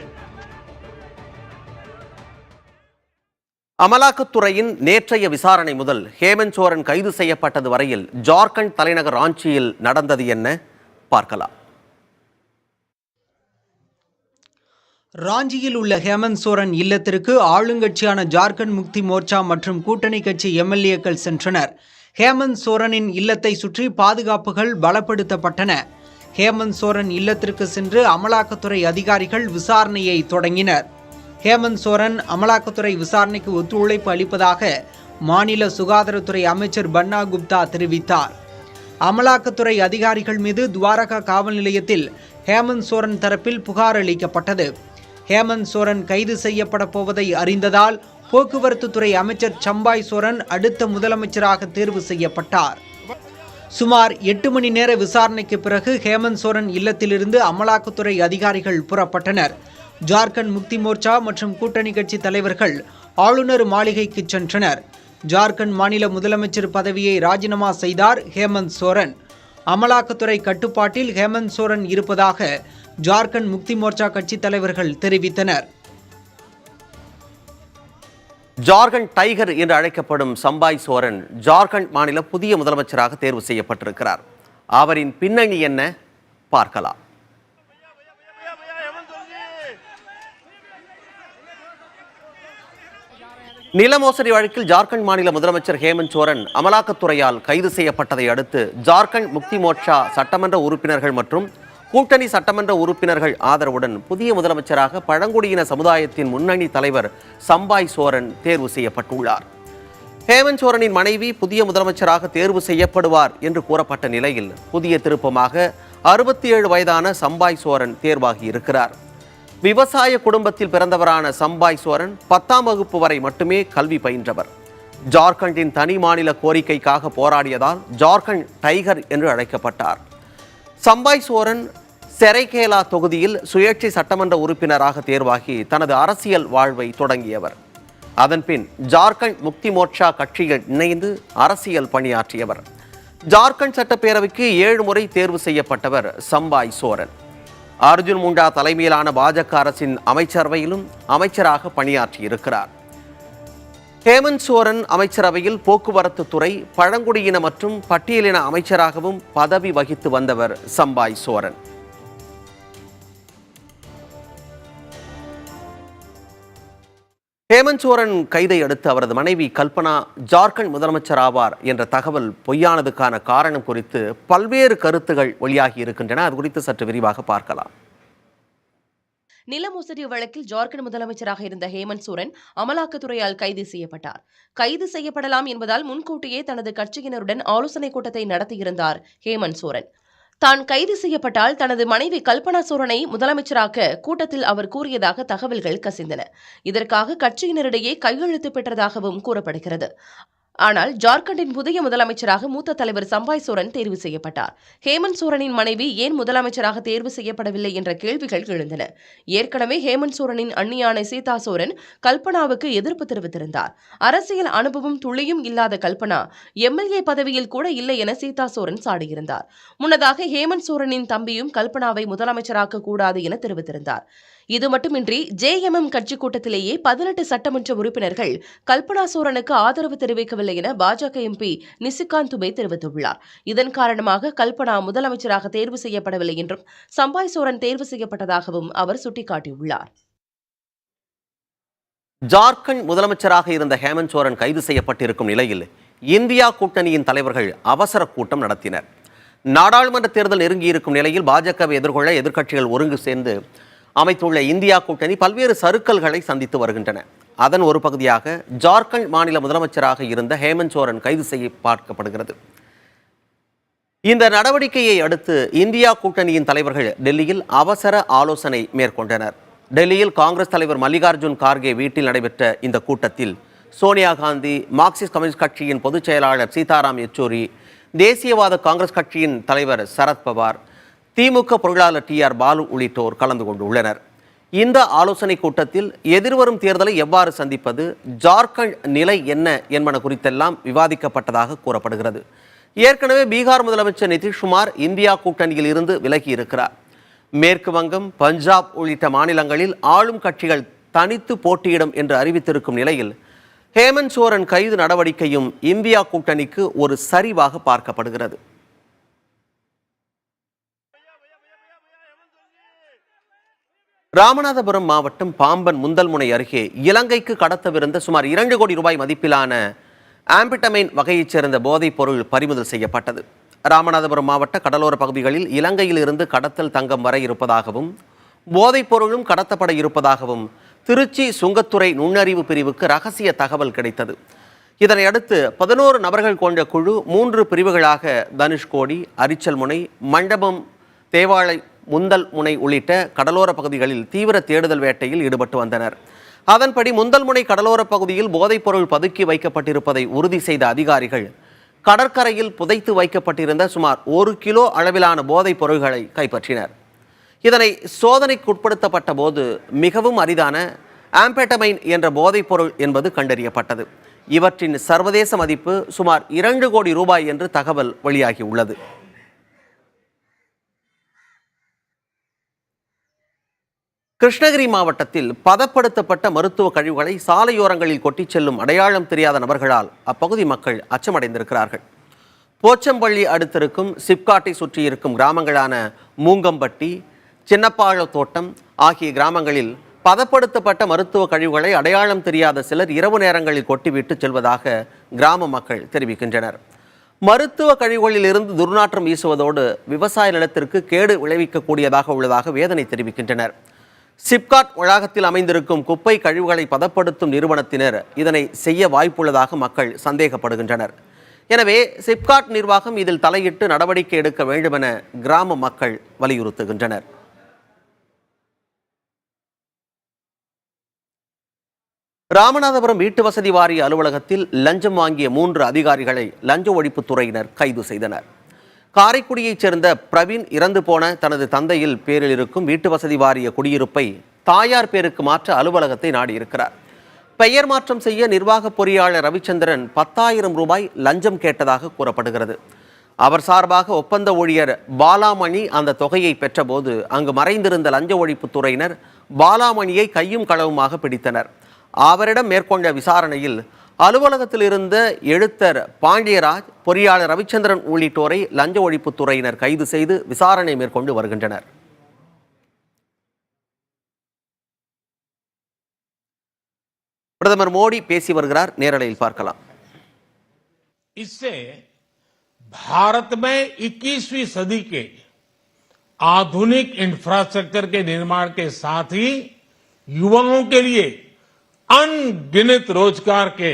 அமலாக்கத்துறையின் நேற்றைய விசாரணை முதல் ஹேமந்த் சோரன் கைது செய்யப்பட்டது வரையில் ஜார்க்கண்ட் தலைநகர் ராஞ்சியில் நடந்தது என்ன பார்க்கலாம். ராஞ்சியில் உள்ள ஹேமந்த் சோரன் இல்லத்திற்கு ஆளுங்கட்சியான ஜார்க்கண்ட் முக்தி மோர்ச்சா மற்றும் கூட்டணி கட்சி MLAக்கள் சென்றனர். ஹேமந்த் சோரனின் இல்லத்தை சுற்றி பாதுகாப்புகள் பலப்படுத்தப்பட்டன. ஹேமந்த் சோரன் இல்லத்திற்கு சென்று அமலாக்கத்துறை அதிகாரிகள் விசாரணையை தொடங்கினர். ஹேமந்த் சோரன் அமலாக்கத்துறை விசாரணைக்கு ஒத்துழைப்பு அளிப்பதாக மாநில சுகாதாரத்துறை அமைச்சர் பன்னா குப்தா தெரிவித்தார். அமலாக்கத்துறை அதிகாரிகள் மீது துவாரகா காவல் நிலையத்தில் ஹேமந்த் சோரன் தரப்பில் புகார் அளிக்கப்பட்டது. ஹேமந்த் சோரன் கைது செய்யப்பட போவதை அறிந்ததால் போக்குவரத்து துறை அமைச்சர் சம்பாய் சோரன் அடுத்த முதலமைச்சராக தேர்வு செய்யப்பட்டார். சுமார் 8 மணி நேர விசாரணைக்கு பிறகு ஹேமந்த் சோரன் இல்லத்திலிருந்து அமலாக்கத்துறை அதிகாரிகள் புறப்பட்டனர். ஜார்க்கண்ட் முக்தி மோர்ச்சா மற்றும் கூட்டணி கட்சி தலைவர்கள் ஆளுநர் மாளிகைக்கு சென்றனர். ஜார்க்கண்ட் மாநில முதலமைச்சர் பதவியை ராஜினாமா செய்தார் ஹேமந்த் சோரன். அமலாக்கத்துறை கட்டுப்பாட்டில் ஹேமந்த் சோரன் இருப்பதாக ஜார்க்கண்ட் முக்தி மோர்ச்சா கட்சி தலைவர்கள் தெரிவித்தனர். ஜார்க்கண்ட் டைகர் என்று அழைக்கப்படும் சம்பாய் சோரன் ஜார்க்கண்ட் மாநில புதிய முதலமைச்சராக தேர்வு செய்யப்பட்டிருக்கிறார். அவரின் பின்னணி என்ன பார்க்கலாம். நில மோசடி வழக்கில் ஜார்க்கண்ட் மாநில முதலமைச்சர் ஹேமந்த் சோரன் அமலாக்கத்துறையால் கைது செய்யப்பட்டதை அடுத்து ஜார்க்கண்ட் முக்தி மோர்ச்சா சட்டமன்ற உறுப்பினர்கள் மற்றும் கூட்டணி சட்டமன்ற உறுப்பினர்கள் ஆதரவுடன் புதிய முதலமைச்சராக பழங்குடியின சமுதாயத்தின் முன்னணி தலைவர் சம்பாய் சோரன் தேர்வு செய்யப்பட்டுள்ளார். ஹேமந்த் சோரனின் மனைவி புதிய முதலமைச்சராக தேர்வு செய்யப்படுவார் என்று கூறப்பட்ட நிலையில் புதிய திருப்பமாக 67 வயதான சம்பாய் சோரன் தேர்வாகி இருக்கிறார். விவசாய குடும்பத்தில் பிறந்தவரான சம்பாய் சோரன் 10ஆம் வகுப்பு வரை மட்டுமே கல்வி பயின்றவர். ஜார்க்கண்டின் தனி மாநில கோரிக்கைக்காக போராடியதால் ஜார்க்கண்ட் டைகர் என்று அழைக்கப்பட்டார். சம்பாய் சோரன் செரைகேலா தொகுதியில் சுயேட்சை சட்டமன்ற உறுப்பினராக தேர்வாகி தனது அரசியல் வாழ்வை தொடங்கியவர். அதன்பின் ஜார்க்கண்ட் முக்தி மோர்ச்சா கட்சியில் இணைந்து அரசியல் பணியாற்றியவர். ஜார்க்கண்ட் சட்டப்பேரவைக்கு 7 முறை தேர்வு செய்யப்பட்டவர் சம்பாய் சோரன். அர்ஜுன் முண்டா தலைமையிலான பாஜக அரசின் அமைச்சரவையிலும் அமைச்சராக பணியாற்றியிருக்கிறார். ஹேமந்த் சோரன் அமைச்சரவையில் போக்குவரத்து துறை, பழங்குடியின மற்றும் பட்டியலின அமைச்சராகவும் பதவி வகித்து வந்தவர் சம்பாய் சோரன். ஹேமந்த் சோரன் கைதை அடுத்து அவரது மனைவி கல்பனா ஜார்க்கண்ட் முதலமைச்சர் ஆவார் என்ற தகவல் பொய்யானதுக்கான காரணம் குறித்து பல்வேறு கருத்துகள் வெளியாகி இருக்கின்றன. அது குறித்து சற்று விரிவாக பார்க்கலாம். நில மோசடி வழக்கில் ஜார்க்கண்ட் முதலமைச்சராக இருந்த ஹேமந்த் சோரன் அமலாக்கத்துறையால் கைது செய்யப்பட்டார். கைது செய்யப்படலாம் என்பதால் முன்கூட்டியே தனது கட்சியினருடன் ஆலோசனைக் கூட்டத்தை நடத்தியிருந்தார் ஹேமந்த் சோரன். தான் கைது செய்யப்பட்டால் தனது மனைவி கல்பனா சோரனை முதலமைச்சராக்க கூட்டத்தில் அவர் கூறியதாக தகவல்கள் கசிந்தன. இதற்காக கட்சியினரிடையே கையெழுத்து பெற்றதாகவும் கூறப்படுகிறது. ஆனால் ஜார்க்கண்டின் புதிய முதலமைச்சராக மூத்த தலைவர் சம்பாய் சோரன் தேர்வு செய்யப்பட்டார். ஹேமந்த் சோரனின் மனைவி ஏன் முதலமைச்சராக தேர்வு செய்யப்படவில்லை என்ற கேள்விகள் எழுந்தன. ஏற்கனவே ஹேமந்த் சோரனின் அண்ணியான சீதா சோரன் கல்பனாவுக்கு எதிர்ப்பு தெரிவித்திருந்தார். அரசியல் அனுபவம் துளியும் இல்லாத கல்பனா எம்எல்ஏ பதவியில் கூட இல்லை என சீதா சோரன் சாடியிருந்தார். முன்னதாக ஹேமந்த் சோரனின் தம்பியும் கல்பனாவை முதலமைச்சராக்க கூடாது என தெரிவித்திருந்தார். இது மட்டுமின்றி ஜேஎம்எம் கட்சி கூட்டத்திலேயே 18 சட்டமன்ற உறுப்பினர்கள் கல்பனா சோரனுக்கு ஆதரவு தெரிவிக்கவில்லை என பாஜக எம்பி நிசிகாந்த் துபே தெரிவித்துள்ளார். இதன் காரணமாக கல்பனா முதலமைச்சராக தேர்வு செய்யப்படவில்லை என்றும் சம்பாய் சோரன் தேர்வு செய்யப்பட்டதாகவும் அவர் சுட்டிக்காட்டியுள்ளார். ஜார்க்கண்ட் முதலமைச்சராக இருந்த ஹேமந்த் சோரன் கைது செய்யப்பட்டிருக்கும் நிலையில் இந்தியா கூட்டணியின் தலைவர்கள் அவசர கூட்டம் நடத்தினர். நாடாளுமன்ற தேர்தல் நெருங்கியிருக்கும் நிலையில் பாஜகவை எதிர்கொள்ள எதிர்க்கட்சிகள் ஒருங்கு சேர்ந்து அமைத்துள்ள இந்தியா கூட்டணி பல்வேறு சறுக்கல்களை சந்தித்து வருகின்றன. அதன் ஒரு பகுதியாக ஜார்க்கண்ட் மாநில முதலமைச்சராக இருந்த ஹேமந்த் சோரன் கைது செய்ய பார்க்கப்படுகிறது. இந்த நடவடிக்கையை அடுத்து இந்தியா கூட்டணியின் தலைவர்கள் டெல்லியில் அவசர ஆலோசனை மேற்கொண்டனர். டெல்லியில் காங்கிரஸ் தலைவர் மல்லிகார்ஜுன் கார்கே வீட்டில் நடைபெற்ற இந்த கூட்டத்தில் சோனியா காந்தி, மார்க்சிஸ்ட் கம்யூனிஸ்ட் கட்சியின் பொதுச் செயலாளர் சீதாராம் யெச்சூரி, தேசியவாத காங்கிரஸ் கட்சியின் தலைவர் சரத்பவார், திமுக பொருளாளர் TR பாலு உள்ளிட்டோர் கலந்து கொண்டுள்ளனர். இந்த ஆலோசனை கூட்டத்தில் எதிர்வரும் தேர்தலை எவ்வாறு சந்திப்பது, ஜார்க்கண்ட் நிலை என்ன என்பன குறித்தெல்லாம் விவாதிக்கப்பட்டதாக கூறப்படுகிறது. ஏற்கனவே பீகார் முதலமைச்சர் நிதிஷ்குமார் இந்தியா கூட்டணியில் இருந்து விலகி இருக்கிறார். மேற்கு வங்கம், பஞ்சாப் உள்ளிட்ட மாநிலங்களில் ஆளும் கட்சிகள் தனித்து போட்டியிடும் என்று அறிவித்திருக்கும் நிலையில் ஹேமந்த் சோரன் கைது நடவடிக்கையும் இந்தியா கூட்டணிக்கு ஒரு சரிவாக பார்க்கப்படுகிறது. ராமநாதபுரம் மாவட்டம் பாம்பன் முந்தல்முனை அருகே இலங்கைக்கு கடத்தவிருந்த சுமார் 2 கோடி ரூபாய் மதிப்பிலான ஆம்பிட்டமைன் வகையைச் சேர்ந்த போதைப் பொருள் பறிமுதல் செய்யப்பட்டது. ராமநாதபுரம் மாவட்ட கடலோர பகுதிகளில் இலங்கையில் இருந்து கடத்தல் தங்கம் வர இருப்பதாகவும் போதைப் பொருளும் கடத்தப்பட இருப்பதாகவும் திருச்சி சுங்கத்துறை நுண்ணறிவு பிரிவுக்கு ரகசிய தகவல் கிடைத்தது. இதனையடுத்து 11 நபர்கள் கொண்ட குழு 3 பிரிவுகளாக தனுஷ்கோடி, அரிச்சல்முனை, மண்டபம், தேவாளை, முந்தல் முனை உள்ளிட்ட கடலோர பகுதிகளில் தீவிர தேடுதல் வேட்டையில் ஈடுபட்டு வந்தனர். அதன்படி முந்தல்முனை கடலோர பகுதியில் போதைப்பொருள் பதுக்கி வைக்கப்பட்டிருப்பதை உறுதி செய்த அதிகாரிகள் கடற்கரையில் புதைத்து வைக்கப்பட்டிருந்த சுமார் 1 கிலோ அளவிலான போதைப் பொருள்களை கைப்பற்றினர். இதனை சோதனைக்குட்படுத்தப்பட்ட போது மிகவும் அரிதான ஆம்பெட்டமைன் என்ற போதைப் பொருள் என்பது கண்டறியப்பட்டது. இவற்றின் சர்வதேச மதிப்பு சுமார் 2 கோடி ரூபாய் என்று தகவல் வெளியாகியுள்ளது. கிருஷ்ணகிரி மாவட்டத்தில் பதப்படுத்தப்பட்ட மருத்துவ கழிவுகளை சாலையோரங்களில் கொட்டிச் செல்லும் அடையாளம் தெரியாத நபர்களால் அப்பகுதி மக்கள் அச்சமடைந்திருக்கிறார்கள். போச்சம்பள்ளி அடுத்திருக்கும் சிப்காட்டை சுற்றியிருக்கும் கிராமங்களான மூங்கம்பட்டி, சின்னப்பாழ தோட்டம் ஆகிய கிராமங்களில் பதப்படுத்தப்பட்ட மருத்துவ கழிவுகளை அடையாளம் தெரியாத சிலர் இரவு நேரங்களில் கொட்டிவிட்டு செல்வதாக கிராம மக்கள் தெரிவிக்கின்றனர். மருத்துவ கழிவுகளில் இருந்து துர்நாற்றம் வீசுவதோடு விவசாய நிலத்திற்கு கேடு விளைவிக்கக்கூடியதாக உள்ளதாக வேதனை தெரிவிக்கின்றனர். சிப்காட் வளாகத்தில் அமைந்திருக்கும் குப்பை கழிவுகளை பதப்படுத்தும் நிறுவனத்தினர் இதனை செய்ய வாய்ப்புள்ளதாக மக்கள் சந்தேகப்படுகின்றனர். எனவே சிப்காட் நிர்வாகம் இதில் தலையிட்டு நடவடிக்கை எடுக்க வேண்டுமென கிராம மக்கள் வலியுறுத்துகின்றனர். ராமநாதபுரம் வீட்டு வசதி வாரிய அலுவலகத்தில் லஞ்சம் வாங்கிய 3 அதிகாரிகளை லஞ்ச ஒழிப்புத்துறையினர் கைது செய்தனர். காரைக்குடியைச் சேர்ந்த பிரவீன் இறந்து போன தனது தந்தையில் பேரில் இருக்கும் வீட்டு வசதி வாரிய குடியிருப்பை தாயார் பேருக்கு மாற்ற அலுவலகத்தை நாடியிருக்கிறார். பெயர் மாற்றம் செய்ய நிர்வாக பொறியாளர் ரவிச்சந்திரன் 10,000 ரூபாய் லஞ்சம் கேட்டதாக கூறப்படுகிறது. அவர் சார்பாக ஒப்பந்த ஊழியர் பாலாமணி அந்த தொகையை பெற்றபோது அங்கு மறைந்திருந்த லஞ்ச ஒழிப்புத்துறையினர் பாலாமணியை கையும் களவுமாக பிடித்தனர். அவரிடம் மேற்கொண்ட விசாரணையில் அலுவலகத்தில் இருந்த எழுத்தர் பாண்டியராஜ், பொறியாளர் ரவிச்சந்திரன் உள்ளிட்டோரை லஞ்ச ஒழிப்புத்துறையினர் கைது செய்து விசாரணை மேற்கொண்டு வருகின்றனர். பிரதமர் மோடி பேசி வருகிறார். நேரலையில் பார்க்கலாம். इससे भारत में 21वीं सदी के आधुनिक इंफ्रास्ट्रक्चर के निर्माण के साथ ही युवाओं के लिए अनगिनत रोजगार के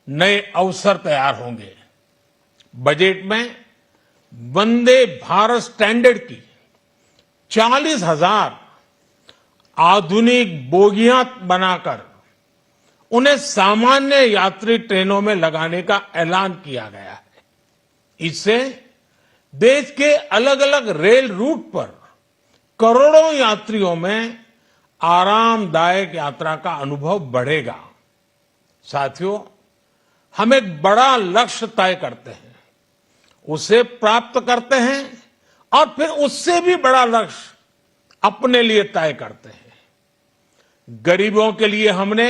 नए अवसर तैयार होंगे। बजट में वंदे भारत स्टैंडर्ड की 40,000 आधुनिक बोगियां बनाकर उन्हें सामान्य यात्री ट्रेनों में लगाने का ऐलान किया गया है। इससे देश के अलग अलग रेल रूट पर करोड़ों यात्रियों में आरामदायक यात्रा का अनुभव बढ़ेगा। साथियों, हम एक बड़ा लक्ष्य तय करते हैं, उसे प्राप्त करते हैं और फिर उससे भी बड़ा लक्ष्य अपने लिए तय करते हैं। गरीबों के लिए हमने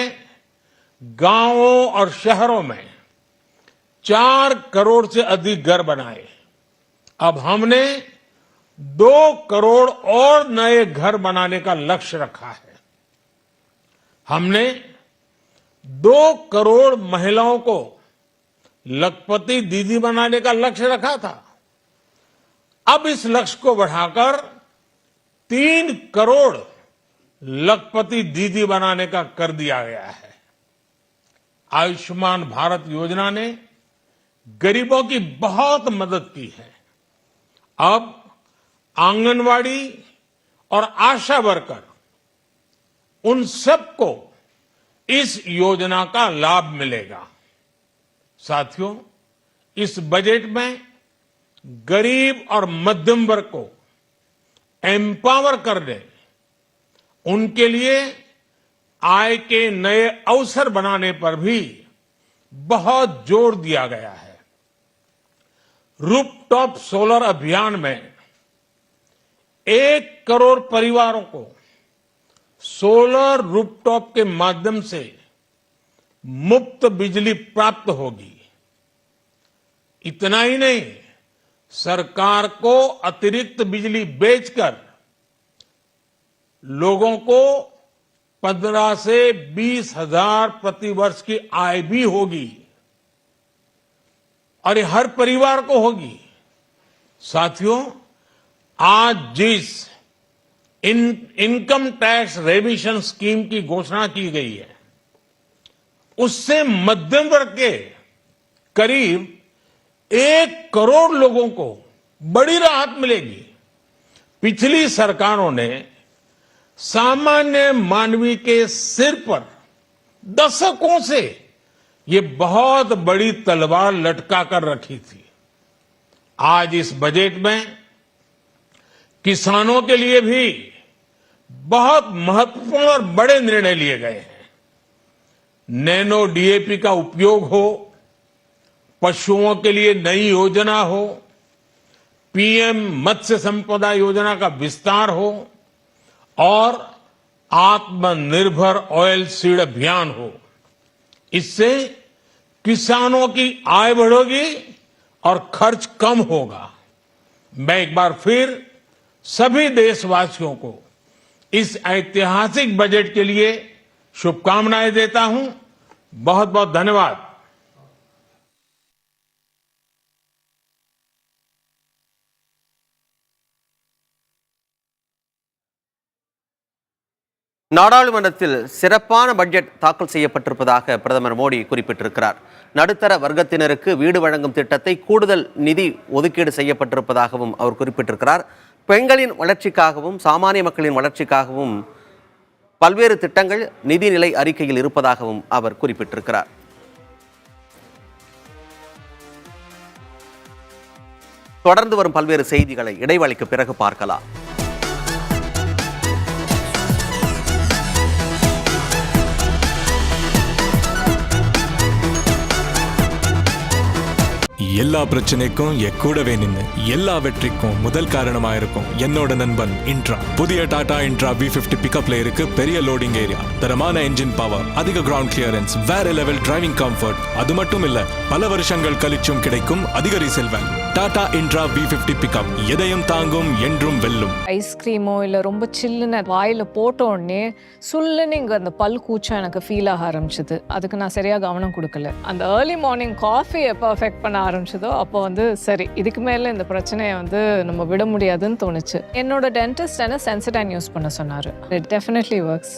गांवों और शहरों में 4 करोड़ से अधिक घर बनाए। अब हमने 2 करोड़ और नए घर बनाने का लक्ष्य रखा है। हमने 2 करोड़ महिलाओं को लखपति दीदी बनाने का लक्ष्य रखा था। अब इस लक्ष्य को बढ़ाकर 3 करोड़ लखपति दीदी बनाने का कर दिया गया है। आयुष्मान भारत योजना ने गरीबों की बहुत मदद की है। अब आंगनवाड़ी और आशा वर्कर उन सबको इस योजना का लाभ मिलेगा। साथियों, इस बजट में गरीब और मध्यम वर्ग को एम्पावर करने, उनके लिए आय के नए अवसर बनाने पर भी बहुत जोर दिया गया है। रूफटॉप सोलर अभियान में 1 करोड़ परिवारों को सोलर रूफटॉप के माध्यम से मुफ्त बिजली प्राप्त होगी। इतना ही नहीं, सरकार को अतिरिक्त बिजली बेचकर लोगों को 15 से 20 हजार प्रति वर्ष की आय भी होगी और ये हर परिवार को होगी। साथियों, आज जिस इनकम टैक्स रेमिशन स्कीम की घोषणा की गई है, उससे मध्यम वर्ग के करीब 1 करोड़ लोगों को बड़ी राहत मिलेगी। पिछली सरकारों ने सामान्य मानवी के सिर पर दशकों से ये बहुत बड़ी तलवार लटका कर रखी थी। आज इस बजट में किसानों के लिए भी बहुत महत्वपूर्ण और बड़े निर्णय लिए गए हैं। नैनो डीएपी का उपयोग हो, पशुओं के लिए नई योजना हो, पीएम मत्स्य संपदा योजना का विस्तार हो और आत्मनिर्भर ऑयल सीड अभियान हो। इससे किसानों की आय बढ़ेगी और खर्च कम होगा। मैं एक बार फिर सभी देशवासियों को इस ऐतिहासिक बजट के लिए शुभकामनाएं देता हूं। बहुत बहुत धन्यवाद। நாடாளுமன்றத்தில் சிறப்பான பட்ஜெட் தாக்கல் செய்யப்பட்டிருப்பதாக பிரதமர் மோடி குறிப்பிட்டிருக்கிறார். நடுத்தர வர்க்கத்தினருக்கு வீடு வழங்கும் திட்டத்தை கூடுதல் நிதி ஒதுக்கீடு செய்யப்பட்டிருப்பதாகவும் அவர் குறிப்பிட்டிருக்கிறார். பெண்களின் வளர்ச்சிக்காகவும் சாமானிய மக்களின் வளர்ச்சிக்காகவும் பல்வேறு திட்டங்கள் நிதிநிலை அறிக்கையில் இருப்பதாகவும் அவர் குறிப்பிட்டிருக்கிறார். தொடர்ந்து வரும் பல்வேறு செய்திகளை இடைவெளிக்கு பிறகு பார்க்கலாம். எல்லா பிரச்சனைக்கும் கூடவே நின்று எல்லா வெற்றிக்கும் முதல் காரணமா இருக்கும் என்னோட நண்பன் இன்ட்ரா. புதிய டாடா இன்ட்ரா V50 பிக்கப்ல இருக்கு பெரிய லோடிங் ஏரியா, தரமான என்ஜின் பவர், அதிக கிரவுண்ட் கிளியரன்ஸ், வேற லெவல் டிரைவிங் கம்ஃபர்ட். அது மட்டும் இல்ல, பல வருஷங்கள் கழிச்சும் கிடைக்கும் அதிக resale value. Tata Intra V50 pickup எதையும் தாங்கும், என்றும் வெல்லும். ஐஸ்கிரீமோ இல்லை ரொம்ப சில்லுன்னு வாயில் போட்ட உடனே சுல்லுன்னு இங்கே அந்த பல் கூச்சம் எனக்கு ஃபீல் ஆக ஆரம்பிச்சிது. அதுக்கு நான் சரியாக கவனம் கொடுக்கல. அந்த ஏர்லி மார்னிங் காஃபி எப்போ அஃபெக்ட் பண்ண ஆரம்பிச்சதோ அப்போ சரி, இதுக்கு மேலே இந்த பிரச்சனையை நம்ம விட முடியாதுன்னு தோணுச்சு. என்னோட டென்டிஸ்ட் என்ன சென்சிடைன் யூஸ் பண்ண சொன்னார். It definitely works.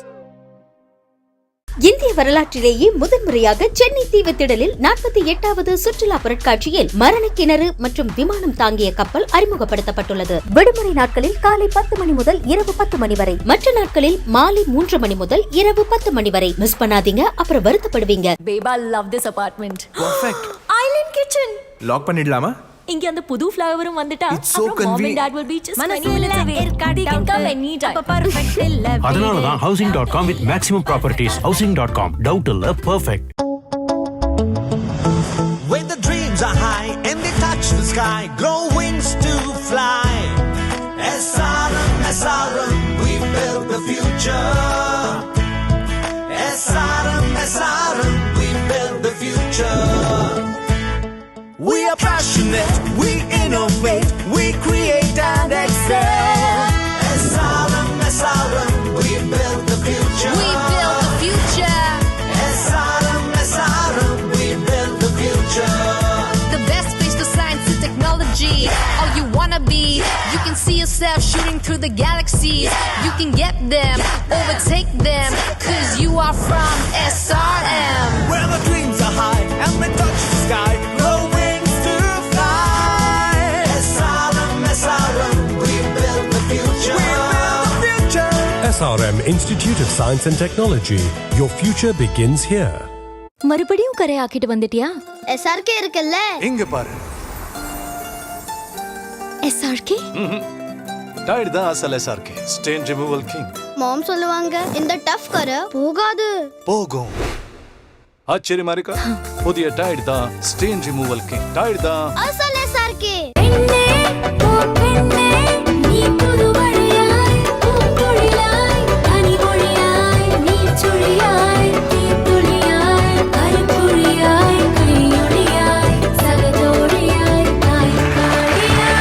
இந்திய வரலாற்றிலேயே முதன்முறையாக சென்னை தீவுத்திடலில் 48வது சுற்றுலா பொருட்காட்சியில் மரண கிணறு மற்றும் விமானம் தாங்கிய கப்பல் அறிமுகப்படுத்தப்பட்டுள்ளது. விடுமுறை நாட்களில் காலை 10 மணி முதல் இரவு 10 மணி வரை, மற்ற நாட்களில் மாலை 3 மணி முதல் இரவு 10 மணி வரை. மிஸ் பண்ணாதீங்க, அப்புறம் வருத்தப்படுவீங்க. Babe, I love this apartment. Perfect. Island kitchen. Lock பண்ணிடலாமா? இங்க அந்த புது ஃப்ளவரும் வந்துட்டா It's so அப்புறம் mom and dad will be just 20 minutes away. They can come anytime. அப்ப perfect இல்ல. அதனால தான் housing.com with maximum properties. housing.com. doubt இல்ல, perfect. When the dreams are high and they touch the sky, grow wings to fly. SRM, we build the future. SRM, we build the future. We are passionate, we innovate, we create and excel. SRM, we build the future. We build the future. SRM, we build the future. The best place to science and technology. All you wanna be, you can see yourself shooting through the galaxies. You can get them, overtake them, 'cause you are from SRM. Where the dreams are high and they touch the sky, grow wings to fly. SRM, we build the future. We build the future. SRM Institute of Science and Technology. Your future begins here. மறுபடியும் கரையாக்கிட்டு வந்துட்டியா? SRK இருக்குல்ல, இங்க பாரு. SRK? Tight தான் அசல் SRK. Stain removal king. Mom சொல்லுவாங்க இந்த tough கரை போகாது. போகும். ஆச்சரியமா இருக்கா? புதிய டைட் தான் ஸ்டெயின் ரிமூவல் கிங். டைட் தான் அசல் SRK. நீ புது வழியாய், பூங்குழியாய், பனிமொழியாய், நீர்ச்சுழியாய், தீத்துளியாய், கரும்புழியாய், கையொழியாய், சகஜோழியாய், தாய்ப்பாடியாய்.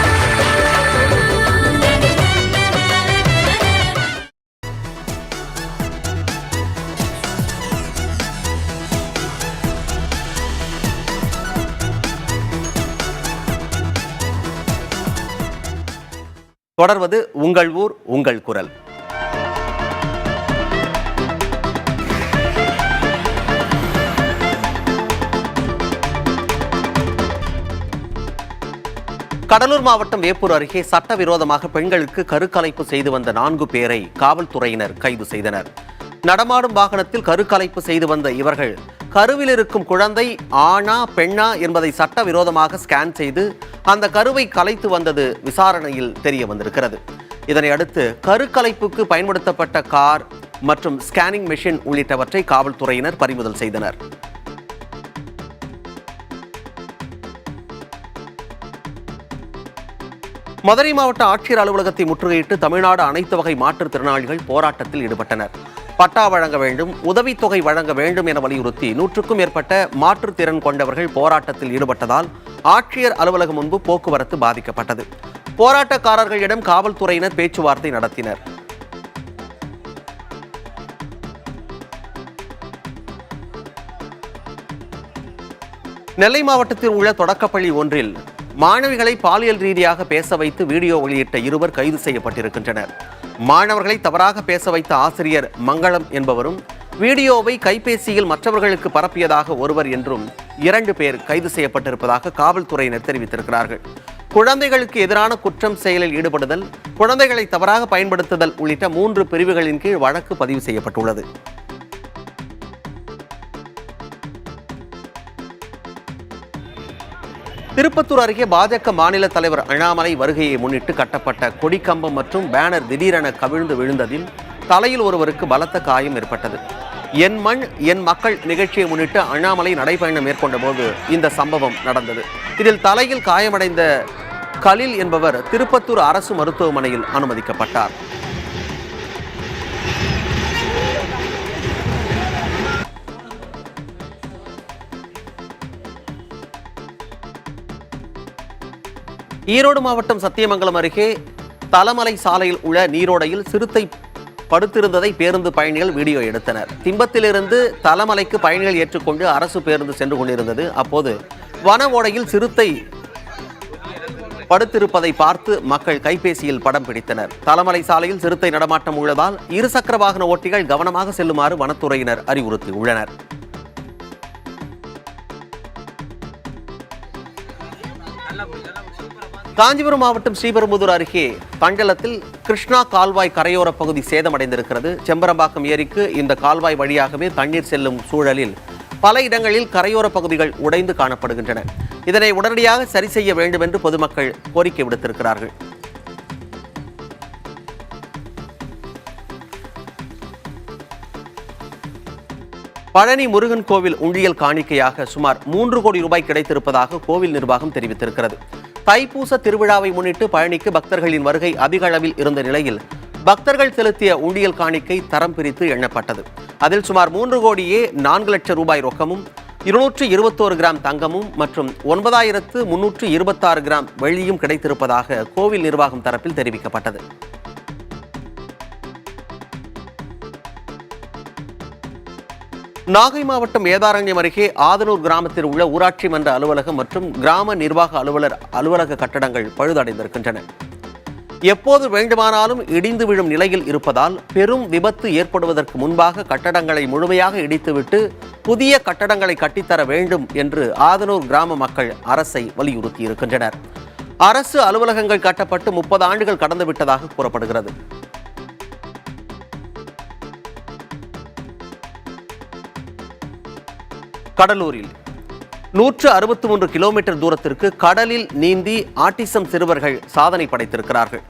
தொடர்வது உங்கள் ஊர் உங்கள் குரல். கடலூர் மாவட்டம் வேப்பூர் அருகே சட்டவிரோதமாக பெண்களுக்கு கருக்கலைப்பு செய்து வந்த 4 பேரை காவல்துறையினர் கைது செய்தனர். நடமாடும் வாகனத்தில் கருக்கலைப்பு செய்து வந்த இவர்கள் கருவில் இருக்கும் குழந்தை ஆணா பெண்ணா என்பதை சட்டவிரோதமாக ஸ்கேன் செய்து அந்த கருவை கலைத்து வந்தது விசாரணையில் தெரிய வந்திருக்கிறது. இதனை அடுத்து கருக்கலைப்புக்கு பயன்படுத்தப்பட்ட கார் மற்றும் ஸ்கேனிங் மெஷின் உள்ளிட்டவற்றை காவல்துறையினர் பறிமுதல் செய்தனர். மதுரை மாவட்ட ஆட்சியர் அலுவலகத்தை முற்றுகையிட்டு தமிழ்நாடு அனைத்து வகை மாற்றுத்திறனாளிகள் போராட்டத்தில் ஈடுபட்டனர். பட்டா வழங்க வேண்டும், உதவித்தொகை வழங்க வேண்டும் என வலியுறுத்தி 100க்கும் மேற்பட்ட மாற்றுத்திறன் கொண்டவர்கள் போராட்டத்தில் ஈடுபட்டதால் ஆட்சியர் அலுவலகம் முன்பு போக்குவரத்து பாதிக்கப்பட்டது. போராட்டக்காரர்களிடம் காவல்துறையினர் பேச்சுவார்த்தை நடத்தினர். நெல்லை மாவட்டத்தில் உள்ள தொடக்கப்பள்ளி ஒன்றில் மாணவிகளை பாலியல் ரீதியாக பேச வைத்து வீடியோ வெளியிட்ட 2 கைது செய்யப்பட்டிருக்கின்றனர். மாணவர்களை தவறாக பேச வைத்த ஆசிரியர் மங்களம் என்பவரும், வீடியோவை கைபேசியில் மற்றவர்களுக்கு பரப்பியதாக ஒருவர் என்றும் 2 பேர் கைது செய்யப்பட்டிருப்பதாக காவல்துறையினர் தெரிவித்திருக்கிறார்கள். குழந்தைகளுக்கு எதிரான குற்றம் செயலில் ஈடுபடுதல், குழந்தைகளை தவறாக பயன்படுத்துதல் உள்ளிட்ட 3 பிரிவுகளின் கீழ் வழக்கு பதிவு செய்யப்பட்டுள்ளது. திருப்பத்தூர் அருகே பாஜக மாநில தலைவர் அண்ணாமலை வருகையை முன்னிட்டு கட்டப்பட்ட கொடிக்கம்பம் மற்றும் பேனர் திடீரென கவிழ்ந்து விழுந்ததில் தலையில் ஒருவருக்கு பலத்த காயம் ஏற்பட்டது. என் மண் என் மக்கள் நிகழ்ச்சியை முன்னிட்டு அண்ணாமலை நடைபயணம் மேற்கொண்ட போது இந்த சம்பவம் நடந்தது. இதில் தலையில் காயமடைந்த கலில் என்பவர் திருப்பத்தூர் அரசு மருத்துவமனையில் அனுமதிக்கப்பட்டார். ஈரோடு மாவட்டம் சத்தியமங்கலம் அருகே தலமலை சாலையில் உள்ள நீரோடையில் சிறுத்தை படுத்திருந்ததை பேருந்து பயணிகள் வீடியோ எடுத்தனர். திம்பத்திலிருந்து தலமலைக்கு பயணிகள் ஏற்றுக்கொண்டு அரசு பேருந்து சென்று கொண்டிருந்தது. அப்போது வன ஓடையில் சிறுத்தை படுத்திருப்பதை பார்த்து மக்கள் கைபேசியில் படம் பிடித்தனர். தலமலை சாலையில் சிறுத்தை நடமாட்டம் உள்ளதால் இருசக்கர வாகன ஓட்டிகள் கவனமாக செல்லுமாறு வனத்துறையினர் அறிவுறுத்தியுள்ளனர். காஞ்சிபுரம் மாவட்டம் ஸ்ரீபெரும்புதூர் அருகே பண்டலத்தில் கிருஷ்ணா கால்வாய் கரையோர பகுதி சேதமடைந்திருக்கிறது. செம்பரம்பாக்கம் ஏரிக்கு இந்த கால்வாய் வழியாகவே தண்ணீர் செல்லும் சூழலில் பல இடங்களில் கரையோர பகுதிகள் உடைந்து காணப்படுகின்றன. இதனை உடனடியாக சரி செய்ய வேண்டும் என்று பொதுமக்கள் கோரிக்கை விடுத்திருக்கிறார்கள். பழனி முருகன் கோவில் உண்டியல் காணிக்கையாக சுமார் 3 கோடி ரூபாய் கிடைத்திருப்பதாக கோவில் நிர்வாகம் தெரிவித்திருக்கிறது. தைப்பூச திருவிழாவை முன்னிட்டு பழனிக்கு பக்தர்களின் வருகை அதிக அளவில் இருந்த நிலையில் பக்தர்கள் செலுத்திய உண்டியல் காணிக்கை தரம் பிரித்து எண்ணப்பட்டது. அதில் சுமார் 3 கோடியே 4 லட்சம் ரூபாய் ரொக்கமும் 221 கிராம் தங்கமும் மற்றும் 9326 கிராம் வெள்ளியும் கிடைத்திருப்பதாக கோவில் நிர்வாகம் தரப்பில் தெரிவிக்கப்பட்டது. நாகை மாவட்டம் வேதாரண்யம் அருகே ஆதனூர் கிராமத்தில் உள்ள ஊராட்சி மன்ற அலுவலகம் மற்றும் கிராம நிர்வாக அலுவலக கட்டடங்கள் பழுதடைந்திருக்கின்றன. எப்போது வேண்டுமானாலும் இடிந்து விழும் நிலையில் இருப்பதால் பெரும் விபத்து ஏற்படுவதற்கு முன்பாக கட்டடங்களை முழுமையாக இடித்துவிட்டு புதிய கட்டடங்களை கட்டித்தர வேண்டும் என்று ஆதனூர் கிராம மக்கள் அரசை வலியுறுத்தியிருக்கின்றனர். அரசு அலுவலகங்கள் கட்டப்பட்டு 30 ஆண்டுகள் கடந்துவிட்டதாக கூறப்படுகிறது. கடலூரில் 163 கிலோமீட்டர் தூரத்திற்கு கடலில் நீந்தி ஆட்டிசம் சிறுவர்கள் சாதனை படைத்திருக்கிறார்கள்.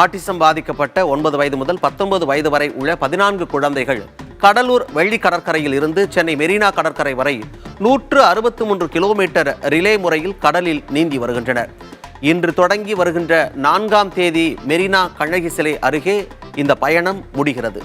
ஆட்டிசம் பாதிக்கப்பட்ட 9 வயது முதல் 19 வயது வரை உள்ள 14 குழந்தைகள் கடலூர் வெள்ளி கடற்கரையில் இருந்து சென்னை மெரினா கடற்கரை வரை 163 கிலோமீட்டர் ரிலே முறையில் கடலில் நீந்தி வருகின்றனர். இன்று தொடங்கி வருகின்ற 4ஆம் தேதி மெரினா கண்ணகி சிலை அருகே இந்த பயணம் முடிகிறது.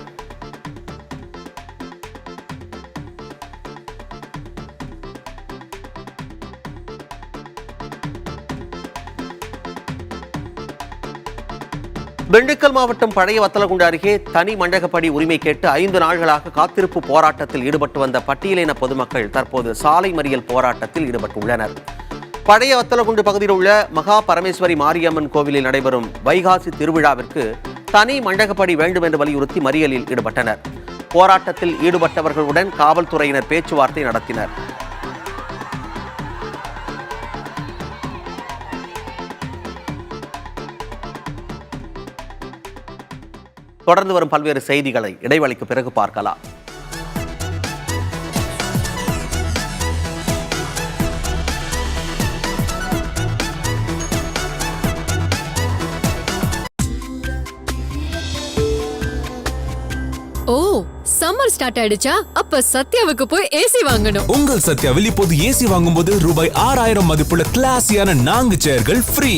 திண்டுக்கல் மாவட்டம் பழைய வத்தலகுண்டு அருகே தனி மண்டகப்படி உரிமை கேட்டு 5 நாள்களாக காத்திருப்பு போராட்டத்தில் ஈடுபட்டு வந்த பட்டியலின பொதுமக்கள் தற்போது சாலை மறியல் போராட்டத்தில் ஈடுபட்டுள்ளனர். பழைய வத்தலகுண்டு பகுதியில் உள்ள மகா பரமேஸ்வரி மாரியம்மன் கோவிலில் நடைபெறும் வைகாசி திருவிழாவிற்கு தனி மண்டகப்படி வேண்டும் என்று வலியுறுத்தி மறியலில் ஈடுபட்டனர். போராட்டத்தில் ஈடுபட்டவர்களுடன் காவல்துறையினர் பேச்சுவார்த்தை நடத்தினர். தொடர்ந்து வரும் பல்வேறு செய்திகளை இடைவெளிக்கு பிறகு பார்க்கலாம். ஓ, சம்மர் ஸ்டார்ட் ஆயிடுச்சா? அப்ப சத்யாவுக்கு போய் ஏசி வாங்கணும். உங்கள் சத்யாவில் இப்போது ஏசி வாங்கும்போது ரூபாய் 6000 மதிப்புள்ள கிளாஸியான 4 சேர்கள் ஃப்ரீ.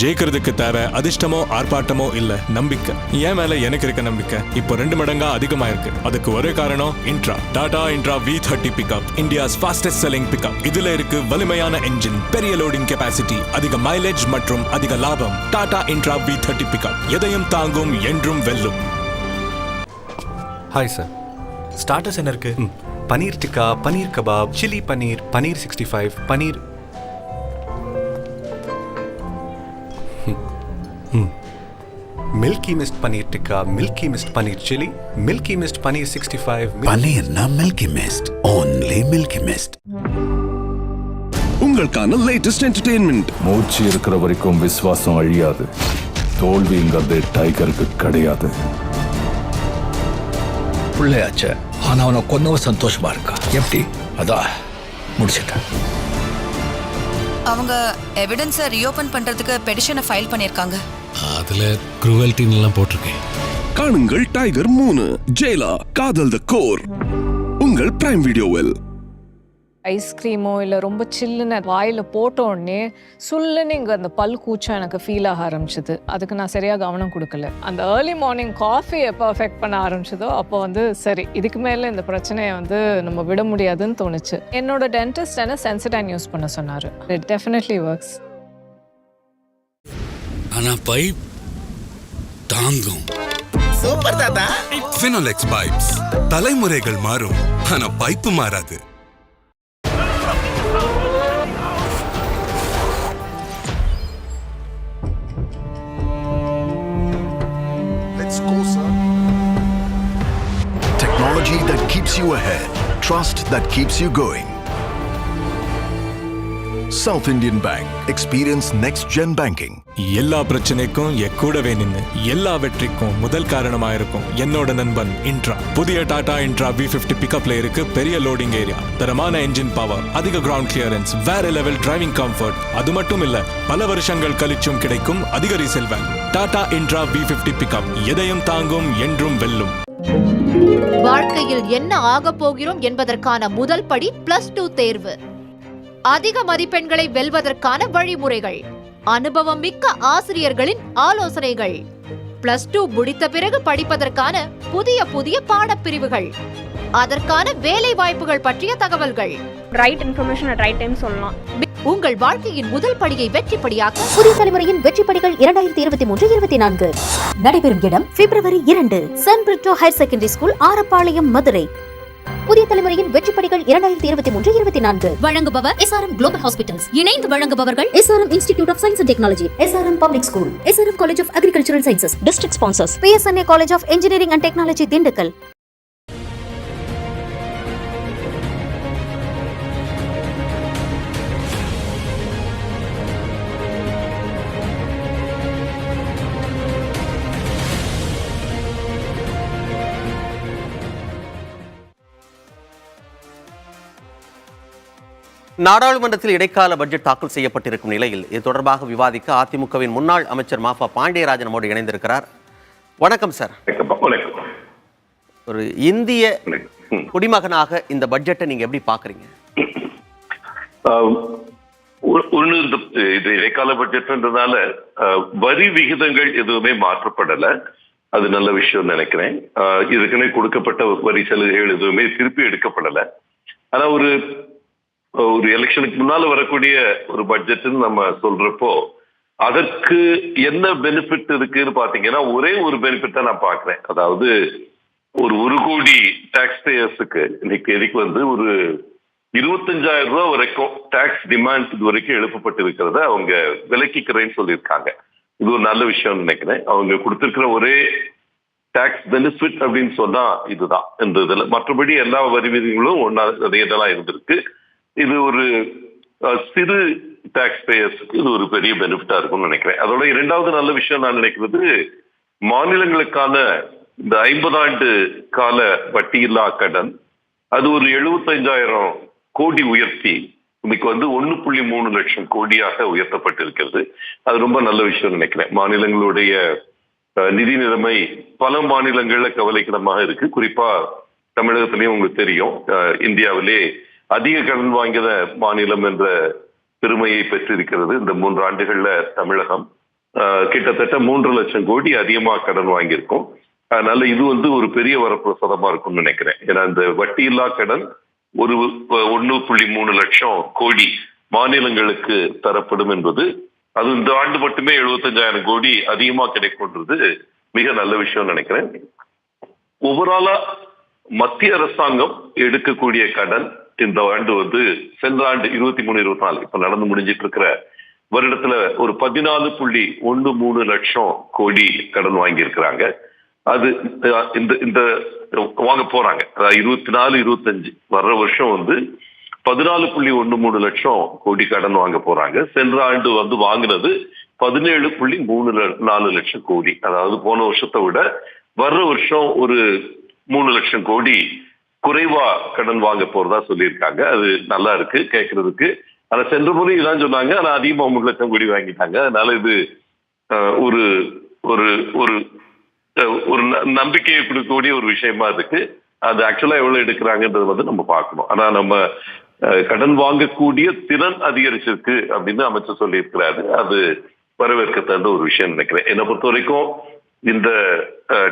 ஜெயிக்கிறதுக்கு தேவை அதிர்ஷ்டமோ ஆர்ப்பாட்டமோ இல்ல, நம்பிக்கை. என் மேல எனக்கு இருக்க நம்பிக்கை இப்போ 2 மடங்கா அதிகமா இருக்கு. அதுக்கு ஒரே காரணம் Intra. Tata Intra V30 pickup, India's fastest selling pickup. இதுல இருக்கு வலிமையான என்ஜின், பெரிய லோடிங் கெபாசிட்டி, அதிக மைலேஜ் மற்றும் அதிக லாபம். டாடா இன்ட்ரா V30 பிக்கப் எதையும் தாங்கும், என்றும் வெல்லும். ஹாய் சார், ஸ்டார்டர்ஸ் என்ன இருக்கு? Paneer tikka, paneer kebab, chilli paneer, paneer 65, paneer Milky Mist paneer tikka, Milky Mist paneer chilli, Milky Mist paneer 65. பனீர்னா Milky mist, only milky Mist. உங்களுக்கான லேட்டஸ்ட் என்டர்டெயின்மெண்ட். மூச்சு இருக்கிற வரைக்கும் விசுவாசம் அழியாது. தோல்விங்கிறது டைகருக்கு கிடையாது. பிள்ளையாச்ச ஆனா அவனை கொன்னவ சந்தோஷமா இருக்கா? எப்படி? அதான் முடிச்சிட்டேன். அவங்க எவிடன்ஸை ரீஓபன் பண்றதுக்கு பெட்டிஷனை ஃபைல் பண்ணிருக்காங்க. அதுல க்ரூவல்ட்டின்னு எல்லாம் போட்டிருக்கேன். காணுங்கள் டைகர் 3 ஜெயிலா காதல் தி கோர் உங்கள் பிரைம் வீடியோவில். ஐஸ்கிரீமோ இல்லை ரொம்ப சில்லுன்னு வாயில் போட்ட உடனே சுல்லுன்னு இங்கே அந்த பல் கூச்சம் எனக்கு ஃபீல் ஆக ஆரம்பிச்சிது. அதுக்கு நான் சரியாக கவனம் கொடுக்கல. அந்த ஏர்லி மார்னிங் காஃபி எப்போ அஃபெக்ட் பண்ண ஆரம்பிச்சதோ அப்போ சரி இதுக்கு மேலே இந்த பிரச்சனையை நம்ம விட முடியாதுன்னு தோணுச்சு. என்னோட டென்டிஸ்ட் என்ன சென்சிடைன் யூஸ் பண்ண சொன்னார். It definitely works. ஆனால் பைப் தாங்கும். சூப்பர் தாத்தா. Finolex pipes. தலைமுறைகள் மாறும் ஆனா பைப்பு மாறாது. Let's go, sir. Technology that keeps you ahead. Trust that keeps you going. South Indian Bank. Experience next gen banking. எல்லா பிரச்சனைக்கும் கூடவே நின்னு எல்லா வெற்றிக்கும் முதல் காரணமா இருக்கும் என்னோட நண்பன் இன்ட்ரா. புதிய டாடா இன்ட்ரா V50 பிக்கப்ல இருக்கு பெரிய லோடிங் ஏரியா, தரமான என்ஜின் பவர், அதிக கிரவுண்ட் கிளியரன்ஸ், வேற லெவல் டிரைவிங் கம்ஃபர்ட். அது மட்டும் இல்ல பல வருஷங்கள் கழிச்சும் கிடைக்கும் அதிக resale value. Tata Intra V50 pickup எதையும் தாங்கும், என்றும் வெல்லும். வாழ்க்கையில் என்ன ஆக போகிறோம் என்பதற்கான முதல் படி +2 தேர்வு. அதிக மதிப்பெண்களை வெல்வதற்கான வழிமுறைகள், அனுபவம் மிக்க ஆசிரியர்களின் ஆலோசனைகள், +2 முடித்த பிறகு படிப்பதற்கான புதிய பாடப்பிரிவுகள், அதற்கான வேலை வாய்ப்புகள் பற்றிய தகவல்கள். Right information at right time சொல்லலாம். உங்கள் வாழ்க்கையின் முதல் படியை வெற்றிப்படியாக்க புதிய தலைமுறையின் வெற்றிப்படிகள் 2023-24 நடைபெறும் இடம் February 2 saint Britto higher secondary school, Arappalayam, Madurai. புதிய தலைமுறையின் வெற்றிப்படிகள் 2023-24 வழங்குபவர் SRM குளோபல் ஹாஸ்பிட்டல்ஸ். இணைந்து வழங்குபவர்கள் SRM institute of science and Technology, SRM Public School, SRM College of Agricultural Sciences. District sponsors PSNA College of Engineering and Technology, Dindigul. நாடாளுமன்றத்தில் இடைக்கால budget தாக்கல் செய்யப்பட்டிருக்கும் நிலையில் இது தொடர்பாக விவாதிக்க அதிமுகவின் முன்னாள் அமைச்சர் மாஃபா பாண்டியராஜன் நம்மோடு இணைந்திருக்கிறார். வணக்கம் சார். ஒரு இந்திய குடிமகனாக இந்த பட்ஜெட்டை நீங்க எப்படி பாக்குறீங்க? இது இடைக்கால பட்ஜெட்ன்றதால வரி விகிதங்கள் எதுவுமே மாற்றப்படல. அது நல்ல விஷயம் நினைக்கிறேன். இதுக்குன்னு கொடுக்கப்பட்ட வரி சலுகைகள் எதுவுமே திருப்பி எடுக்கப்படல. ஆனா ஒரு எலெக்ஷனுக்கு முன்னால வரக்கூடிய ஒரு பட்ஜெட் நம்ம சொல்றப்போ அதற்கு என்ன பெனிஃபிட் இருக்குன்னு பாத்தீங்கன்னா ஒரே ஒரு பெனிஃபிட் தான் நான் பாக்குறேன். அதாவது ஒரு 1 கோடி டாக்ஸ் பேயர்ஸுக்கு இன்னைக்கு ஒரு 25,000 ரூபாய் வரைக்கும் டாக்ஸ் டிமாண்ட் இது வரைக்கும் எழுப்பப்பட்டிருக்கிறத அவங்க விலக்கிக்கிறேன்னு சொல்லியிருக்காங்க. இது ஒரு நல்ல விஷயம் நினைக்கிறேன். அவங்க கொடுத்திருக்கிற ஒரே டாக்ஸ் பெனிஃபிட் அப்படின்னு சொன்னா இதுதான். இந்த இதுல மற்றபடி எல்லா வரி விதிகளும் ஒன்னா அதேதான் இருந்திருக்கு. இது ஒரு சிறு டாக்ஸ் பேயர்ஸுக்கு இது ஒரு பெரிய பெனிஃபிட்டா இருக்கும்னு நினைக்கிறேன். அதோட இரண்டாவது நல்ல விஷயம் நான் நினைக்கிறது மாநிலங்களுக்கான இந்த 50 ஆண்டு கால வட்டியில்லா கடன் அது ஒரு 75,000 கோடி உயர்த்தி இன்னைக்கு 1.3 லட்சம் கோடியாக உயர்த்தப்பட்டிருக்கிறது. அது ரொம்ப நல்ல விஷயம் நினைக்கிறேன். மாநிலங்களுடைய நிதி நிலைமை பல மாநிலங்கள்ல கவலைக்கிடமாக இருக்கு. குறிப்பா தமிழகத்திலையும் உங்களுக்கு தெரியும், இந்தியாவிலே அதிக கடன் வாங்கிய மாநிலம் என்ற பெருமையை பெற்றிருக்கிறது. இந்த 3 ஆண்டுகள்ல தமிழகம் கிட்டத்தட்ட 3 லட்சம் கோடி அதிகமாக கடன் வாங்கியிருக்கோம். அதனால இது ஒரு பெரிய வரப்பிரசாதமா இருக்கும்னு நினைக்கிறேன். ஏன்னா இந்த வட்டியில்லா கடன் ஒரு 1.3 லட்சம் கோடி மாநிலங்களுக்கு தரப்படும் என்பது அது இந்த ஆண்டு மட்டுமே 75,000 கோடி அதிகமா கிடைக்கும்ன்றது மிக நல்ல விஷயம் நினைக்கிறேன். ஓவராலா மத்திய அரசாங்கம் எடுக்கக்கூடிய கடன் இந்த ஆண்டு சென்ற ஆண்டு 23-24 இப்ப நடந்து முடிஞ்சிட்டு இருக்கிற வருடத்துல ஒரு 14.13 லட்சம் கோடி கடன் வாங்கி இருக்கிறாங்க. அது இந்த வாங்க போறாங்க. 24-25 வர்ற வருஷம் 14.13 லட்சம் கோடி கடன் வாங்க போறாங்க. சென்ற ஆண்டு வந்து வாங்கினது 17.34 லட்சம் கோடி. அதாவது போன வருஷத்தை விட வர்ற வருஷம் ஒரு 3 லட்சம் கோடி குறைவா கடன் வாங்க போறதா சொல்லியிருக்காங்க. அது நல்லா இருக்கு கேட்கறதுக்கு. ஆனா சென்ற முறை இதான் சொன்னாங்க, ஆனா அதிகமா 3 லட்சம் கோடி வாங்கிட்டாங்க. அதனால இது ஒரு ஒரு ஒரு ஒரு நம்பிக்கையை கொடுக்கக்கூடிய ஒரு விஷயமா இருக்கு. அது ஆக்சுவலா எவ்வளவு எடுக்கிறாங்கன்றது வந்து நம்ம பார்க்கணும். ஆனா நம்ம கடன் வாங்கக்கூடிய திறன் அதிகரிச்சிருக்கு அப்படின்னு அமைச்சர் சொல்லியிருக்கிறாரு. அது வரவேற்க தகுந்த ஒரு விஷயம் நினைக்கிறேன். என்னை பொறுத்த வரைக்கும் இந்த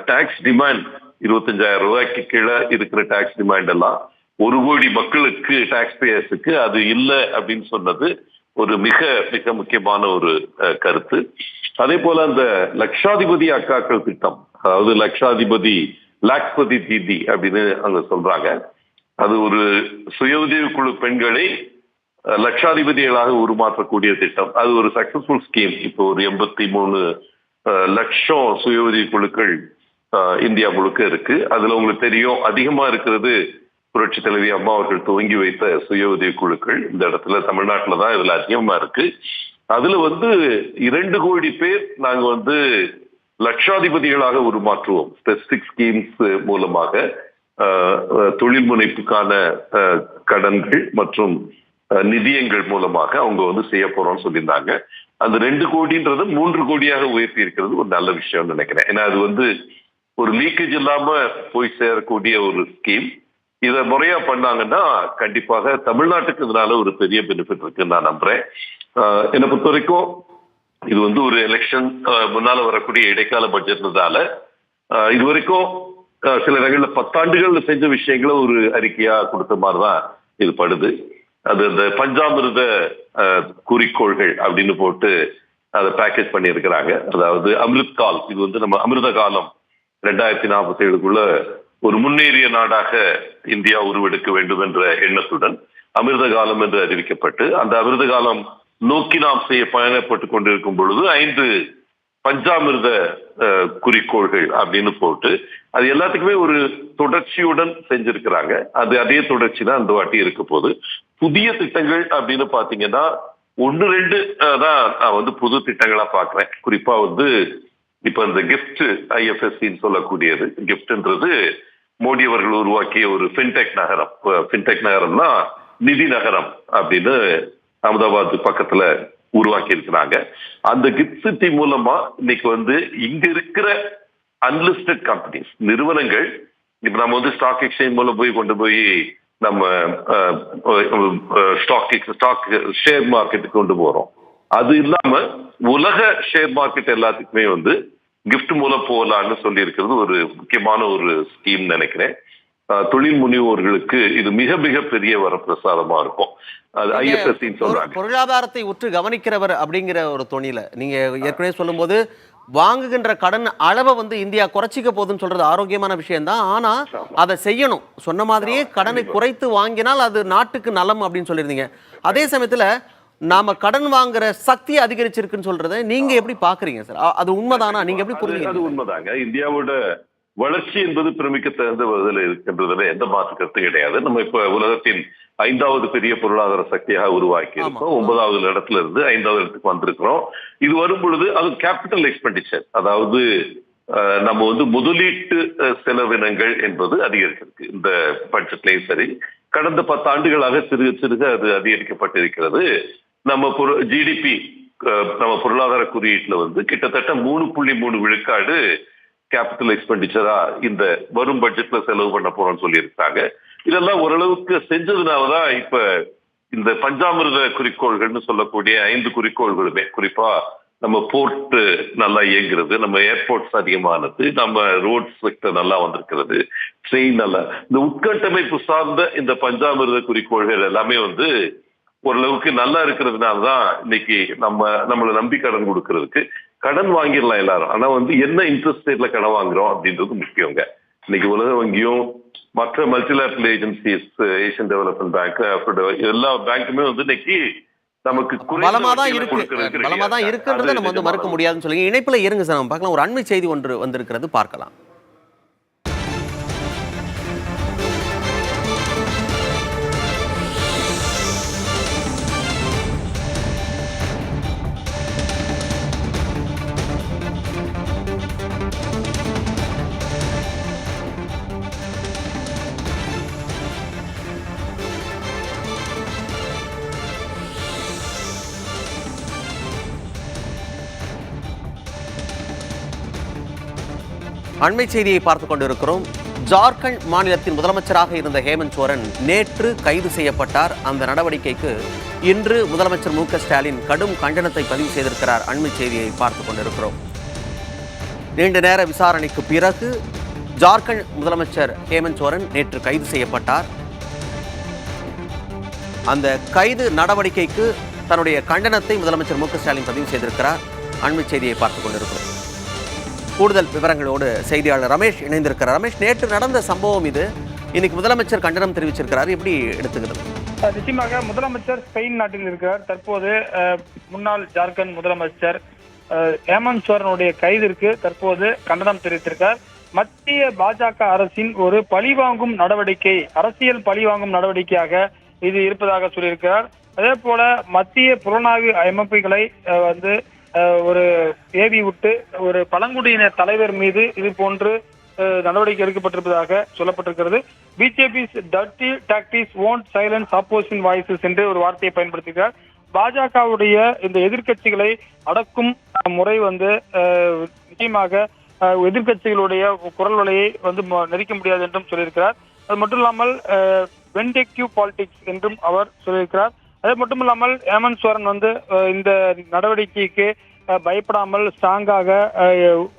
டாக்ஸ் டிமாண்ட் 25,000 ரூபாய்க்கு கீழே இருக்கிற டாக்ஸ் டிமாண்ட் எல்லாம் 1 கோடி மக்களுக்கு டாக்ஸ் பேயர்ஸுக்கு அது இல்லை அப்படின்னு சொன்னது ஒரு மிக மிக முக்கியமான ஒரு கருத்து. அதே போல அந்த லட்சாதிபதி அக்காக்கள் திட்டம், அதாவது லாக்பதி தீதி அப்படின்னு அங்க சொல்றாங்க. அது ஒரு சுய உதவி குழு பெண்களை லட்சாதிபதிகளாக உருமாற்றக்கூடிய திட்டம். அது ஒரு சக்சஸ்ஃபுல் ஸ்கீம். இப்போ ஒரு 83 லட்சம் சுய உதவி குழுக்கள் இந்தியா முழுக்க இருக்கு. அதுல உங்களுக்கு தெரியும், அதிகமா இருக்கிறது புரட்சி தலைவி அம்மா அவர்கள் துவங்கி வைத்த சுய உதவி குழுக்கள். இந்த இடத்துல தமிழ்நாட்டில் தான் இதுல அதிகமா இருக்கு. அதுல வந்து 2 கோடி பேர் நாங்க வந்து லட்சாதிபதிகளாக உருமாற்றுவோம். ஸ்பெசிபிக் ஸ்கீம்ஸ் மூலமாக தொழில் முனைப்புக்கான கடன்கள் மற்றும் நிதியங்கள் மூலமாக அவங்க வந்து செய்ய போறோம்னு சொல்லியிருந்தாங்க. அந்த 2 கோடின்றது 3 கோடியாக உயர்த்தி இருக்கிறது ஒரு நல்ல விஷயம்னு நினைக்கிறேன். ஏன்னா அது வந்து ஒரு லீக்கேஜ் இல்லாம போய் சேரக்கூடிய ஒரு ஸ்கீம். இதை முறையா பண்ணாங்கன்னா கண்டிப்பாக தமிழ்நாட்டுக்கு இதனால ஒரு பெரிய பெனிஃபிட் இருக்குன்னு நான் நம்புறேன். என்னை பொறுத்த வரைக்கும் இது வந்து ஒரு எலெக்ஷன் முன்னால வரக்கூடிய இடைக்கால பட்ஜெட்னால இது வரைக்கும் சில இடங்கள்ல 10 ஆண்டுகள் செஞ்ச விஷயங்களை ஒரு அறிக்கையா கொடுத்த மாதிரிதான் இது படுது. அது அந்த பஞ்சாமிர்த குறிக்கோள்கள் அப்படின்னு போட்டு அதை பேக்கேஜ் பண்ணி இருக்கிறாங்க. அதாவது அமிர்த் கால், இது வந்து நம்ம அமிர்த காலம் 2047க்குள்ள ஒரு முன்னேறிய நாடாக இந்தியா உருவெடுக்க வேண்டும் என்ற எண்ணத்துடன் அமிர்த காலம் என்று அறிவிக்கப்பட்டு, அந்த அமிர்த காலம் நோக்கி நாம் பயணப்பட்டு கொண்டிருக்கும் பொழுது 5 பஞ்சாமிர்த குறிக்கோள்கள் அப்படின்னு போட்டு அது எல்லாத்துக்குமே ஒரு தொடர்ச்சியுடன் செஞ்சிருக்கிறாங்க. அது அதே தொடர்ச்சி தான் அந்த வாட்டி இருக்க போது. புதிய திட்டங்கள் அப்படின்னு பாத்தீங்கன்னா 1-2 தான் நான் வந்து புது திட்டங்களா பாக்குறேன். குறிப்பா வந்து இப்ப இந்த கிஃப்ட் ஐஎஃப்எஸ்சின்னு சொல்லக்கூடியது, கிஃப்ட்ன்றது மோடி அவர்கள் உருவாக்கிய ஒரு ஃபின்டெக் நகரம். ஃபின்டெக் நகரம்னா நிதி நகரம் அப்படின்னு அகமதாபாத் பக்கத்துல உருவாக்கி இருக்கிறாங்க. அந்த கிஃப்ட் சிட்டி மூலமா இன்னைக்கு வந்து இங்க இருக்கிற அன்லிஸ்டட் கம்பெனிஸ், நிறுவனங்கள், இப்ப நம்ம வந்து ஸ்டாக் எக்ஸ்சேஞ்ச் மூலம் கொண்டு போய் நம்ம ஸ்டாக் ஷேர் மார்க்கெட்டுக்கு கொண்டு போறோம். அது இல்லாம உலக ஷேர் மார்க்கெட் எல்லாத்துக்குமே வந்து கிஃப்ட் மூலம் போகலான்னு சொல்லி இருக்கிறது ஒரு முக்கியமான ஒரு ஸ்கீம் நினைக்கிறேன். தொழில் முனைவோர்களுக்கு இது மிக மிக பெரிய வரப்பிரசாதமா இருக்கும். அது ஐஎஃப்எஸ்சி சொல்றாங்க. பொருளாதாரத்தை உற்று கவனிக்கிறவர் அப்படிங்கிற ஒரு தொனியில நீங்க ஏற்கனவே சொல்லும் போது வாங்குகின்ற கடன் அளவை வந்து இந்தியா குறைச்சிக்க போகுதுன்னு சொல்றது ஆரோக்கியமான விஷயம் தான். ஆனா அதை செய்யணும். சொன்ன மாதிரியே கடனை குறைத்து வாங்கினால் அது நாட்டுக்கு நலம் அப்படின்னு சொல்லியிருந்தீங்க. அதே சமயத்துல நாம கடன் வாங்குற சக்தி அதிகரிச்சிருக்குன்னு சொல்றதை நீங்க எப்படி பாக்குறீங்க சார்? அது உண்மைதானா? நீங்க எப்படி புரியுங்க? அது உண்மைதாங்க. இந்தியாவோட வளர்ச்சி என்பது பிரமிக்க தகுந்த வகையில் இருக்கின்றதுல எந்த மாற்று கருத்து கிடையாது. நம்ம இப்ப உலகத்தின் 5வது பெரிய பொருளாதார சக்தியாக உருவாக்கி இருக்கோம். 9வது இடத்துல இருந்து 5வது இடத்துக்கு வந்திருக்கிறோம். இது வரும் பொழுது அது கேபிட்டல் எக்ஸ்பெண்டிச்சர், அதாவது நம்ம வந்து முதலீட்டு செலவினங்கள் என்பது அதிகரிச்சிருக்கு. இந்த பட்ஜெட்லயும் சரி, கடந்த 10 ஆண்டுகளாக சிறுக சிறுக அது அதிகரிக்கப்பட்டிருக்கிறது. நம்ம ஜிடிபி, நம்ம பொருளாதார குறியீட்டுல வந்து கிட்டத்தட்ட 3.3 விழுக்காடு கேபிட்டல் எக்ஸ்பெண்டிச்சரா இந்த வரும் பட்ஜெட்ல செலவு பண்ண போறோம்னு சொல்லி இருக்காங்க. இதெல்லாம் ஓரளவுக்கு செஞ்சதுனாலதான் இப்ப இந்த பஞ்சாமிர்த குறிக்கோள்கள்னு சொல்லக்கூடிய 5 குறிக்கோள்களுமே, குறிப்பா நம்ம போர்ட் நல்லா இயங்குறது, நம்ம ஏர்போர்ட்ஸ் அதிகமானது, நம்ம ரோட் செக்டர் நல்லா வந்திருக்கிறது, ட்ரெயின் நல்லா, இந்த உட்கட்டமைப்பு சார்ந்த இந்த பஞ்சாமிர்த குறிக்கோள்கள் எல்லாமே வந்து ஓரளவுக்கு நல்லா இருக்கிறதுனாலதான் இன்னைக்கு நம்மளை நம்பி கடன் கொடுக்கறதுக்கு கடன் வாங்கிடலாம் எல்லாரும். ஆனா வந்து என்ன இன்ட்ரெஸ்ட் ரேட்ல கடன் வாங்குறோம் அப்படின்றது முக்கியங்க. இன்னைக்கு உலக வங்கியும் மற்ற multilateral agencies, Asian development bank, எல்லா பேங்க்குமே வந்து இன்னைக்கு நமக்கு பலமா தான் இருக்குன்றதை நம்ம வந்து மறுக்க முடியாதுன்னு சொல்லி இணைப்புல இருங்க சார். நம்ம பார்க்கலாம். ஒரு அண்மை செய்தி ஒன்று வந்திருக்கிறது, பார்க்கலாம். அண்மை செய்தியை பார்த்துக் கொண்டிருக்கிறோம். ஜார்க்கண்ட் மாநிலத்தின் முதலமைச்சராக இருந்த ஹேமந்த் சோரன் நேற்று கைது செய்யப்பட்டார். அந்த நடவடிக்கைக்கு இன்று முதலமைச்சர் மு க ஸ்டாலின் கடும் கண்டனத்தை பதிவு செய்திருக்கிறார். அண்மை செய்தியை பார்த்துக் கொண்டிருக்கிறோம். நீண்ட நேர விசாரணைக்கு பிறகு ஜார்க்கண்ட் முதலமைச்சர் ஹேமந்த் சோரன் நேற்று கைது செய்யப்பட்டார். அந்த கைது நடவடிக்கைக்கு தன்னுடைய கண்டனத்தை முதலமைச்சர் மு க ஸ்டாலின் பதிவு செய்திருக்கிறார். அண்மை செய்தியை பார்த்துக் கொண்டிருக்கிறோம். கூடுதல் விவரங்களோடு செய்தியாளர் ரமேஷ் இணைந்திருக்கிறார். ரமேஷ், நேற்று நடந்த சம்பவம் இது. இன்னைக்கு முதலமைச்சர் கண்டனம் தெரிவிச்சிருக்கிறார். எப்படி எடுத்துக்கிறது? நிச்சயமாக முதலமைச்சர் ஸ்பெயின் நாட்டில் இருக்கிறார். தற்போது முன்னாள் ஜார்க்கண்ட் முதலமைச்சர் ஹேமந்த் சோரனுடைய கைதிற்கு தற்போது கண்டனம் தெரிவித்திருக்கார். மத்திய பாஜக அரசின் ஒரு பழிவாங்கும் நடவடிக்கை, அரசியல் பழிவாங்கும் நடவடிக்கையாக இது இருப்பதாக சொல்லியிருக்கிறார். அதே போல மத்திய புலனாய்வு அமைப்புகளை ஒரு ஏவி விட்டு ஒரு பழங்குடியினர் தலைவர் மீது இது போன்று நடவடிக்கை எடுக்கப்பட்டிருப்பதாக சொல்லப்பட்டிருக்கிறது. BJP dirty tactics won't silence opposition voices என்று ஒரு வார்த்தையை பயன்படுத்துகிறார். பாஜகவுடைய இந்த எதிர்க்கட்சிகளை அடக்கும் முறை நிச்சயமாக எதிர்க்கட்சிகளுடைய குரல் வலையை நெரிக்க முடியாது என்றும் சொல்லியிருக்கிறார். அது மட்டும் இல்லாமல் வெண்டெக்யூ பாலிடிக்ஸ் என்றும் அவர் சொல்லியிருக்கிறார். அது மட்டும் இல்லாமல் ஹேமந்த் சோரன் இந்த நடவடிக்கைக்கு பயப்படாமல் ஸ்ட்ராங்காக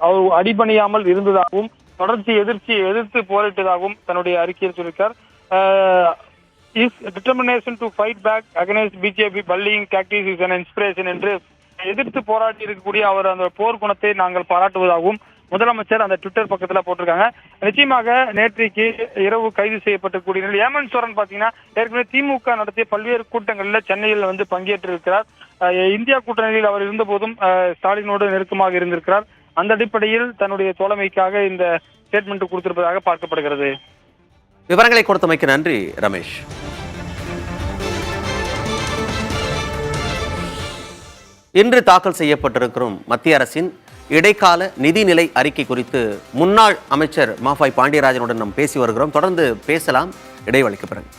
அவர் அடிபணியாமல் இருந்ததாகவும் தொடர்ச்சி எதிர்த்து போரிட்டதாகவும் தன்னுடைய அறிக்கையில் சொல்லியிருக்கார். Is determination to fight back against BJP bullying tactics is an inspiration என்று எதிர்த்து போராட்டி இருக்கக்கூடிய அவர் அந்த போர் குணத்தை நாங்கள் பாராட்டுவதாகவும் முதலமைச்சர் அந்த ட்விட்டர் பக்கத்துல போட்டிருக்காங்க. நிச்சயமாக நேற்றைக்கு இரவு கைது செய்யப்பட்டக்கூடிய நிலையில் ஹேமந்த் சோரன் பாத்தீங்கன்னா ஏற்கனவே திமுக நடத்திய பல்வேறு கூட்டங்களில் சென்னையில் பங்கேற்றிருக்கிறார். இந்தியா கூட்டணியில் அவர் இருந்த போதும் ஸ்டாலினோடு நெருக்கமாக இருந்திருக்கிறார். அந்த அடிப்படையில் தன்னுடைய தோழமைக்காக இந்த ஸ்டேட்மெண்ட் கொடுத்திருப்பதாக பார்க்கப்படுகிறது. விவரங்களை கொடுத்தமைக்கு நன்றி ரமேஷ். இன்று தாக்கல் செய்யப்பட்டிருக்கும் மத்திய அரசின் இடைக்கால நிதிநிலை அறிக்கை குறித்து முன்னாள் அமைச்சர் மாஃபாய் பாண்டியராஜனுடன் நாம் பேசி வருகிறோம். தொடர்ந்து பேசலாம் இடைவெளிக்கு பிறகு.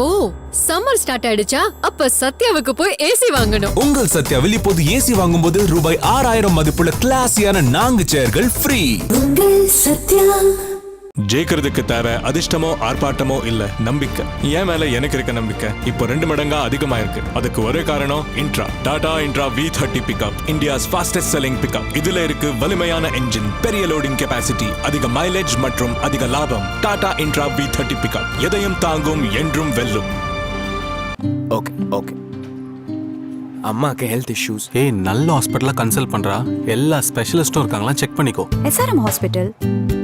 ஓ, சம்மர் ஸ்டார்ட் ஆயிடுச்சா? அப்ப சத்யாவுக்கு போய் ஏசி வாங்கணும். உங்கள் சத்யாவில் இப்போது ஏசி வாங்கும்போது ரூபாய் 6000 மதிப்புள்ள கிளாஸியான 4 சேர்கள் ஃப்ரீ. ஜெயிக்கிறதுக்கு தேவை அதிர்ஷ்டமோ ஆர்ப்பாட்டமோ இல்ல, நம்பிக்கை. என் மேல எனக்கு இருக்க நம்பிக்கை இப்போ 2 மடங்கா அதிகமா இருக்கு. அதுக்கு ஒரே காரணம் Intra. Tata Intra V30 pickup, India's fastest selling pickup. இதுல இருக்கு வலிமையான என்ஜின், பெரிய லோடிங் கெபாசிட்டி, அதிக மைலேஜ் மற்றும் அதிக லாபம். டாடா இன்ட்ரா V30 பிக்கப் எதையும் தாங்கும், என்றும் வெல்லும். ஓகே அம்மாக்கு ஹெல்த் இஷ்யூஸ். நல்ல ஹாஸ்பிட்டலா கன்சல்ட் பண்றா. எல்லா ஸ்பெஷலிஸ்டும் இருக்காங்களா, செக் பண்ணிக்கோ. SRM ஹாஸ்பிட்டல்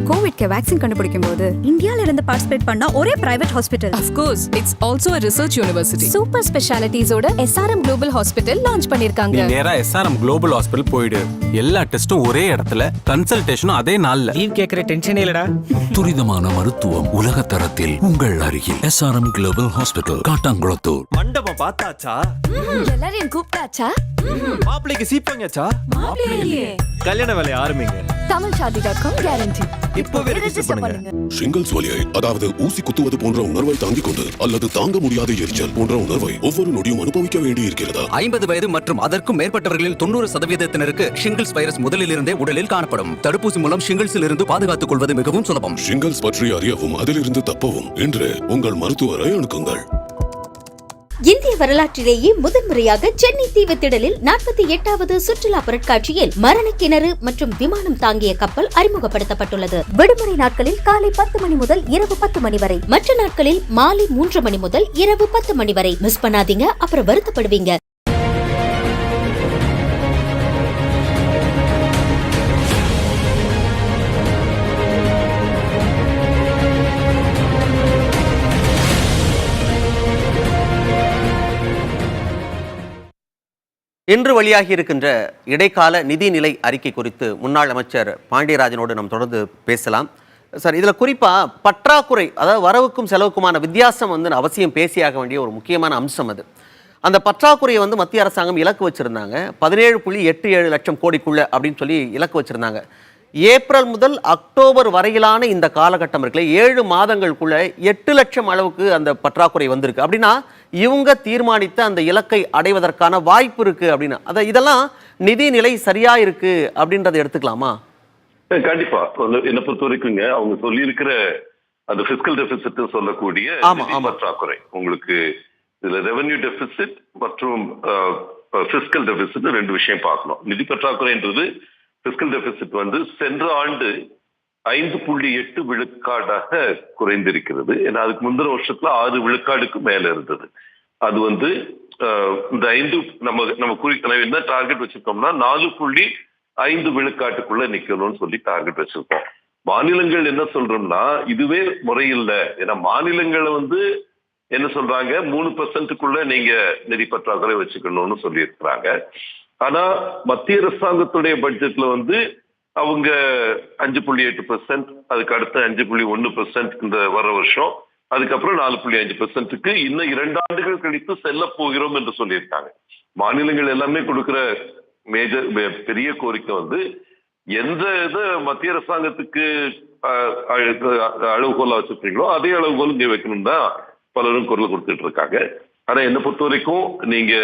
கோவிட்க்கு வேக்சின் கண்டுபிடிக்கும் போது இந்தியால இருந்து பார்ட்டிசிபேட் பண்ண ஒரே private hospital. Of course, it's also a research university. Super ஸ்பெஷாலிட்டிஸோட SRM குளோபல் ஹாஸ்பிட்டல் லான்ச் பண்ணிருக்காங்க. நீ நேரா SRM குளோபல் ஹாஸ்பிட்டல் போயிடு. எல்லா டெஸ்டும் ஒரே இடத்துல, கன்சல்டேஷனும் அதே நாள்ல. லீவ் கேக்குற டென்ஷனே இல்லடா. துரிதமான மருத்துவம் உலக தரத்தில் உங்கள் அருகில். SRM global hospital, Kattankulathur. மண்டபம் பார்த்தாச்சா? எல்லாரையும் கூப்பிட்டாச்சா? மாப்பிளைக்கு சீப்பாங்கச்சா? மாப்பிளையே கல்யாண வேலை ஆரம்பிங்க. tamilshadi.com guarantee. இப்போவே ரெஜிஸ்டர் பண்ணுங்க. ஷிங்கல்ஸ் வலியை, அதாவது ஊசி குத்துவது போன்ற உணர்வை தாங்கிக் கொண்டு அல்லது தாங்க முடியாத எரிச்சல் போன்ற உணர்வை ஒவ்வொரு நொடியும் அனுபவிக்க வேண்டி இருக்கிறதா? 50 வயது மற்றும் அதற்கும் மேற்பட்டவர்களில் 90%க்கு ஷிங்கிள்ஸ் வைரஸ் முதலில் இருந்தே உடலில் காணப்படும். தடுப்பூசி மூலம் ஷிங்கிள்ஸில் இருந்து பாதுகாத்துக் கொள்வது மிகவும் சுலபம். ஷிங்கல்ஸ் பற்றி அறியவும் அதிலிருந்து தப்பவும் இன்று உங்கள் மருத்துவரை அணுகுங்கள். இந்திய வரலாற்றிலேயே முதன்முறையாக சென்னை தீவுத்திடலில் 48வது சுற்றுலா பொருட்காட்சியில் மரணக்கிணறு மற்றும் விமானம் தாங்கிய கப்பல் அறிமுகப்படுத்தப்பட்டுள்ளது. விடுமுறை நாட்களில் காலை 10 மணி முதல் இரவு 10 மணி வரை, மற்ற நாட்களில் மாலை 3 மணி முதல் இரவு 10 மணி வரை. மிஸ் பண்ணாதீங்க, அப்புறம் வருத்தப்படுவீங்க. இன்று வெளியாகி இருக்கின்ற இடைக்கால நிதிநிலை அறிக்கை குறித்து முன்னாள் அமைச்சர் பாண்டியராஜனோடு நாம் தொடர்ந்து பேசலாம். சார், இதில் குறிப்பாக பற்றாக்குறை, அதாவது வரவுக்கும் செலவுக்குமான வித்தியாசம் அவசியம் பேசியாக வேண்டிய ஒரு முக்கியமான அம்சம் அது. அந்த பற்றாக்குறையை வந்து மத்திய அரசாங்கம் இலக்கு வச்சிருந்தாங்க 17.87 லட்சம் கோடிக்குள்ள அப்படின்னு சொல்லி இலக்கு வச்சிருந்தாங்க. ஏப்ரல் முதல் அக்டோபர் வரையிலான இந்த காலகட்டம் இருக்குல்ல 7 மாதங்களுக்குள்ள 8 லட்சம் அளவுக்கு அந்த பற்றாக்குறை வந்திருக்கு. அப்படின்னா இவங்க தீர்மானித்த அந்த இலக்கை அடைவதற்கான வாய்ப்பு இருக்கு அப்படின்னு இதெல்லாம் நிதிநிலை சரியா இருக்கு அப்படின்றத எடுத்துக்கலாமா? கண்டிப்பா. என்ன பொறுத்த வரைக்குங்க அவங்க சொல்லி இருக்கிற அந்த பிஸ்கல் டெபிசிட் சொல்லக்கூடிய பற்றாக்குறை உங்களுக்கு இதுல ரெவென்யூ டெபிசிட் மற்றும் பிஸ்கல் டெபிசிட் 2 விஷயம் பார்க்கணும். நிதி பற்றாக்குறைன்றது பிஸ்கல் டெபிசிட் வந்து சென்ற ஆண்டு 5.8 விழுக்காடாக குறைந்திருக்கிறது. ஏன்னா அதுக்கு முந்தின வருஷத்துல 6 விழுக்காடுக்கு மேல இருந்தது. அது வந்து இந்த 5 நம்ம என்ன டார்கெட் வச்சிருக்கோம்னா 4.5 விழுக்காட்டுக்குள்ள நிக்கணும்னு சொல்லி டார்கெட் வச்சிருக்கோம். மாநிலங்கள் என்ன சொல்றோம்னா இதுவே முறையில்லை. ஏன்னா மாநிலங்களை வந்து என்ன சொல்றாங்க 3%க்குள்ள நீங்க நிதி பற்றாக்குறை வச்சுக்கணும்னு சொல்லி இருக்கிறாங்க. ஆனா மத்திய அரசாங்கத்துடைய பட்ஜெட்ல வந்து அவங்க 5.8%, அதுக்கு அடுத்த 5.1% இந்த வர வருஷம், அதுக்கப்புறம் 4.5%க்கு இன்னும் 2 ஆண்டுகள் கழித்து செல்ல போகிறோம் என்று சொல்லியிருக்காங்க. மாநிலங்கள் எல்லாமே கொடுக்கிற பெரிய கோரிக்கை வந்து எந்த இது மத்திய அரசாங்கத்துக்கு அளவுகோலா வச்சிருக்கீங்களோ அதே அளவுகோல் இங்க வைக்கணும் தான் பலரும் குரல் கொடுத்துட்டு இருக்காங்க. ஆனா என்னை பொறுத்த வரைக்கும் நீங்க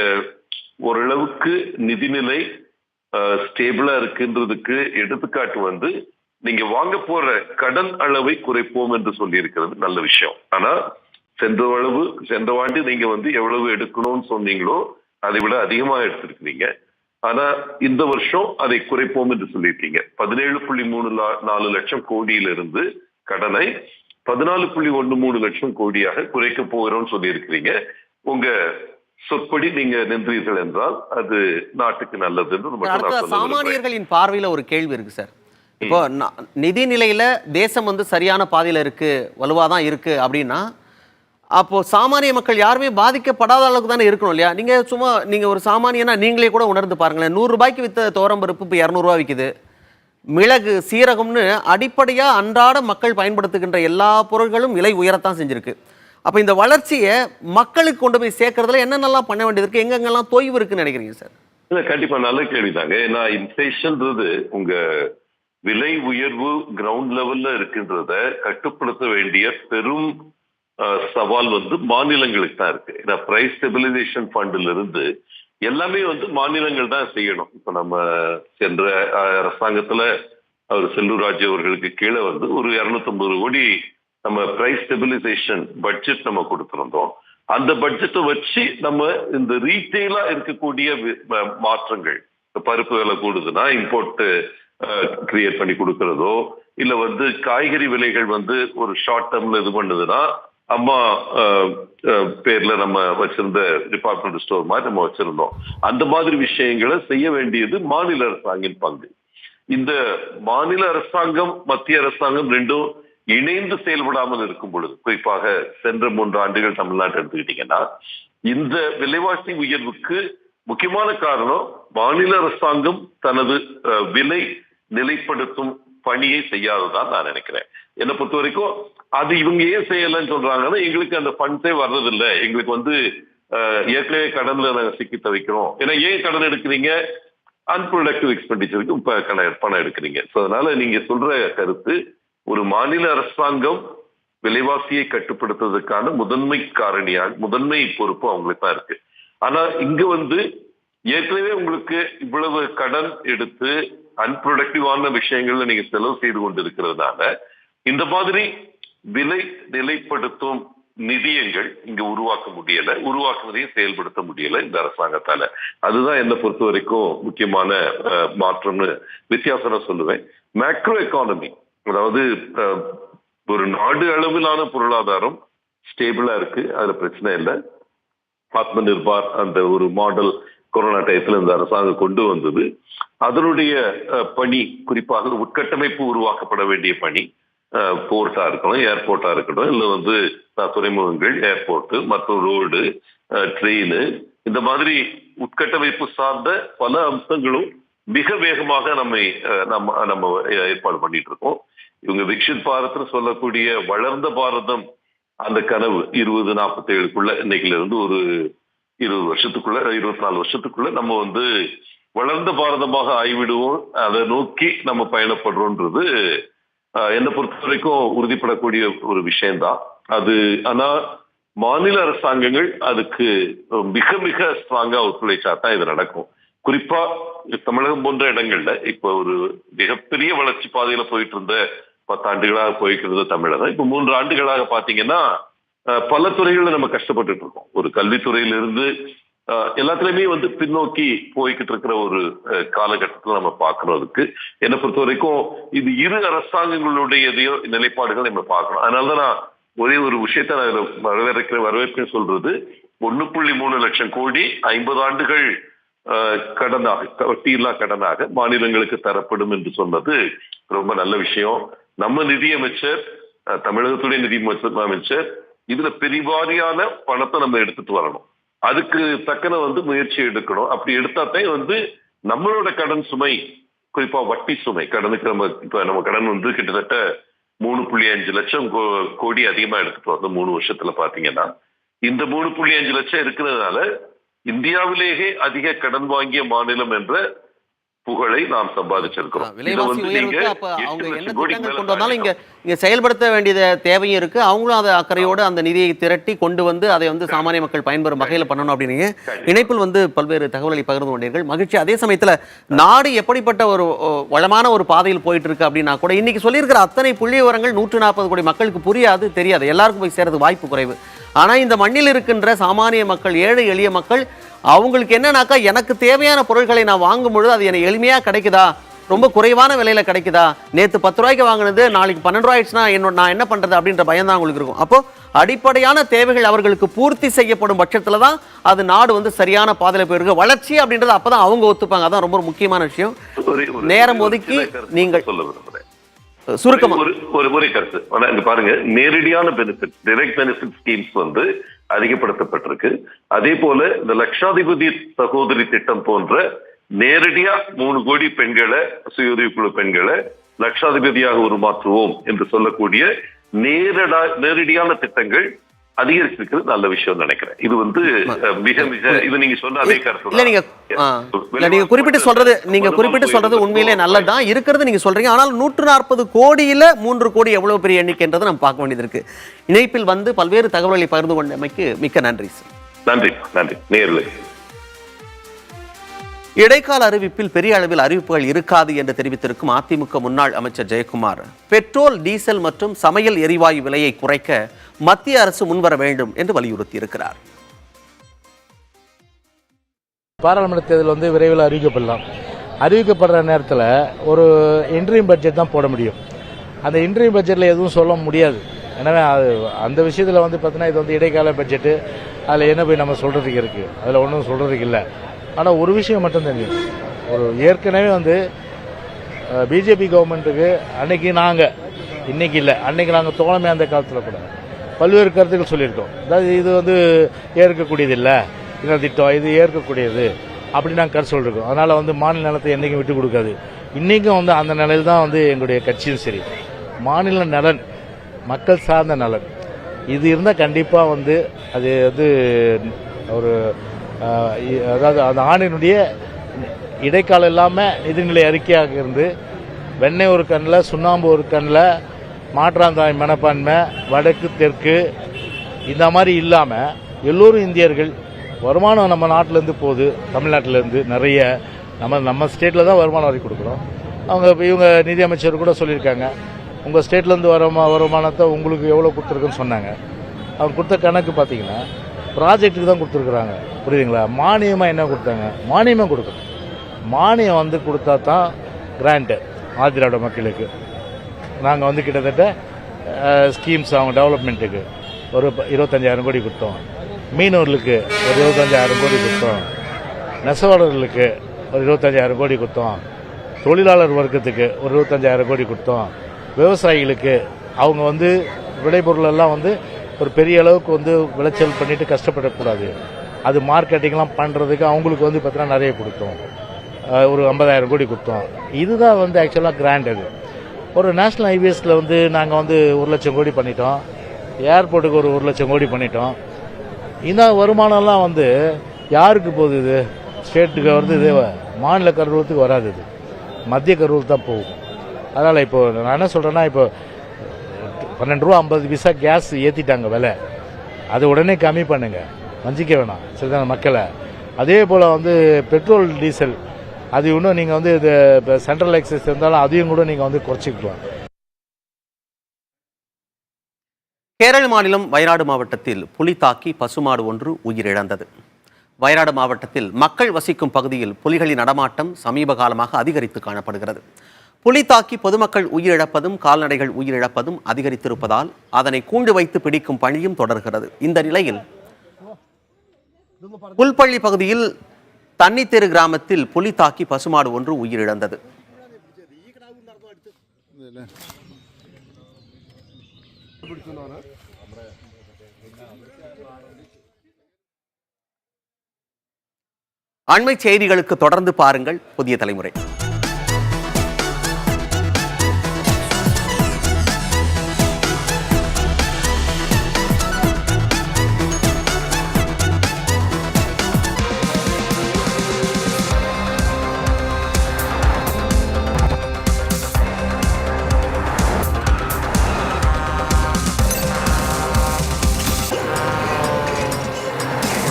ஓரளவுக்கு நிதிநிலை ஸ்டேபிளா இருக்குன்றதுக்கு எடுத்துக்காட்டு வந்து நீங்க வாங்க போற கடன் அளவை குறைப்போம் என்று சொல்லி இருக்கிறது நல்ல விஷயம். ஆனா சென்ற ஆண்டு நீங்க வந்து எவ்வளவு எடுக்கணும்னு சொன்னீங்களோ அதை விட அதிகமா எடுத்திருக்கிறீங்க. ஆனா இந்த வருஷம் அதை குறைப்போம் என்று சொல்லியிருக்கீங்க. 17.34 லட்சம் கோடியிலிருந்து கடனை 14.13 லட்சம் கோடியாக குறைக்க போகிறோம்னு சொல்லியிருக்கிறீங்க. உங்க சொற்படி நீங்க நின்றீர்கள் என்றால் அது நாட்டுக்கு நல்லது என்று சாமானியர்களின் பார்வையில ஒரு கேள்வி இருக்கு சார். இப்போ நிதி நிலையில தேசம் வந்து சரியான பாதையில இருக்கு, வலுவாதான் இருக்கு அப்படின்னா அப்போ சாமானிய மக்கள் யாருமே பாதிக்கப்படாத அளவுக்கு தானே இருக்கணும் இல்லையா? நீங்க ஒரு சாமானியனா நீங்களே கூட உணர்ந்து பாருங்களேன். 100 ரூபாய்க்கு வித்த துவரம்பருப்பு இப்போ 200 ரூபா விற்குது. மிளகு, சீரகம்னு அடிப்படையா அன்றாட மக்கள் பயன்படுத்துகின்ற எல்லா பொருட்களும் விலை உயரத்தான் செஞ்சிருக்கு. அப்ப இந்த வளர்ச்சியை மக்களுக்கு கொண்டு போய் சேர்க்கறதுல என்னென்னலாம் பண்ண வேண்டியது இருக்கு, எங்கெங்கெல்லாம் தொய்வு இருக்குன்னு நினைக்கிறீங்க சார்? இல்ல கண்டிப்பா நல்ல கேள்விதாங்க. ஏன்னா இன்ஃப்ளேஷன்ன்றது உங்க விலை உயர்வு கிரவுண்ட் லெவல்ல இருக்கின்றத கட்டுப்படுத்த வேண்டிய பெரும் சவால் வந்து மாநிலங்களுக்கு தான் இருக்கு. ஏன்னா பிரைஸ் ஸ்டெபிலைசேஷன் ஃபண்ட்ல இருந்து எல்லாமே வந்து மாநிலங்கள் தான் செய்யணும். இப்ப நம்ம சென்ற அரசாங்கத்துல அவர் செல்லூர் ராஜு அவர்களுக்கு கீழே வந்து ஒரு 250 கோடி நம்ம பிரைஸ் ஸ்டெபிலைசேஷன் பட்ஜெட் நம்ம கொடுத்திருந்தோம். அந்த பட்ஜெட்டை வச்சு நம்ம இந்த ரீட்டெயிலா இருக்கக்கூடிய மாற்றங்கள், பருப்பு விலை கூடுதுன்னா இம்போர்ட் கிரியேட் பண்ணி கொடுக்கறதோ, இல்ல வந்து காய்கறி விலைகள் வந்து ஒரு ஷார்ட் டேர்ம்ல இது பண்ணுதுன்னா அம்மா பேர்ல நம்ம வச்சிருந்த டிபார்ட்மெண்ட் ஸ்டோர் மாதிரி நம்ம வச்சிருந்தோம். அந்த மாதிரி விஷயங்களை செய்ய வேண்டியது மாநில அரசாங்கின் பங்கு. இந்த மாநில அரசாங்கம் மத்திய அரசாங்கம் ரெண்டும் இணைந்து செயல்படாமல் இருக்கும் பொழுது, குறிப்பாக சென்ற 3 ஆண்டுகள் தமிழ்நாட்டை எடுத்துக்கிட்டீங்கன்னா இந்த விலைவாசி உயர்வுக்கு முக்கியமான காரணம் மாநில அரசாங்கம் தனது விலை நிலைப்படுத்தும் பணியை செய்யாததான் நான் நினைக்கிறேன். என்னை பொறுத்த வரைக்கும் அது இவங்க ஏன் செய்யலன்னு சொல்றாங்கன்னா எங்களுக்கு அந்த ஃபண்ட்ஸே வர்றதில்லை, எங்களுக்கு வந்து ஏற்கனவே கடன்ல நாங்கள் சிக்கி தவிக்கிறோம். ஏன்னா ஏன் கடன் எடுக்கிறீங்க, அன்ப்ரொடக்டிவ் எக்ஸ்பெண்டிச்சருக்கு பணம் எடுக்கிறீங்க. ஸோ அதனால நீங்க சொல்ற கருத்து ஒரு மாநில அரசாங்கம் விலைவாசியை கட்டுப்படுத்துவதற்கான முதன்மை பொறுப்பு அவங்களுக்கு தான் இருக்கு. ஆனா இங்க வந்து ஏற்கனவே உங்களுக்கு இவ்வளவு கடன் எடுத்து அன்ப்ரொடக்டிவான விஷயங்கள்ல நீங்க செலவு செய்து கொண்டு இருக்கிறதுனால இந்த மாதிரி விலை நிலைப்படுத்தும் நிதியங்கள் இங்க உருவாக்குனதையும் செயல்படுத்த முடியல இந்த அரசாங்கத்தால. அதுதான் என்னை பொறுத்த வரைக்கும் முக்கியமான மாற்றம்னு வித்தியாசம் சொல்லுவேன். மேக்ரோ எக்கானமி, அதாவது ஒரு நாடு அளவிலான பொருளாதாரம் ஸ்டேபிளா இருக்கு, அதுல பிரச்சனை இல்லை. ஆத்ம நிர்பார் அந்த ஒரு மாடல் கொரோனா டயத்துல இந்த அரசாங்கம் கொண்டு வந்தது. அதனுடைய பணி, குறிப்பாக உட்கட்டமைப்பு உருவாக்கப்பட வேண்டிய பணி, போர்ட்டா இருக்கணும், ஏர்போர்ட்டா இருக்கட்டும், இல்லை வந்து துறைமுகங்கள், ஏர்போர்ட், மற்றும் ரோடு, ட்ரெயின், இந்த மாதிரி உட்கட்டமைப்பு சார்ந்த பல அம்சங்களும் மிக வேகமாக நம்ம ஏற்பாடு பண்ணிட்டு இருக்கோம். இவங்க விக்ஷித் பாரத்னு சொல்லக்கூடிய வளர்ந்த பாரதம் அந்த கனவு 2047க்குள்ள இன்னைக்குல இருந்து ஒரு 20 வருஷத்துக்குள்ள 24 வருஷத்துக்குள்ள நம்ம வந்து வளர்ந்த பாரதமாக ஆய்விடுவோம், அதை நோக்கி நம்ம பயணப்படுறோன்றது என்னை பொறுத்த வரைக்கும் உறுதிப்படக்கூடிய ஒரு விஷயம்தான் அது. ஆனா மாநில அரசாங்கங்கள் அதுக்கு மிக மிக ஸ்ட்ராங்கா ஒத்துழைச்சா தான் இது நடக்கும். குறிப்பா தமிழகம் போன்ற இடங்கள்ல இப்ப ஒரு மிகப்பெரிய வளர்ச்சி பாதையில போயிட்டு இருந்த 10 ஆண்டுகளாக போயிட்டு இருந்த தமிழகம் இப்ப 3 ஆண்டுகளாக பாத்தீங்கன்னா பல துறைகள்ல நம்ம கஷ்டப்பட்டு இருக்கோம். ஒரு கல்வித்துறையிலிருந்து எல்லாத்துலயுமே வந்து பின்னோக்கி போய்கிட்டு இருக்கிற ஒரு காலகட்டத்தில் நம்ம பார்க்கணும். அதுக்கு என்னை பொறுத்த வரைக்கும் இது இரு அரசாங்கங்களுடைய நிலைப்பாடுகள் நம்ம பார்க்கணும். அதனாலதான் நான் ஒரே ஒரு விஷயத்த நான் வரவேற்க சொல்றது 1.3 லட்சம் கோடி 50 ஆண்டுகள் கடனாக வட்டியில்லா கடனாக மாநிலங்களுக்கு தரப்படும் என்று சொன்னது ரொம்ப நல்ல விஷயம். நம்ம நிதியமைச்சர், தமிழகத்துடைய நிதி அமைச்சர் இதுல பெருவாரியான பணத்தை நம்ம எடுத்துட்டு வரணும். அதுக்கு தக்கன வந்து முயற்சி எடுக்கணும். அப்படி எடுத்தாத்தான் வந்து நம்மளோட கடன் சுமை, குறிப்பா வட்டி சுமை, கடனுக்கு நம்ம கடன் வந்து கிட்டத்தட்ட 3.5 லட்சம் கோடி அதிகமா எடுத்துட்டு வந்தோம் 3 வருஷத்துல பாத்தீங்கன்னா. இந்த 3.5 லட்சம் இருக்கிறதுனால இந்தியாவிலேயே அதிக கடன் வாங்கிய மாநிலம் என்ற புகழை நாம் சம்பாதிச்சிருக்கிறோம். விலைவாசி உயர்வுக்கு அப்ப அவங்க என்ன திட்டங்கள் கொண்டு வந்தாலும் இங்க செயல்படுத்த வேண்டியது தேவையும் இருக்கு. அவங்களும் அதை அக்கறையோடு அந்த நிதியை திரட்டி கொண்டு வந்து அதை வந்து சாமானிய மக்கள் பயன்பெறும் வகையில் பண்ணணும் அப்படின்னு இணைப்பில் வந்து பல்வேறு தகவல்களை பகிர்ந்து கொண்டீர்கள். மகிழ்ச்சி. அதே சமயத்தில் நாடு எப்படிப்பட்ட ஒரு வளமான ஒரு பாதையில் போயிட்டு இருக்கு அப்படின்னா கூட இன்னைக்கு சொல்லியிருக்கிற அத்தனை புள்ளி விவரங்கள் 140 கோடி மக்களுக்கு புரியாது, தெரியாது, எல்லாருக்கும் போய் சேரது வாய்ப்பு குறைவு. ஆனால் இந்த மண்ணில் இருக்கின்ற சாமானிய மக்கள், ஏழை எளிய மக்கள், அவங்களுக்கு என்னன்னாக்கா எனக்கு தேவையான பொருட்களை நான் வாங்கும் பொழுது அது எனக்கு எளிமையாக கிடைக்குதா, ரொம்ப குறைவான விலையில கிடைக்குதா, நேற்று 10 ரூபாய்க்கு வாங்கினது நாளைக்கு 12 ரூபாய் ஆயிடுச்சுன்னா நான் என்ன பண்றது அப்படின்ற பயம் தான் உங்களுக்கு இருக்கும். அப்போ அடிப்படையான தேவைகள் அவர்களுக்கு பூர்த்தி செய்யப்படும் பட்சத்துல தான் அது நாடு வந்து சரியான பாதையில போயிருக்கு. வளர்ச்சி அப்படின்றது அப்பதான் அவங்க ஒத்துப்பாங்க. அதான் ரொம்ப முக்கியமான விஷயம். நேரம் ஒதுக்கி நீங்கள் சுருக்கமா ஒரு முறை கருத்து பாருங்க. நேரடியான பெனிஃபிட், டைரக்ட் பெனிஃபிட் ஸ்கீம்ஸ் வந்து அதிகப்படுத்தப்பட்டிருக்கு. அதே போல இந்த லட்சாதிபதி சகோதரி திட்டம் போன்ற நேரடியா 3 கோடி பெண்களை, சுய உதவிக்குழு பெண்களை லட்சாதிபதியாக உருமாற்றுவோம் என்று சொல்லக்கூடிய நேரடியான திட்டங்கள் அதிகரிச்சிருக்கிறது நல்ல விஷயம் நினைக்கிறேன். இது வந்து மிக மிக இது நீங்க சொன்ன அதே கருத்து. நீங்க குறிப்பிட்டு சொல்றது உண்மையிலே நல்லதுதான் இருக்கிறது நீங்க சொல்றீங்க. ஆனால் 140 கோடியில 3 கோடி எவ்வளவு பெரிய எண்ணிக்கைன்றதை நம்ம பார்க்க வேண்டியது இருக்கு. இணைப்பில் வந்து பல்வேறு தகவல்களை பகிர்ந்து கொண்டமைக்கு மிக்க நன்றி. நன்றி. நேரில் இடைக்கால அறிவிப்பில் பெரிய அளவில் அறிவிப்புகள் இருக்காது என்று தெரிவித்திருக்கும் அதிமுக முன்னாள் அமைச்சர் ஜெயக்குமார் பெட்ரோல், டீசல் மற்றும் சமையல் எரிவாயு விலையை குறைக்க மத்திய அரசு முன்வர வேண்டும் என்று வலியுறுத்தி இருக்கிறார். பாராளுமன்ற தேர்தல் வந்து விரைவில் அறிவிக்கப்படலாம். அறிவிக்கப்படுற நேரத்தில் ஒரு இன்ட்ரீம் பட்ஜெட் தான் போட முடியும். அந்த இன்ட்ரீம் பட்ஜெட்டில் எதுவும் சொல்ல முடியாது. எனவே அந்த விஷயத்தில் வந்து பார்த்தீங்கன்னா இது வந்து இடைக்கால பட்ஜெட்டு, அதில் என்ன போய் நம்ம சொல்கிறதுக்கு இருக்குது, அதில் ஒன்றும் சொல்கிறதுக்கு இல்லை. ஆனால் ஒரு விஷயம் மட்டும் தெரியும், ஒரு ஏற்கனவே வந்து பிஜேபி கவர்மெண்ட்டுக்கு அன்னைக்கு நாங்கள், இன்னைக்கு இல்லை, அன்னைக்கு நாங்கள் தோழமை அந்த காலத்தில் கூட பல்வேறு கருத்துக்கள் சொல்லியிருக்கோம். அதாவது இது வந்து ஏற்கக்கூடியது இல்லை, இந்த திட்டம் இது ஏற்கக்கூடியது அப்படி நாங்கள் கருத்து சொல்லியிருக்கோம். அதனால் வந்து மாநில நலத்தை என்றைக்கும் விட்டு கொடுக்காது. இன்றைக்கும் வந்து அந்த நிலையில் தான் வந்து எங்களுடைய கட்சியும் சரி. மாநில நலன், மக்கள் சார்ந்த நலன் இது இருந்தால் கண்டிப்பாக வந்து அது வந்து ஒரு அதாவது அந்த ஆண்டினுடைய இடைக்காலம் இல்லாமல் நிதிநிலை அறிக்கையாக இருந்து வெண்ணெய் ஒரு கண்ணில், சுண்ணாம்பு ஒரு கண்ணில், மாற்றாந்தாய் மனப்பான்மை, வடக்கு தெற்கு இந்த மாதிரி இல்லாமல் எல்லோரும் இந்தியர்கள். வருமானம் நம்ம நாட்டிலேருந்து போகுது, தமிழ்நாட்டிலேருந்து நிறைய நம்ம ஸ்டேட்டில் தான் வருமானம் வரி கொடுக்குறோம். இவங்க நிதியமைச்சர் கூட சொல்லியிருக்காங்க, உங்கள் ஸ்டேட்லேருந்து வருமானத்தை உங்களுக்கு எவ்வளோ கொடுத்துருக்குன்னு சொன்னாங்க. அவங்க கொடுத்த கணக்கு பார்த்தீங்கன்னா ப்ராஜெக்ட்டுக்கு தான் கொடுத்துருக்குறாங்க. புரியுதுங்களா? மானியமாக என்ன கொடுத்தாங்க? மானியமாக கொடுக்கணும். மானியம் வந்து கொடுத்தா தான் கிராண்ட்டு ஆதிராவிட மக்களுக்கு. நாங்கள் வந்து கிட்டத்தட்ட ஸ்கீம்ஸ் அவங்க டெவலப்மெண்ட்டுக்கு ஒரு 25,000 கோடி கொடுத்தோம். மீனவர்களுக்கு ஒரு 25,000 கோடி கொடுத்தோம். நெசவாளர்களுக்கு ஒரு 25,000 கோடி கொடுத்தோம். தொழிலாளர் வர்க்கத்துக்கு ஒரு 25,000 கோடி கொடுத்தோம். விவசாயிகளுக்கு அவங்க வந்து விளைபொருள் எல்லாம் வந்து ஒரு பெரிய அளவுக்கு வந்து விளைச்சல் பண்ணிட்டு கஷ்டப்படக்கூடாது, அது மார்க்கெட்டிங்லாம் பண்ணுறதுக்கு அவங்களுக்கு வந்து பார்த்தீங்கன்னா நிறைய கொடுத்தோம். ஒரு 50,000 கோடி கொடுத்தோம். இதுதான் வந்து ஆக்சுவலாக கிராண்ட். அது ஒரு நேஷ்னல் ஹைவேஸில் வந்து நாங்கள் வந்து 1 லட்சம் கோடி பண்ணிட்டோம். ஏர்போர்ட்டுக்கு ஒரு 1 லட்சம் கோடி பண்ணிட்டோம். இந்த வருமானம்லாம் வந்து யாருக்கு போகுது? இது ஸ்டேட்டுக்கு வருது, இது மாநில கருவூலத்துக்கு வராது, இது மத்திய கருவூலம் தான் போகும். அதனால் இப்போ நான் என்ன சொல்கிறேன்னா, இப்போ 12 ரூபா 50 பைசா கேஸ் ஏற்றிட்டாங்க விலை, அதை உடனே கம்மி பண்ணுங்க, வஞ்சிக்க வேணாம் சரிதான மக்களை. அதே போல் வந்து பெட்ரோல் டீசல் அது இன்னும் நீங்கள் வந்து இது சென்ட்ரல் எக்ஸைஸ் இருந்தாலும் அதையும் கூட நீங்கள் வந்து குறைச்சிக்கலாம். கேரள மாநிலம் வயநாடு மாவட்டத்தில் புலி தாக்கி பசுமாடு ஒன்று உயிரிழந்தது. வயநாடு மாவட்டத்தில் மக்கள் வசிக்கும் பகுதியில் புலிகளின் நடமாட்டம் சமீப காலமாக அதிகரித்து காணப்படுகிறது. புலி தாக்கி பொதுமக்கள் உயிரிழப்பதும் கால்நடைகள் உயிரிழப்பதும் அதிகரித்திருப்பதால் அதனை கூண்டு வைத்து பிடிக்கும் பணியும் தொடர்கிறது. இந்த நிலையில் புல்பள்ளி பகுதியில் தண்ணித்தெரு கிராமத்தில் புலி தாக்கி பசுமாடு ஒன்று உயிரிழந்தது. அண்மை செய்திகளுக்கு தொடர்ந்து பாருங்கள் புதிய தலைமுறை.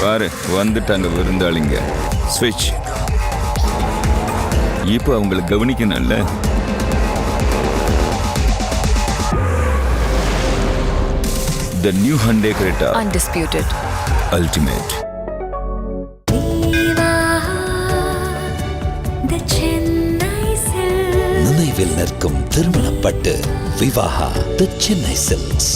பாரு வந்துட்டாங்க விருந்தாளிங்க. ஸ்விட்ச் இப்போ அவங்களை கவனிக்கணும்ல. The new Hyundai Creta Undisputed Ultimate. நினைவில் நிற்கும் திருமணப்பட்டு Vivaha the Chennai silks.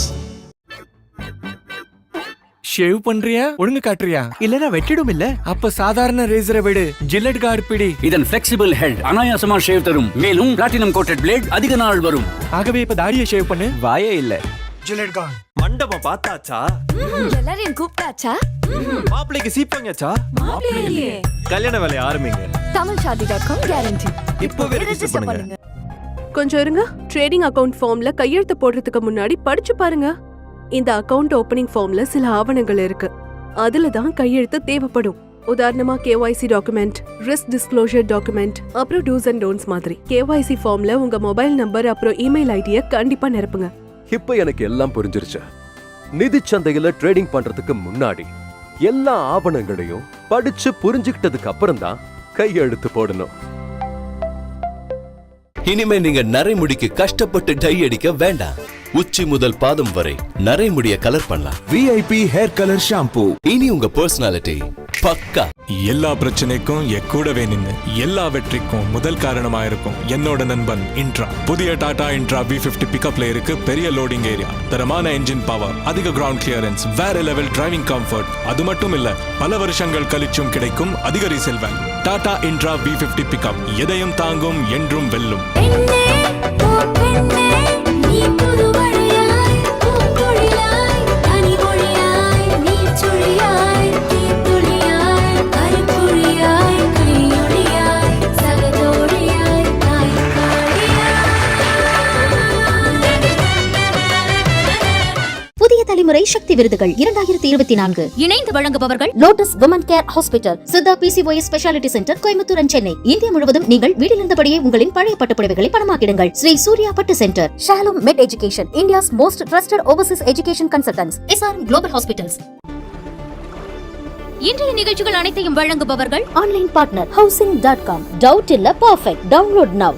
Shave பண்றியா ஒழுங்கு காட்டுறியா இல்லனா வெட்டிடும் இல்ல? அப்ப சாதாரண ரேசரை விடு, ஜில்லட் கார்டு பிடி. இதன் ஃபிளெக்சிபிள் ஹெட் அனாயாசமா ஷேவ் தரும், மேலும் பிளாட்டினம் கோட்டட் பிளேட் அதிக நாள் வரும். ஆகவே இப்ப தாடியை ஷேவ் பண்ணு. வாயே இல்ல. Gillette card. மண்டபம் பார்த்தாச்சா? எல்லாரையும் கூப்பிட்டாச்சா? மாப்பிளைக்கு சீப்பாங்கச்சா? மாப்பிளையே கல்யாண வேலை ஆரம்பிங்க. tamilshadi.com guarantee. இப்பவே ரெஜிஸ்டர் பண்ணுங்க. கொஞ்சம் இருங்க. ட்ரேடிங் அக்கவுண்ட் ஃபார்ம்ல கையெழுத்து போடுறதுக்கு முன்னாடி படிச்சு பாருங்க. இந்த அக்கவுண்ட் ஓபனிங் ஃபார்ம்ல சில ஆவணங்கள் இருக்கு, அதுல தான் கையெழுத்து தேவைப்படும். உதாரணமா KYC document, risk disclosure document, அப்புறம் டூஸ் அண்ட் டோன்ட்ஸ் மாதிரி. KYC ஃபார்ம்ல உங்க மொபைல் நம்பர் அப்புறம் இமெயில் ஐடியை கண்டிப்பா நிரப்புங்க. இப்ப எனக்கு எல்லாம் புரிஞ்சிருச்சு. நிதி சந்தையில ட்ரேடிங் பண்றதுக்கு முன்னாடி எல்லா ஆவணங்களையும் படிச்சு புரிஞ்சுக்கிட்டதுக்கு அப்புறம் தான் கையெழுத்து போடணும். இனிமே நீங்க நரைமுடிக்கு கஷ்டப்பட்டு டை அடிக்க வேண்டாம். உச்சி முதல் பாதம் வரை நரைமுடிய கலர் பண்ணலாம். VIP hair colour shampoo. இனி உங்க பர்சனாலிட்டி பக்கா. எல்லா பிரச்சனைக்கும் கூடவே நின்னு எல்லா வெற்றிக்கும் முதல் காரணமா இருக்கும் என்னோட நண்பன் இன்ட்ரா. புதிய டாடா இன்ட்ரா V50 பிக்கப்ல இருக்கு பெரிய லோடிங் ஏரியா, தரமான என்ஜின் பவர், அதிக கிரவுண்ட் கிளியரன்ஸ், வேற லெவல் டிரைவிங் கம்ஃபர்ட். அது மட்டும் இல்ல, பல வருஷங்கள் கழிச்சும் கிடைக்கும் அதிக resale value. Tata Intra V50 pickup எதையும் தாங்கும், என்றும் வெல்லும். புதிய தலைமுறை சக்தி விருதுகள் 2024 இணைந்து வழங்குபவர்கள் lotus women care hospital, Siddha PCOS speciality centre, Coimbatore and Chennai. India முழுவதும் நீங்கள் வீட்டிலிருந்தபடியே உங்களின் பழைய பட்டுப்புடவைகளை பணமாக்கிடுங்கள். Sri Surya Pattu centre, Shalom med education, India's most trusted overseas education consultants, SRM global hospitals. இன்றைய நிகழ்ச்சிகள் அனைத்தையும் வழங்குபவர்கள் ஆன்லைன் பார்ட்னர் housing.com. டவுட் இல்ல, பர்ஃபெக்ட். Download now.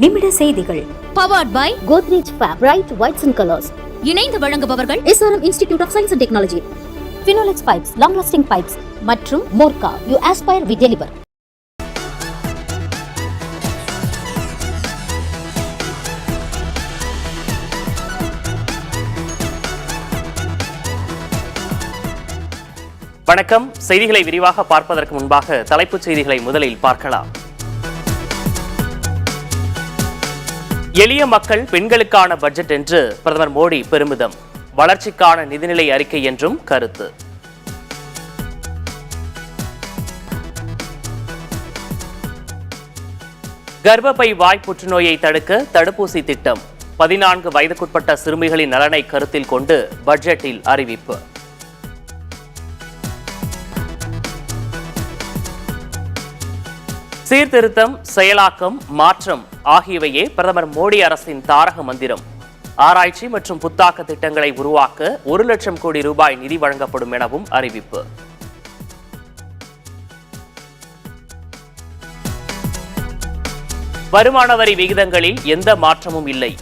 நிமிட செய்திகள் powered by Godrej Fab bright whites and colours. இணைந்து வழங்குபவர்கள் SRM institute of science and technology, Finolex pipes, long lasting pipes மற்றும் மோர்கா. You aspire we deliver. வணக்கம். செய்திகளை விரிவாக பார்ப்பதற்கு முன்பாக தலைப்புச் செய்திகளை முதலில் பார்க்கலாம். எளிய மக்கள் பெண்களுக்கான பட்ஜெட் என்று பிரதமர் மோடி பெருமிதம். வளர்ச்சிக்கான நிதிநிலை அறிக்கை என்றும் கருத்து. கர்ப்பப்பை வாய் புற்றுநோயை தடுக்க தடுப்பூசி திட்டம். 14 வயதுக்குட்பட்ட சிறுமிகளின் நலனை கருத்தில் கொண்டு பட்ஜெட்டில் அறிவிப்பு. சீர்திருத்தம், செயலாக்கம், மாற்றம் ஆகியவையே பிரதமர் மோடி அரசின் தாரக மந்திரம். ஆராய்ச்சி மற்றும் புத்தாக்க திட்டங்களை உருவாக்க 1 லட்சம் கோடி ரூபாய் நிதி வழங்கப்படும் எனவும் அறிவிப்பு. வருமான வரி விகிதங்களில் எந்த மாற்றமும் இல்லை.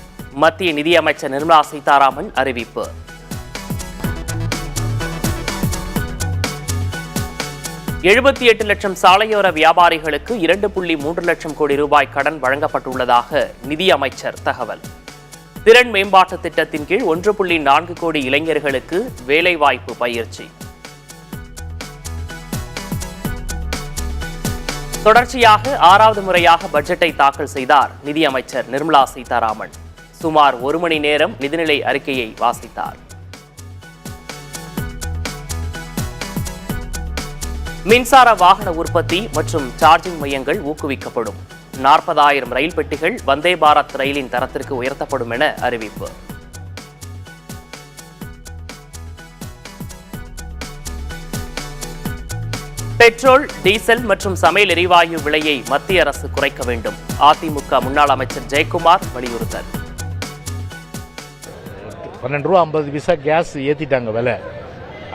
மத்திய நிதியமைச்சர் நிர்மலா சீதாராமன் அறிவிப்பு. $78 லட்சம் சாலையோர வியாபாரிகளுக்கு 2.3 லட்சம் கோடி ரூபாய் கடன் வழங்கப்பட்டுள்ளதாக நிதியமைச்சர் தகவல். திறன் மேம்பாட்டு திட்டத்தின் கீழ் 1.4 கோடி இளைஞர்களுக்கு வேலைவாய்ப்பு பயிற்சி. தொடர்ச்சியாக 6வது முறையாக பட்ஜெட்டை தாக்கல் செய்தார் நிதியமைச்சர் நிர்மலா சீதாராமன். சுமார் 1 மணி நேரம் நிதிநிலை அறிக்கையை வாசித்தார். மின்சார வாகன உற்பத்தி மற்றும் சார்ஜிங் மையங்கள் ஊக்குவிக்கப்படும். 40,000 ரயில் பெட்டிகள் வந்தே பாரத் ரயிலின் தரத்திற்கு உயர்த்தப்படும் என அறிவிப்பு. பெட்ரோல், டீசல் மற்றும் சமையல் எரிவாயு விலையை மத்திய அரசு குறைக்க வேண்டும். அதிமுக முன்னாள் அமைச்சர் ஜெயக்குமார் வலியுறுத்தல். 12 ரூபா 50 பைசா கேஸ் ஏற்றிட்டாங்க விலை.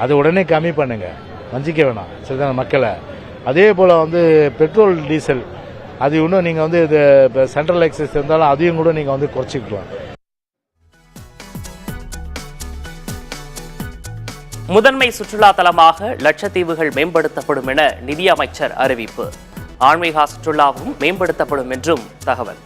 அது உடனே கம்மி பண்ணுங்க, வஞ்சிக்க வேணாம் சரிதான மக்களை. அதே போல் பெட்ரோல், டீசல் அது இன்னும் நீங்கள் இது சென்ட்ரல் எக்ஸைஸ் இருந்தாலும் அதையும் கூட நீங்கள் குறைச்சிக்கலாம். முதன்மை சுற்றுலா தலமாக லட்சத்தீவுகள் மேம்படுத்தப்படும் என நிதியமைச்சர் அறிவிப்பு. ஆன்மீக சுற்றுலாவும் மேம்படுத்தப்படும் என்றும் தகவல்.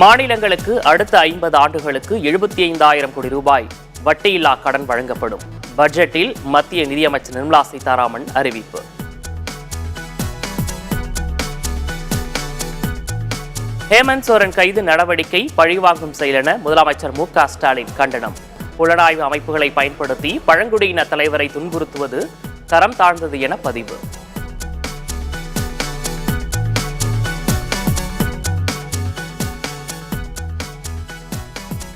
மாநிலங்களுக்கு அடுத்த 50 ஆண்டுகளுக்கு 75,000 கோடி ரூபாய் வட்டியில்லா கடன் வழங்கப்படும். பட்ஜெட்டில் மத்திய நிதியமைச்சர் நிர்மலா சீதாராமன் அறிவிப்பு. ஹேமந்த் சோரன் கைது நடவடிக்கை பழிவாங்கும் செயல் என முதலமைச்சர் மு.க. ஸ்டாலின் கண்டனம். புலனாய்வு அமைப்புகளை பயன்படுத்தி பழங்குடியின தலைவரை துன்புறுத்துவது தரம் தாழ்ந்தது என பதிவு.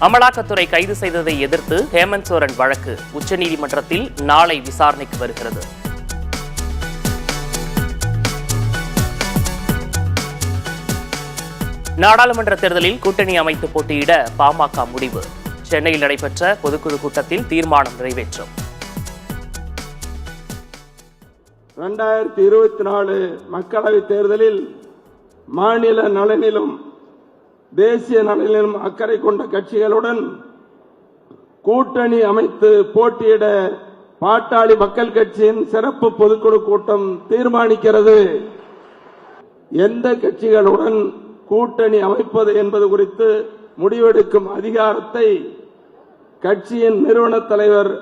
அமலாக்கத்துறை கைது செய்ததை எதிர்த்து ஹேமந்த் சோரன் வழக்கு உச்சநீதிமன்றத்தில் நாளை விசாரணைக்கு வருகிறது. நாடாளுமன்ற தேர்தலில் கூட்டணி அமைத்து போட்டியிட பாமக முடிவு. சென்னையில் நடைபெற்ற பொதுக்குழு கூட்டத்தில் தீர்மானம் நிறைவேற்றும். 2024 மக்களவைத் தேர்தலில் மாநில நலனிலும் தேசிய நலனிலும் அக்கறை கொண்ட கட்சிகளுடன் கூட்டணி அமைத்து போட்டியிட பாட்டாளி மக்கள் கட்சியின் சிறப்பு பொதுக்குழு கூட்டம் தீர்மானிக்கிறது. எந்த கட்சிகளுடன் கூட்டணி அமைப்பது என்பது குறித்து முடிவெடுக்கும் அதிகாரத்தை கட்சியின் நிறுவன தலைவர்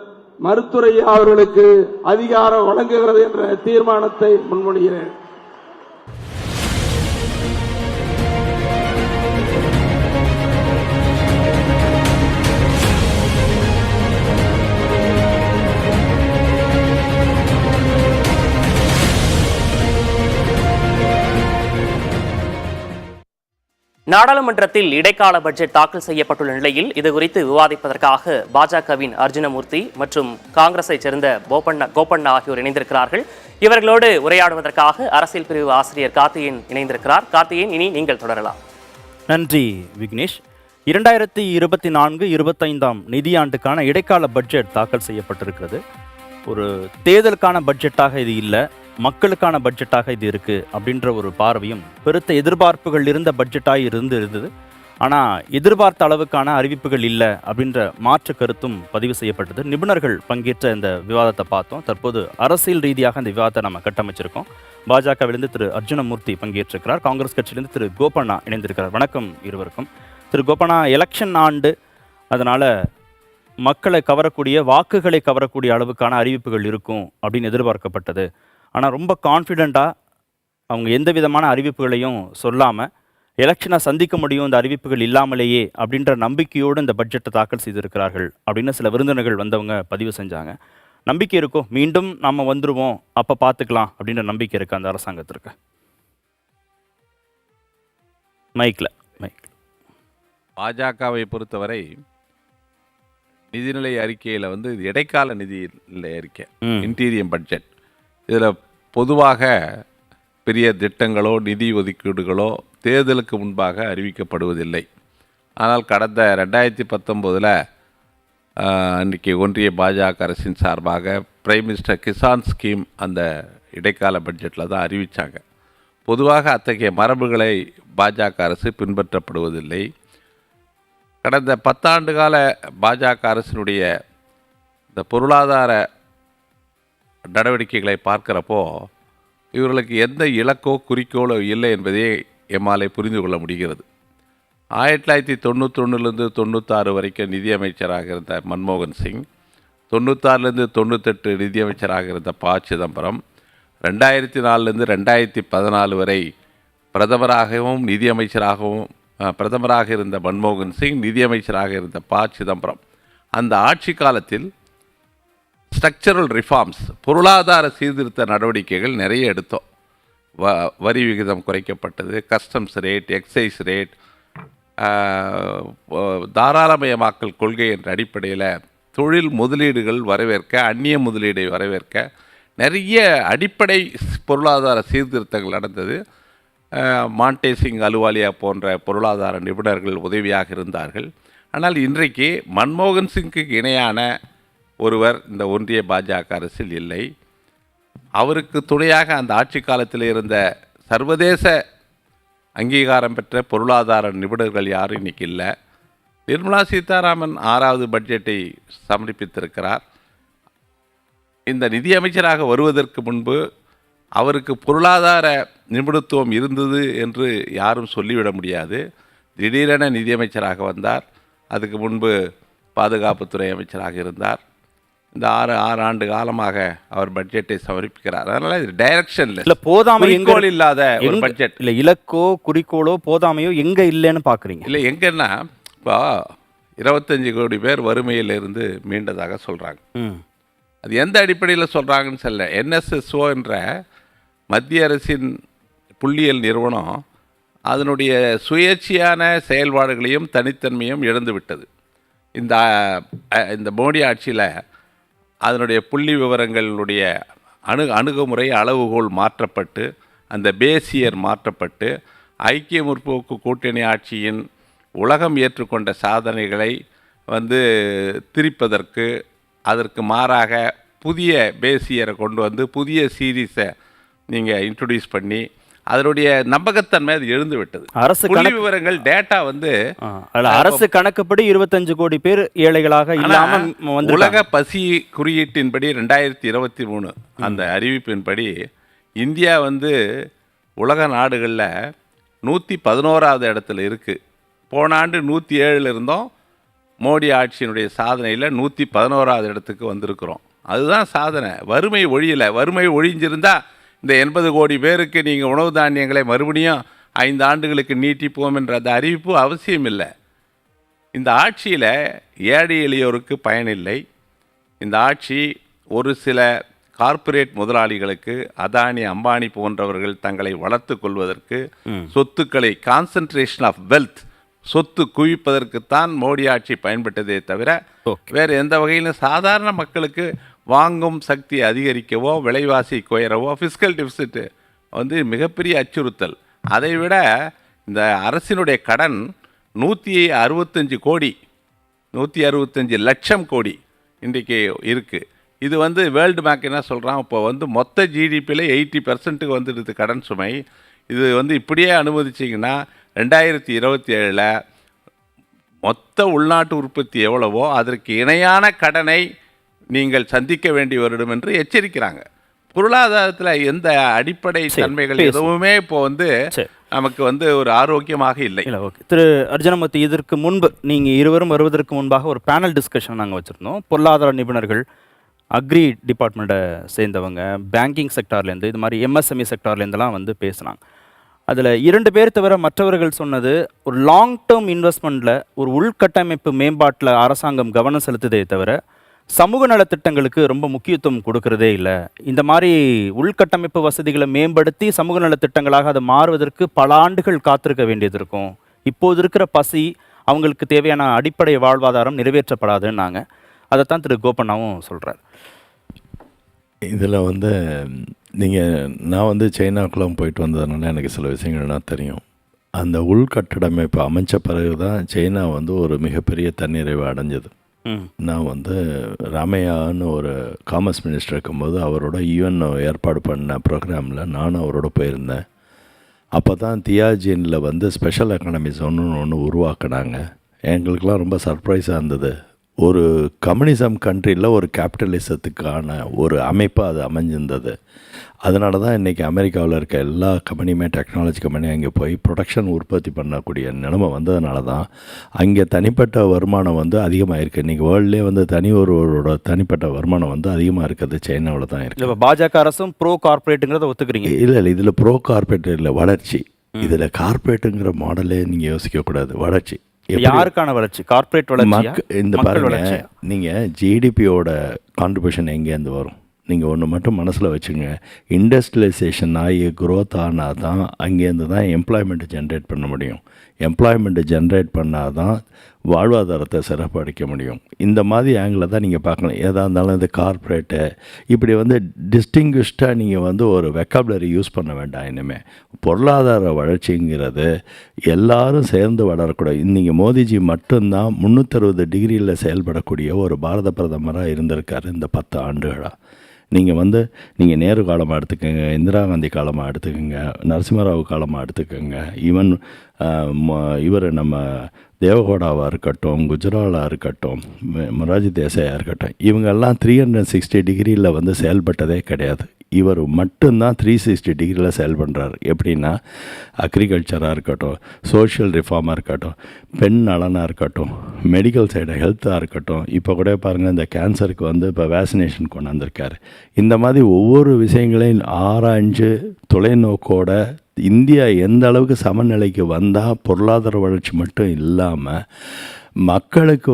மருத்துரையா அவர்களுக்கு அதிகாரம் வழங்குகிறது என்ற தீர்மானத்தை முன்மொழிகிறேன். நாடாளுமன்றத்தில் இடைக்கால பட்ஜெட் தாக்கல் செய்யப்பட்டுள்ள நிலையில் இதுகுறித்து விவாதிப்பதற்காக பாஜகவின் அர்ஜுனமூர்த்தி மற்றும் காங்கிரஸைச் சேர்ந்த கோபண்ணா ஆகியோர் இணைந்திருக்கிறார்கள். இவர்களோடு உரையாடுவதற்காக அரசியல் பிரிவு ஆசிரியர் கார்த்தியன் இணைந்திருக்கிறார். கார்த்தியன், இனி நீங்கள் தொடரலாம். நன்றி விக்னேஷ். 2024-25 நிதியாண்டுக்கான இடைக்கால பட்ஜெட் தாக்கல் செய்யப்பட்டிருக்கிறது. ஒரு தேர்தலுக்கான பட்ஜெட்டாக இது இல்லை, மக்களுக்கான பட்ஜெட்டாக இது இருக்குது அப்படின்ற ஒரு பார்வையும் பெருத்த எதிர்பார்ப்புகள் இருந்த பட்ஜெட்டாக இருந்தது. ஆனால் எதிர்பார்த்த அளவுக்கான அறிவிப்புகள் இல்லை அப்படின்ற மாற்று கருத்தும் பதிவு செய்யப்பட்டது. நிபுணர்கள் பங்கேற்ற இந்த விவாதத்தை பார்த்தோம். தற்போது அரசியல் ரீதியாக இந்த விவாதத்தை நம்ம கட்டமைச்சிருக்கோம். பாஜகவிலிருந்து திரு அர்ஜுனமூர்த்தி பங்கேற்றிருக்கிறார். காங்கிரஸ் கட்சியிலிருந்து திரு கோபண்ணா இணைந்திருக்கிறார். வணக்கம் இருவருக்கும். திரு கோபண்ணா, எலெக்ஷன் ஆண்டு, அதனால் மக்களை கவரக்கூடிய, வாக்குகளை கவரக்கூடிய அளவுக்கான அறிவிப்புகள் இருக்கும் அப்படின்னு எதிர்பார்க்கப்பட்டது. ஆனால் ரொம்ப கான்ஃபிடெண்ட்டாக அவங்க எந்த விதமான அறிவிப்புகளையும் சொல்லாமல் எலெக்ஷனை சந்திக்க முடியும் இந்த அறிவிப்புகள் இல்லாமலேயே அப்படின்ற நம்பிக்கையோடு இந்த பட்ஜெட்டை தாக்கல் செய்திருக்கிறார்கள் அப்படின்னு சில விருந்தினர்கள் வந்தவங்க பதிவு செஞ்சாங்க. நம்பிக்கை இருக்கோ, மீண்டும் நம்ம வந்துடுவோம், அப்போ பார்த்துக்கலாம் அப்படின்ற நம்பிக்கை இருக்கு அந்த அரசாங்கத்திற்கு? மைக்கில் பாஜகவை பொறுத்தவரை நிதிநிலை அறிக்கையில் வந்து இடைக்கால நிதிநிலை அறிக்கை, இன்டீரியம் பட்ஜெட், இதில் பொதுவாக பெரிய திட்டங்களோ நிதி ஒதுக்கீடுகளோ தேர்தலுக்கு முன்பாக அறிவிக்கப்படுவதில்லை. ஆனால் கடந்த 2019 அன்றைக்கி ஒன்றிய பாஜக அரசின் சார்பாக பிரைம் மினிஸ்டர் கிசான் ஸ்கீம் அந்த இடைக்கால பட்ஜெட்டில் தான் அறிவித்தாங்க. பொதுவாக அத்தகைய மரபுகளை பாஜக அரசு பின்பற்றப்படுவதில்லை. கடந்த 10 ஆண்டு கால பாஜக அரசினுடைய இந்த பொருளாதார நடவடிக்கைகளை பார்க்குறப்போ இவர்களுக்கு எந்த இலக்கோ குறிக்கோளோ இல்லை என்பதை எம்மாலே புரிந்து கொள்ள முடிகிறது. 1991 96 வரைக்கும் நிதியமைச்சராக இருந்த மன்மோகன் சிங், 96 98 நிதியமைச்சராக இருந்த ப. சிதம்பரம், 2004 2014 வரை பிரதமராகவும் நிதியமைச்சராகவும் பிரதமராக இருந்த மன்மோகன் சிங், நிதியமைச்சராக இருந்த ப. சிதம்பரம், அந்த ஆட்சி காலத்தில் ஸ்ட்ரக்சரல் ரிஃபார்ம்ஸ், பொருளாதார சீர்திருத்த நடவடிக்கைகள் நிறைய எடுத்தோம். வரி விகிதம் குறைக்கப்பட்டது, கஸ்டம்ஸ் ரேட், எக்ஸைஸ் ரேட், தாராளமயமாக்கல் கொள்கை என்ற அடிப்படையில் தொழில் முதலீடுகள் வரவேற்க, அந்நிய முதலீடை வரவேற்க நிறைய அடிப்படை பொருளாதார சீர்திருத்தங்கள் நடந்தது. மாண்டேசிங் அலுவாலியா போன்ற பொருளாதார நிபுணர்கள் உதவியாக இருந்தார்கள். ஆனால் இன்றைக்கு மன்மோகன் சிங்குக்கு இணையான ஒருவர் இந்த ஒன்றிய பாஜக அரசில் இல்லை. அவருக்கு துணையாக அந்த ஆட்சி காலத்தில் இருந்த சர்வதேச அங்கீகாரம் பெற்ற பொருளாதார நிபுணர்கள் யாரும் இன்றைக்கி இல்லை. நிர்மலா சீதாராமன் 6வது பட்ஜெட்டை சமர்ப்பித்திருக்கிறார். இந்த நிதியமைச்சராக வருவதற்கு முன்பு அவருக்கு பொருளாதார நிபுணத்துவம் இருந்தது என்று யாரும் சொல்லிவிட முடியாது. திடீரென நிதியமைச்சராக வந்தார். அதுக்கு முன்பு பாதுகாப்புத்துறை அமைச்சராக இருந்தார். இந்த 6 ஆண்டு காலமாக அவர் பட்ஜெட்டை சமர்ப்பிக்கிறார். அதனால இது டைரக்ஷன்ல போதாமை இல்லாத ஒரு பட்ஜெட் இல்லை. இலக்கோ குறிக்கோளோ போதாமையோ எங்கே இல்லைன்னு பார்க்குறீங்க? இல்லை, எங்கன்னா இப்போ 25 கோடி பேர் வறுமையிலிருந்து மீண்டதாக சொல்கிறாங்க. அது எந்த அடிப்படையில் சொல்கிறாங்கன்னு சொல்ல, NSSO என்ற மத்திய அரசின் புள்ளியியல் நிறுவனம் அதனுடைய சுயேட்சையான செயல்பாடுகளையும் தனித்தன்மையும் இழந்துவிட்டது. இந்த மோடி ஆட்சியில் அதனுடைய புள்ளி விவரங்களுடைய அணுகுமுறை அளவுகோல் மாற்றப்பட்டு, அந்த பேசியர் மாற்றப்பட்டு, ஐக்கிய முற்போக்கு கூட்டணி ஆட்சியின் உலகம் ஏற்றுக்கொண்ட சாதனைகளை திரிப்பதற்கு அதற்கு மாறாக புதிய பேசியரை கொண்டு வந்து புதிய சீரீஸை நீங்கள் இன்ட்ரடியூஸ் பண்ணி அதனுடைய நம்பகத்தன்மை அது எழுந்து விட்டது. அரசு விவரங்கள் டேட்டா அரசு கணக்குப்படி 25 கோடி பேர் ஏழைகளாக இல்லாமல் உலக பசி குறியீட்டின்படி 2023 அந்த அறிவிப்பின்படி இந்தியா உலக நாடுகளில் 111வது இடத்துல இருக்குது. போன ஆண்டு 107 இருந்தோம். மோடி ஆட்சியினுடைய சாதனையில் 111வது இடத்துக்கு வந்திருக்கிறோம். அதுதான் சாதனை. வறுமை ஒழியலை. வறுமை ஒழிஞ்சிருந்தால் இந்த 80 கோடி பேருக்கு நீங்கள் உணவு தானியங்களை மறுபடியும் 5 ஆண்டுகளுக்கு நீட்டிப்போம் என்ற அந்த அறிவிப்பு அவசியம் இல்லை. இந்த ஆட்சியில் ஏழை எளியோருக்கு பயனில்லை. இந்த ஆட்சி ஒரு சில கார்ப்பரேட் முதலாளிகளுக்கு, அதானி அம்பானி போன்றவர்கள் தங்களை வளர்த்து கொள்வதற்கு, சொத்துக்களை கான்சன்ட்ரேஷன் ஆஃப் வெல்த், சொத்து குவிப்பதற்குத்தான் மோடி ஆட்சி பயன்பட்டதே தவிர வேறு எந்த வகையிலும் சாதாரண மக்களுக்கு வாங்கும் சக்தி அதிகரிக்கவோ, விலைவாசி குறையவோ, ஃபிஸ்கல் டெபிசிட் மிகப்பெரிய அச்சுறுத்தல். அதைவிட இந்த அரசினுடைய கடன் 165 கோடி, 165 லட்சம் கோடி இன்றைக்கு இருக்குது. இது வேர்ல்டு பேங்க் என்ன சொல்கிறான், இப்போ மொத்த ஜிடிபியில் 80% வந்துடுது கடன் சுமை. இது இப்படியே அனுமதிச்சிங்கன்னா 2027 மொத்த உள்நாட்டு உற்பத்தி எவ்வளவோ அதற்கு இணையான கடனை நீங்கள் சந்திக்க வேண்டி வரும் என்று எச்சரிக்கிறாங்க. பொருளாதாரத்தில் எந்த அடிப்படை தன்மைகள் எதுவுமே இப்போ நமக்கு ஒரு ஆரோக்கியமாக இல்லை. திரு அர்ஜுனமூர்த்தி, இதற்கு முன்பு நீங்கள் இருவரும் வருவதற்கு முன்பாக ஒரு பேனல் டிஸ்கஷன் நாங்கள் வச்சுருந்தோம். பொருளாதார நிபுணர்கள், அக்ரி டிபார்ட்மெண்ட்டை சேர்ந்தவங்க, பேங்கிங் செக்டார்லேருந்து, இது மாதிரி எம்எஸ்எம்இ செக்டார்லேருந்துலாம் வந்து பேசுனாங்க. அதில் 2 பேர் தவிர மற்றவர்கள் சொன்னது, ஒரு லாங் டேர்ம் இன்வெஸ்ட்மெண்ட்டில், ஒரு உள்கட்டமைப்பு மேம்பாட்டில் அரசாங்கம் கவனம் செலுத்துதே தவிர சமூக நலத்திட்டங்களுக்கு ரொம்ப முக்கியத்துவம் கொடுக்கறதே இல்லை. இந்த மாதிரி உள்கட்டமைப்பு வசதிகளை மேம்படுத்தி சமூக நலத்திட்டங்களாக அதை மாறுவதற்கு பல ஆண்டுகள் காத்திருக்க வேண்டியது இருக்கும். இப்போது இருக்கிற பசி, அவங்களுக்கு தேவையான அடிப்படை வாழ்வாதாரம் நிறைவேற்றப்படாதுன்னாங்க. அதைத்தான் திரு கோபண்ணாவும் சொல்கிறார். இதில் நான் சைனாக்குலாம் போயிட்டு வந்ததுனால எனக்கு சில விஷயங்கள்லாம் தெரியும். அந்த உள்கட்டமைப்பு அமைச்ச பிறகு தான் சைனா ஒரு மிகப்பெரிய தன்னிறைவு அடைஞ்சது. நான் ராமையான்னு ஒரு காமர்ஸ் மினிஸ்டர் இருக்கும்போது அவரோட யூஎன் ஏற்பாடு பண்ண ப்ரோக்ராமில் நானும் அவரோட போயிருந்தேன். அப்போ தான் தியாஜினில் ஸ்பெஷல் எக்கானமி ஒன்று உருவாக்குனாங்க. எங்களுக்கெல்லாம் ரொம்ப சர்ப்ரைஸாக இருந்தது. ஒரு கம்யூனிசம் கண்ட்ரியில் ஒரு கேபிட்டலிசத்துக்கான ஒரு அமைப்பாக அது அமைஞ்சிருந்தது. அதனால தான் இன்றைக்கி அமெரிக்காவில் இருக்க எல்லா கம்பெனியுமே, டெக்னாலஜி கம்பெனியும் அங்கே போய் ப்ரொடக்ஷன் உற்பத்தி பண்ணக்கூடிய நிலைமை வந்ததுனால தான் அங்கே தனிப்பட்ட வருமானம் அதிகமாக இருக்குது. இன்றைக்கி வேர்ல்ட்லேயே ஒருவரோட தனிப்பட்ட வருமானம் அதிகமாக இருக்கிறது சைனாவில் தான் இருக்குது. இப்போ பாஜக அரசும் ப்ரோ கார்பரேட்டுங்கிறத ஒத்துக்கிறீங்க? இல்லை, இதில் ப்ரோ கார்பரேட் இல்லை, வளர்ச்சி. இதில் கார்பரேட்டுங்கிற மாடலே நீங்கள் யோசிக்கக்கூடாது, வளர்ச்சி. யாருக்கான வளர்ச்சி? கார்பரேட் வளர்ச்சி. இந்த பாருங்க, நீங்கள் ஜிடிபியோட கான்ட்ரிபியூஷன் எங்கேருந்து வரும்? நீங்கள் ஒன்று மட்டும் மனசில் வச்சுங்க, இண்டஸ்ட்ரியலைசேஷன் ஆகி க்ரோத் ஆனால் தான் அங்கேருந்து தான் எம்ப்ளாய்மெண்ட்டு ஜென்ரேட் பண்ண முடியும். எம்ப்ளாய்மெண்ட்டு ஜென்ரேட் பண்ணால் தான் வாழ்வாதாரத்தை சிறப்படிக்க முடியும். இந்த மாதிரி ஆங்கிளில் தான் நீங்கள் பார்க்கலாம். எதாக இருந்தாலும் இந்த கார்ப்பரேட்டு இப்படி டிஸ்டிங்விஷ்டாக நீங்கள் ஒரு வெக்காபுலரி யூஸ் பண்ண வேண்டாம். இனிமேல் பொருளாதார வளர்ச்சிங்கிறது எல்லாரும் சேர்ந்து வளரக்கூடாது. இன்றைக்கி மோடிஜி மட்டும்தான் 360 டிகிரியில் செயல்படக்கூடிய ஒரு பாரத பிரதமராக இருந்திருக்காரு இந்த 10 ஆண்டுகளாக. நீங்கள் நேரு காலமாக எடுத்துக்கோங்க, இந்திரா காந்தி காலமாக எடுத்துக்கோங்க, நரசிம்மராவ் காலமாக எடுத்துக்கோங்க, ஈவன் இவர் நம்ம தேவகோடாவாக இருக்கட்டும், குஜராலாக இருக்கட்டும், மொராஜி தேசாயாக இருக்கட்டும், இவங்கெல்லாம் 360 டிகிரியில் செயல்பட்டதே கிடையாது. இவர் மட்டும்தான் 360 டிகிரியில் செயல்படுறார். எப்படின்னா அக்ரிகல்ச்சராக இருக்கட்டும், சோஷியல் ரிஃபார்மாக இருக்கட்டும், பெண் நலனாக இருக்கட்டும், மெடிக்கல் சைடு ஹெல்த்தாக இருக்கட்டும். இப்போ கூட பாருங்கள், இந்த கேன்சருக்கு இப்போ வேக்சினேஷன் கொண்டு வந்திருக்காரு. இந்த மாதிரி ஒவ்வொரு விஷயங்களையும் ஆராய்ஞ்சு தொலைநோக்கோட இந்தியா எந்த அளவுக்கு சமநிலைக்கு வந்தால் பொருளாதார வளர்ச்சி மட்டும் இல்லாமல் மக்களுக்கு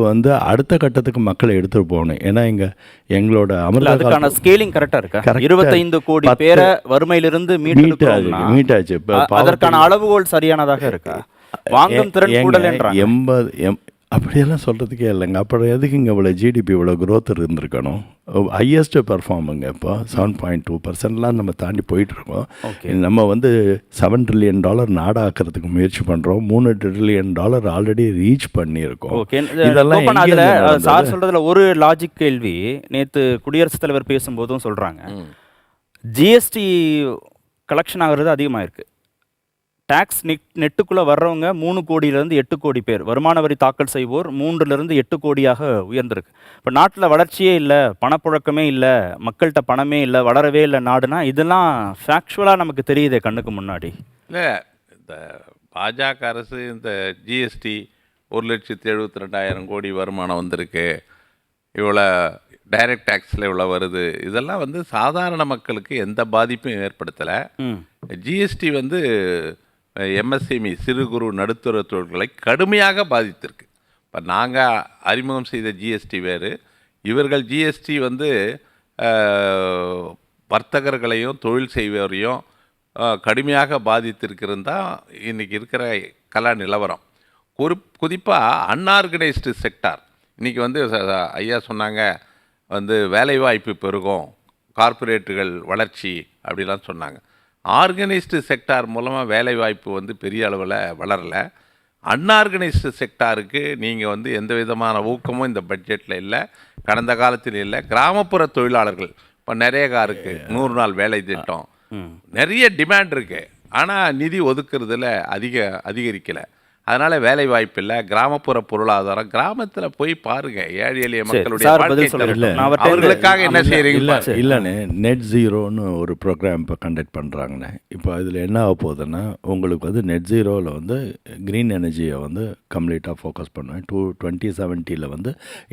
அடுத்த கட்டத்துக்கு மக்களை எடுத்துட்டு போகணும். ஏன்னா எங்களோட அமிர்தகால ஸ்கேலிங் கரெக்டாக இருக்கா? 25 கோடி பேரை வறுமையிலிருந்து மீட்டாச்சு. அதற்கான அளவுகோல் சரியானதாக இருக்கா? வாங்கும் திறன் கூடல் என்றாங்க. 80 அப்படியெல்லாம் சொல்கிறதுக்கே இல்லைங்க. அப்புறம் எதுக்கு இங்கே இவ்வளோ ஜிடிபி இவ்வளோ க்ரோத் இருந்திருக்கணும்? ஹையஸ்ட் பெர்ஃபார்முங்க. இப்போ 7.2% நம்ம தாண்டி போயிட்டுருக்கோம். நம்ம $7 ட்ரில்லியன் நாடாக்கிறதுக்கு முயற்சி பண்ணுறோம். $3 ட்ரில்லியன் ஆல்ரெடி ரீச் பண்ணியிருக்கோம். இதெல்லாம் சார் சொல்கிறதுல ஒரு லாஜிக் கேள்வி. நேற்று குடியரசுத் தலைவர் பேசும்போதும் சொல்கிறாங்க, ஜிஎஸ்டி கலெக்ஷன் ஆகிறது அதிகமாக இருக்குது. டேக்ஸ் நெட்டுக்குள்ளே வர்றவங்க 3 கோடியிலேருந்து 8 கோடி பேர், வருமான வரி தாக்கல் செய்வோர் 3லேருந்து 8 கோடியாக உயர்ந்திருக்கு. இப்போ நாட்டில் வளர்ச்சியே இல்லை, பணப்புழக்கமே இல்லை, மக்கள்கிட்ட பணமே இல்லை, வளரவே இல்லை நாடுனா, இதெல்லாம் ஃபேக்சுவலாக நமக்கு தெரியுதே கண்ணுக்கு முன்னாடி. இல்லை, இந்த பாஜக அரசு இந்த ஜிஎஸ்டி 1,72,000 கோடி வருமானம் வந்திருக்கு, இவ்வளோ டைரக்ட் டேக்ஸில் இவ்வளோ வருது, இதெல்லாம் சாதாரண மக்களுக்கு எந்த பாதிப்பும் ஏற்படுத்தலை. ஜிஎஸ்டி எம்எஸ்எம்இ சிறு குறு நடுத்தர தொழில்களை கடுமையாக பாதித்திருக்கு. இப்போ நாங்கள் அறிமுகம் செய்த ஜிஎஸ்டி வேறு, இவர்கள் ஜிஎஸ்டி வர்த்தகர்களையும் தொழில் செய்வோரையும் கடுமையாக பாதித்திருக்கிறது தான் இன்றைக்கி இருக்கிற கலா நிலவரம். குறிப்பாக அன்ஆர்கனைஸ்டு செக்டார் இன்றைக்கி ஐயா சொன்னாங்க, வேலைவாய்ப்பு பெருகும், கார்ப்பரேட்டுகள் வளர்ச்சி அப்படிலாம் சொன்னாங்க. ஆர்கனைஸ்டு செக்டார் மூலமாக வேலைவாய்ப்பு பெரிய அளவில் வளரலை. அன்ஆர்கனைஸ்டு செக்டாருக்கு நீங்கள் எந்த விதமான ஊக்கமும் இந்த பட்ஜெட்டில் இல்லை, கடந்த காலத்தில் இல்லை. கிராமப்புற தொழிலாளர்கள் இப்போ நிறைய இருக்குது, 100 நாள் வேலை திட்டம், நிறைய டிமாண்ட் இருக்குது. ஆனால் நிதி ஒதுக்குறதுல அதிகரிக்கலை. அதனால வேலை வாய்ப்பு இல்லை, கிராமப்புற பொருளாதாரம். கிராமத்தில் போய் பாருங்க ஏழை எளிய மக்களுடைய அவர்களுக்காக என்ன செய்யறீங்க. இல்லைண்ணே, நெட் ஜீரோன்னு ஒரு ப்ரோக்ராம் இப்போ கண்டக்ட் பண்ணுறாங்கண்ணே. இப்போ அதில் என்ன ஆக போகுதுன்னா, உங்களுக்கு வந்து நெட் ஜீரோவில் வந்து க்ரீன் எனர்ஜியை வந்து கம்ப்ளீட்டாக ஃபோக்கஸ் பண்ணுவேன். 2070 வந்து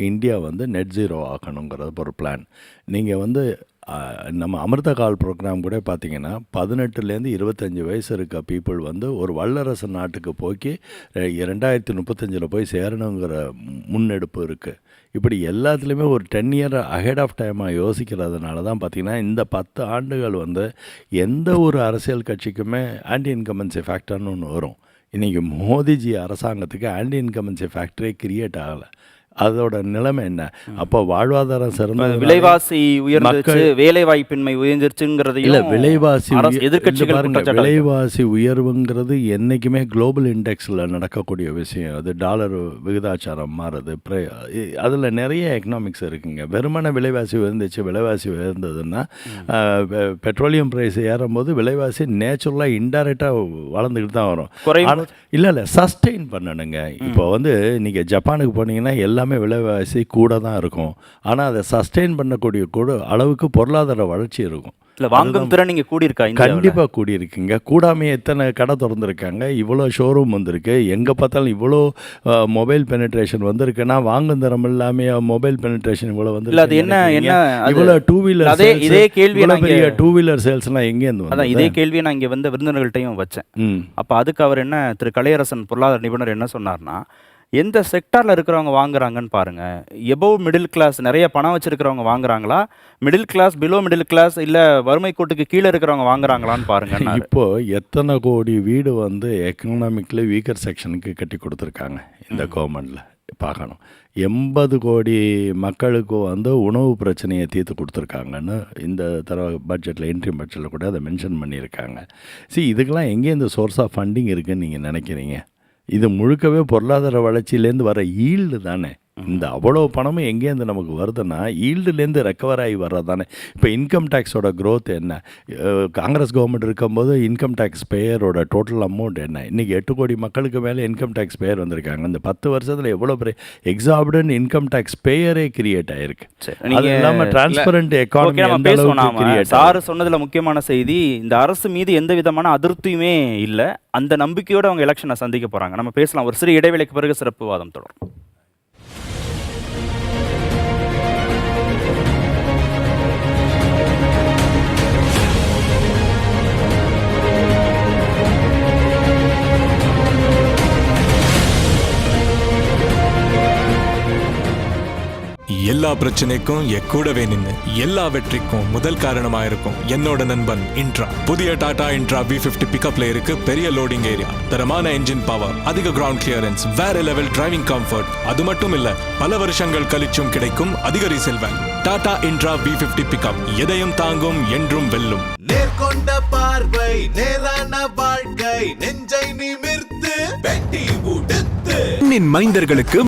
இந்தியா வந்து நெட் ஜீரோ ஆக்கணுங்கிறது ஒரு பிளான். நீங்கள் வந்து நம்ம அமிர்த கால் ப்ரோக்ராம் கூட பார்த்தீங்கன்னா 18லேருந்து 25 வயசு இருக்க பீப்புள் வந்து ஒரு வல்லரசு நாட்டுக்கு போய் 2035 போய் சேரணுங்கிற முன்னெடுப்பு இருக்குது. இப்படி எல்லாத்துலேயுமே ஒரு 10 இயர் அஹெட் ஆஃப் டைமாக யோசிக்கிறதுனால தான் பார்த்திங்கன்னா இந்த 10 ஆண்டுகள் வந்து எந்த ஒரு அரசியல் கட்சிக்குமே ஆன்டி இன்கம்பன்சி ஃபேக்டர்னு ஒன்று வரும். இன்றைக்கி மோடிஜி அரசாங்கத்துக்கு ஆன்டி இன்கம்பன்சி ஃபேக்டரே கிரியேட் ஆகலை. அதோட நிலைமை என்ன? அப்போ வாழ்வாதாரம் சிறந்த விலைவாசி உயர்ந்துச்சு, வேலை வாய்ப்பின்மை உயர்ந்துருச்சுங்கிறது இல்லை. விலைவாசி உயர்வுங்கிறது என்றைக்குமே குளோபல் இண்டெக்ஸில் நடக்கக்கூடிய விஷயம். அது டாலர் விகிதாச்சாரம் மாறுது, அதில் நிறைய எக்கனாமிக்ஸ் இருக்குங்க. வெறுமன விலைவாசி உயர்ந்ததுன்னா பெட்ரோலியம் ப்ரைஸ் ஏறும்போது விலைவாசி நேச்சுரலாக இன்டைரக்டாக வளர்ந்துக்கிட்டு தான் வரும். இல்லை சஸ்டெயின் பண்ணணுங்க. இப்போ வந்து நீங்கள் ஜப்பானுக்கு போனீங்கன்னா எல்லாமே விலைவாசி கூட தான் இருக்கும். ஆனால் அதை சஸ்டெயின் பண்ணக்கூடிய அளவுக்கு பொருளாதார வளர்ச்சி இருக்கும். இல்லை, வாங்கும் திறன் நீங்கள் கூடியிருக்கா? கண்டிப்பாக கூடியிருக்குங்க. கூடாமையே எத்தனை கடை திறந்துருக்காங்க, இவ்வளோ ஷோரூம் வந்திருக்கு, எங்கே பார்த்தாலும் இவ்வளோ மொபைல் பெனிட்ரேஷன் வந்திருக்குன்னா வாங்கும் திறம் இல்லாமல் மொபைல் பெனிட்ரேஷன் இவ்வளோ வந்து இவ்வளோ டூ வீலர் இதே கேள்வி டூ வீலர் சேல்ஸ்லாம் எங்கேருந்து அதான் இதே கேள்வியை நான் இங்கே வந்து விருந்தினர்கள்ட்டையும் வச்சேன். அப்போ அதுக்கு அவர் என்ன, திரு கலையரசன் பொருளாதார நிபுணர் என்ன சொன்னார்னா, எந்த செக்டாரில் இருக்கிறவங்க வாங்குறாங்கன்னு பாருங்கள். எபோவ் மிடில் கிளாஸ் நிறைய பணம் வச்சுருக்கிறவங்க வாங்குறாங்களா, middle class below middle class இல்லை வறுமை கோட்டுக்கு கீழே இருக்கிறவங்க வாங்குறாங்களான்னு பாருங்கள். இப்போது எத்தனை கோடி வீடு வந்து எக்கனாமிக்கலி வீக்கர் செக்ஷனுக்கு கட்டி கொடுத்துருக்காங்க இந்த கவர்மெண்ட்டில் பார்க்கணும். 80 கோடி மக்களுக்கு வந்து உணவு பிரச்சனையை தீர்த்து கொடுத்துருக்காங்கன்னு இந்த தடவை பட்ஜெட்டில் இன்ட்ரீம் பட்ஜெட்டில் கூட அதை மென்ஷன் பண்ணியிருக்காங்க. இதுக்கெல்லாம் எங்கே இந்த சோர்ஸ் ஆஃப் ஃபண்டிங் இருக்குதுன்னு நீங்கள் நினைக்கிறீங்க? இது முழுக்கவே பொருளாதார வளர்ச்சியிலேருந்து வர ஈல்டு தானே. இந்த அவ்வளோ பணமும் எங்கேருந்து நமக்கு வருதுன்னா ஈல்டுலேருந்து ரெக்கவர் ஆகி வர்றது தானே. இப்போ இன்கம் டேக்ஸோட க்ரோத் என்ன? காங்கிரஸ் கவர்மெண்ட் இருக்கும்போது இன்கம் டேக்ஸ் பேயரோட டோட்டல் அமௌண்ட் என்ன? இன்றைக்கி 8 கோடி மக்களுக்கு மேலே இன்கம் டேக்ஸ் பேயர் வந்திருக்காங்க. இந்த 10 வருஷத்தில் எவ்வளோ பெரிய எக்ஸாபிடன்ட் இன்கம் டேக்ஸ் பேயரே கிரியேட் ஆகிருக்கு. அது இல்லாமல் டிரான்ஸ்பரண்ட் எக்கானமி. சார் சொன்னதில் முக்கியமான செய்தி, இந்த அரசு மீது எந்த விதமான அதிருப்தியுமே இல்லை. அந்த நம்பிக்கையோடு அவங்க எலெக்ஷனை சந்திக்க போகிறாங்க. நம்ம பேசலாம். ஒரு சிறு இடைவேளைக்கு பிறகு சிறப்பு வாதம் தொடரும். எல்லா பிரச்சனைக்கும் கூடவே நின்று எல்லா வெற்றிக்கும் முதல் காரணமா இருக்கும் என்னோட நண்பன் இன்ட்ரா. புதிய டாடா இன்ட்ரா V50 பிக்கப்ல இருக்கு பெரிய லோடிங் ஏரியா, தரமான என்ஜின் பவர், அதிக கிரவுண்ட் கிளியரன்ஸ், வேற லெவல் டிரைவிங் கம்ஃபர்ட். அது மட்டும் இல்ல, பல வருஷங்கள் கழிச்சும் கிடைக்கும் அதிக resale value. Tata Intra V50 pickup எதையும் தாங்கும், என்றும் வெல்லும். நேர்கொண்ட பார்வை, நேரான வாழ்க்கை, நெஞ்சை நிமிர்த்து வெட்டி உடுத்து மைந்தர்களுக்கு